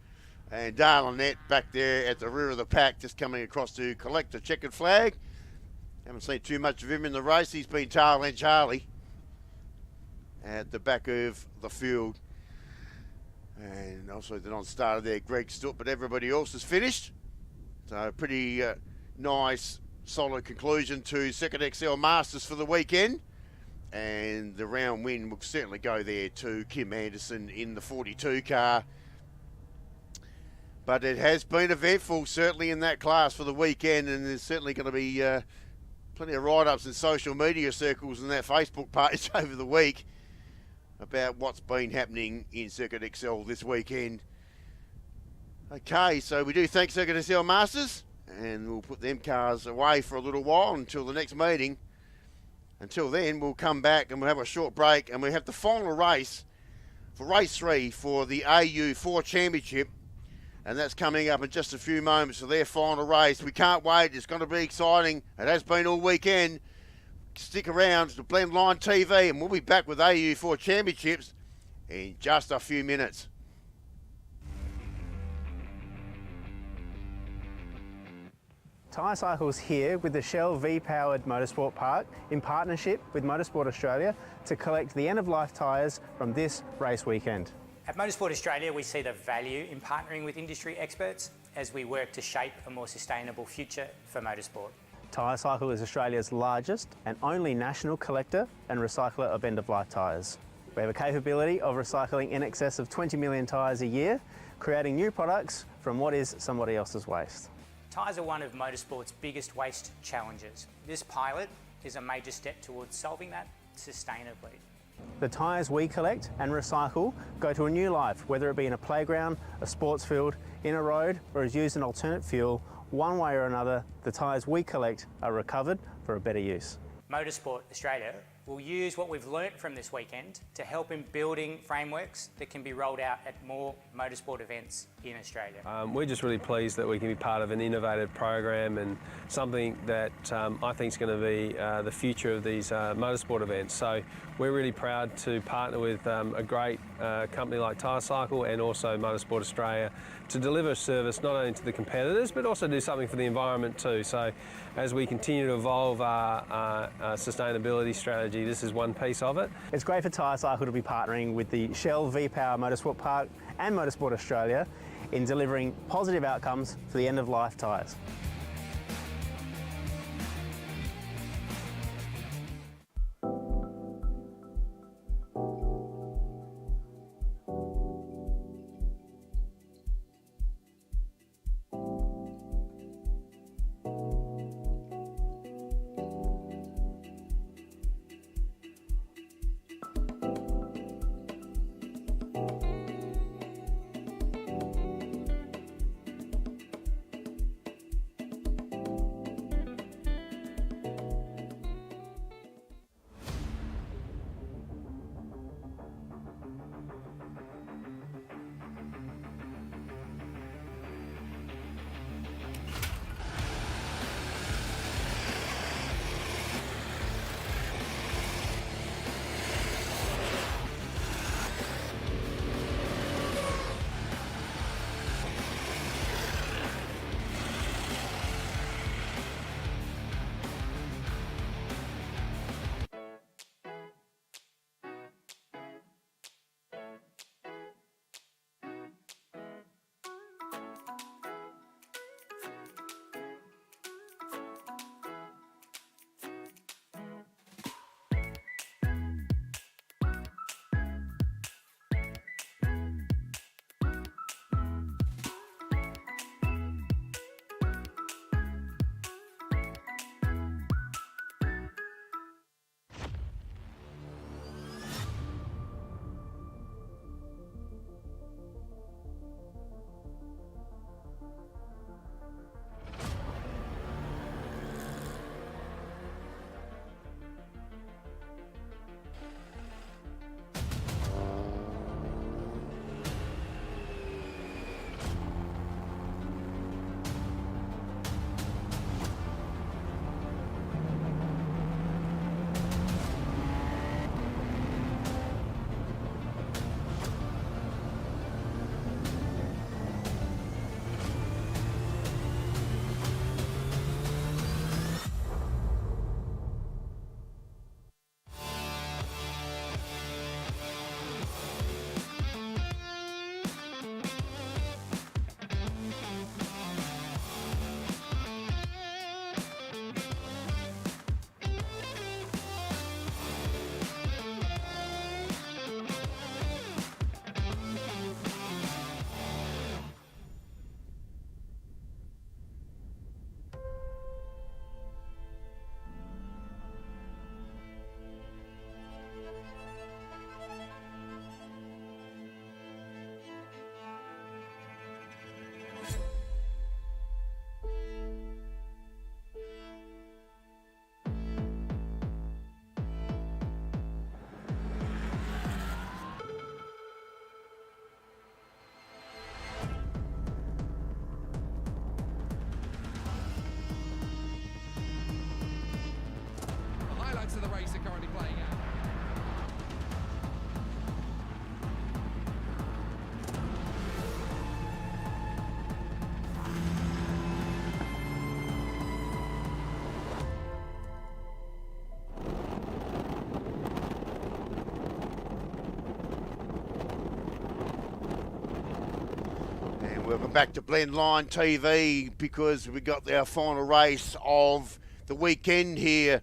And Dale Annette back there at the rear of the pack, just coming across to collect the checkered flag. Haven't seen too much of him in the race. He's been tail end Charlie at the back of the field. And also the non-starter there, Greg Stutt, but everybody else is finished. So pretty nice, solid conclusion to Circuit XL Masters for the weekend. And the round win will certainly go there to Kim Anderson in the 42 car. But it has been eventful, certainly in that class for the weekend, and there's certainly going to be plenty of write-ups in social media circles and that Facebook page over the week about what's been happening in Circuit XL this weekend. Okay, so we do thank Circuit XL Masters, and we'll put them cars away for a little while until the next meeting. Until then, we'll come back and we'll have a short break, and we have the final race for race 3 for the AU4 Championship, and that's coming up in just a few moments for their final race. We can't wait. It's going to be exciting. It has been all weekend. Stick around to Blendline TV, and we'll be back with AU4 Championships in just a few minutes. Tyrecycle's here with the Shell V-Powered Motorsport Park in partnership with Motorsport Australia to collect the end-of-life tyres from this race weekend. At Motorsport Australia, we see the value in partnering with industry experts as we work to shape a more sustainable future for motorsport. Tyrecycle is Australia's largest and only national collector and recycler of end-of-life tyres. We have a capability of recycling in excess of 20 million tyres a year, creating new products from what is somebody else's waste. Tyres are one of motorsport's biggest waste challenges. This pilot is a major step towards solving that sustainably. The tyres we collect and recycle go to a new life, whether it be in a playground, a sports field, in a road, or as used in alternate fuel. One way or another, the tyres we collect are recovered for a better use. Motorsport Australia will use what we've learnt from this weekend to help in building frameworks that can be rolled out at more motorsport events in Australia. We're just really pleased that we can be part of an innovative program and something that I think is going to be the future of these motorsport events. So we're really proud to partner with a great company like Tyrecycle and also Motorsport Australia to deliver a service not only to the competitors but also do something for the environment too. So as we continue to evolve our sustainability strategy, this is one piece of it. It's great for Tyrecycle to be partnering with the Shell V-Power Motorsport Park and Motorsport Australia in delivering positive outcomes for the end-of-life tyres. Welcome back to Blendline TV, because we got our final race of the weekend here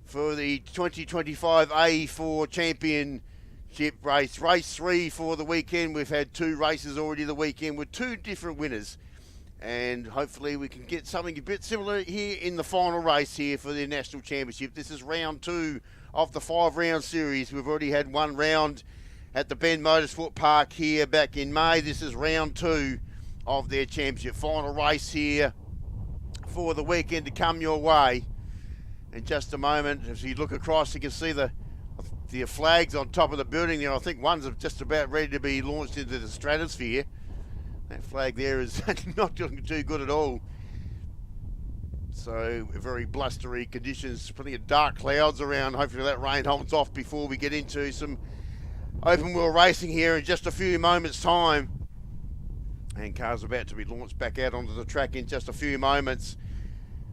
for the 2025 AU4 Championship race. Race 3 for the weekend. We've had 2 races already the weekend with 2 different winners. And hopefully we can get something a bit similar here in the final race here for the National Championship. This is round 2 of the 5-round series. We've already had 1 round at the Bend Motorsport Park here back in May. This is round 2 of their championship. Final race here for the weekend to come your way. In just a moment, as you look across, you can see the flags on top of the building there. I think one's just about ready to be launched into the stratosphere. That flag there is not looking too good at all. So very blustery conditions, plenty of dark clouds around. Hopefully that rain holds off before we get into some open wheel racing here in just a few moments time. And cars are about to be launched back out onto the track in just a few moments.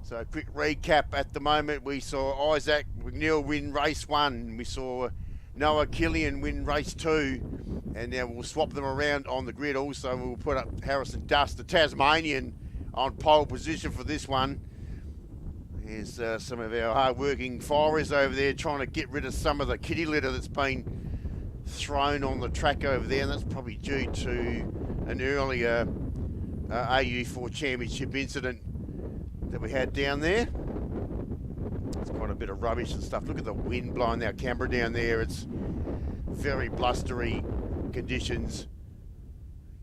So a quick recap at the moment. We saw Isaac McNeil win race 1. We saw Noah Killian win race 2. And now we'll swap them around on the grid. Also, we'll put up Harrison Dust, the Tasmanian, on pole position for this one. Here's some of our hard-working firers over there trying to get rid of some of the kitty litter that's been thrown on the track over there. And that's probably due to an earlier AU4 Championship incident that we had down there. It's quite a bit of rubbish and stuff. Look at the wind blowing our camera down there. It's very blustery conditions.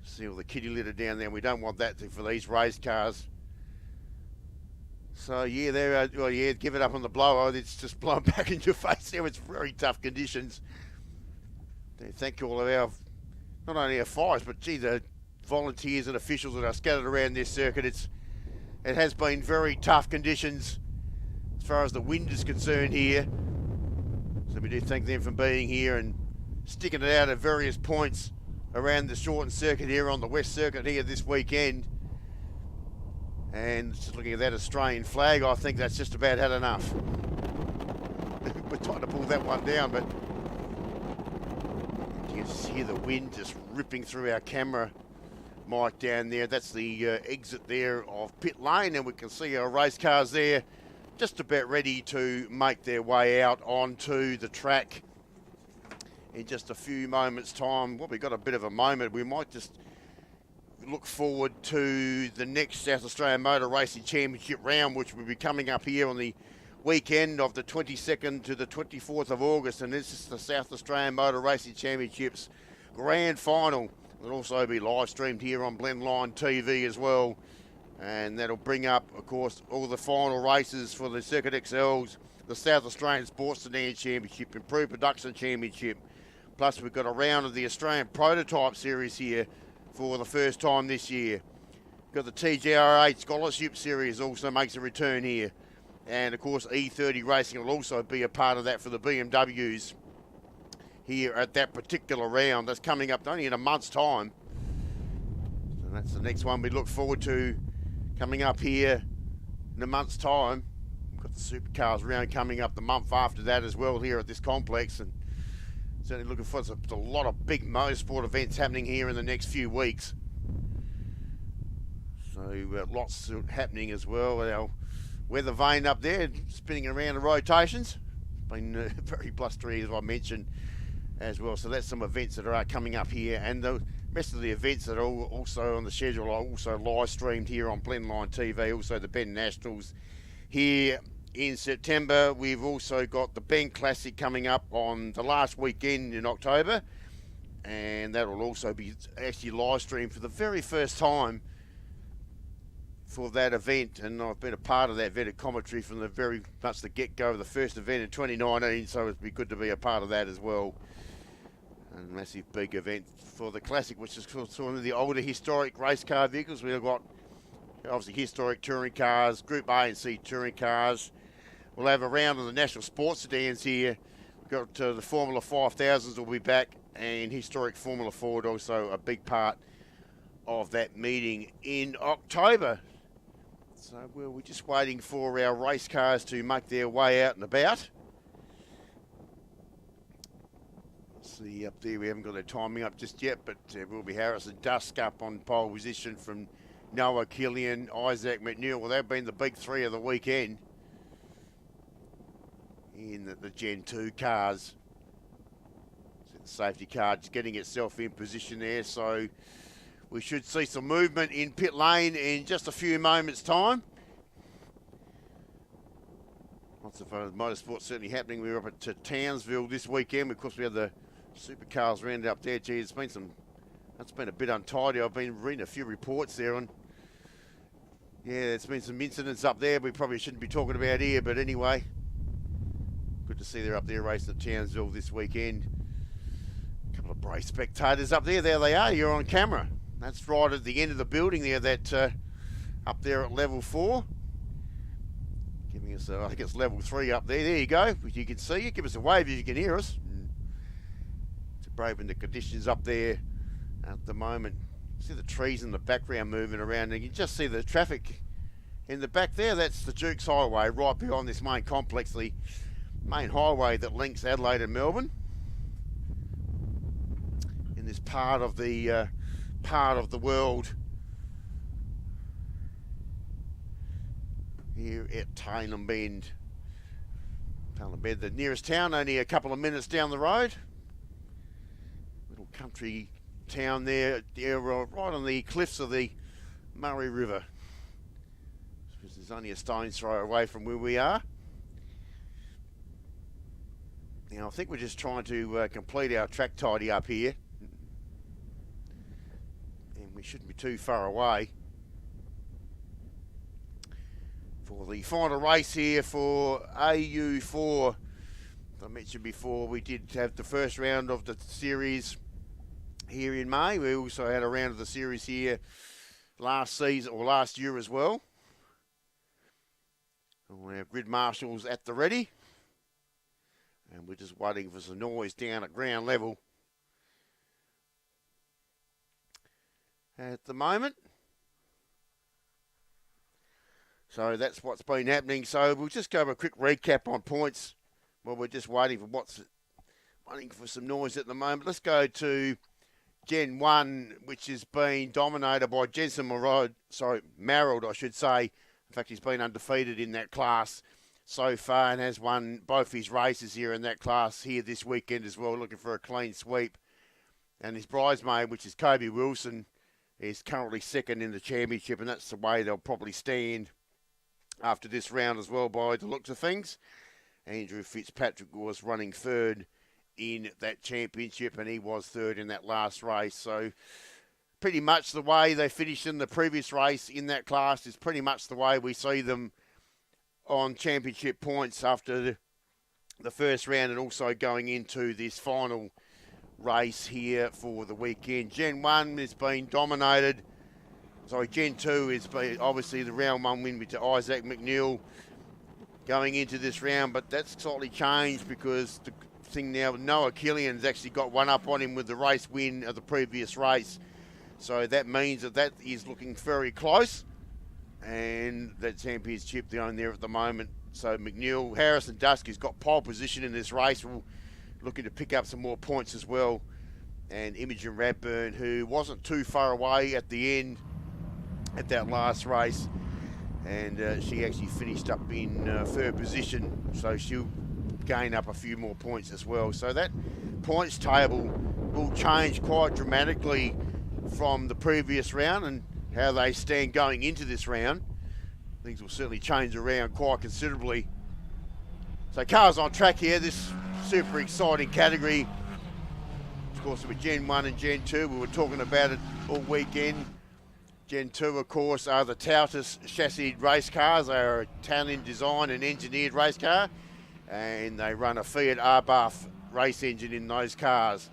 See all the kitty litter down there. We don't want that for these race cars. So yeah, there. Well, yeah, give it up on the blower. It's just blowing back in your face there. It's very tough conditions. Thank all of our, not only our fires, but gee, the volunteers and officials that are scattered around this circuit. It has been very tough conditions as far as the wind is concerned here. So we do thank them for being here and sticking it out at various points around the shortened circuit here on the West Circuit here this weekend. And just looking at that Australian flag, I think that's just about had enough. We're trying to pull that one down, but you can just hear the wind just ripping through our camera mic down there. That's the exit there of pit lane, and we can see our race cars there just about ready to make their way out onto the track in just a few moments time. Well, we've got a bit of a moment. We might just look forward to the next South Australian Motor Racing Championship round, which will be coming up here on the weekend of the 22nd to the 24th of August, and this is the South Australian Motor Racing Championships grand final. It'll also be live streamed here on Blendline TV as well, and that'll bring up, of course, all the final races for the Circuit XLs, the South Australian Sports Sedan Championship, Improved Production Championship, plus we've got a round of the Australian Prototype Series here for the first time this year. Got the TGR8 Scholarship Series also makes a return here, and of course E30 Racing will also be a part of that for the BMWs here at that particular round. That's coming up only in a month's time. So that's the next one we look forward to coming up here in a month's time. We've got the Supercars round coming up the month after that as well here at this complex, and certainly looking forward to a lot of big motorsport events happening here in the next few weeks. So lots happening as well. Our weather vane up there spinning around the rotations. It's been very blustery, as I mentioned, as well. So that's some events that are coming up here, and the rest of the events that are also on the schedule are also live streamed here on Blendline TV. Also the Bend Nationals here in September. We've also got the Bend Classic coming up on the last weekend in October, and that will also be actually live streamed for the very first time for that event, and I've been a part of that vetted commentary from the very much the get-go of the first event in 2019, so it'd be good to be a part of that as well. A massive big event for the Classic, which is sort of the older historic race car vehicles. We've got obviously historic touring cars, Group A and C touring cars. We'll have a round of the National Sports Sedans here. We've got the Formula 5000s will be back, and historic Formula Ford also a big part of that meeting in October. So we're just waiting for our race cars to make their way out and about. See up there, we haven't got the timing up just yet, but will be Harrison Dusk up on pole position from Noah Killian, Isaac McNeil. Well, they've been the big three of the weekend in the Gen 2 cars. So the safety car just getting itself in position there, so we should see some movement in pit lane in just a few moments' time. Lots of motorsport certainly happening. We were up at Townsville this weekend. Of course, we had the supercars rounded up there. Gee, that's been a bit untidy. I've been reading a few reports there on, yeah, there's been some incidents up there we probably shouldn't be talking about here, but anyway, good to see they're up there racing at Townsville this weekend. A couple of brave spectators up there. There they are. You're on camera. That's right at the end of the building there, that up there at level 4. Giving us, I think it's level 3 up there. There you go. You can see you. Give us a wave if you can hear us. It's braving the conditions up there at the moment. See the trees in the background moving around, and you can just see the traffic in the back there. That's the Dukes Highway right behind this main complex, the main highway that links Adelaide and Melbourne. In this part of the world here at Tailem Bend. Tailem Bend, the nearest town, only a couple of minutes down the road. Little country town there, right on the cliffs of the Murray River. This is only a stone's throw away from where we are. Now I think we're just trying to complete our track tidy up here. And we shouldn't be too far away for the final race here for AU4. As I mentioned before, we did have the first round of the series here in May. We also had a round of the series here last season, or last year as well. And we have grid marshals at the ready. And we're just waiting for some noise down at ground level at the moment. So that's what's been happening. So we'll just go over a quick recap on points while we're just waiting for some noise at the moment. Let's go to Gen 1, which has been dominated by Jensen Marrold, I should say. In fact, he's been undefeated in that class so far and has won both his races here in that class here this weekend as well, looking for a clean sweep. And his bridesmaid, which is Kobe Wilson, is currently second in the championship, and that's the way they'll probably stand after this round as well by the looks of things. Andrew Fitzpatrick was running third in that championship, and he was third in that last race. So pretty much the way they finished in the previous race in that class is pretty much the way we see them on championship points after the first round, and also going into this final race here for the weekend. Gen 1 has been dominated. Gen 2 has been obviously the round 1 win with Isaac McNeil going into this round, but that's slightly changed because the thing now, Noah Killian's actually got one up on him with the race win of the previous race. So that means that is looking very close, and that championship down there at the moment. So McNeil, Harrison Dusk has got pole position in this race. We're looking to pick up some more points as well. And Imogen Radburn, who wasn't too far away at the end at that last race, and she actually finished up in third position, so she'll gain up a few more points as well. So that points table will change quite dramatically from the previous round, and how they stand going into this round. Things will certainly change around quite considerably. So cars on track here, this super exciting category. Of course, with Gen 1 and Gen 2, we were talking about it all weekend. Gen 2, of course, are the Tautus chassis race cars. They are Italian designed and engineered race car, and they run a Fiat Abarth race engine in those cars.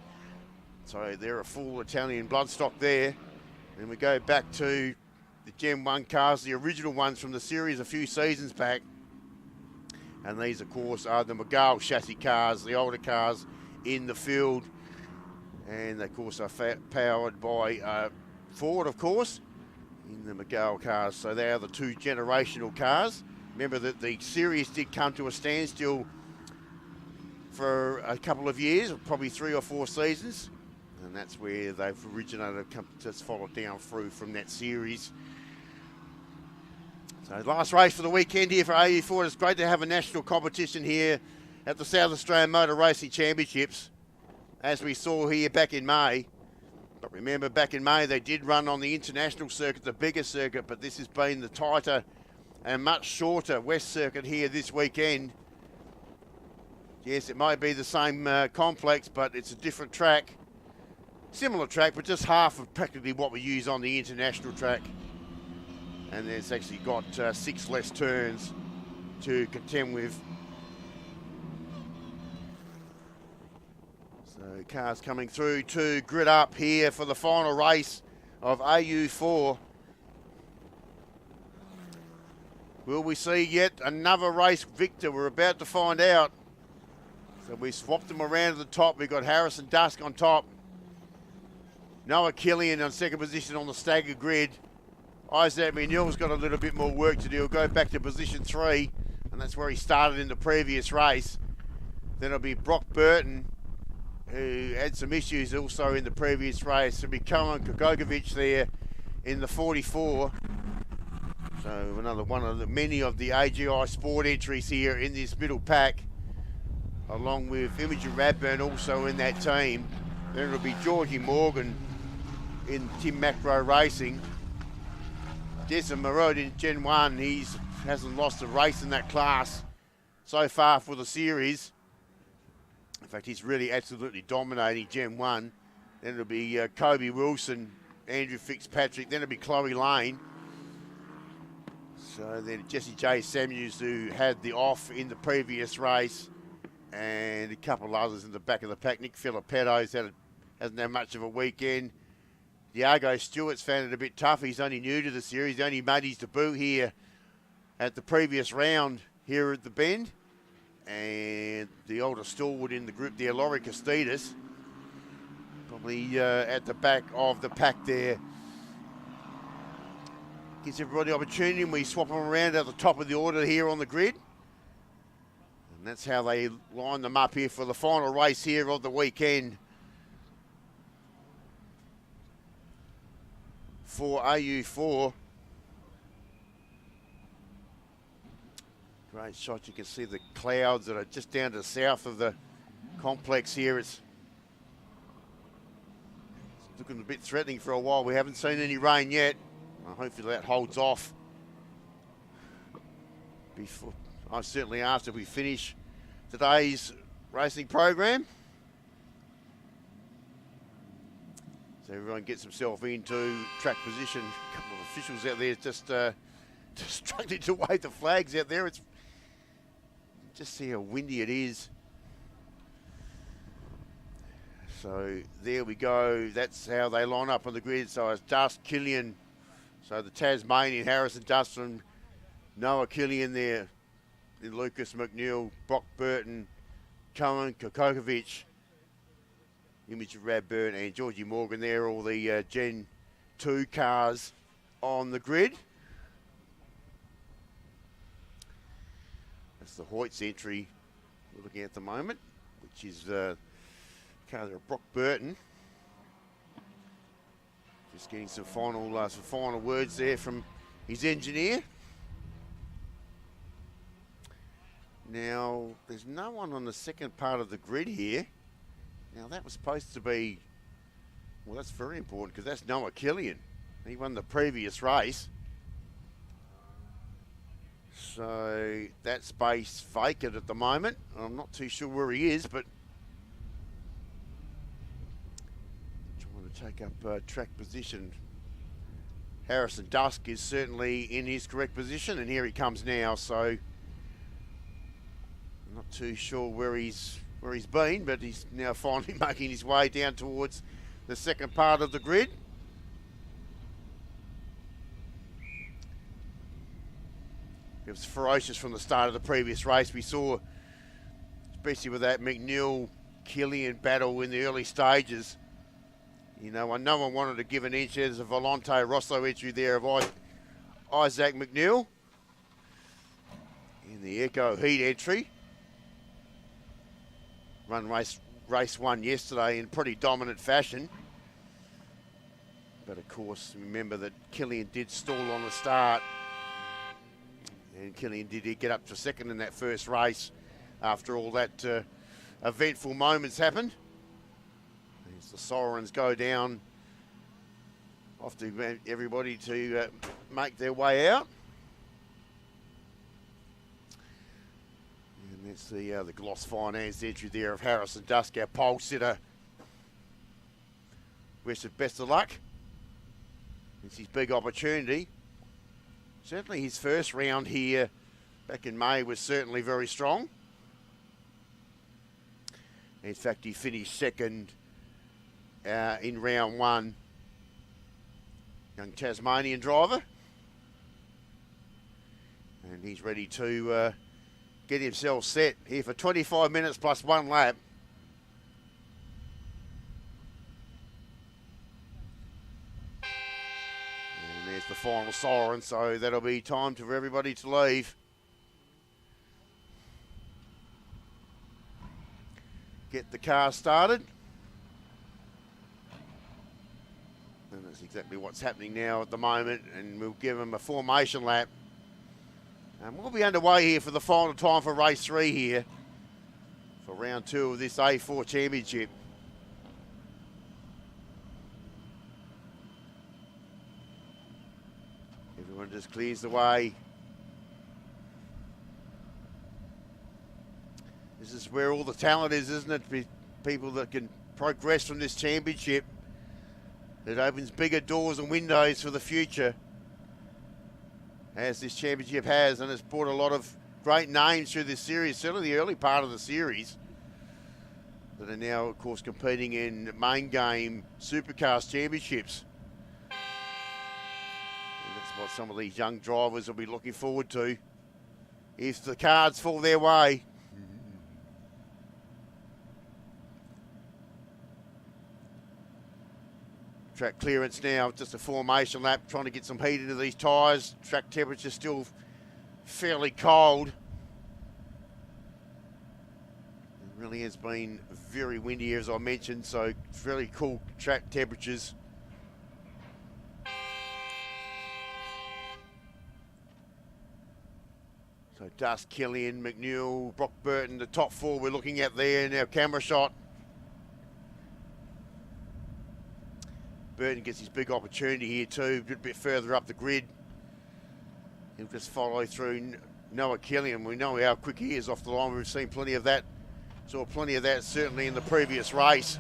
So they're a full Italian bloodstock there. And we go back to the Gen 1 cars, the original ones from the series a few seasons back. And these, of course, are the McGall chassis cars, the older cars in the field. And, of course, are powered by Ford, of course, in the McGall cars. So they are the two generational cars. Remember that the series did come to a standstill for a couple of years, probably 3 or 4 seasons. And that's where they've originated, just followed down through from that series. So last race for the weekend here for AU4. It's great to have a national competition here at the South Australian Motor Racing Championships, as we saw here back in May. But remember, back in May, they did run on the international circuit, the bigger circuit, but this has been the tighter and much shorter West Circuit here this weekend. Yes, it might be the same complex, but it's a different track. Similar track, but just half of practically what we use on the international track. And it's actually got 6 less turns to contend with. So cars coming through to grid up here for the final race of AU4. Will we see yet another race victor? We're about to find out. So we swapped them around at the top. We've got Harrison Dusk on top. Noah Killian on second position on the staggered grid. Isaac McNeil's got a little bit more work to do. He'll go back to position 3, and that's where he started in the previous race. Then it'll be Brock Burton, who had some issues also in the previous race. It'll be Koen Kokogovic there in the 44. So another one of the many of the AGI Sport entries here in this middle pack, along with Imogen Radburn also in that team. Then it'll be Georgie Morgan in Tim Macro Racing. Jason Marode in Gen 1, he hasn't lost a race in that class so far for the series. In fact, he's really absolutely dominating Gen 1. Then it'll be Kobe Wilson, Andrew Fitzpatrick, then it'll be Chloe Lane. So then Jesse J. Samuels, who had the off in the previous race, and a couple of others in the back of the pack. Nick Filippetto's hasn't had much of a weekend. Diago Stewart's found it a bit tough. He's only new to the series. He only made his debut here at the previous round here at the Bend. And the older stalwart in the group there, Laurie Costidis, probably at the back of the pack there. Gives everybody opportunity, and we swap them around at the top of the order here on the grid. And that's how they line them up here for the final race here of the weekend for AU4. Great shot. You can see the clouds that are just down to the south of the complex here. It's looking a bit threatening for a while. We haven't seen any rain yet. Hopefully that holds off before, certainly after we finish today's racing program. So everyone gets himself into track position. A couple of officials out there just struggling to wave the flags out there. It's just see how windy it is. So there we go. That's how they line up on the grid. So it's Dust, Killian. So the Tasmanian, Harrison Dust from Noah Killian there. Then Lucas McNeil, Brock Burton, Koen Kokogovic, Imogen Radburn and Georgie Morgan there, all the Gen 2 cars on the grid. That's the Hoyt's entry we're looking at the moment, which is car there, Brock Burton. Just getting some final words there from his engineer. Now, there's no one on the second part of the grid here. Now, that was supposed to be, well, that's very important because that's Noah Killian. He won the previous race. So that space vacant at the moment. I'm not too sure where he is, but trying to take up track position. Harrison Dusk is certainly in his correct position, and here he comes now. So I'm not too sure where he's been, but he's now finally making his way down towards the second part of the grid. It was ferocious from the start of the previous race. We saw, especially with that McNeil-Killian battle in the early stages, you know, no one wanted to give an inch. There's a Volante Rosso entry there of Isaac McNeil in the Echo Heat entry. run race 1 yesterday in pretty dominant fashion. But of course, remember that Killian did stall on the start. And Killian did get up to second in that first race after all that eventful moments happened. As the sirens go down, off to everybody to make their way out. And that's the Gloss Finance entry there of Harrison Dusk, our pole sitter. Wish it best of luck. It's his big opportunity. Certainly his first round here back in May was certainly very strong. In fact, he finished second in round 1. Young Tasmanian driver. And he's ready to get himself set here for 25 minutes plus 1 lap. And there's the final siren, so that'll be time for everybody to leave. Get the car started. And that's exactly what's happening now at the moment, and we'll give them a formation lap. And we'll be underway here for the final time for race 3 here for round 2 of this AU4 Championship. Everyone just clears the way. This is where all the talent is, isn't it? People that can progress from this championship. It opens bigger doors and windows for the future, as this championship has, and it's brought a lot of great names through this series, certainly the early part of the series, that are now, of course, competing in main game supercars championships. And that's what some of these young drivers will be looking forward to if the cards fall their way. Track clearance now, just a formation lap, trying to get some heat into these tyres. Track temperature still fairly cold. It really has been very windy, as I mentioned, so very cool track temperatures. So Dust, Killian, McNeil, Brock Burton, the top 4 we're looking at there in our camera shot. Burton gets his big opportunity here too, a bit further up the grid. He'll just follow through Noah Killian. We know how quick he is off the line. We've seen plenty of that. Saw plenty of that certainly in the previous race.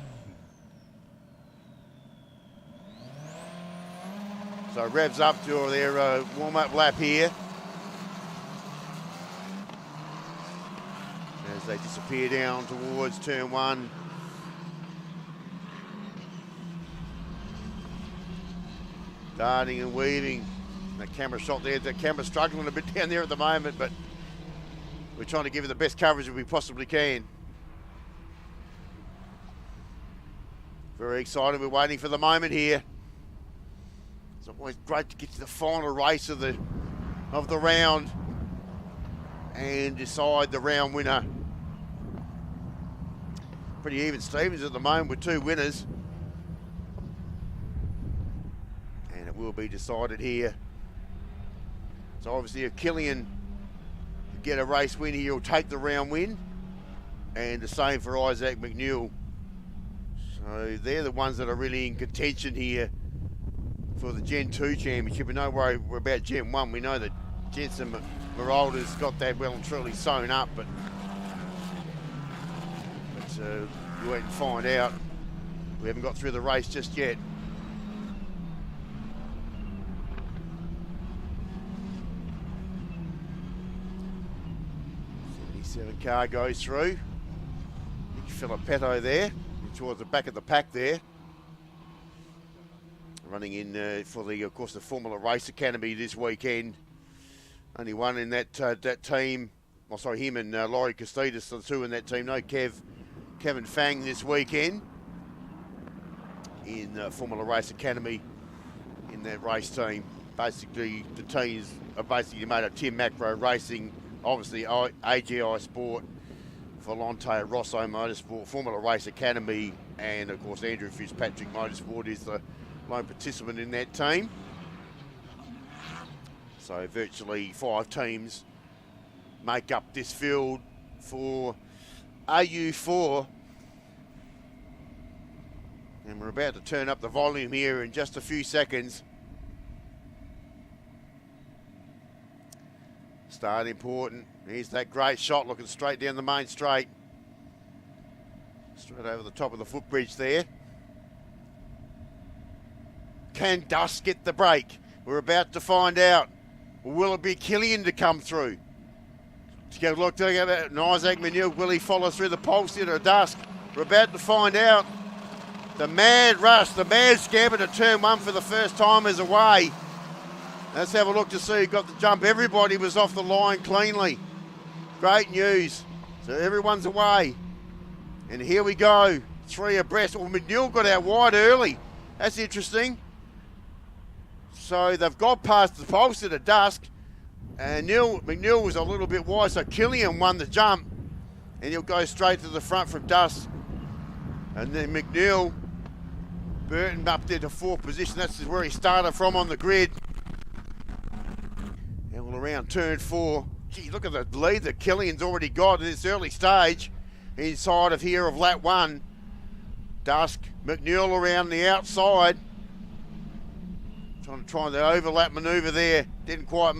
So revs up to their warm-up lap here. As they disappear down towards turn 1. Darting and weaving. The camera shot there. The camera's struggling a bit down there at the moment, but we're trying to give it the best coverage that we possibly can. Very excited. We're waiting for the moment here. It's always great to get to the final race of the round and decide the round winner. Pretty even Stevens at the moment with 2 winners. And it will be decided here. So obviously if Killian get a race win, he'll take the round win. And the same for Isaac McNeil. So they're the ones that are really in contention here for the Gen 2 Championship. And don't worry about Gen 1. We know that Jensen Merolda's got that well and truly sewn up, but you wait and find out. We haven't got through the race just yet. 77 car goes through. Nick Filippetto there, towards the back of the pack there. Running in for the, of course, the Formula Race Academy this weekend. Only one in that team. Well, sorry, him and Laurie Costas, the 2 in that team. No Kevin Fang this weekend in Formula Race Academy in that race team. Basically, the teams are basically made up Tim Macro Racing, obviously AGI Sport, Volante Rosso Motorsport, Formula Race Academy, and of course Andrew Fitzpatrick Motorsport is the lone participant in that team. So virtually 5 teams make up this field for AU4. And we're about to turn up the volume here in just a few seconds. Start important. Here's that great shot looking straight down the main straight. Straight over the top of the footbridge there. Can Dust get the break? We're about to find out. Will it be Killian to come through? Look at that. Isaac Manil, will he follow through the pulse into Dusk? We're about to find out. The mad rush, the mad scamper to turn 1 for the first time is away. Let's have a look to see who got the jump. Everybody was off the line cleanly. Great news. So everyone's away. And here we go. 3 abreast. Well, McNeil got out wide early. That's interesting. So they've got past the pulse at Dusk. And McNeil was a little bit wide, so Killian won the jump. And he'll go straight to the front from Dusk. And then McNeil, Burton up there to 4th position. That's where he started from on the grid. And we'll around turn 4. Gee, look at the lead that Killian's already got at this early stage. Inside of here of lap 1. Dusk, McNeil around the outside. Trying the overlap manoeuvre there. Didn't quite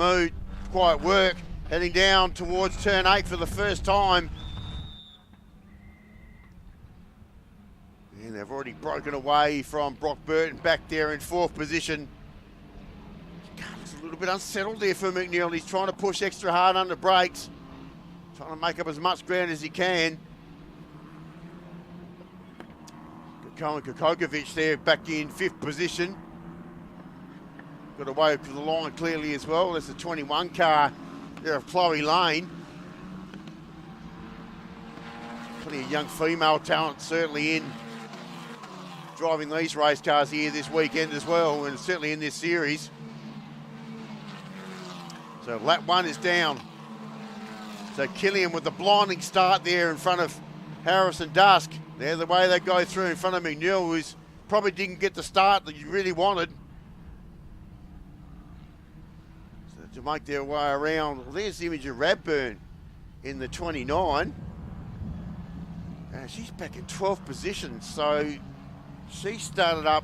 work. Heading down towards turn 8 for the first time. And they've already broken away from Brock Burton back there in 4th position. Looks a little bit unsettled there for McNeil. He's trying to push extra hard under brakes. Trying to make up as much ground as he can. Colin Kokovic there back in 5th position. Got away to the line clearly as well. There's the 21 car there of Chloe Lane. Plenty of young female talent certainly in driving these race cars here this weekend as well, and certainly in this series. So lap 1 is down. So Killian with the blinding start there in front of Harrison Dusk. They're the way they go through in front of McNeil, who's probably didn't get the start that you really wanted. So to make their way around, well, there's the image of Radburn in the 29. She's back in 12th position, so she started up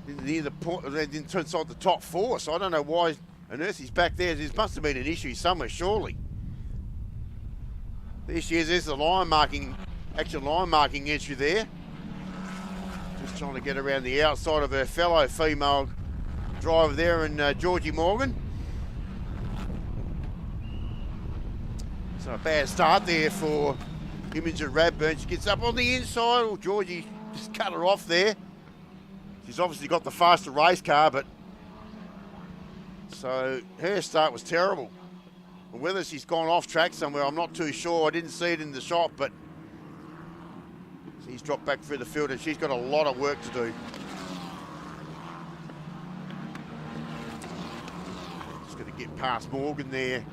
near the point, inside the top 4. So I don't know why on earth he's back there. There must have been an issue somewhere, surely. There she is. There's the line marking, actual line marking entry there. Just trying to get around the outside of her fellow female driver there, and Georgie Morgan. So a bad start there for Imogen Radburn. She gets up on the inside. Oh, Georgie just cut her off there. She's obviously got the faster race car, but so her start was terrible. Whether she's gone off track somewhere, I'm not too sure. I didn't see it in the shot, but she's dropped back through the field and she's got a lot of work to do. Just going to get past Morgan there.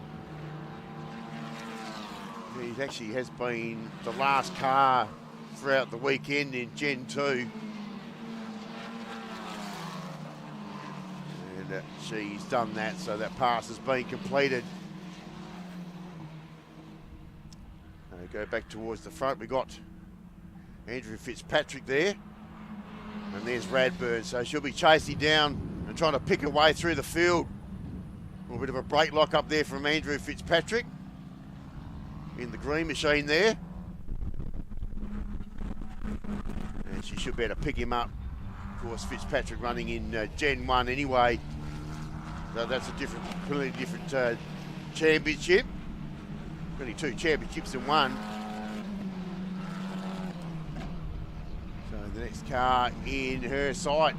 He actually has been the last car throughout the weekend in Gen 2. And she's done that, so that pass has been completed. Go back towards the front. We got Andrew Fitzpatrick there. And there's Radburn. So she'll be chasing down and trying to pick her way through the field. A little bit of a brake lock up there from Andrew Fitzpatrick in the green machine there. And she should be able to pick him up. Of course, Fitzpatrick running in Gen 1 anyway. So that's a completely different championship. Only 2 championships in 1. So the next car in her sight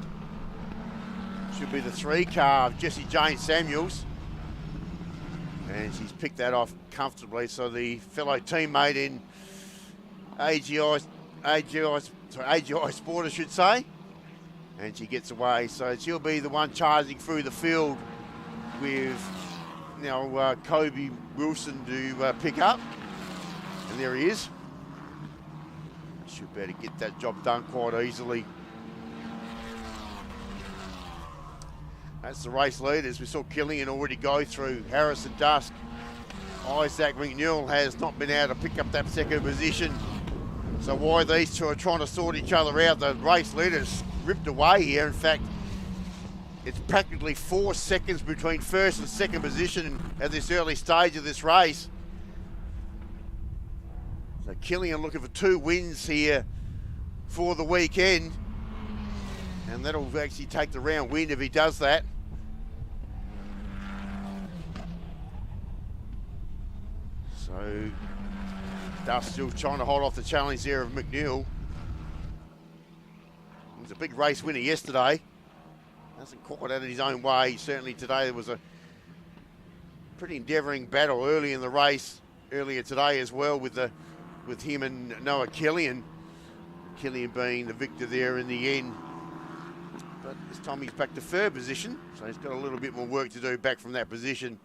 should be the 3 car of Jessie Jane Samuels. And she's picked that off comfortably. So the fellow teammate in AGI Sport, I should say. And she gets away. So she'll be the one charging through the field with now Kobe Wilson to pick up. And there he is. Should be able to get that job done quite easily. That's the race leaders. We saw Killian already go through. Harrison Dusk. Isaac McNeil has not been able to pick up that second position. So why these two are trying to sort each other out, the race leaders ripped away here. In fact, it's practically 4 seconds between first and second position at this early stage of this race. So Killian looking for 2 wins here for the weekend. And that'll actually take the round win if he does that. So Dust still trying to hold off the challenge there of McNeil. He was a big race winner yesterday. Hasn't quite had it his own way. Certainly today there was a pretty endeavouring battle early in the race, earlier today as well with him and Noah Killian. Killian being the victor there in the end. But this time he's back to third position, so he's got a little bit more work to do back from that position.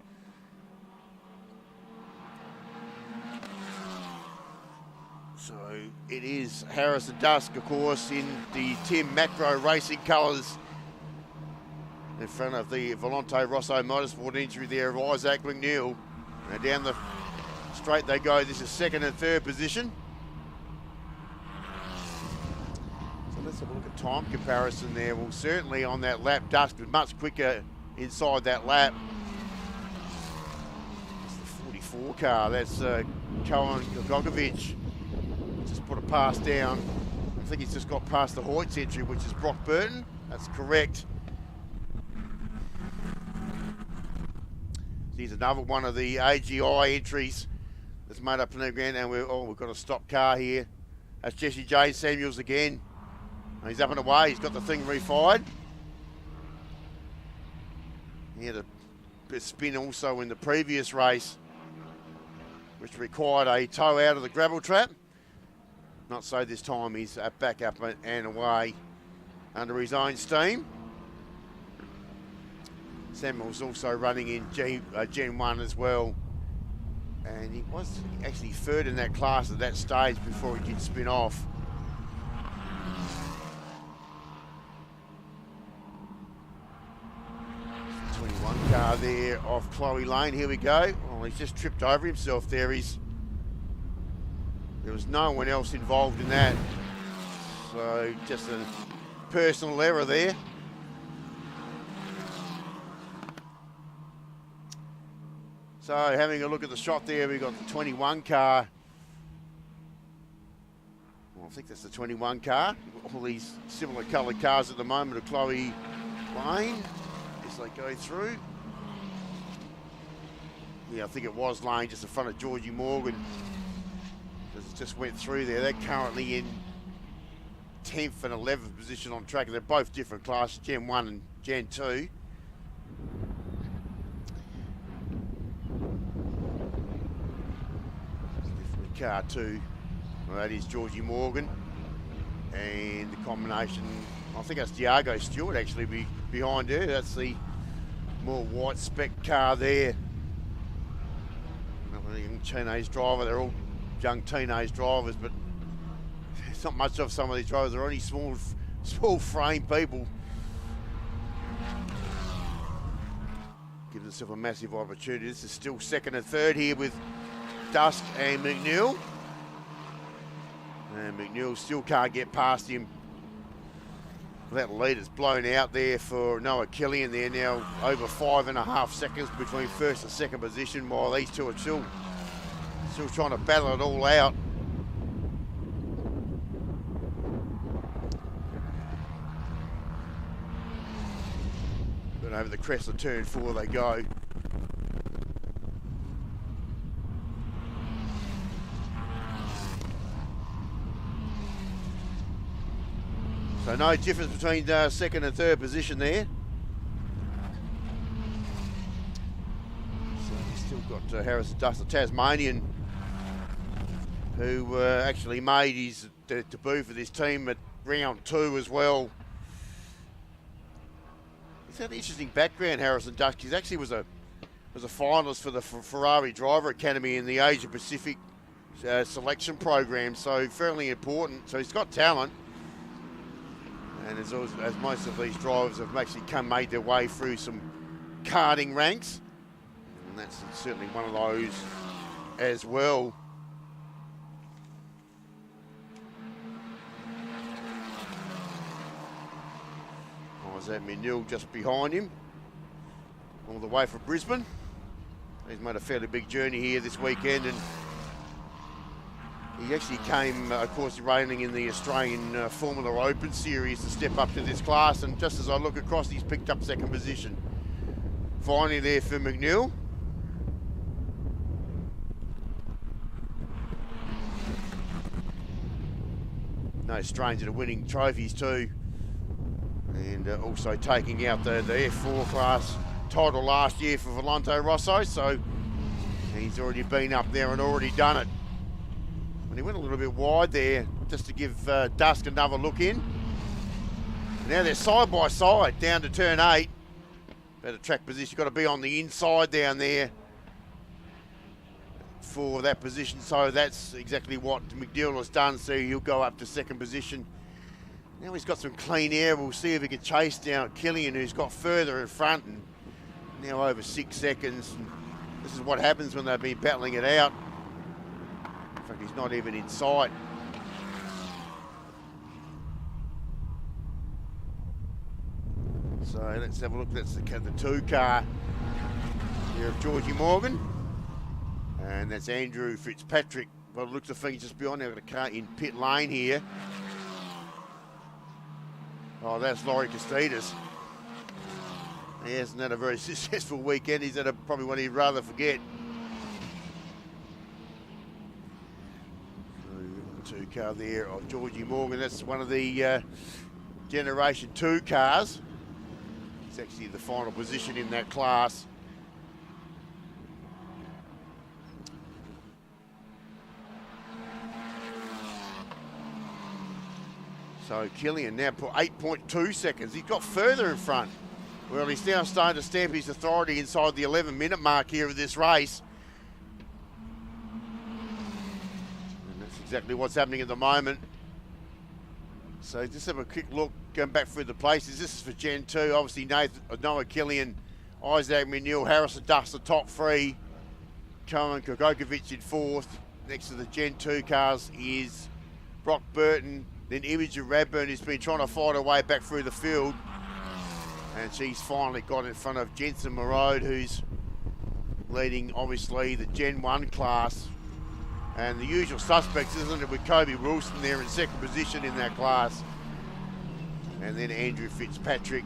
So it is Harrison Dusk, of course, in the Tim Macro Racing colours in front of the Volante Rosso Motorsport entry there of Isaac McNeil. Now down the straight they go. This is second and third position. So let's have a look at time comparison there. Well, certainly on that lap, Dusk was much quicker inside that lap. It's the 44 car. That's Koen Gogovic. Just put a pass down. I think he's just got past the Hoyt's entry, which is Brock Burton. That's correct. Here's another one of the AGI entries that's made up in the ground, and we've got a stop car here. That's Jesse J. Samuels again. And he's up and away. He's got the thing refired. He had a bit of spin also in the previous race, which required a tow out of the gravel trap. Not so this time. He's back up and away under his own steam. Samuel's also running in Gen 1 as well. And he was actually third in that class at that stage before he did spin off. The 21 car there off Chloe Lane. Here we go. Oh, he's just tripped over himself there. There was no one else involved in that. So just a personal error there. So having a look at the shot there, we've got the 21 car. Well, I think that's the 21 car. All these similar coloured cars at the moment of Chloe Lane as they go through. Yeah, I think it was Lane just in front of Georgie Morgan. Because it just went through there. They're currently in 10th and 11th position on track. They're both different classes, Gen 1 and Gen 2. Car 2, well, that is Georgie Morgan, and the combination, I think that's Diago Stewart actually behind her. That's the more white spec car there. Another young teenage driver. They're all young teenage drivers, but it's not much of some of these drivers. They're only small frame people. Gives themselves a massive opportunity. This is still second and third here with Dusk and McNeil. And McNeil still can't get past him. That lead is blown out there for Noah Killian there now. Over 5.5 seconds between first and second position, while these two are still trying to battle it all out. But over the crest of turn 4 they go. So no difference between second and third position there. So we've still got Harrison Dusk, the Tasmanian, who actually made his debut for this team at round 2 as well. He's had an interesting background, Harrison Dusk. He actually was a finalist for the Ferrari Driver Academy in the Asia Pacific selection program, so fairly important. So he's got talent, and as most of these drivers have actually made their way through some karting ranks, and that's certainly one of those as well. Isaac Menil just behind him, all the way from Brisbane. He's made a fairly big journey here this weekend, and he actually came, of course, reigning in the Australian Formula Open Series to step up to this class, and just as I look across, he's picked up second position. Finally there for McNeil. No stranger to winning trophies too, and also taking out the F4 class title last year for Volante Rosso, so he's already been up there and already done it. And he went a little bit wide there just to give Dusk another look in. Now they're side by side down to turn 8. Better track position, got to be on the inside down there for that position, so that's exactly what McDill has done, so he'll go up to second position. Now he's got some clean air. We'll see if he can chase down Killian, who's got further in front, and now over 6 seconds. And this is what happens when they've been battling it out. In fact, he's not even in sight. So let's have a look. That's the 2 car here of Georgie Morgan. And that's Andrew Fitzpatrick. By the looks of things, just behind there, got a car in pit lane here. Oh, that's Laurie Castidas. He hasn't had a very successful weekend. He's had probably one he'd rather forget. So, 2 car there of Georgie Morgan. That's one of the Generation 2 cars. It's actually the final position in that class. So Killian now put 8.2 seconds. He's got further in front. Well, he's now starting to stamp his authority inside the 11-minute mark here of this race. And that's exactly what's happening at the moment. So just have a quick look, going back through the places. This is for Gen 2. Obviously Noah Killian, Isaac Menil, Harrison Duss, the top 3. Cohen Kogokovic in 4th. Next to the Gen 2 cars is Brock Burton. Then Imogen Radburn has been trying to fight her way back through the field. And she's finally got in front of Jensen Marode, who's leading, obviously, the Gen 1 class. And the usual suspects, isn't it, with Kobe Wilson there in second position in that class. And then Andrew Fitzpatrick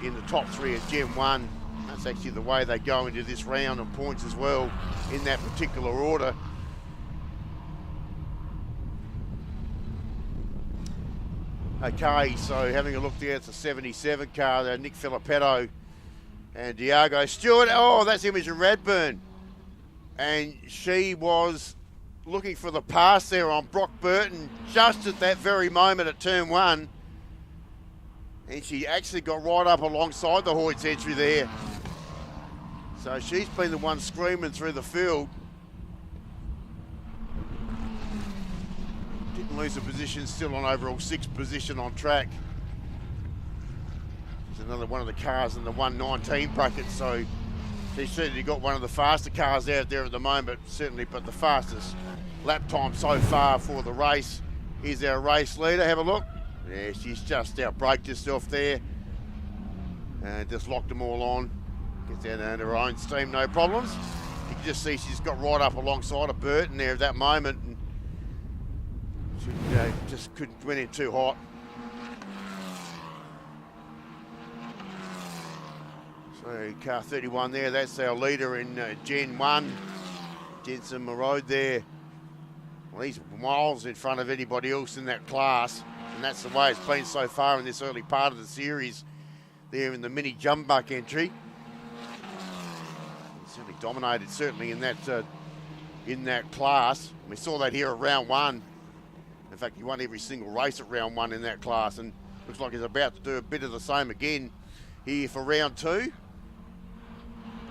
in the top 3 of Gen 1. That's actually the way they go into this round of points as well, in that particular order. Okay, so having a look there, it's a 77 car there, Nick Filippetto and Diago Stewart. Oh, that's Imogen Radburn. And she was looking for the pass there on Brock Burton just at that very moment at turn 1. And she actually got right up alongside the Hoyt's entry there. So she's been the one screaming through the field. Didn't lose a position, still on overall 6th position on track. There's another one of the cars in the 119 bracket, so she's certainly got one of the faster cars out there at the moment, certainly, but the fastest lap time so far for the race. Here's our race leader, have a look. Yeah, she's just outbraked herself there. And just locked them all on. Gets down under her own steam, no problems. You can just see she's got right up alongside of Burton there at that moment. And she just went in too hot. So car 31 there, that's our leader in Gen 1. Jensen Marode there. Well, he's miles in front of anybody else in that class. And that's the way it's been so far in this early part of the series. There in the mini jump buck entry. He certainly dominated, certainly in that class. We saw that here at round 1. In fact, he won every single race at round 1 in that class, and looks like he's about to do a bit of the same again here for round 2.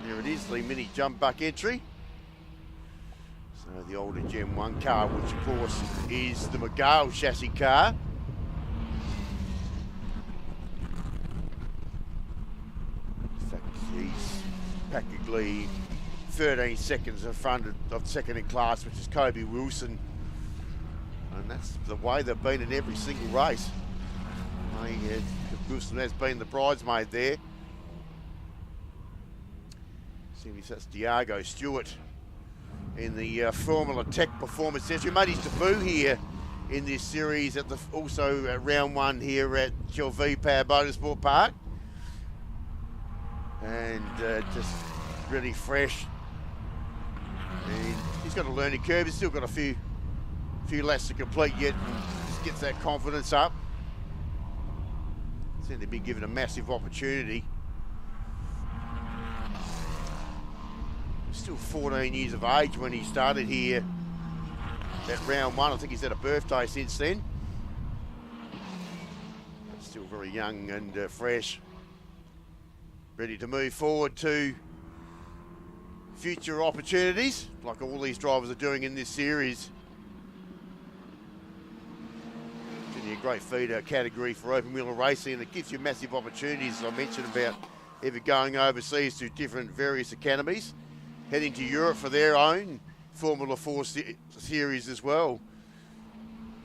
There it is, the mini jump buck entry. So the older Gen 1 car, which of course is the McGill chassis car. In fact, he's practically 13 seconds in front of second in class, which is Kobe Wilson. And that's the way they've been in every single race. Wilson has been the bridesmaid there. Seems that's Diago Stewart in the Formula Tech Performance Centre. Made his debut here in this series at also at round 1 here at Shell V-Power Motorsport Park. And just really fresh. And he's got a learning curve. He's still got a few laps to complete yet, and just gets that confidence up. Seems to be given a massive opportunity. Still 14 years of age when he started here at round 1. I think he's had a birthday since then. Still very young and fresh. Ready to move forward to future opportunities, like all these drivers are doing in this series. A great feeder category for open wheeler racing, and it gives you massive opportunities, as I mentioned, about either going overseas to different various academies, heading to Europe for their own Formula 4 series as well.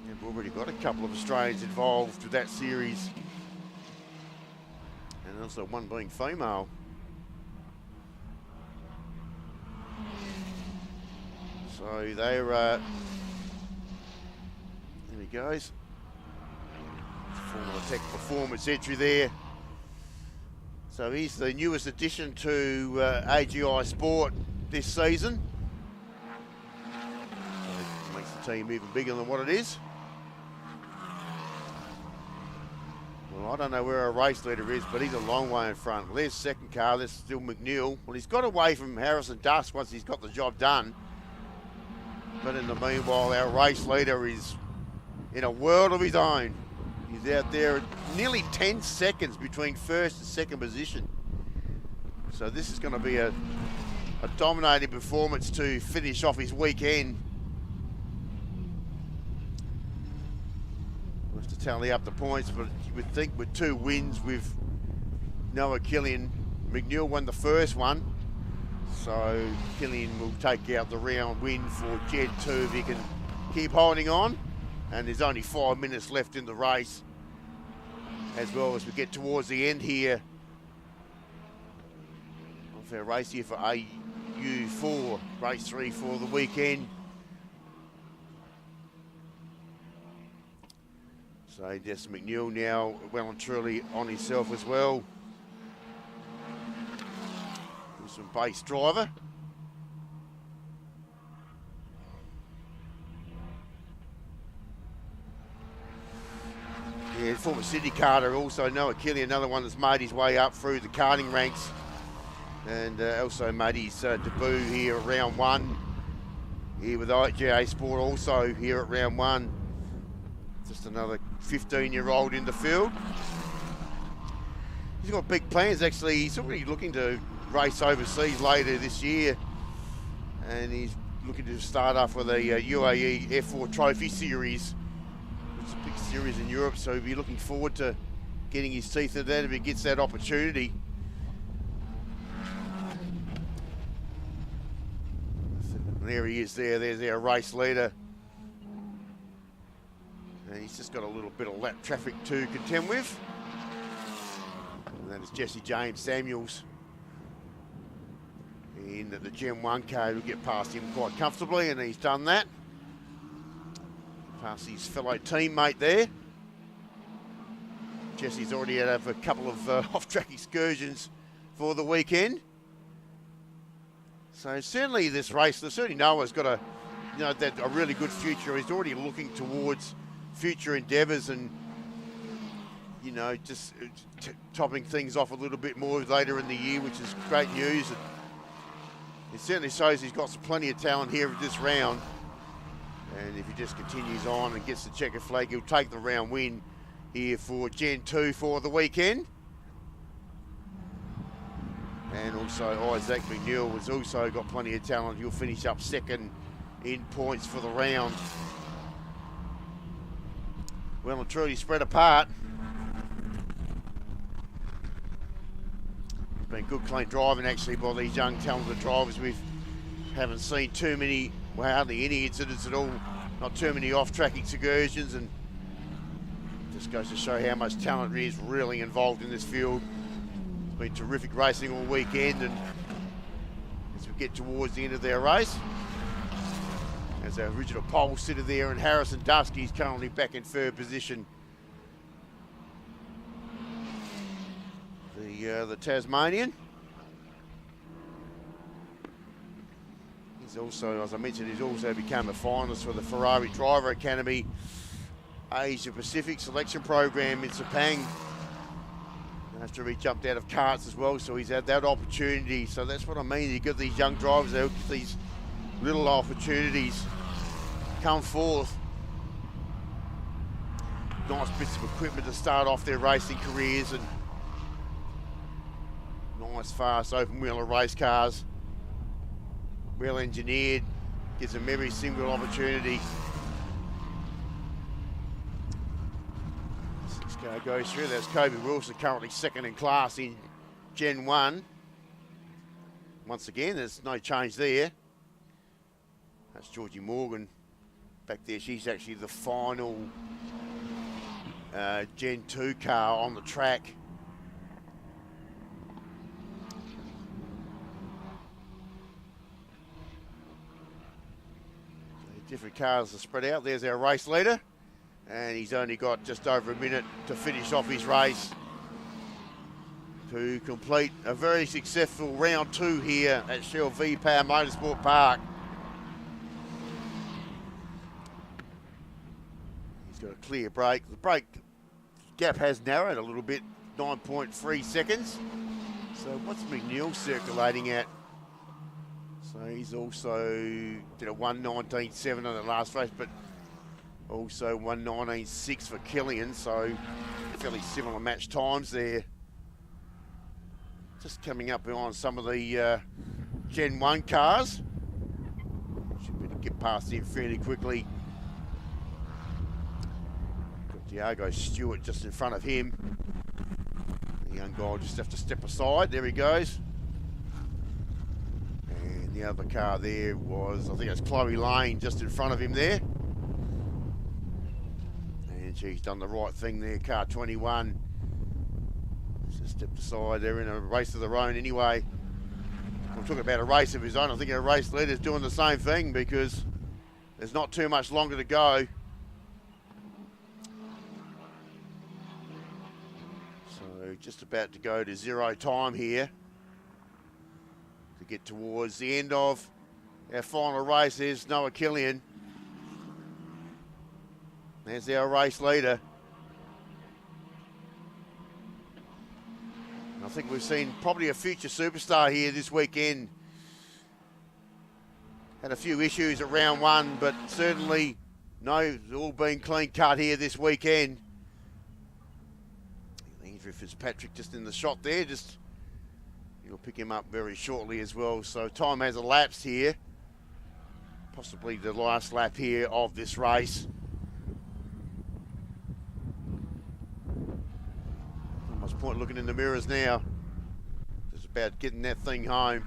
And we've already got a couple of Australians involved with that series, and also one being female. So they're there he goes. Formula Tech Performance entry there. So he's the newest addition to AGI Sport this season. So it makes the team even bigger than what it is. Well, I don't know where our race leader is, but he's a long way in front. Well, there's second car, there's still McNeil. Well, he's got away from Harrison Dust once he's got the job done. But in the meanwhile, our race leader is in a world of his own. He's out there nearly 10 seconds between first and second position. So this is going to be a dominating performance to finish off his weekend. We'll have to tally up the points, but you would think with 2 wins with Noah Killian, McNeil won the first one. So Killian will take out the round win for Gen 2 if he can keep holding on. And there's only 5 minutes left in the race, as well as we get towards the end here of our race here for AU4 Race 3 for the weekend. So Justin McNeil now well and truly on himself as well. With some base driver. Yeah, former Sydney karter also, Noah Kelly, another one that's made his way up through the karting ranks, and also made his debut here at round 1 here with IGA Sport, also here at round 1. Just another 15-year-old in the field. He's got big plans actually. He's already looking to race overseas later this year, and he's looking to start off with a UAE F4 Trophy Series. It's a big series in Europe, so he'll be looking forward to getting his teeth into that if he gets that opportunity. And there he is there, there's our race leader. And he's just got a little bit of lap traffic to contend with. And that is Jesse James Samuels. In the Gen 1 car, will get past him quite comfortably, and he's done that. Past his fellow teammate there. Jesse's already had a couple of off-track excursions for the weekend. So certainly this race, certainly Noah's got a really good future. He's already looking towards future endeavours and, you know, just topping things off a little bit more later in the year, which is great news. And it certainly shows he's got plenty of talent here at this round. And if he just continues on and gets the checker flag, he'll take the round win here for Gen 2 for the weekend. And also Isaac McNeil has also got plenty of talent. He'll finish up second in points for the round. Well and truly spread apart. It's been good clean driving actually by these young talented drivers. We haven't seen too many, well, hardly any incidents at all. Not too many off-track excursions, and just goes to show how much talent is really involved in this field. It's been terrific racing all weekend, and as we get towards the end of their race, as our original pole sitter there, and Harrison Dusky is currently back in third position. The Tasmanian. He's also, as I mentioned, he's also become a finalist for the Ferrari Driver Academy Asia Pacific Selection Program in Sepang. After he jumped out of karts as well, so he's had that opportunity. So that's what I mean. You get these young drivers, they get these little opportunities come forth. Nice bits of equipment to start off their racing careers, and nice fast open wheeler race cars. Well engineered, gives them every single opportunity. This car goes through. That's Kobe Wilson, currently second in class in Gen 1. Once again, there's no change there. That's Georgie Morgan back there. She's actually the final Gen 2 car on the track. Different cars are spread out. There's our race leader, and he's only got just over a minute to finish off his race to complete a very successful round 2 here at Shell V-Power Motorsport Park. He's got a clear brake. The brake gap has narrowed a little bit, 9.3 seconds. So what's McNeil circulating at? So he's also did a 1:19.7 on the last race, but also 1:19.6 for Killian, so fairly similar match times there. Just coming up behind some of the Gen 1 cars. Should be able to get past him fairly quickly. Got Diego Stewart just in front of him. The young guy will just have to step aside. There he goes. The other car there was, I think it's Chloe Lane just in front of him there. And she's done the right thing there, car 21. Just stepped aside. They're in a race of their own anyway. I'm talking about a race of his own. I think our race leader's doing the same thing because there's not too much longer to go. So just about to go to 0 time here. To get towards the end of our final race. There's Noah Killian. There's our race leader. And I think we've seen probably a future superstar here this weekend. Had a few issues at round 1, but certainly no, all been clean cut here this weekend. Andrew Fitzpatrick just in the shot there, just you'll pick him up very shortly as well. So time has elapsed here. Possibly the last lap here of this race. Not much point looking in the mirrors now. Just about getting that thing home.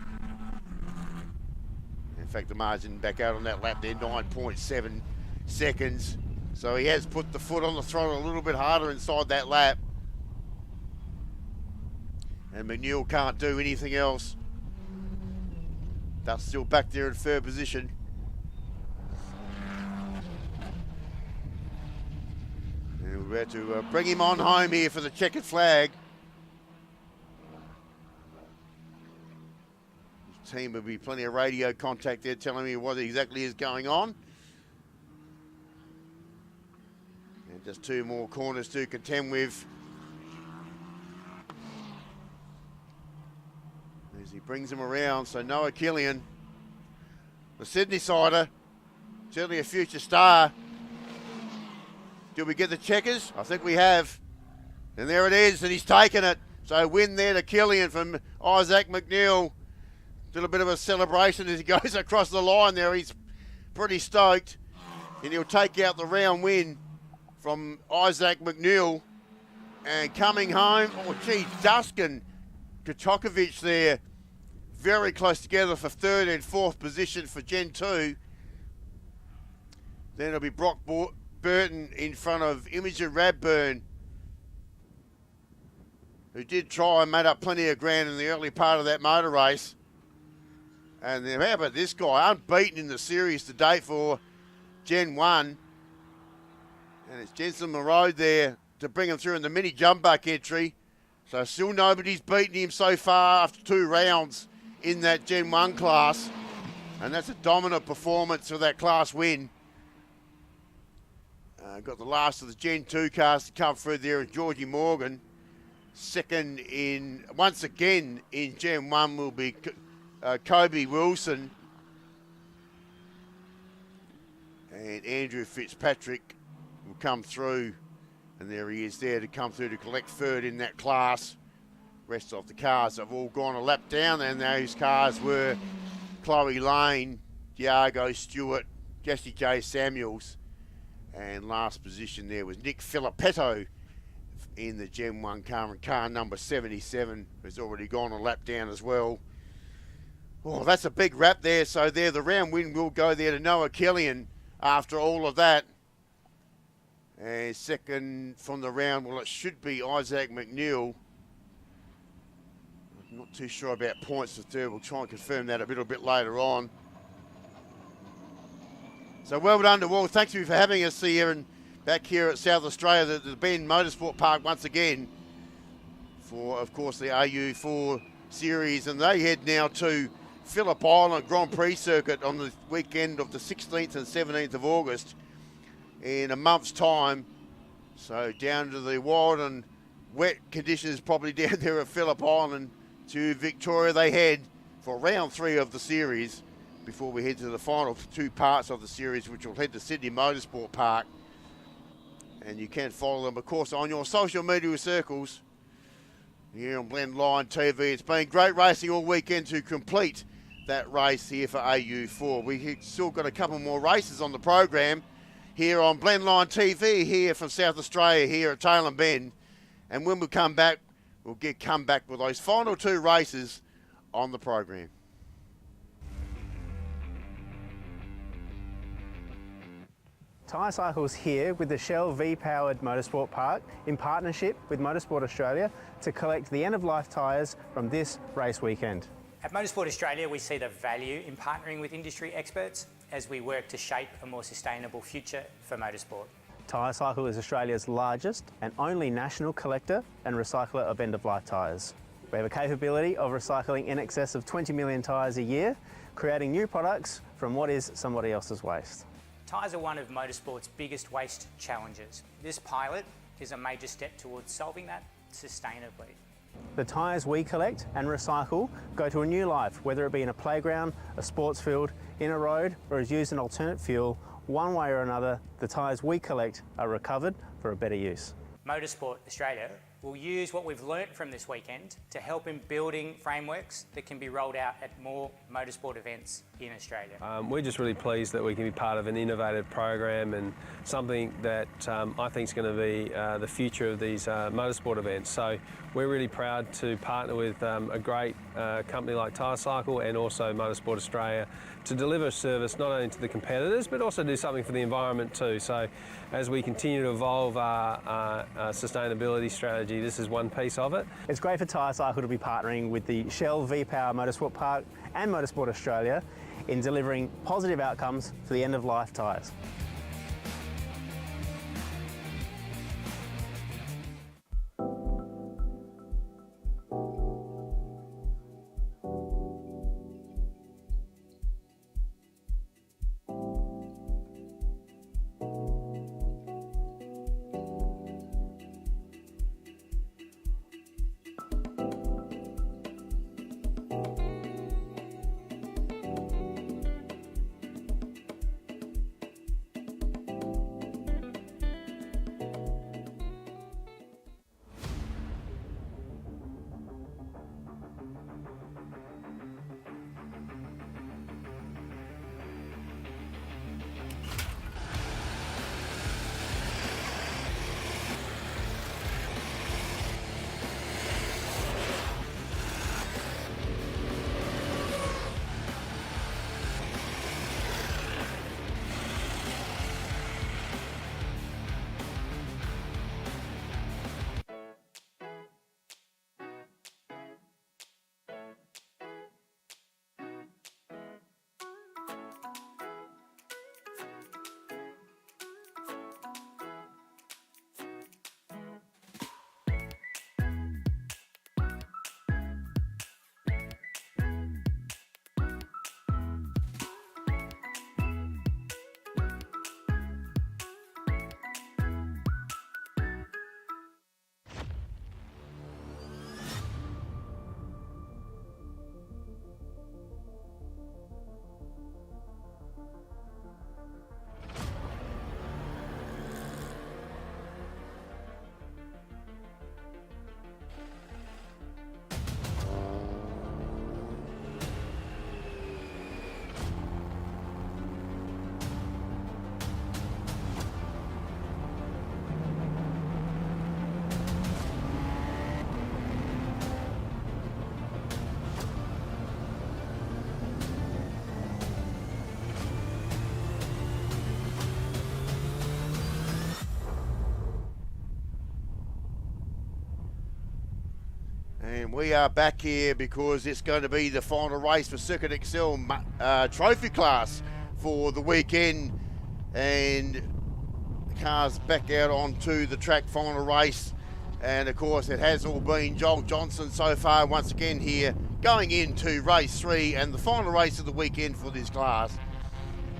In fact, the margin back out on that lap there, 9.7 seconds. So he has put the foot on the throttle a little bit harder inside that lap. And McNeil can't do anything else. That's still back there in third position. And we're about to bring him on home here for the checkered flag. His team will be plenty of radio contact there telling me what exactly is going on. And just 2 more corners to contend with. As he brings him around, so Noah Killian, the Sydney sider, certainly a future star. Do we get the checkers? I think we have. And there it is, and he's taken it. So win there to Killian from Isaac McNeil. A little bit of a celebration as he goes across the line there. He's pretty stoked. And he'll take out the round win from Isaac McNeil. And coming home, oh gee, Dusk and Kachokovic there, very close together for third and fourth position for Gen 2. Then it'll be Brock Burton in front of Imogen Radburn, who did try and made up plenty of ground in the early part of that motor race. And then how about this guy, unbeaten in the series to date for Gen 1. And it's Jensen Moreau there to bring him through in the mini jump buck entry. So still nobody's beaten him so far after 2 rounds in that Gen 1 class. And that's a dominant performance for that class win. Got the last of the Gen 2 cars to come through there at Georgie Morgan. Second in, once again in Gen 1 will be Kobe Wilson. And Andrew Fitzpatrick will come through. And there he is there to come through to collect third in that class. Rest of the cars have all gone a lap down, and those cars were Chloe Lane, Diago Stewart, Jesse J. Samuels. And last position there was Nick Filippetto in the Gen 1 car, and car number 77 has already gone a lap down as well. Oh, that's a big wrap there. So there, the round win will go there to Noah Killian after all of that. And second from the round, well, it should be Isaac McNeil. I'm not too sure about points for third. We'll try and confirm that a little bit later on. So well done to all. Thanks you for having us here and back here at South Australia, the Bend Motorsport Park once again for, of course, the AU4 series. And they head now to Phillip Island Grand Prix circuit on the weekend of the 16th and 17th of August in a month's time. So down to the wild and wet conditions probably down there at Phillip Island to Victoria they head for round 3 of the series, before we head to the final 2 parts of the series, which will head to Sydney Motorsport Park. And you can follow them, of course, on your social media circles here on Blendline TV. It's been great racing all weekend to complete that race here for AU4. We've still got a couple more races on the program here on Blendline TV here from South Australia here at Tailem Bend. And when we come back, we'll come back with those final 2 races on the program. Tyrecycle's here with the Shell V-Powered Motorsport Park in partnership with Motorsport Australia to collect the end-of-life tyres from this race weekend. At Motorsport Australia, we see the value in partnering with industry experts as we work to shape a more sustainable future for motorsport. Tyrecycle is Australia's largest and only national collector and recycler of end-of-life tyres. We have a capability of recycling in excess of 20 million tyres a year, creating new products from what is somebody else's waste. Tyres are one of motorsport's biggest waste challenges. This pilot is a major step towards solving that sustainably. The tyres we collect and recycle go to a new life, whether it be in a playground, a sports field, in a road, or as used in alternate fuel. One way or another, the tyres we collect are recovered for a better use. Motorsport Australia will use what we've learnt from this weekend to help in building frameworks that can be rolled out at more motorsport events in Australia. We're just really pleased that we can be part of an innovative program and something that I think is going to be the future of these motorsport events. So we're really proud to partner with a great company like Tyrecycle and also Motorsport Australia to deliver a service not only to the competitors but also do something for the environment too. So as we continue to evolve our sustainability strategy, this is one piece of it. It's great for Tyrecycle to be partnering with the Shell V-Power Motorsport Park and Motorsport Australia in delivering positive outcomes for the end-of-life tyres. And we are back here because it's going to be the final race for Circuit Excel trophy class for the weekend. And the car's back out onto the track, final race. And of course it has all been Joel Johnson so far once again here going into race 3 and the final race of the weekend for this class.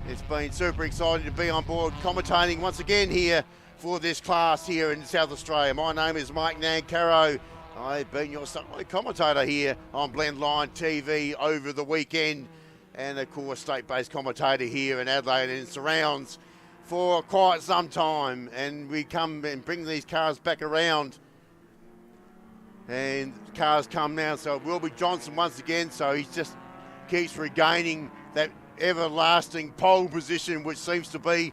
It's been super exciting to be on board commentating once again here for this class here in South Australia. My name is Mike Nancaro. I've been your Sunday commentator here on Blendline TV over the weekend, and of course state-based commentator here in Adelaide and surrounds for quite some time. And we come and bring these cars back around, and the cars come now, so it will be Johnson once again. So he just keeps regaining that everlasting pole position, which seems to be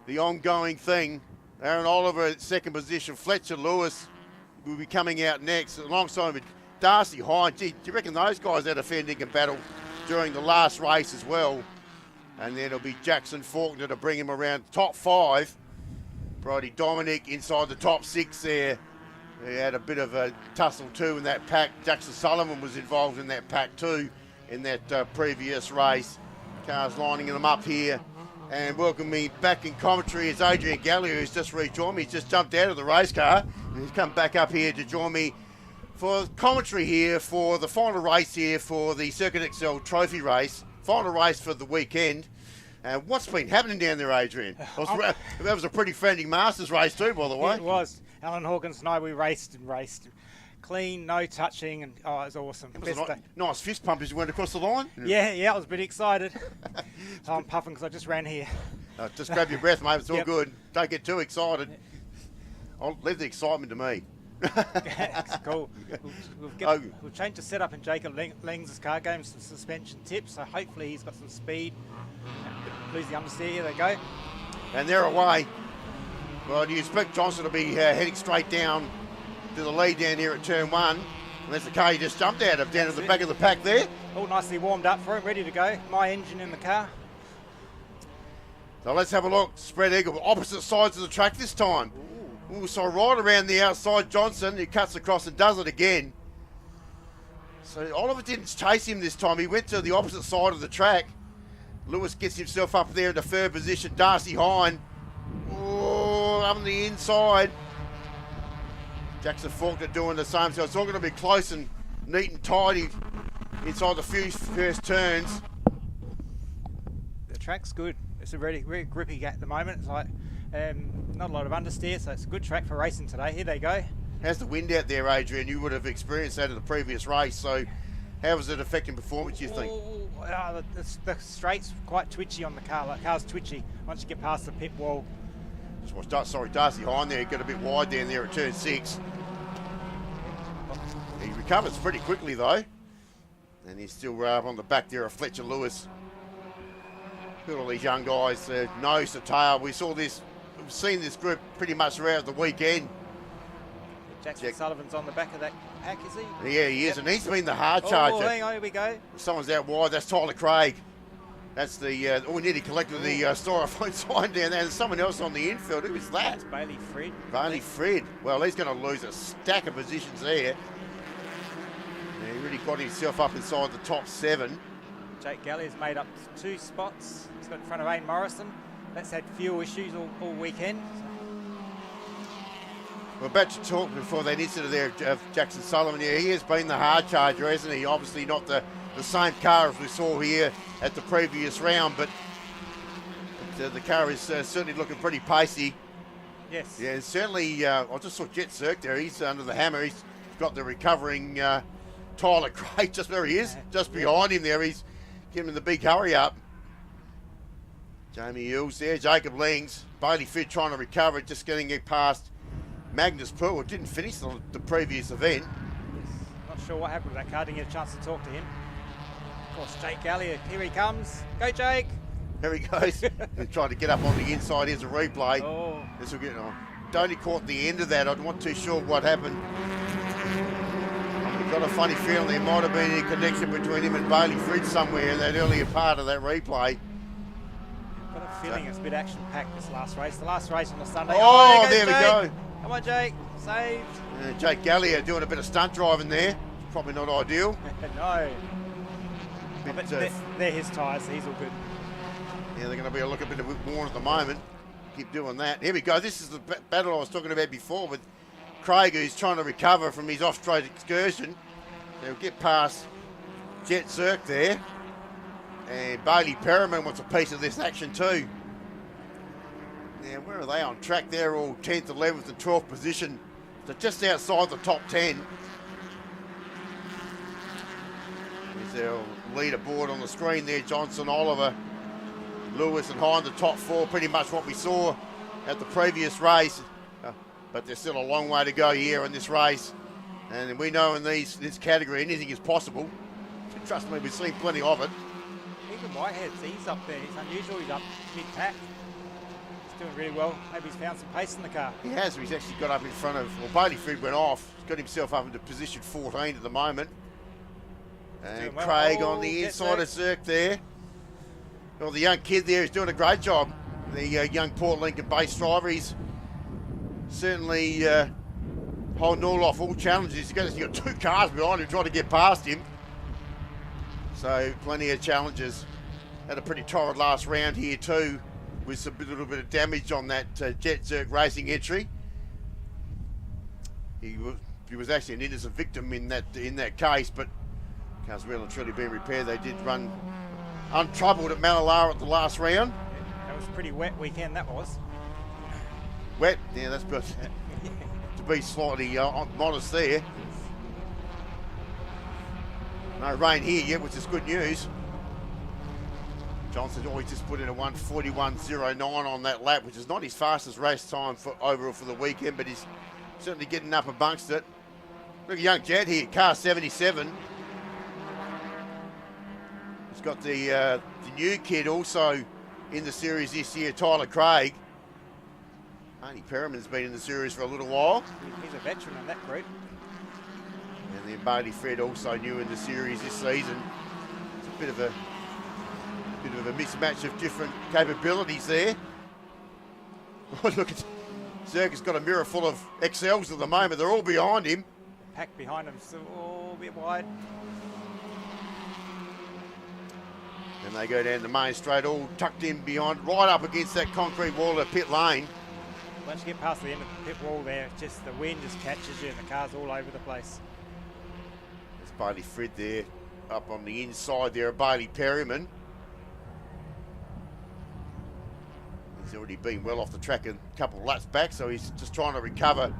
the ongoing thing. Aaron Oliver at second position, Fletcher Lewis will be coming out next, alongside with Darcy Hine. Gee, do you reckon those guys had a fair dinkum battle during the last race as well? And then it'll be Jackson Faulkner to bring him around top 5. Brodie Dominic inside the top 6 there. He had a bit of a tussle too in that pack. Jackson Sullivan was involved in that pack too in that previous race. Cars lining them up here. And welcome me back in commentary is Adrian Gallagher, who's just rejoined me. He's just jumped out of the race car and he's come back up here to join me for commentary here for the final race here for the Circuit Excel Trophy race. Final race for the weekend. And what's been happening down there, Adrian? That was a pretty friendly Masters race too, by the way. It was. Alan Hawkins and I, we raced. Clean, no touching, and oh, it was awesome. It was nice fist pump as you went across the line. Yeah, I was pretty excited. I'm puffing because I just ran here. Just grab your breath, mate. It's all good. Don't get too excited. I'll leave the excitement to me. It's cool. We'll change the setup in Jacob Lings' car, gave him some suspension tips, so hopefully he's got some speed. Lose the understeer, here they go. And they're away. Well, do you expect Johnson to be heading straight down to the lead down here at turn 1? And there's the car he just jumped out of down at the back of the pack there. All nicely warmed up for him, ready to go. My engine in the car. So let's have a look. Spread eagle, opposite sides of the track this time. Ooh, so right around the outside, Johnson, he cuts across and does it again. So Oliver didn't chase him this time. He went to the opposite side of the track. Lewis gets himself up there in the third position. Darcy Hine, on the inside. Jackson Faulkner doing the same, so it's all going to be close and neat and tidy inside the few first turns. The track's good. It's a very grippy at the moment. It's like not a lot of understeer, so it's a good track for racing today. Here they go. How's the wind out there, Adrian? You would have experienced that in the previous race, so how was it affecting performance, you think? The straight's quite twitchy on the car. The car's twitchy once you get past the pit wall. Darcy Hine there, got a bit wide down there at turn 6. He recovers pretty quickly though. And he's still on the back there of Fletcher Lewis. Look at all these young guys, nose to tail. We've seen this group pretty much throughout the weekend. Jackson Sullivan's on the back of that pack, is he? Yeah, he is, and he's been the hard charger. Oh, hang on, here we go. Someone's out wide, that's Tyler Craig. That's the, we nearly collected the styrofoam sign down there. There's someone else on the infield. Who is that? It's Bailey Fred. Bailey Fred. Well, he's going to lose a stack of positions there. Yeah, he really got himself up inside the top 7. Jake Gallier's made up 2 spots. He's got in front of Aiden Morrison. That's had fuel issues all weekend. We're about to talk before that incident there of Jackson Sullivan. Yeah, he has been the hard charger, hasn't he? Obviously not the same car as we saw here at the previous round, but the car is certainly looking pretty pacey. Yes. Yeah, and certainly, I just saw Jet Cirque there. He's under the hammer. He's got the recovering Tyler Craig. Just there he is, just behind him there. He's giving him the big hurry up. Jamie Hills there, Jacob Lings, Bailey Fid trying to recover, just getting it past Magnus Poole. Didn't finish the previous event. Not sure what happened with that car. Didn't get a chance to talk to him. Of course, Jake Gallier, here he comes. Go, Jake. There he goes. Trying to get up on the inside. Here's a replay. Oh. This will get. Only caught the end of that. I'm not too sure what happened. I've got a funny feeling there might have been a connection between him and Bailey Fridge somewhere in that earlier part of that replay. Got a feeling it's a bit action-packed this last race. The last race on the Sunday. Oh, there we go. Come on, Jake. Saved. Jake Gallier doing a bit of stunt driving there. Probably not ideal. No. Bit, But they're his tyres, so he's all good. yeah, they're going to be a bit worn at the moment. Keep doing that. Here we go. This is the battle I was talking about before with Craig, who's trying to recover from his off-straight excursion. They'll get past Jet Zirk there. And Bailey Perriman wants a piece of this action too. Now, where are they on track? They're all 10th, 11th and 12th position. So just outside the top 10. There's our leaderboard on the screen there. Johnson, Oliver, Lewis and Hine, the top 4. Pretty much what we saw at the previous race. But there's still a long way to go here in this race. And we know in this category anything is possible. Trust me, we've seen plenty of it. Even Whitehead's, he's up there. It's unusual. He's up mid-pack. He's doing really well. Maybe he's found some pace in the car. He has. He's actually got up in front of, well, Bailey Frid went off. He's got himself up into position 14 at the moment. And well. Craig on the inside of Zirk there. Well, the young kid there is doing a great job. The young Port Lincoln base driver. He's certainly holding all off all challenges. He's got 2 cars behind him trying to get past him. So plenty of challenges. Had a pretty torrid last round here too, with a little bit of damage on that Jet Zirk Racing entry. He was actually an innocent victim in that case, but car's well and truly been repaired. They did run untroubled at Mallala at the last round. Yeah, that was a pretty wet weekend, that was. Wet, yeah, that's good. To be slightly modest there. No rain here yet, which is good news. Johnson always just put in a 1:41.09 on that lap, which is not his fastest race time overall for the weekend, but he's certainly getting up amongst it. Look at young Jet here, car 77. He's got the new kid also in the series this year, Tyler Craig. Arnie Perriman's been in the series for a little while. He's a veteran in that group. And then Bailey Fred also new in the series this season. It's a bit of a mismatch of different capabilities there. Look at Zirk has got a mirror full of XLs at the moment. They're all behind him. The pack behind him still all a bit wide. And they go down the main straight, all tucked in behind, right up against that concrete wall of pit lane. Once you get past the end of the pit wall there, just the wind just catches you and the car's all over the place. There's Bailey Fred there, up on the inside there of Bailey Perriman. He's already been well off the track a couple of laps back, so he's just trying to recover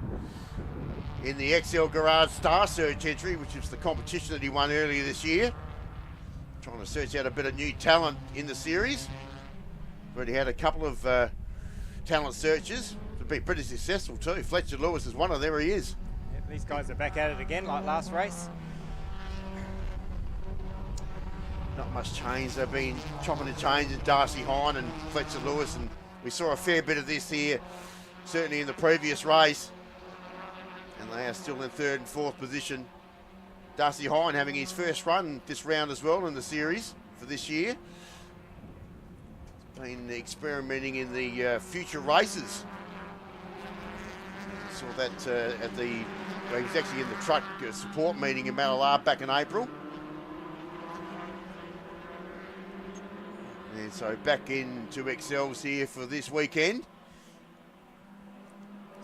in the XL Garage Star Search entry, which is the competition that he won earlier this year. Trying to search out a bit of new talent in the series. Already had a couple of talent searches. It's been pretty successful too. Fletcher Lewis is one of them. He is. Yeah, these guys are back at it again like last race. Not much change. They've been chopping and changing, Darcy Hine and Fletcher Lewis, and we saw a fair bit of this here, certainly in the previous race. And they are still in 3rd and 4th position. Darcy Hine having his first run this round as well in the series for this year. Been experimenting in the future races. Saw that at the, well, he was actually in the truck support meeting in Mallala back in April. And so back into XLs here for this weekend.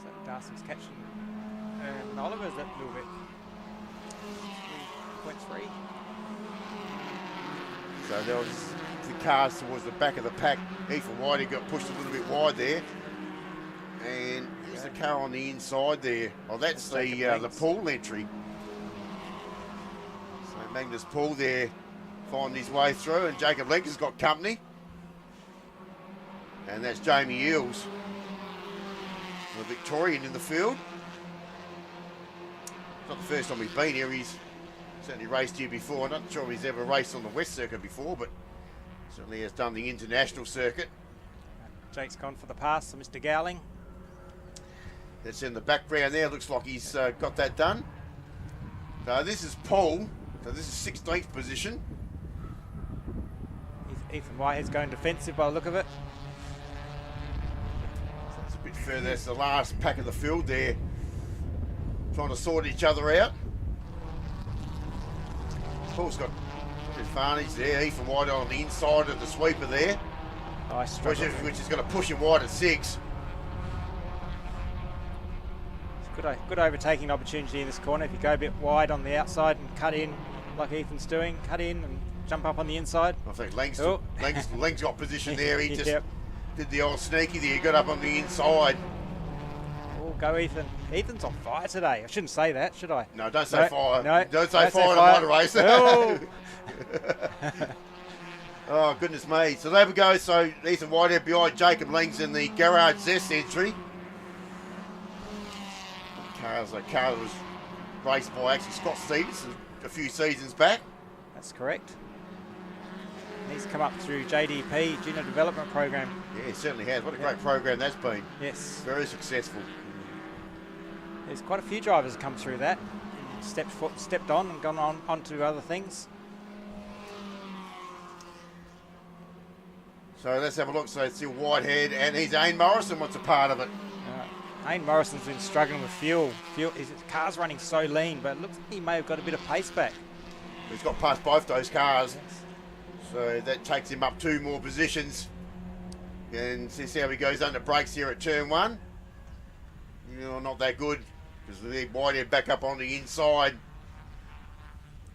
So Darcy's catching Oliver's that little bit. 3.3. So there was the cars towards the back of the pack. Ethan Whitey got pushed a little bit wide there. And there's the car on the inside there. Oh, that's the Poole entry. So Magnus Poole there finding his way through, and Jacob Lenker's got company. And that's Jamie Eels, the Victorian in the field. It's not the first time he's been here. He's certainly raced here before. I'm not sure if he's ever raced on the West Circuit before, but certainly has done the international circuit. Jake's gone for the pass, so Mr. Gowling. That's in the background there. Looks like he's got that done. So this is Paul. So this is 16th position. Ethan Whitehead's going defensive by the look of it. So it's a bit further. That's the last pack of the field there, trying to sort each other out. Paul's got an advantage there. Ethan White on the inside of the sweeper there, which is going to push him wide at 6. Good overtaking opportunity in this corner. If you go a bit wide on the outside and cut in like Ethan's doing, cut in and jump up on the inside. I think Lang's got position there. He just did the old sneaky there. He got up on the inside. Oh, go Ethan. Ethan's on fire today. I shouldn't say that, should I? No, don't say fire. No, don't say fire in a motor race. Oh. Oh, goodness me. So there we go. So Ethan Whitehead behind Jacob Langs in the Garage Zest entry. The car was raced by actually Scott Stevenson a few seasons back. That's correct. And he's come up through JDP, Junior Development Program. Yeah, he certainly has. What a great program that's been. Yes. Very successful. There's quite a few drivers come through that. Stepped on and gone on to other things. So let's have a look. So it's still Whitehead, and he's Ain Morrison wants a part of it. Ain Morrison's been struggling with fuel. His car's running so lean, but it looks like he may have got a bit of pace back. He's got past both those cars, so that takes him up 2 more positions. And see how he goes under brakes here at turn 1. You know, not that good, because the Whitehead back up on the inside.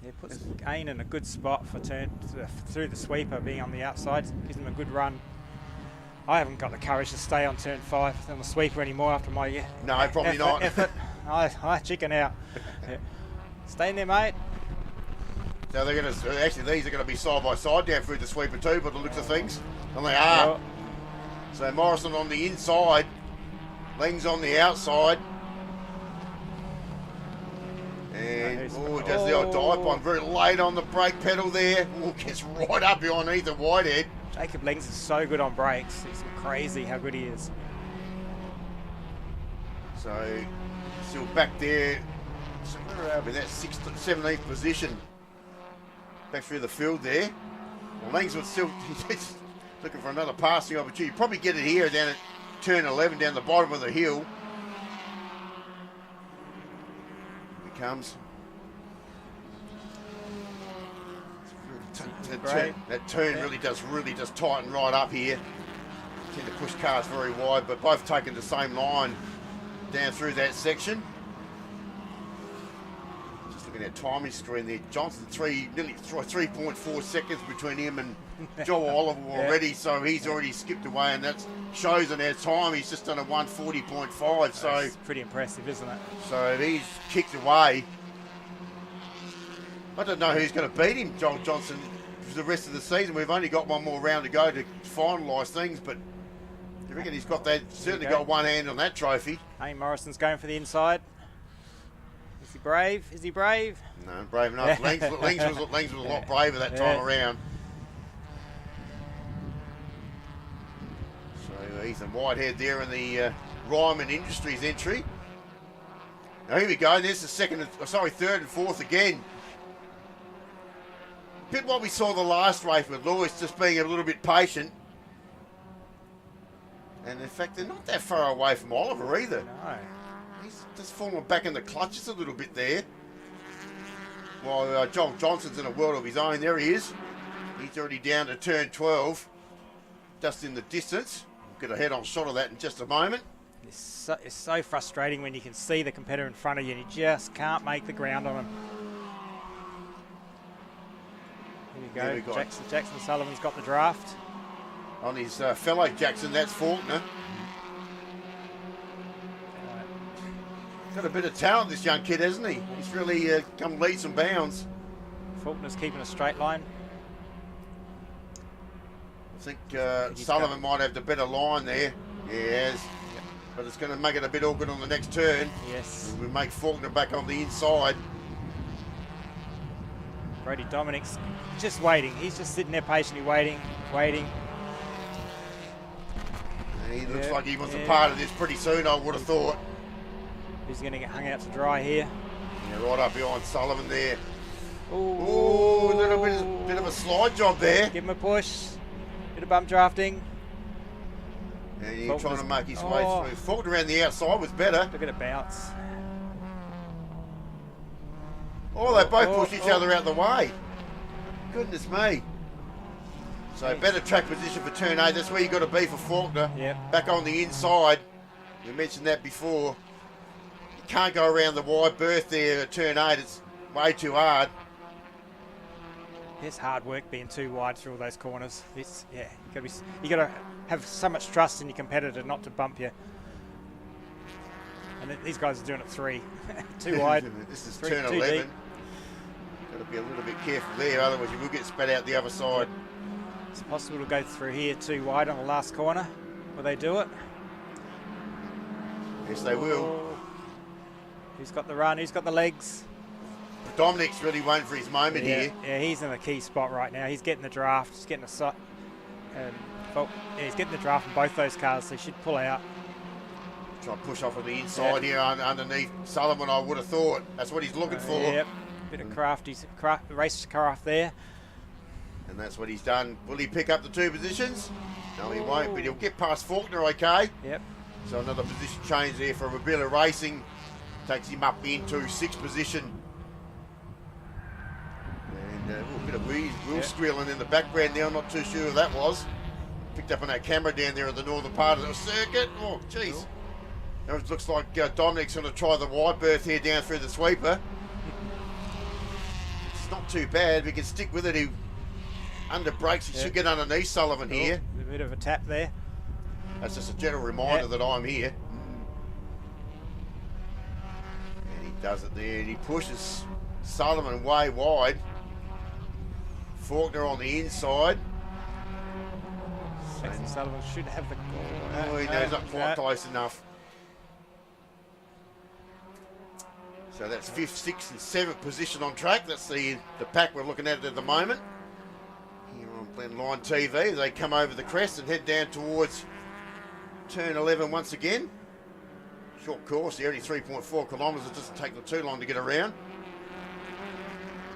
Yeah, puts Ain in a good spot for through the sweeper, being on the outside, gives him a good run. I haven't got the courage to stay on turn 5 on the sweeper anymore after my no, probably not. effort. I chicken out. Yeah. Stay in there, mate. So they're going to actually these are going to be side by side down through the sweeper too, by the looks of things, and they are. Well, so Morrison on the inside, Langs on the outside, and does the old dive bomb very late on the brake pedal there. Gets right up behind Ethan Whitehead. Jacob Langs is so good on brakes. It's crazy how good he is. So still back there, somewhere around in that 17th position. Back through the field there. Well, Langs would still he's looking for another passing opportunity. Probably get it here down at turn 11 down the bottom of the hill. Here he comes. That turn really does tighten right up here. Tend to push cars very wide, but both taking the same line down through that section. Just looking at timing screen there. Johnson nearly 3.4 seconds between him and Joe Oliver already, so he's already skipped away, and that shows in our time. He's just done a 1:40.5. So that's pretty impressive, isn't it? So he's kicked away. I don't know who's going to beat him, Joel Johnson, for the rest of the season. We've only got one more round to go to finalise things, but I reckon he's got that. Certainly got one hand on that trophy. Ain Morrison's going for the inside. Is he brave? Is he brave? No, brave enough. Langs was a lot braver that time around. So Ethan Whitehead there in the Ryman Industries entry. Now here we go. There's the third and fourth again. Bit what we saw the last race with Lewis, just being a little bit patient. And in fact, they're not that far away from Oliver either. No. He's just fallen back in the clutches a little bit there. While Joel Johnson's in a world of his own. There he is. He's already down to turn 12. Just in the distance. We'll get a head-on shot of that in just a moment. It's so frustrating when you can see the competitor in front of you and you just can't make the ground on him. Here we go. Jackson Sullivan's got the draft. On his fellow Jackson, that's Faulkner. Got a bit of talent, this young kid, hasn't he? He's really come leaps and bounds. Faulkner's keeping a straight line. I think Sullivan might have the better line there. Yeah, he has. Yep. But it's going to make it a bit awkward on the next turn. Yes. We make Faulkner back on the inside. Brody Dominic's just waiting. He's just sitting there patiently waiting. He looks like he wants a part of this pretty soon, I would have thought. He's going to get hung out to dry here. Yeah, right up behind Sullivan there. Ooh, a little bit of a slide job there. Give him a push. Bit of bump drafting. And he's trying to make his way through. Faulkner around the outside was better. Look at it bounce. Oh, they both pushed each other out the way. Goodness me. So better track position for turn 8. That's where you got to be for Faulkner. Yep. Back on the inside. We mentioned that before. You can't go around the wide berth there at turn 8. It's way too hard. It's hard work being too wide through all those corners. It's you got to have so much trust in your competitor not to bump you. And these guys are doing it 3, too wide. This is three, turn too 11. deep. Got to be a little bit careful there, otherwise you will get spat out the other side. It's possible to go through here too wide on the last corner. Will they do it? Yes, they will. Oh. Who's got the run? Who's got the legs? Dominic's really waiting for his moment Yeah, here. yeah, he's in the key spot right now. He's getting the draft. He's getting he's getting the draft from both those cars, so he should pull out. Try and push off on the inside here underneath Sullivan, I would have thought. That's what he's looking for. Yep, bit of race craft there. And that's what he's done. Will he pick up the 2 positions? No, he won't, but he'll get past Faulkner okay. Yep. So another position change there for Rabilla Racing. Takes him up into 6th position. And a bit of wheel squealing in the background there. I'm not too sure who that was. Picked up on that camera down there at the northern part of the circuit. Oh, jeez. Cool. Now it looks like Dominic's going to try the wide berth here down through the sweeper. It's not too bad. We can stick with it. He under brakes. He should get underneath Sullivan here. A bit of a tap there. That's just a general reminder that I'm here. And he does it there. And he pushes Sullivan way wide. Faulkner on the inside. Jackson Sullivan should have the goal. Oh, he's not quite close enough. So that's 5th, 6th and 7th position on track. That's the pack we're looking at the moment. Here on Blendline TV, they come over the crest and head down towards turn 11 once again. Short course, only 3.4 kilometres. It doesn't take them too long to get around.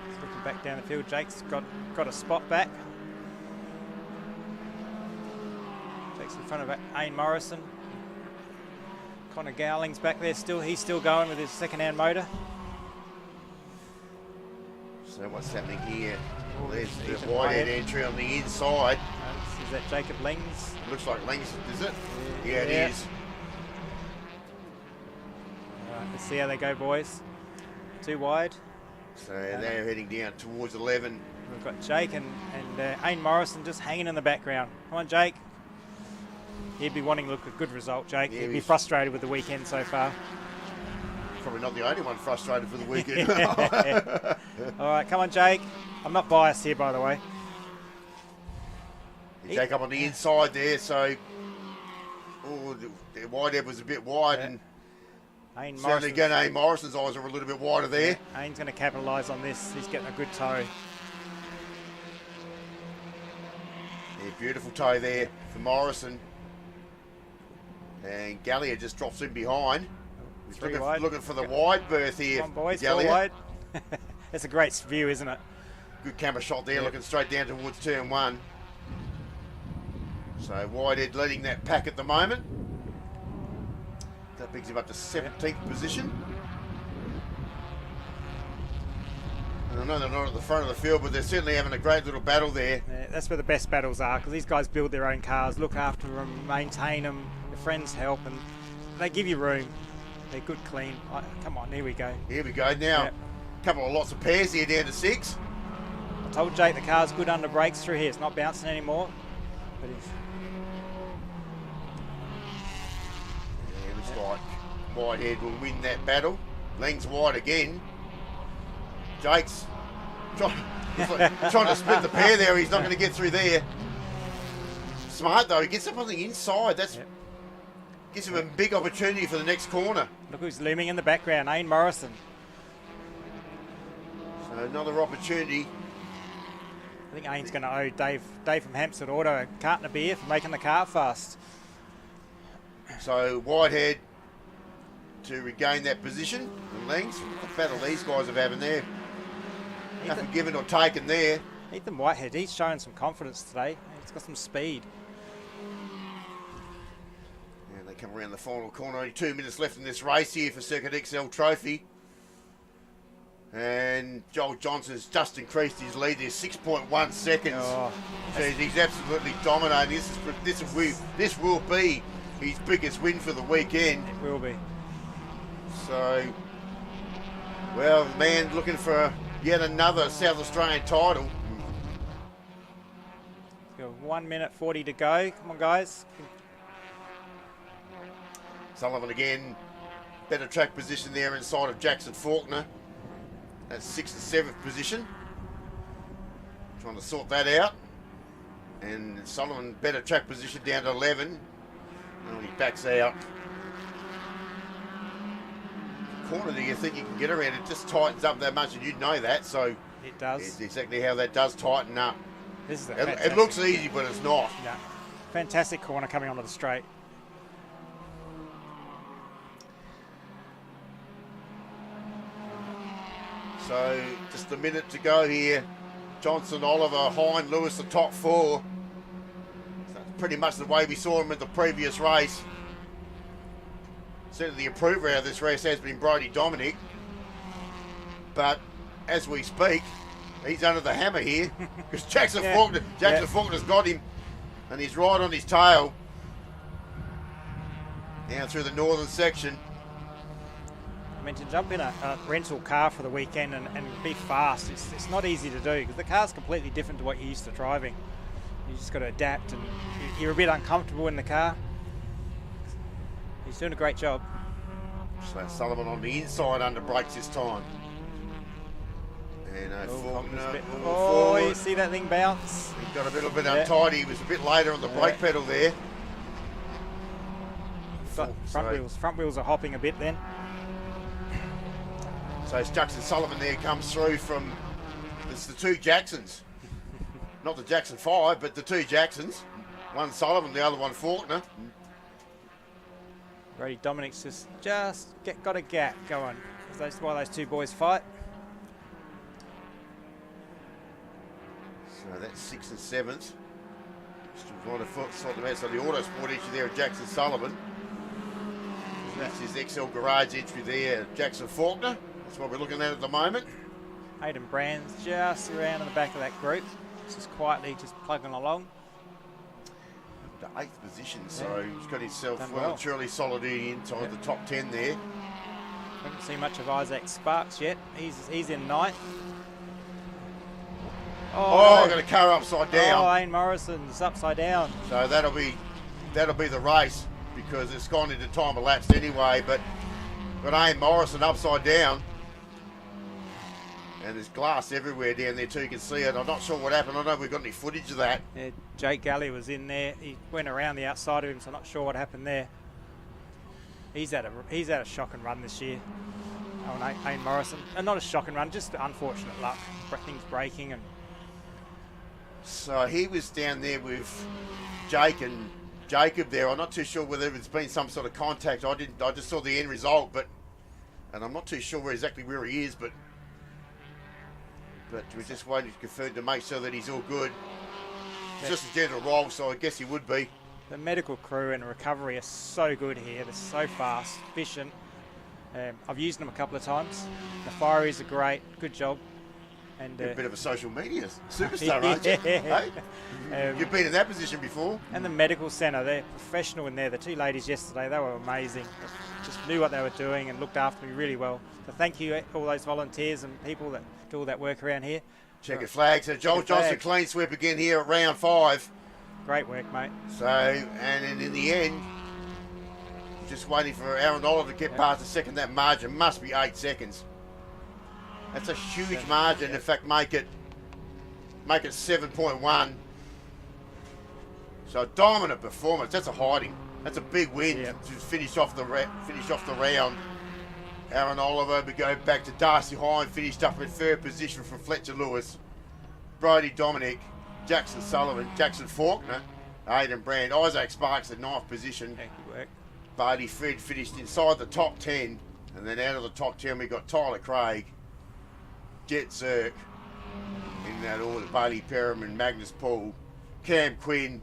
He's looking back down the field. Jake's got a spot back. Jake's in front of Ain Morrison. Connor Gowling's back there still. He's still going with his second-hand motor. So what's happening here? Well, there's the wide-head entry on the inside. Is that Jacob Lings? Looks like Lings, is it? Yeah, it is. All right, let's see how they go, boys. 2 wide. So they're heading down towards 11. We've got Jake and Ain Morrison just hanging in the background. Come on, Jake. He'd be wanting to look a good result, Jake. Yeah, he'd be frustrated with the weekend so far. Probably not the only one frustrated for the weekend. All right, come on, Jake. I'm not biased here, by the way. Jake up on the inside there, so the wide head was a bit wide, and certainly again, Ain Morrison's eyes are a little bit wider there. Yeah, Ain's going to capitalise on this. He's getting a good toe. Yeah, beautiful toe there for Morrison. And Gallia just drops in behind. He's looking for the wide berth here. Come on, boys, Gallia. go wide. It's a great view, isn't it? Good camera shot there, looking straight down towards turn 1. So Whitehead leading that pack at the moment. That brings him up to 17th position. And I know they're not at the front of the field, but they're certainly having a great little battle there. Yeah, that's where the best battles are, because these guys build their own cars, look after them, maintain them, their friends help, and they give you room. They're good, clean. Come on, here we go. Here we go now. Yep. Couple of lots of pairs here down to 6. I told Jake the car's good under brakes through here. It's not bouncing anymore. But looks like Whitehead will win that battle. Leng's wide again. Jake's trying to split the pair there. He's not going to get through there. Smart though. He gets up on the inside. That's gives him a big opportunity for the next corner. Look who's looming in the background. Ain Morrison. So another opportunity. I think Ain's going to owe Dave from Hampstead Auto a carton of beer for making the car fast. So Whitehead to regain that position. And Langs, what battle these guys have having there. Nothing given or taken there. Ethan Whitehead, he's showing some confidence today. He's got some speed. Come around the final corner. Only 2 minutes left in this race here for Circuit XL Trophy. And Joel Johnson's just increased his lead there, 6.1 seconds. Oh, He's absolutely dominating. This will be his biggest win for the weekend. it will be. So, well, the man looking for yet another South Australian title. Got 1 minute 40 to go. Come on, guys. Sullivan again, better track position there inside of Jackson Faulkner. That's 6th and 7th position. Trying to sort that out. And Sullivan better track position down to 11. Oh, he backs out. Corner there, you think you can get around, it just tightens up that much, and you know that, so It does. it's exactly how that does tighten up. This is a It fantastic- looks easy, but it's not. No. Fantastic corner coming onto the straight. So just a minute to go here. Johnson, Oliver, Hine, Lewis, the top 4. So that's pretty much the way we saw him in the previous race. Certainly the improver out of this race has been Brodie Dominic. But as we speak, he's under the hammer here because Jackson Faulkner's got him, and he's right on his tail. Down through the northern section. I mean, to jump in a rental car for the weekend and be fast, it's not easy to do because the car's completely different to what you're used to driving. You just got to adapt, and you're a bit uncomfortable in the car. He's doing a great job. So Sullivan on the inside under brakes this time. And Faulkner. Oh, you see that thing bounce? He got a little bit untidy. He was a bit later on the brake pedal there. Front wheels are hopping a bit then. So it's Jackson Sullivan there comes through from, it's the 2 Jacksons. Not the Jackson 5, but the 2 Jacksons. One Sullivan, the other one Faulkner. Brodie Dominic's just got a gap going. That's why those 2 boys fight. So that's 6th and 7th. Still trying to sort them out. So the Autosport entry there of Jackson Sullivan. That's his XL Garage entry there, Jackson Faulkner. That's what we're looking at the moment. Aidan Brand's just around in the back of that group. Just quietly just plugging along. To 8th position, so he's got himself Done well well. and truly solid inside the top 10 there. Haven't seen much of Isaac Sparks yet. He's in 9th. Oh, no. got a car upside down. Oh, Ian Morrison's upside down. So that'll be the race because it's gone into time elapsed anyway. But Ian Morrison upside down, and there's glass everywhere down there too. You can see it. I'm not sure what happened. I don't know if we've got any footage of that. Yeah, Jake Galley was in there. He went around the outside of him, so I'm not sure what happened there. He's had a shocking run this year. Oh no, Ian Morrison. Not a shocking run, just unfortunate luck. Things breaking and. So he was down there with Jake and Jacob there. I'm not too sure whether it's been some sort of contact. I just saw the end result, and I'm not too sure exactly where he is, but we're just waiting to confirm to make sure that he's all good. It's just a general roll, so I guess he would be. The medical crew and recovery are so good here. They're so fast, efficient. I've used them a couple of times. The fireys are great. Good job. And You're a bit of a social media superstar, aren't you? Hey? You've been in that position before. And the medical centre, they're professional in there. The 2 ladies yesterday, they were amazing. They just knew what they were doing and looked after me really well. So thank you all those volunteers and people that do all that work around here. Checker flag. So Joel Johnson clean sweep again here at round 5. Great work, mate. So, and in the end, just waiting for Aaron Oliver to get past the second. That margin must be 8 seconds. That's a huge margin. In fact, make it 7.1. So a dominant performance. That's a hiding. That's a big win to finish off the round. Aaron Oliver, we go back to Darcy Hine, finished up in 3rd position from Fletcher Lewis. Brodie Dominic, Jackson Sullivan, Jackson Faulkner, Aidan Brand, Isaac Sparks at 9th position. Thank you, work. Barty Fred finished inside the top 10, and then out of the top 10 we got Tyler Craig, Jet Zirk, in that order, Bailey Perriman, Magnus Paul, Cam Quinn,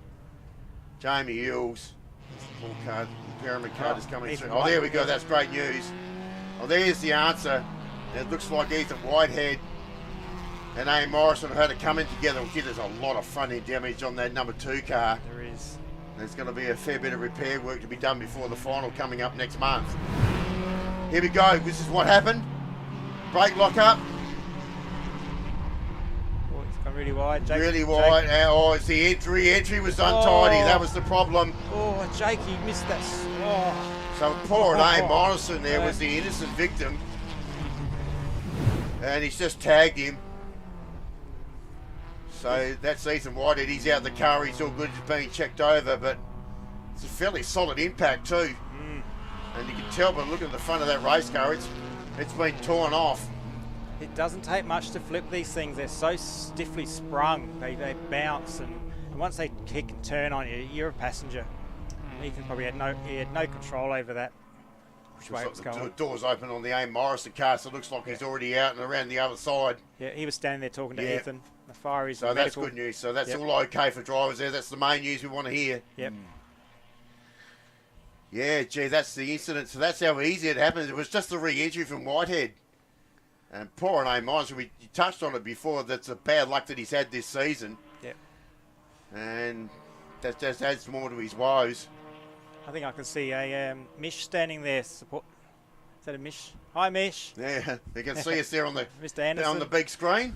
Jamie Hills, Full card, pyramid card is coming Ethan through. Oh, there we go. That's great news. Oh, there's the answer. It looks like Ethan Whitehead and A. Morrison had to come in together. Gee, there's a lot of front-end damage on that number 2 car. There is. There's going to be a fair bit of repair work to be done before the final coming up next month. Here we go. This is what happened. Brake lock up. Oh, it's gone really wide. Jake, Really wide. Oh, it's the entry. Entry was untidy. Oh. That was the problem. Oh, Jake, you missed that. Oh. So poor A. Morrison there was the innocent victim. And he's just tagged him. So that's Ethan Whitehead. He's out of the car. He's all good. He's being checked over, but it's a fairly solid impact too. And you can tell by looking at the front of that race car, it's been torn off. It doesn't take much to flip these things. They're so stiffly sprung. They bounce, and once they kick and turn on you, you're a passenger. Ethan probably had no control over that. Which way it was going. The door's open on the A. Morrison car, so it looks like he's already out and around the other side. Yeah, he was standing there talking to Ethan. The fire is so medical. that's good news. So that's all okay for drivers there. That's the main news we want to hear. Yep. Yeah, gee, that's the incident. So that's how easy it happened. It was just the re-entry from Whitehead. And poor A. Morrison, you touched on it before. That's a bad luck that he's had this season. Yep. And that just adds more to his woes. I think I can see a Mish standing there. Support. Is that a Mish? Hi, Mish. Yeah, you can see us there on the Mr. Anderson. on the big screen.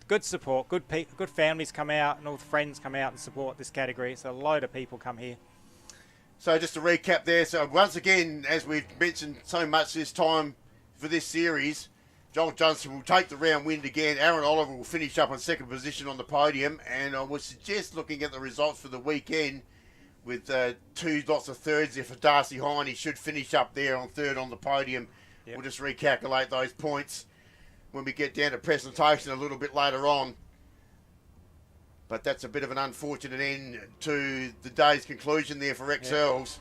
Good support. Good families come out, and all the friends come out and support this category. So a load of people come here. So just to recap there, so once again, as we've mentioned so much this time for this series, Joel Johnson will take the round win again. Aaron Oliver will finish up on second position on the podium, and I would suggest looking at the results for the weekend with 2 lots of thirds there for Darcy Hine. He should finish up there on third on the podium. Yep. We'll just recalculate those points when we get down to presentation a little bit later on. But that's a bit of an unfortunate end to the day's conclusion there for XLs.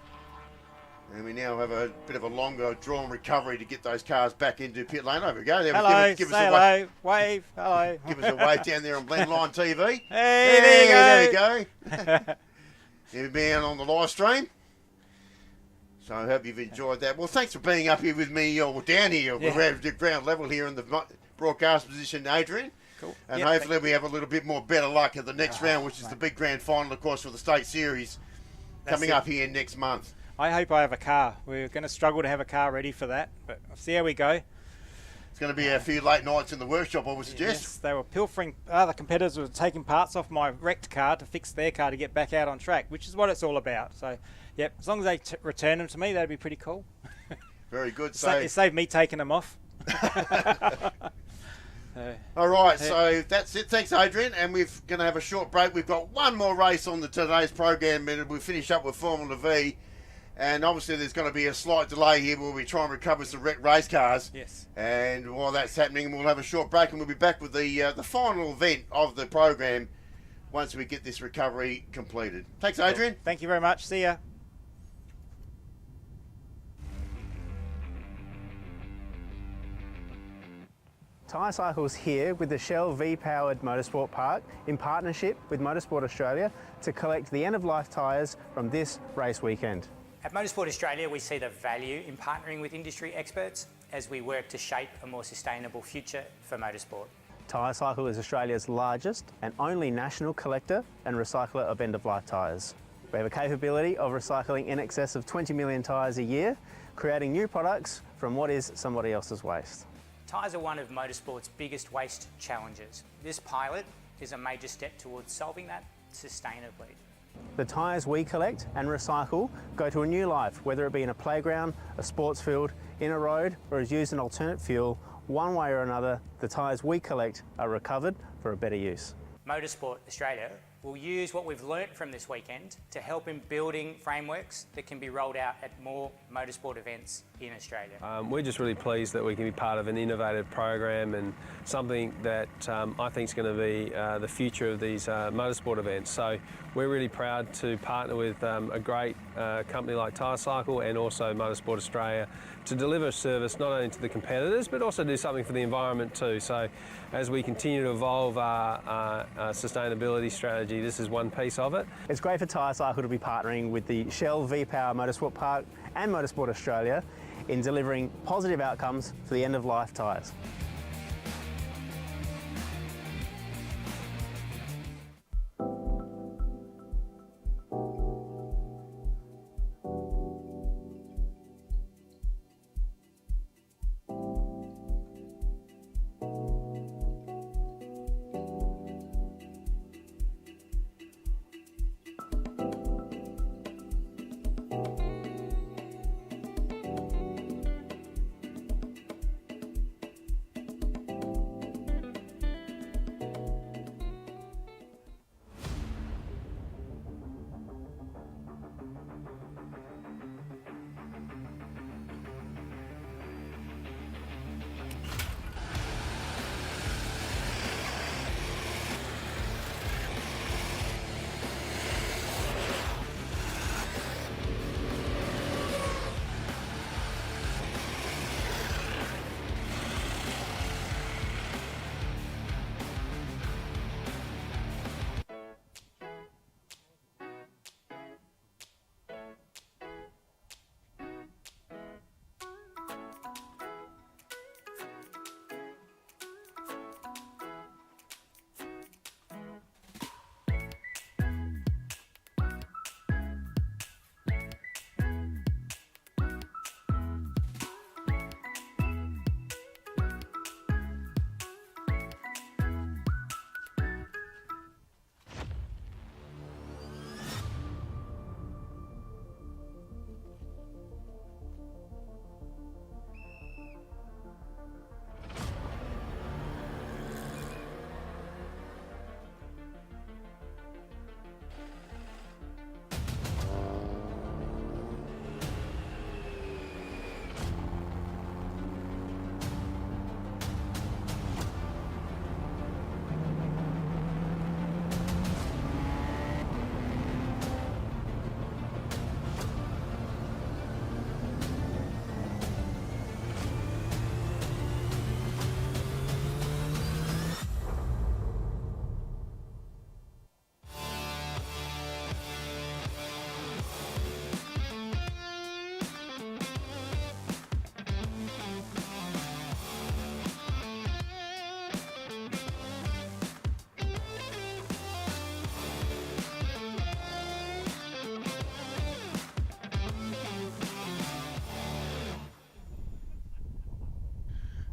And we now have a bit of a longer drawn recovery to get those cars back into pit lane. Over we go. There, Hello, give us say a hello, wave, hello. Give us a wave down there on Blendline TV. Hey, there we go. You've been on the live stream. So I hope you've enjoyed that. Well, thanks for being up here with me, or down here. We're at the ground level here in the broadcast position, Adrian. Cool. And hopefully we have a little bit more better luck at the next round, which is the big grand final, of course, for the state series coming up here next month. I hope I have a car. We're going to struggle to have a car ready for that, but I'll see how we go. It's going to be a few late nights in the workshop, I would suggest. Yes, they were pilfering. Other competitors were taking parts off my wrecked car to fix their car to get back out on track, which is what it's all about. So, yep, as long as they return them to me, that'd be pretty cool. Very good. So it saved me taking them off. All right, so that's it. Thanks, Adrian. And we're going to have a short break. We've got one more race on today's program, and we'll finish up with Formula V. And obviously there's going to be a slight delay here where we try and recover some wrecked race cars. Yes. And while that's happening, we'll have a short break, and we'll be back with the final event of the program once we get this recovery completed. Thanks, Adrian. Thank you very much. See ya. Tyrecycle's here with the Shell V-Power Motorsport Park in partnership with Motorsport Australia to collect the end-of-life tyres from this race weekend. At Motorsport Australia, we see the value in partnering with industry experts as we work to shape a more sustainable future for motorsport. Tyrecycle is Australia's largest and only national collector and recycler of end-of-life tyres. We have a capability of recycling in excess of 20 million tyres a year, creating new products from what is somebody else's waste. Tyres are one of motorsport's biggest waste challenges. This pilot is a major step towards solving that sustainably. The tyres we collect and recycle go to a new life, whether it be in a playground, a sports field, in a road, or is used in alternate fuel. One way or another, the tyres we collect are recovered for a better use. Motorsport Australia will use what we've learnt from this weekend to help in building frameworks that can be rolled out at more motorsport events in Australia. We're just really pleased that we can be part of an innovative program and something that I think is going to be the future of these motorsport events. So we're really proud to partner with a great a company like Tyrecycle and also Motorsport Australia to deliver a service not only to the competitors but also do something for the environment too. So as we continue to evolve our sustainability strategy, this is one piece of it. It's great for Tyrecycle to be partnering with the Shell V-Power Motorsport Park and Motorsport Australia in delivering positive outcomes for the end-of-life tyres.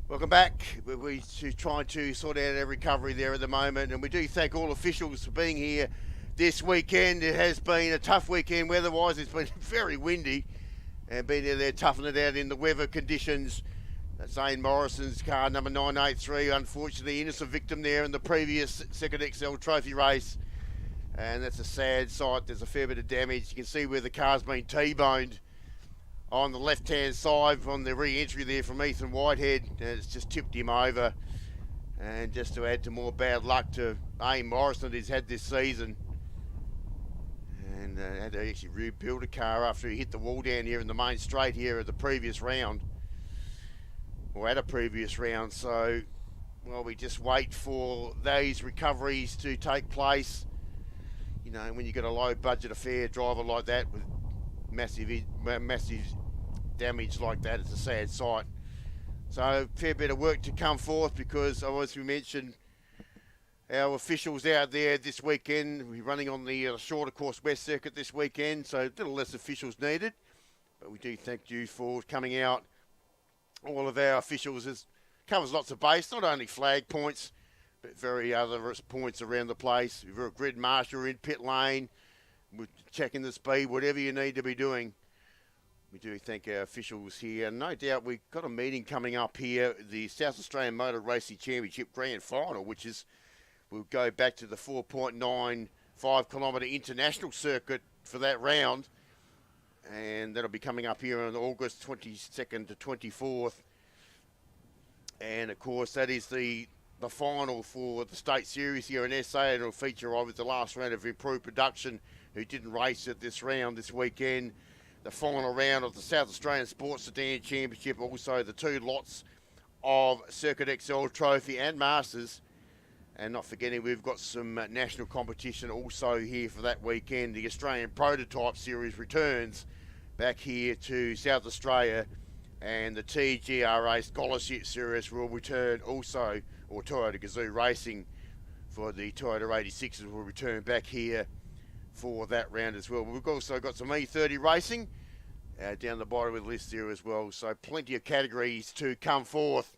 Welcome back. We're trying to sort out our recovery there at the moment, and we do thank all officials for being here this weekend. It has been a tough weekend weather-wise. It's been very windy, and been there toughing it out in the weather conditions. Zane Morrison's car, number 983, unfortunately innocent victim there in the previous second XL Trophy race, and that's a sad sight. There's a fair bit of damage. You can see where the car's been T-boned on the left-hand side on the re-entry there from Ethan Whitehead. It's just tipped him over, and just to add to more bad luck to Aim Morrison he's had this season, and had to actually rebuild a car after he hit the wall down here in the main straight here at the previous round, or at a previous round. So, well, we just wait for these recoveries to take place. You know, when you got a low budget affair driver like that with massive damage like that, it's a sad sight. So a fair bit of work to come forth, because as we mentioned, our officials out there this weekend, we're running on the shorter course West Circuit this weekend, so a little less officials needed, but we do thank you for coming out. All of our officials, it covers lots of base, not only flag points but very other points around the place. If you're a grid marshal in pit lane, we're checking the speed, whatever you need to be doing. We do thank our officials here. No doubt we've got a meeting coming up here, the South Australian Motor Racing Championship Grand Final, which is, we'll go back to the 4.95 kilometre international circuit for that round. And that'll be coming up here on August 22nd to 24th. And of course, that is the final for the state series here in SA. It'll feature obviously the last round of improved production who didn't race at this round this weekend. The final round of the South Australian Sports Sedan Championship, also the 2 lots of Circuit XL Trophy and Masters. And not forgetting, we've got some national competition also here for that weekend. The Australian Prototype Series returns back here to South Australia, and the TGRA Scholarship Series will return also, or Toyota Gazoo Racing for the Toyota 86s will return back here for that round as well. We've also got some E30 racing down the bottom of the list here as well, so plenty of categories to come forth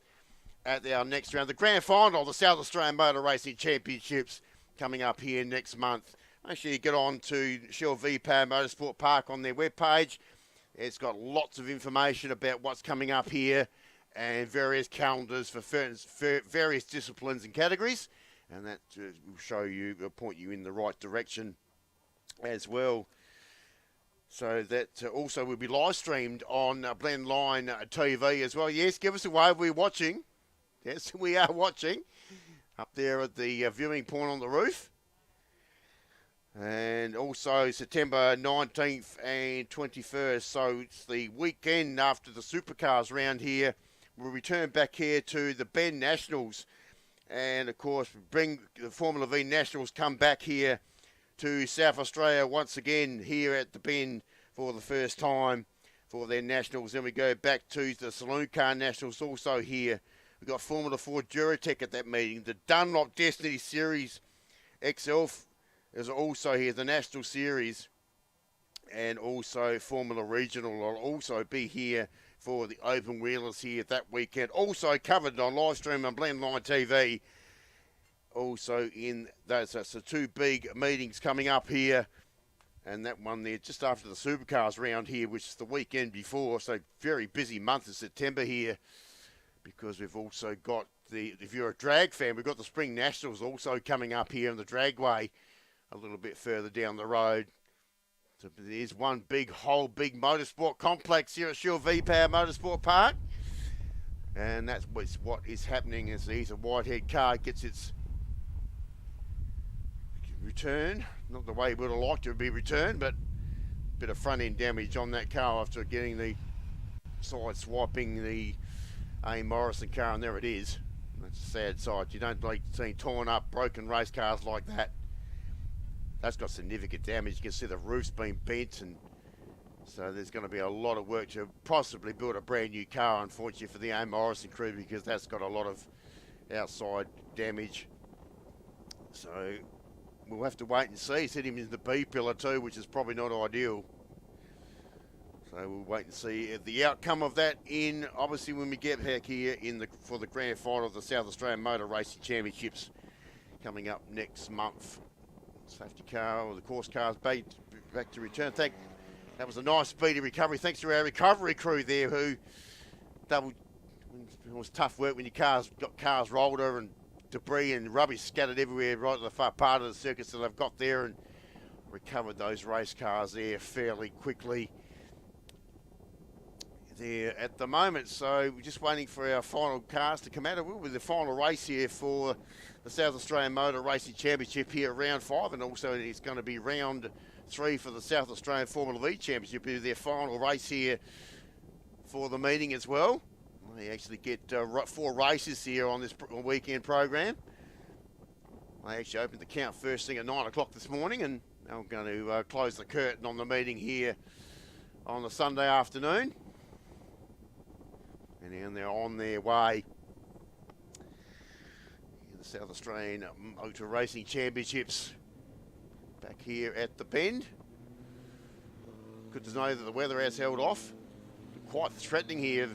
at our next round. The grand final of the South Australian Motor Racing Championships coming up here next month. Actually, get on to Shell V-Power Motorsport Park on their webpage. It's got lots of information about what's coming up here and various calendars for various disciplines and categories. And that will show you, will point you in the right direction as well. So that also will be live streamed on Blendline TV as well. Yes, give us a wave. We're watching. Yes, we are watching up there at the viewing point on the roof. And also September 19th and 21st. So it's the weekend after the Supercars round here. We'll return back here to the Bend Nationals. And of course, bring the Formula V Nationals come back here to South Australia once again here at the Bend for the first time for their Nationals. Then we go back to the Saloon Car Nationals also here. We've got Formula 4 Duratec at that meeting. The Dunlop Destiny Series XL is also here, the National Series. And also Formula Regional will also be here for the open wheelers here that weekend. Also covered on live stream on Blendline TV. Also in those, that's the 2 big meetings coming up here. And that one there just after the Supercars round here, which is the weekend before. So very busy month of September here, because we've also got if you're a drag fan, we've got the Spring Nationals also coming up here in the Dragway a little bit further down the road. So there's one big motorsport complex here at Shell V-Power Motorsport Park. And that's what is happening as the Whitehead car gets its return. Not the way we would have liked it to be returned, but a bit of front end damage on that car after getting the side swiping the A. Morrison car, and there it is. That's a sad sight. You don't like seeing torn up, broken race cars like that. That's got significant damage. You can see the roof's been bent, and so there's going to be a lot of work to possibly build a brand new car, unfortunately, for the A. Morrison crew, because that's got a lot of outside damage. So we'll have to wait and see. Set him in the B pillar too, which is probably not ideal. So we'll wait and see the outcome of that obviously when we get back here for the grand final of the South Australian Motor Racing Championships coming up next month. Safety car or the course cars back to return. That was a nice speedy recovery. Thanks to our recovery crew there who doubled. It was tough work when your got cars rolled over and debris and rubbish scattered everywhere right at the far part of the circuit, so they've got there and recovered those race cars there fairly quickly there at the moment. So we're just waiting for our final cars to come out. It will be the final race here for the South Australian Motor Racing Championship here, round 5, and also it's going to be round 3 for the South Australian Formula V Championship. It'll be their final race here for the meeting as well. They actually get 4 races here on this weekend program. They actually opened the count first thing at 9 o'clock this morning, and they're going to close the curtain on the meeting here on the Sunday afternoon. And then they're on their way. The South Australian Motor Racing Championships back here at the Bend. Good to know that the weather has held off. Quite threatening here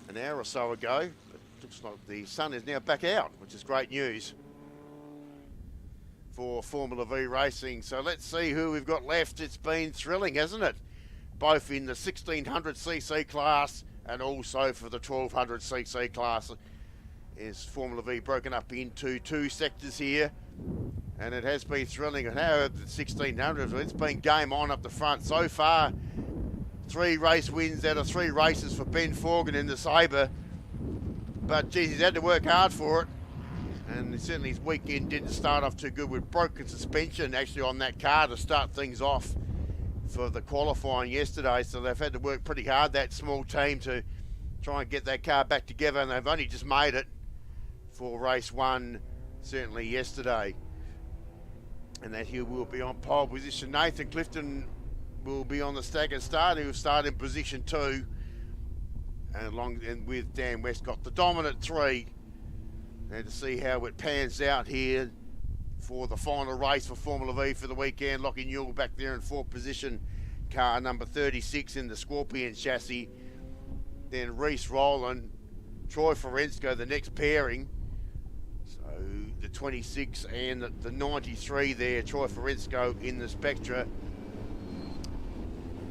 an hour or so ago, but looks like the sun is now back out, which is great news for Formula V racing. So let's see who we've got left. It's been thrilling, hasn't it? Both in the 1600cc class and also for the 1200cc class. Is Formula V broken up into 2 sectors here, and it has been thrilling. And how the 1600, it's been game on up the front so far. 3 race wins out of 3 races for Ben Forgan in the Sabre, but geez, he's had to work hard for it. And certainly his weekend didn't start off too good with broken suspension actually on that car to start things off for the qualifying yesterday. So they've had to work pretty hard, that small team, to try and get that car back together, and they've only just made it for race one, certainly yesterday. And that he will be on pole position. Nathan Clifton will be on the staggered start. He will start in position 2. And with Dan Westcott, the dominant 3. And to see how it pans out here for the final race for Formula V for the weekend. Lockie Newell back there in 4th position. Car number 36 in the Scorpion chassis. Then Reece Rowland, Troy Forensko, the next pairing. So the 26 and the 93 there, Troy Forensko in the Spectra.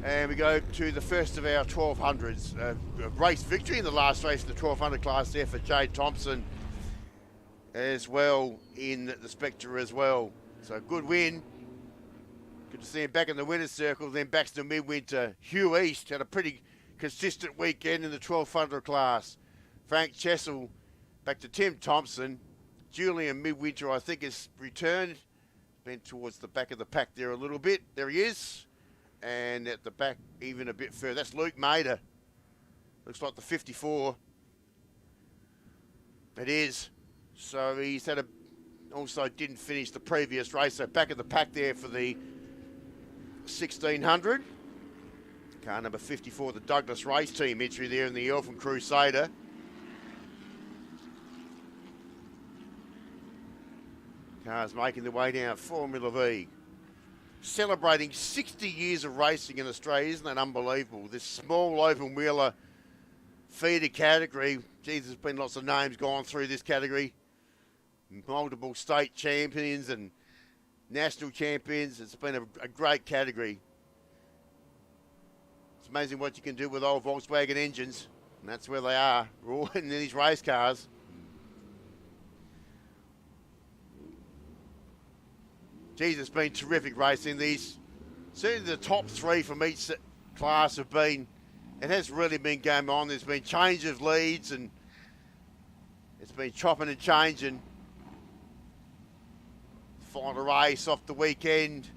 And we go to the first of our 1200s. A race victory in the last race in the 1200 class there for Jade Thompson as well in the Spectra as well. So good win. Good to see him back in the winner's circle. Then back to the midwinter. Hugh East had a pretty consistent weekend in the 1200 class. Frank Chessel back to Tim Thompson. Julian Midwinter, I think, has returned. Been towards the back of the pack there a little bit. There he is. And at the back even a bit further. That's Luke Mader. Looks like the 54. It is. So he's had also didn't finish the previous race. So back of the pack there for the 1600. Car number 54, the Douglas Race Team entry there in the Elfin Crusader. Cars making their way down Formula V. Celebrating 60 years of racing in Australia. Isn't that unbelievable? This small open wheeler feeder category. Geez, there's been lots of names gone through this category. Multiple state champions and national champions. It's been a great category. It's amazing what you can do with old Volkswagen engines. And that's where they are. We're all in these race cars. Geez, it's been terrific racing. These, certainly the top 3 from each class have been, it has really been going on. There's been change of leads and it's been chopping and changing. Final race off the weekend.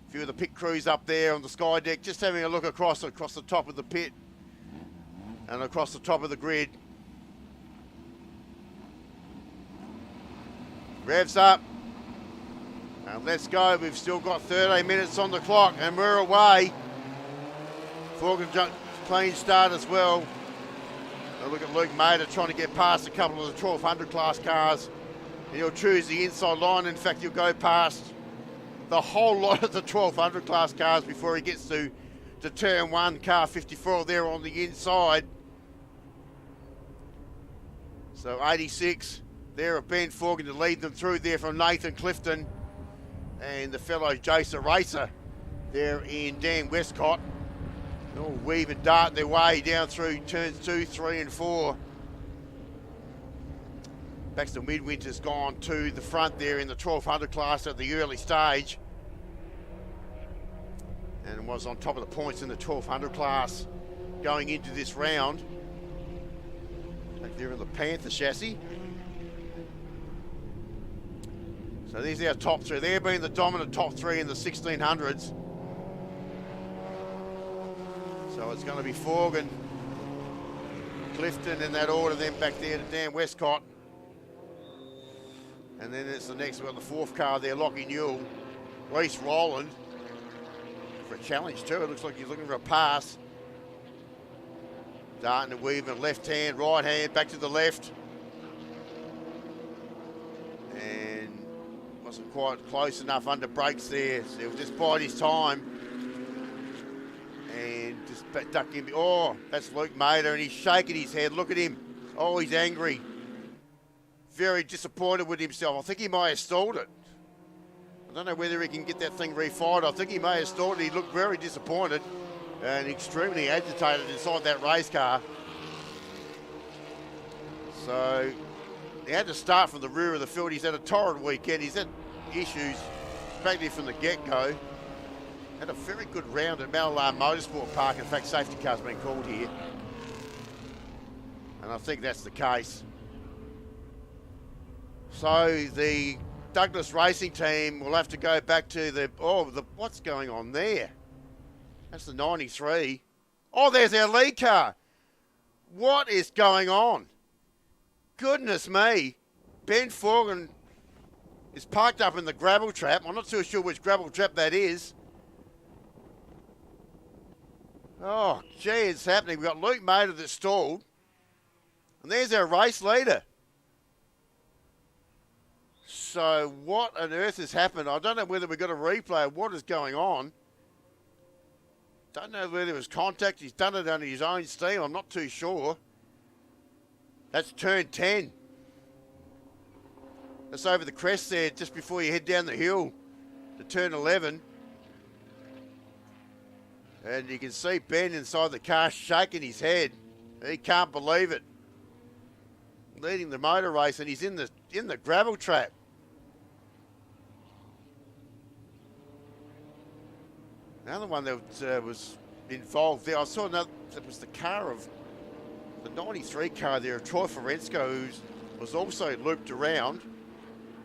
A few of the pit crews up there on the sky deck, just having a look across the top of the pit and across the top of the grid. Revs up. And let's go. We've still got 13 minutes on the clock and we're away. Forgan clean start as well. A look at Luke Mader trying to get past a couple of the 1200 class cars. And he'll choose the inside line. In fact, he'll go past the whole lot of the 1200 class cars before he gets to turn 1, car 54 there on the inside. So 86 there of Ben Forgan to lead them through there from Nathan Clifton. And the fellow Jason Racer there in Dan Westcott. They'll weave and dart their way down through turns 2, 3 and 4. Baxter Midwinter's gone to the front there in the 1200 class at the early stage. And was on top of the points in the 1200 class going into this round. Back there in the Panther chassis. So these are our top 3. They're being the dominant top 3 in the 1600s. So it's going to be Forgan, Clifton in that order, then back there to Dan Westcott. And then it's the next one, the 4th car there, Lockie Newell. Reece Rowland for a challenge too. It looks like he's looking for a pass. Darting and weaving, left hand, right hand, back to the left. And wasn't quite close enough under brakes there. So he'll just bide his time. And just duck in. Oh, that's Luke Mader, and he's shaking his head. Look at him. Oh, he's angry. Very disappointed with himself. I think he may have stalled it. I don't know whether he can get that thing refired. I think he may have stalled it. He looked very disappointed and extremely agitated inside that race car. So he had to start from the rear of the field. He's had a torrid weekend. He's had issues practically from the get-go. Had a very good round at Saloon Motorsport Park. In fact, safety car's been called here. And I think that's the case. So the Douglas Racing team will have to go back to what's going on there? That's the 93. Oh, there's our lead car. What is going on? Goodness me. Ben Forgan is parked up in the gravel trap. I'm not too sure which gravel trap that is. Oh, gee, it's happening. We've got Luke Mader that's stalled. And there's our race leader. So what on earth has happened? I don't know whether we've got a replay of what is going on. Don't know whether it was contact. He's done it under his own steam. I'm not too sure. That's turn 10. That's over the crest there just before you head down the hill to turn 11. And you can see Ben inside the car shaking his head. He can't believe it. Leading the motor race, and he's in the gravel trap. Another one that was involved there. I saw another. That was the car of the 93 car there of Troy Forensko, who was also looped around.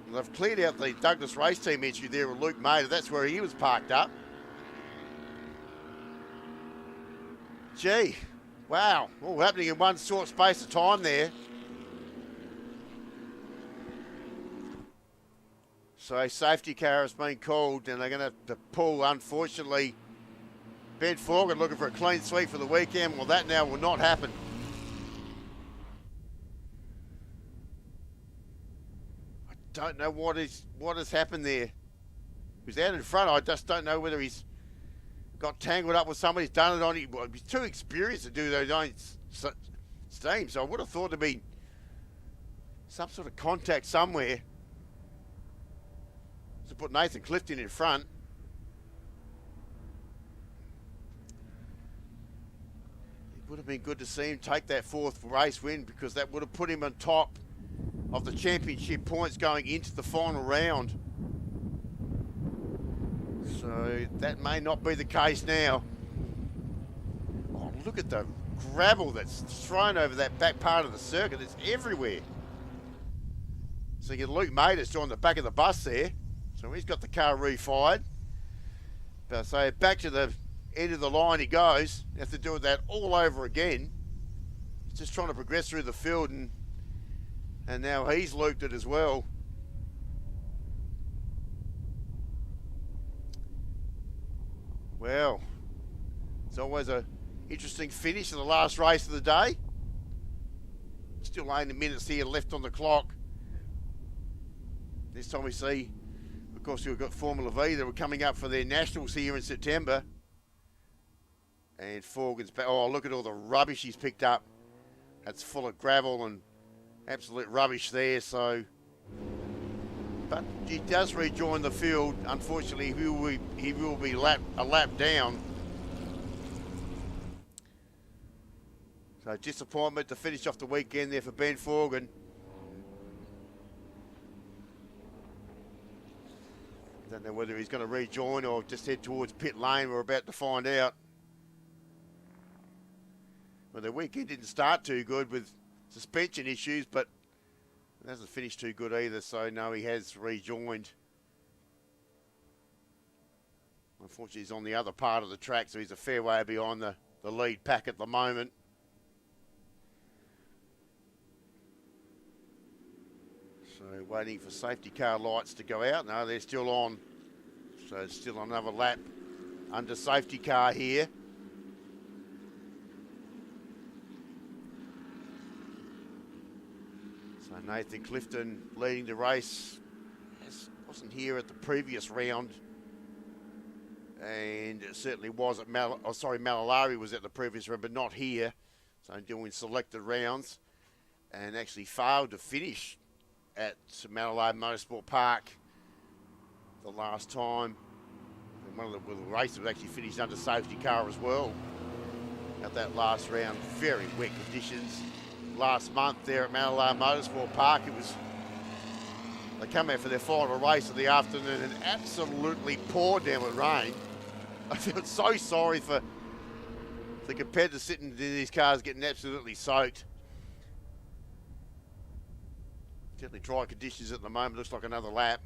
And they've cleared out the Douglas Race Team entry there with Luke Mader. That's where he was parked up. Gee, wow, all happening in one short space of time there. So a safety car has been called, and they're going to have to pull, unfortunately. Ben Forgan looking for a clean sweep for the weekend. Well, that now will not happen. I don't know what has happened there. He's out in front. I just don't know whether he's got tangled up with somebody. He's done it on him. Well, he's too experienced to do those own steam, so I would have thought there'd be some sort of contact somewhere. To put Nathan Clifton in front. It would have been good to see him take that fourth race win, because that would have put him on top of the championship points going into the final round. So that may not be the case now. Oh, look at the gravel that's thrown over that back part of the circuit. It's everywhere. So you get Luke Mader's on the back of the bus there. So he's got the car refired. But so back to the end of the line he goes. You have to do that all over again. He's just trying to progress through the field, and now he's looped it as well. Well, it's always an interesting finish to the last race of the day. Still 80 minutes here left on the clock. This time we see, of course, we've got Formula V that were coming up for their nationals here in September. And Forgan's back. Oh, look at all the rubbish he's picked up. That's full of gravel and absolute rubbish there. So, but he does rejoin the field. Unfortunately, he will be a lap down. So disappointment to finish off the weekend there for Ben Forgan. Don't know whether he's going to rejoin or just head towards pit lane. We're about to find out. Well, the weekend didn't start too good with suspension issues, but it hasn't finished too good either. So, no, he has rejoined. Unfortunately, he's on the other part of the track, so he's a fair way behind the lead pack at the moment. So waiting for safety car lights to go out. No, they're still on. So it's still another lap under safety car here. So Nathan Clifton leading the race. Wasn't here at the previous round. And it certainly was at Malilari was at the previous round, but not here. So doing selected rounds. And actually failed to finish at Malilari Motorsport Park the last time. And one of the races was actually finished under safety car as well at that last round. Very wet conditions last month there at Malilari Motorsport Park. They come out for their final race of the afternoon and absolutely poured down with rain. I feel so sorry for the competitors sitting in these cars getting absolutely soaked. Certainly dry conditions at the moment. Looks like another lap.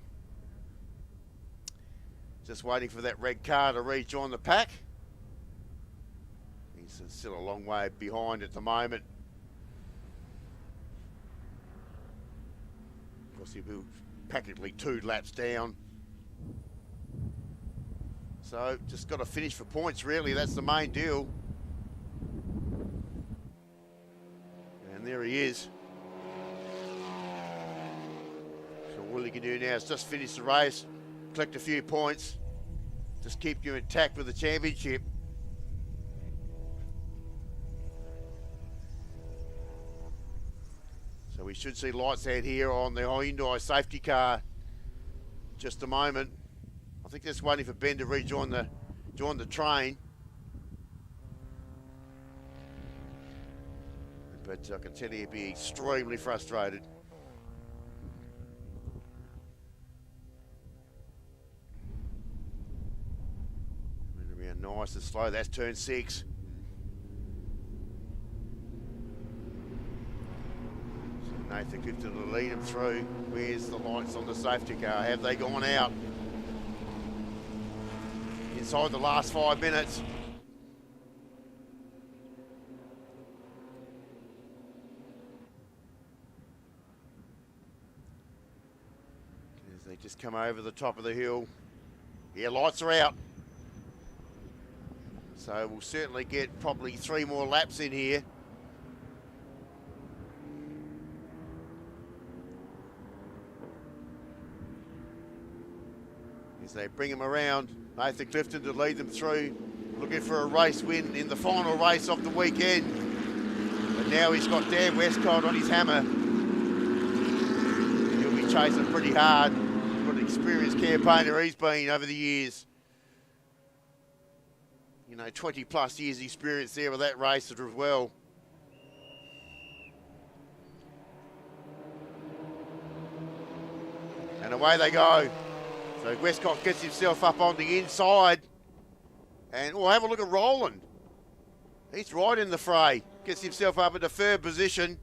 Just waiting for that red car to rejoin the pack. He's still a long way behind at the moment. Of course, he'll be practically 2 laps down. So, just got to finish for points, really. That's the main deal. And there he is. So all he can do now is just finish the race, collect a few points, just keep you intact with the championship. So we should see lights out here on the Hyundai safety car in just a moment. I think just waiting for Ben to rejoin the train. But I can tell you he'd be extremely frustrated. Moving around nice and slow. That's turn 6. So Nathan Clifton to lead him through. Where's the lights on the safety car? Have they gone out? Inside the last 5 minutes. As they just come over the top of the hill. Yeah, lights are out. So we'll certainly get probably 3 more laps in here. As they bring him around. Nathan Clifton to lead them through, looking for a race win in the final race of the weekend. But now he's got Dan Westcott on his hammer. He'll be chasing pretty hard. What an experienced campaigner he's been over the years. You know, 20 plus years experience there with that race as well. And away they go. So Westcott gets himself up on the inside. And we'll have a look at Roland. He's right in the fray. Gets himself up into 3rd position.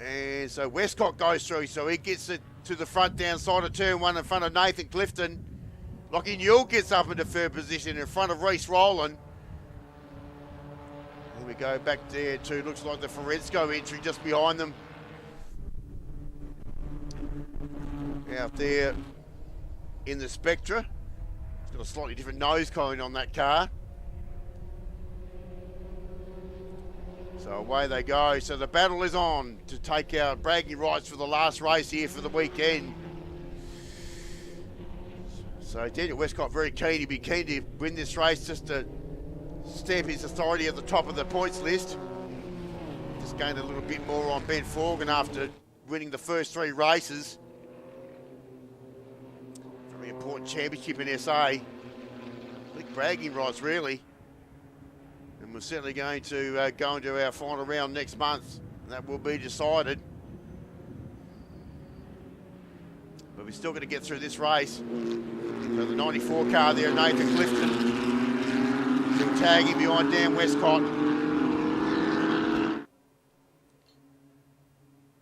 And so Westcott goes through. So he gets it to the front down side of turn 1 in front of Nathan Clifton. Lockie Newell gets up into 3rd position in front of Reece Rowland. Then we go back there to, looks like the Forensko entry just behind them. Out there in the Spectra. It's got a slightly different nose cone on that car. So away they go. So the battle is on to take out bragging rights for the last race here for the weekend. So Daniel Westcott very keen. He'd be keen to win this race just to stamp his authority at the top of the points list. Just gained a little bit more on Ben Forgan after winning the first 3 races. Very important championship in SA. Big bragging rights, really. And we're certainly going to go into our final round next month. And that will be decided. But we're still going to get through this race. So the 94 car there, Nathan Clifton. Still tagging behind Dan Westcott.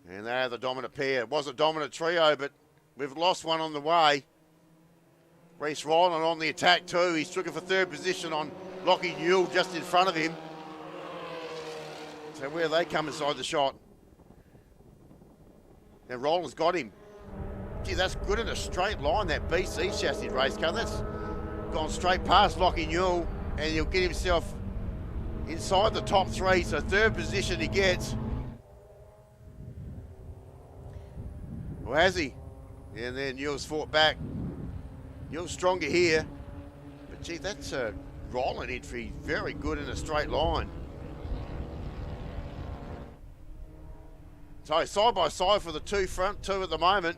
And they are the dominant pair. It was a dominant trio, but we've lost one on the way. Reece Rowland on the attack too. He's looking for 3rd position on Lockie Newell just in front of him. So where they come inside the shot. Now Rowland's got him. Gee, that's good in a straight line, that BC chassis race car. That's gone straight past Lockie Newell, and he'll get himself inside the top 3. So 3rd position he gets. Well, has he? And then Newell's fought back. Newell's stronger here. But gee, that's a Rowland entry. Very good in a straight line. So side by side for the 2 front 2 at the moment.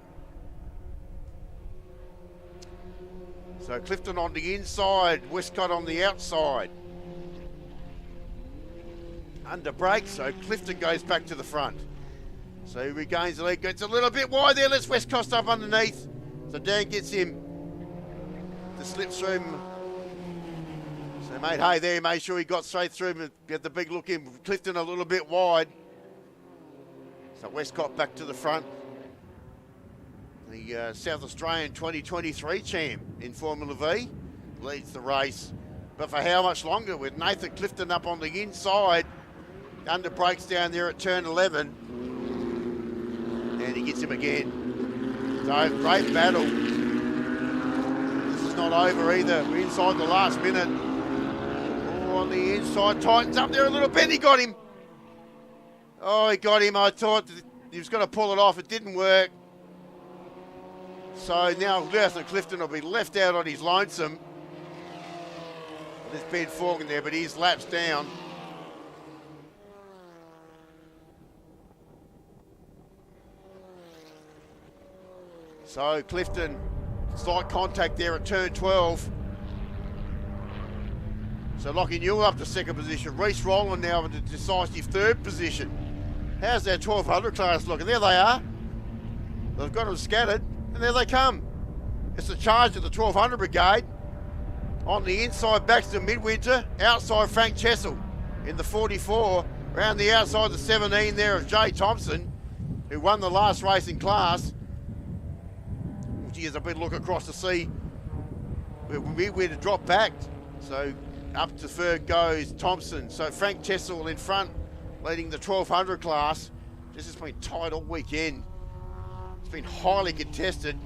So Clifton on the inside, Westcott on the outside. Under brake, so Clifton goes back to the front. So he regains the lead, gets a little bit wide there, lets Westcott up underneath. So Dan gets him to slip through him. So They made hay there, made sure he got straight through and get the big look in. Clifton a little bit wide. So Westcott back to the front. The South Australian 2023 champ in Formula V leads the race. But for how much longer with Nathan Clifton up on the inside. Under brakes down there at turn 11. And he gets him again. So great battle. This is not over either. We're inside the last minute. Oh, on the inside, tightens up there a little bit. He got him. Oh, he got him. I thought he was going to pull it off. It didn't work. So now Nathan Clifton will be left out on his lonesome. There's Ben Forgan there, but he's lapsed down. So Clifton, slight contact there at turn 12. So Lockie Newell up to second position. Reece Rowland now in the decisive third position. How's that 1200 class looking? There they are. They've got them scattered, and there they come. It's the charge of the 1200 brigade. On the inside, Baxter Midwinter. Outside, Frank Chessel in the 44. Around the outside, the 17 there of Jay Thompson, who won the last race in class. Here's a bit look across to see where to drop back. So up to third goes Thompson. So Frank Chessel in front, leading the 1200 class. This has been tight all weekend. It's been highly contested.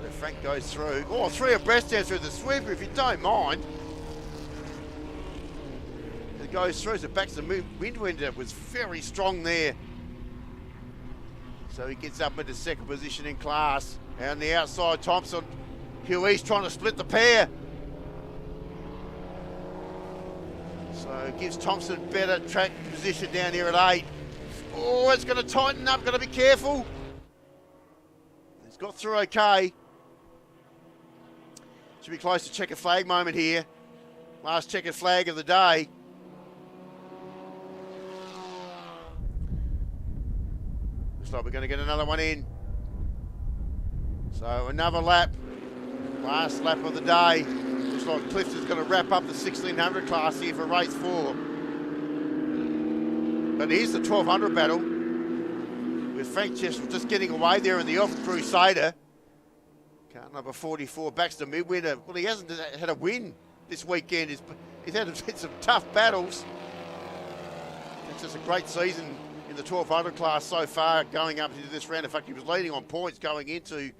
So Frank goes through. Oh, three abreast down through the sweeper, if you don't mind. It goes through, so Baxter Midwinter was very strong there. So he gets up into second position in class. And the outside, Thompson. Hugh East trying to split the pair. So it gives Thompson better track position down here at 8. Oh, it's going to tighten up. Got to be careful. He's got through okay. Should be close to checkered flag moment here. Last checkered flag of the day. Like we're going to get another one in. So another lap. Last lap of the day. Looks like Clifton's going to wrap up the 1600 class here for race 4. But here's the 1200 battle with Frank Chessel just getting away there in the off Crusader. Car number 44, Baxter Midwinter. Well, he hasn't had a win this weekend. He's had some tough battles. It's just a great season in the 1200 class so far going up into this round. In fact, he was leading on points going into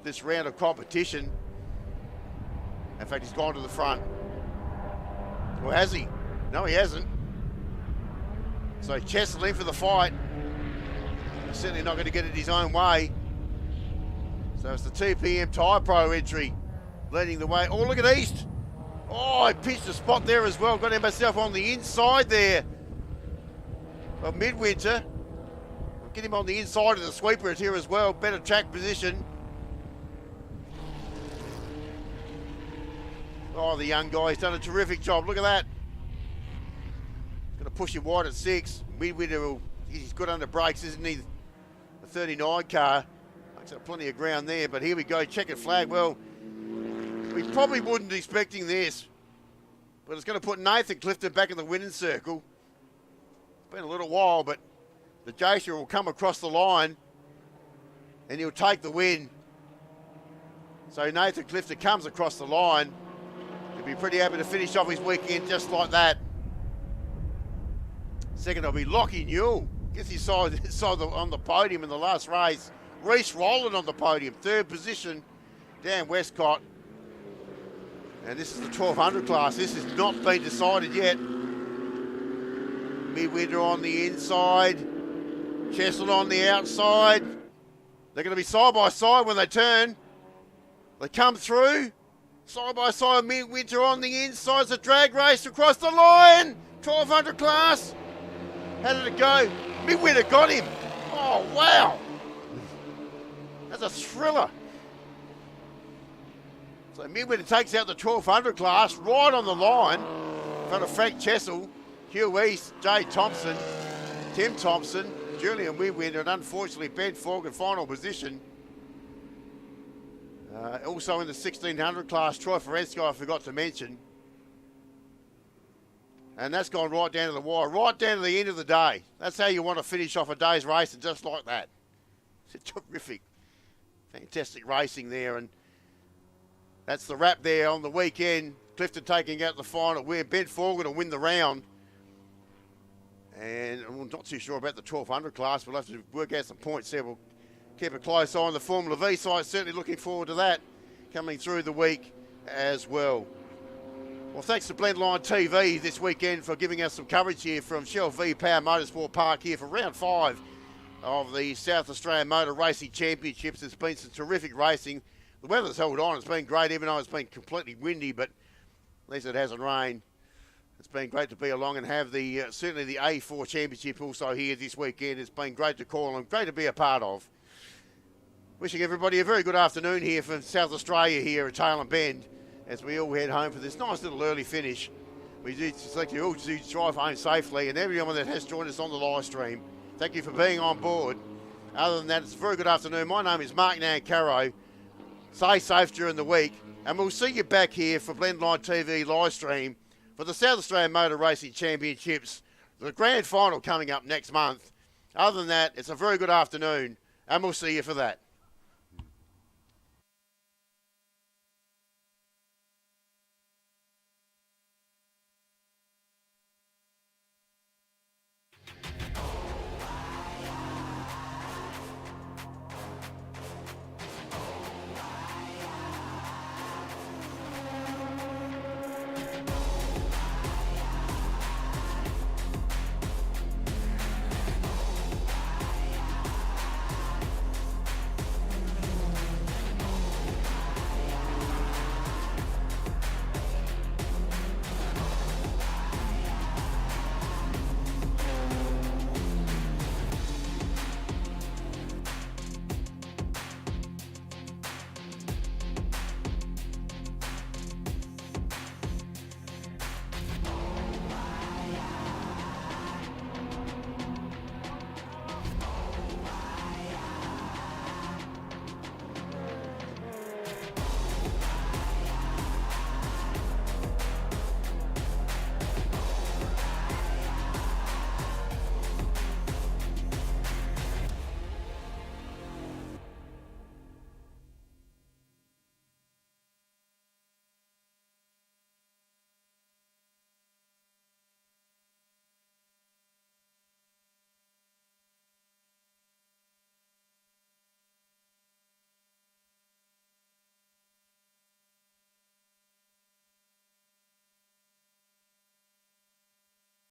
this round of competition. In fact, he's gone to the front. Or has he? No, he hasn't. So Chessel in for the fight. He's certainly not going to get it his own way. So it's the TPM Tyre Pro entry leading the way. Oh, look at East. Oh, he pitched a spot there as well. Got himself on the inside there of Midwinter. Get him on the inside of the sweeper here as well. Better track position. Oh, the young guy, he's done a terrific job. Look at that. Going to push him wide at 6. Midwinter, he's good under brakes, isn't he? The 39 car. Looks like plenty of ground there, but here we go. Checkered flag. Well, we probably wouldn't be expecting this, but it's going to put Nathan Clifton back in the winning circle. Been a little while, but the Jacer will come across the line and he'll take the win. So Nathan Clifton comes across the line. He'll be pretty happy to finish off his weekend just like that. Second will be Lockie Newell. Gets his side on the podium in the last race. Reece Rowland on the podium. Third position, Dan Westcott. And this is the 1200 class. This has not been decided yet. Midwinter on the inside, Chessel on the outside. They're going to be side by side when they turn. They come through, side by side, Midwinter on the inside. It's a drag race across the line. 1200 class. How did it go? Midwinter got him. Oh, wow. That's a thriller. So Midwinter takes out the 1200 class right on the line in front of Frank Chessel. Hugh East, Jay Thompson, Tim Thompson, Julian Midwinter, and unfortunately Ben Forgan final position. Also in the 1600 class, Troy Ferenczi I forgot to mention. And that's gone right down to the wire, right down to the end of the day. That's how you want to finish off a day's racing, just like that. It's terrific. Fantastic racing there. And that's the wrap there on the weekend. Clifton taking out the final where Ben Forgan will win the round. And I'm not too sure about the 1200 class. We'll have to work out some points there. We'll keep a close eye on the Formula V side. Certainly looking forward to that coming through the week as well. Well, thanks to Blendline TV this weekend for giving us some coverage here from Shell V-Power Motorsport Park here for round 5 of the South Australian Motor Racing Championships. It's been some terrific racing. The weather's held on. It's been great, even though it's been completely windy, but at least it hasn't rained. It's been great to be along and have the certainly the AU4 Championship also here this weekend. It's been great to call and great to be a part of. Wishing everybody a very good afternoon here from South Australia here at Tailem Bend as we all head home for this nice little early finish. We do select you all to drive home safely, and everyone that has joined us on the live stream, thank you for being on board. Other than that, it's a very good afternoon. My name is Mark Nancaro. Stay safe during the week, and we'll see you back here for Blendline TV live stream for the South Australian Motor Racing Championships, the grand final coming up next month. Other than that, it's a very good afternoon, and we'll see you for that.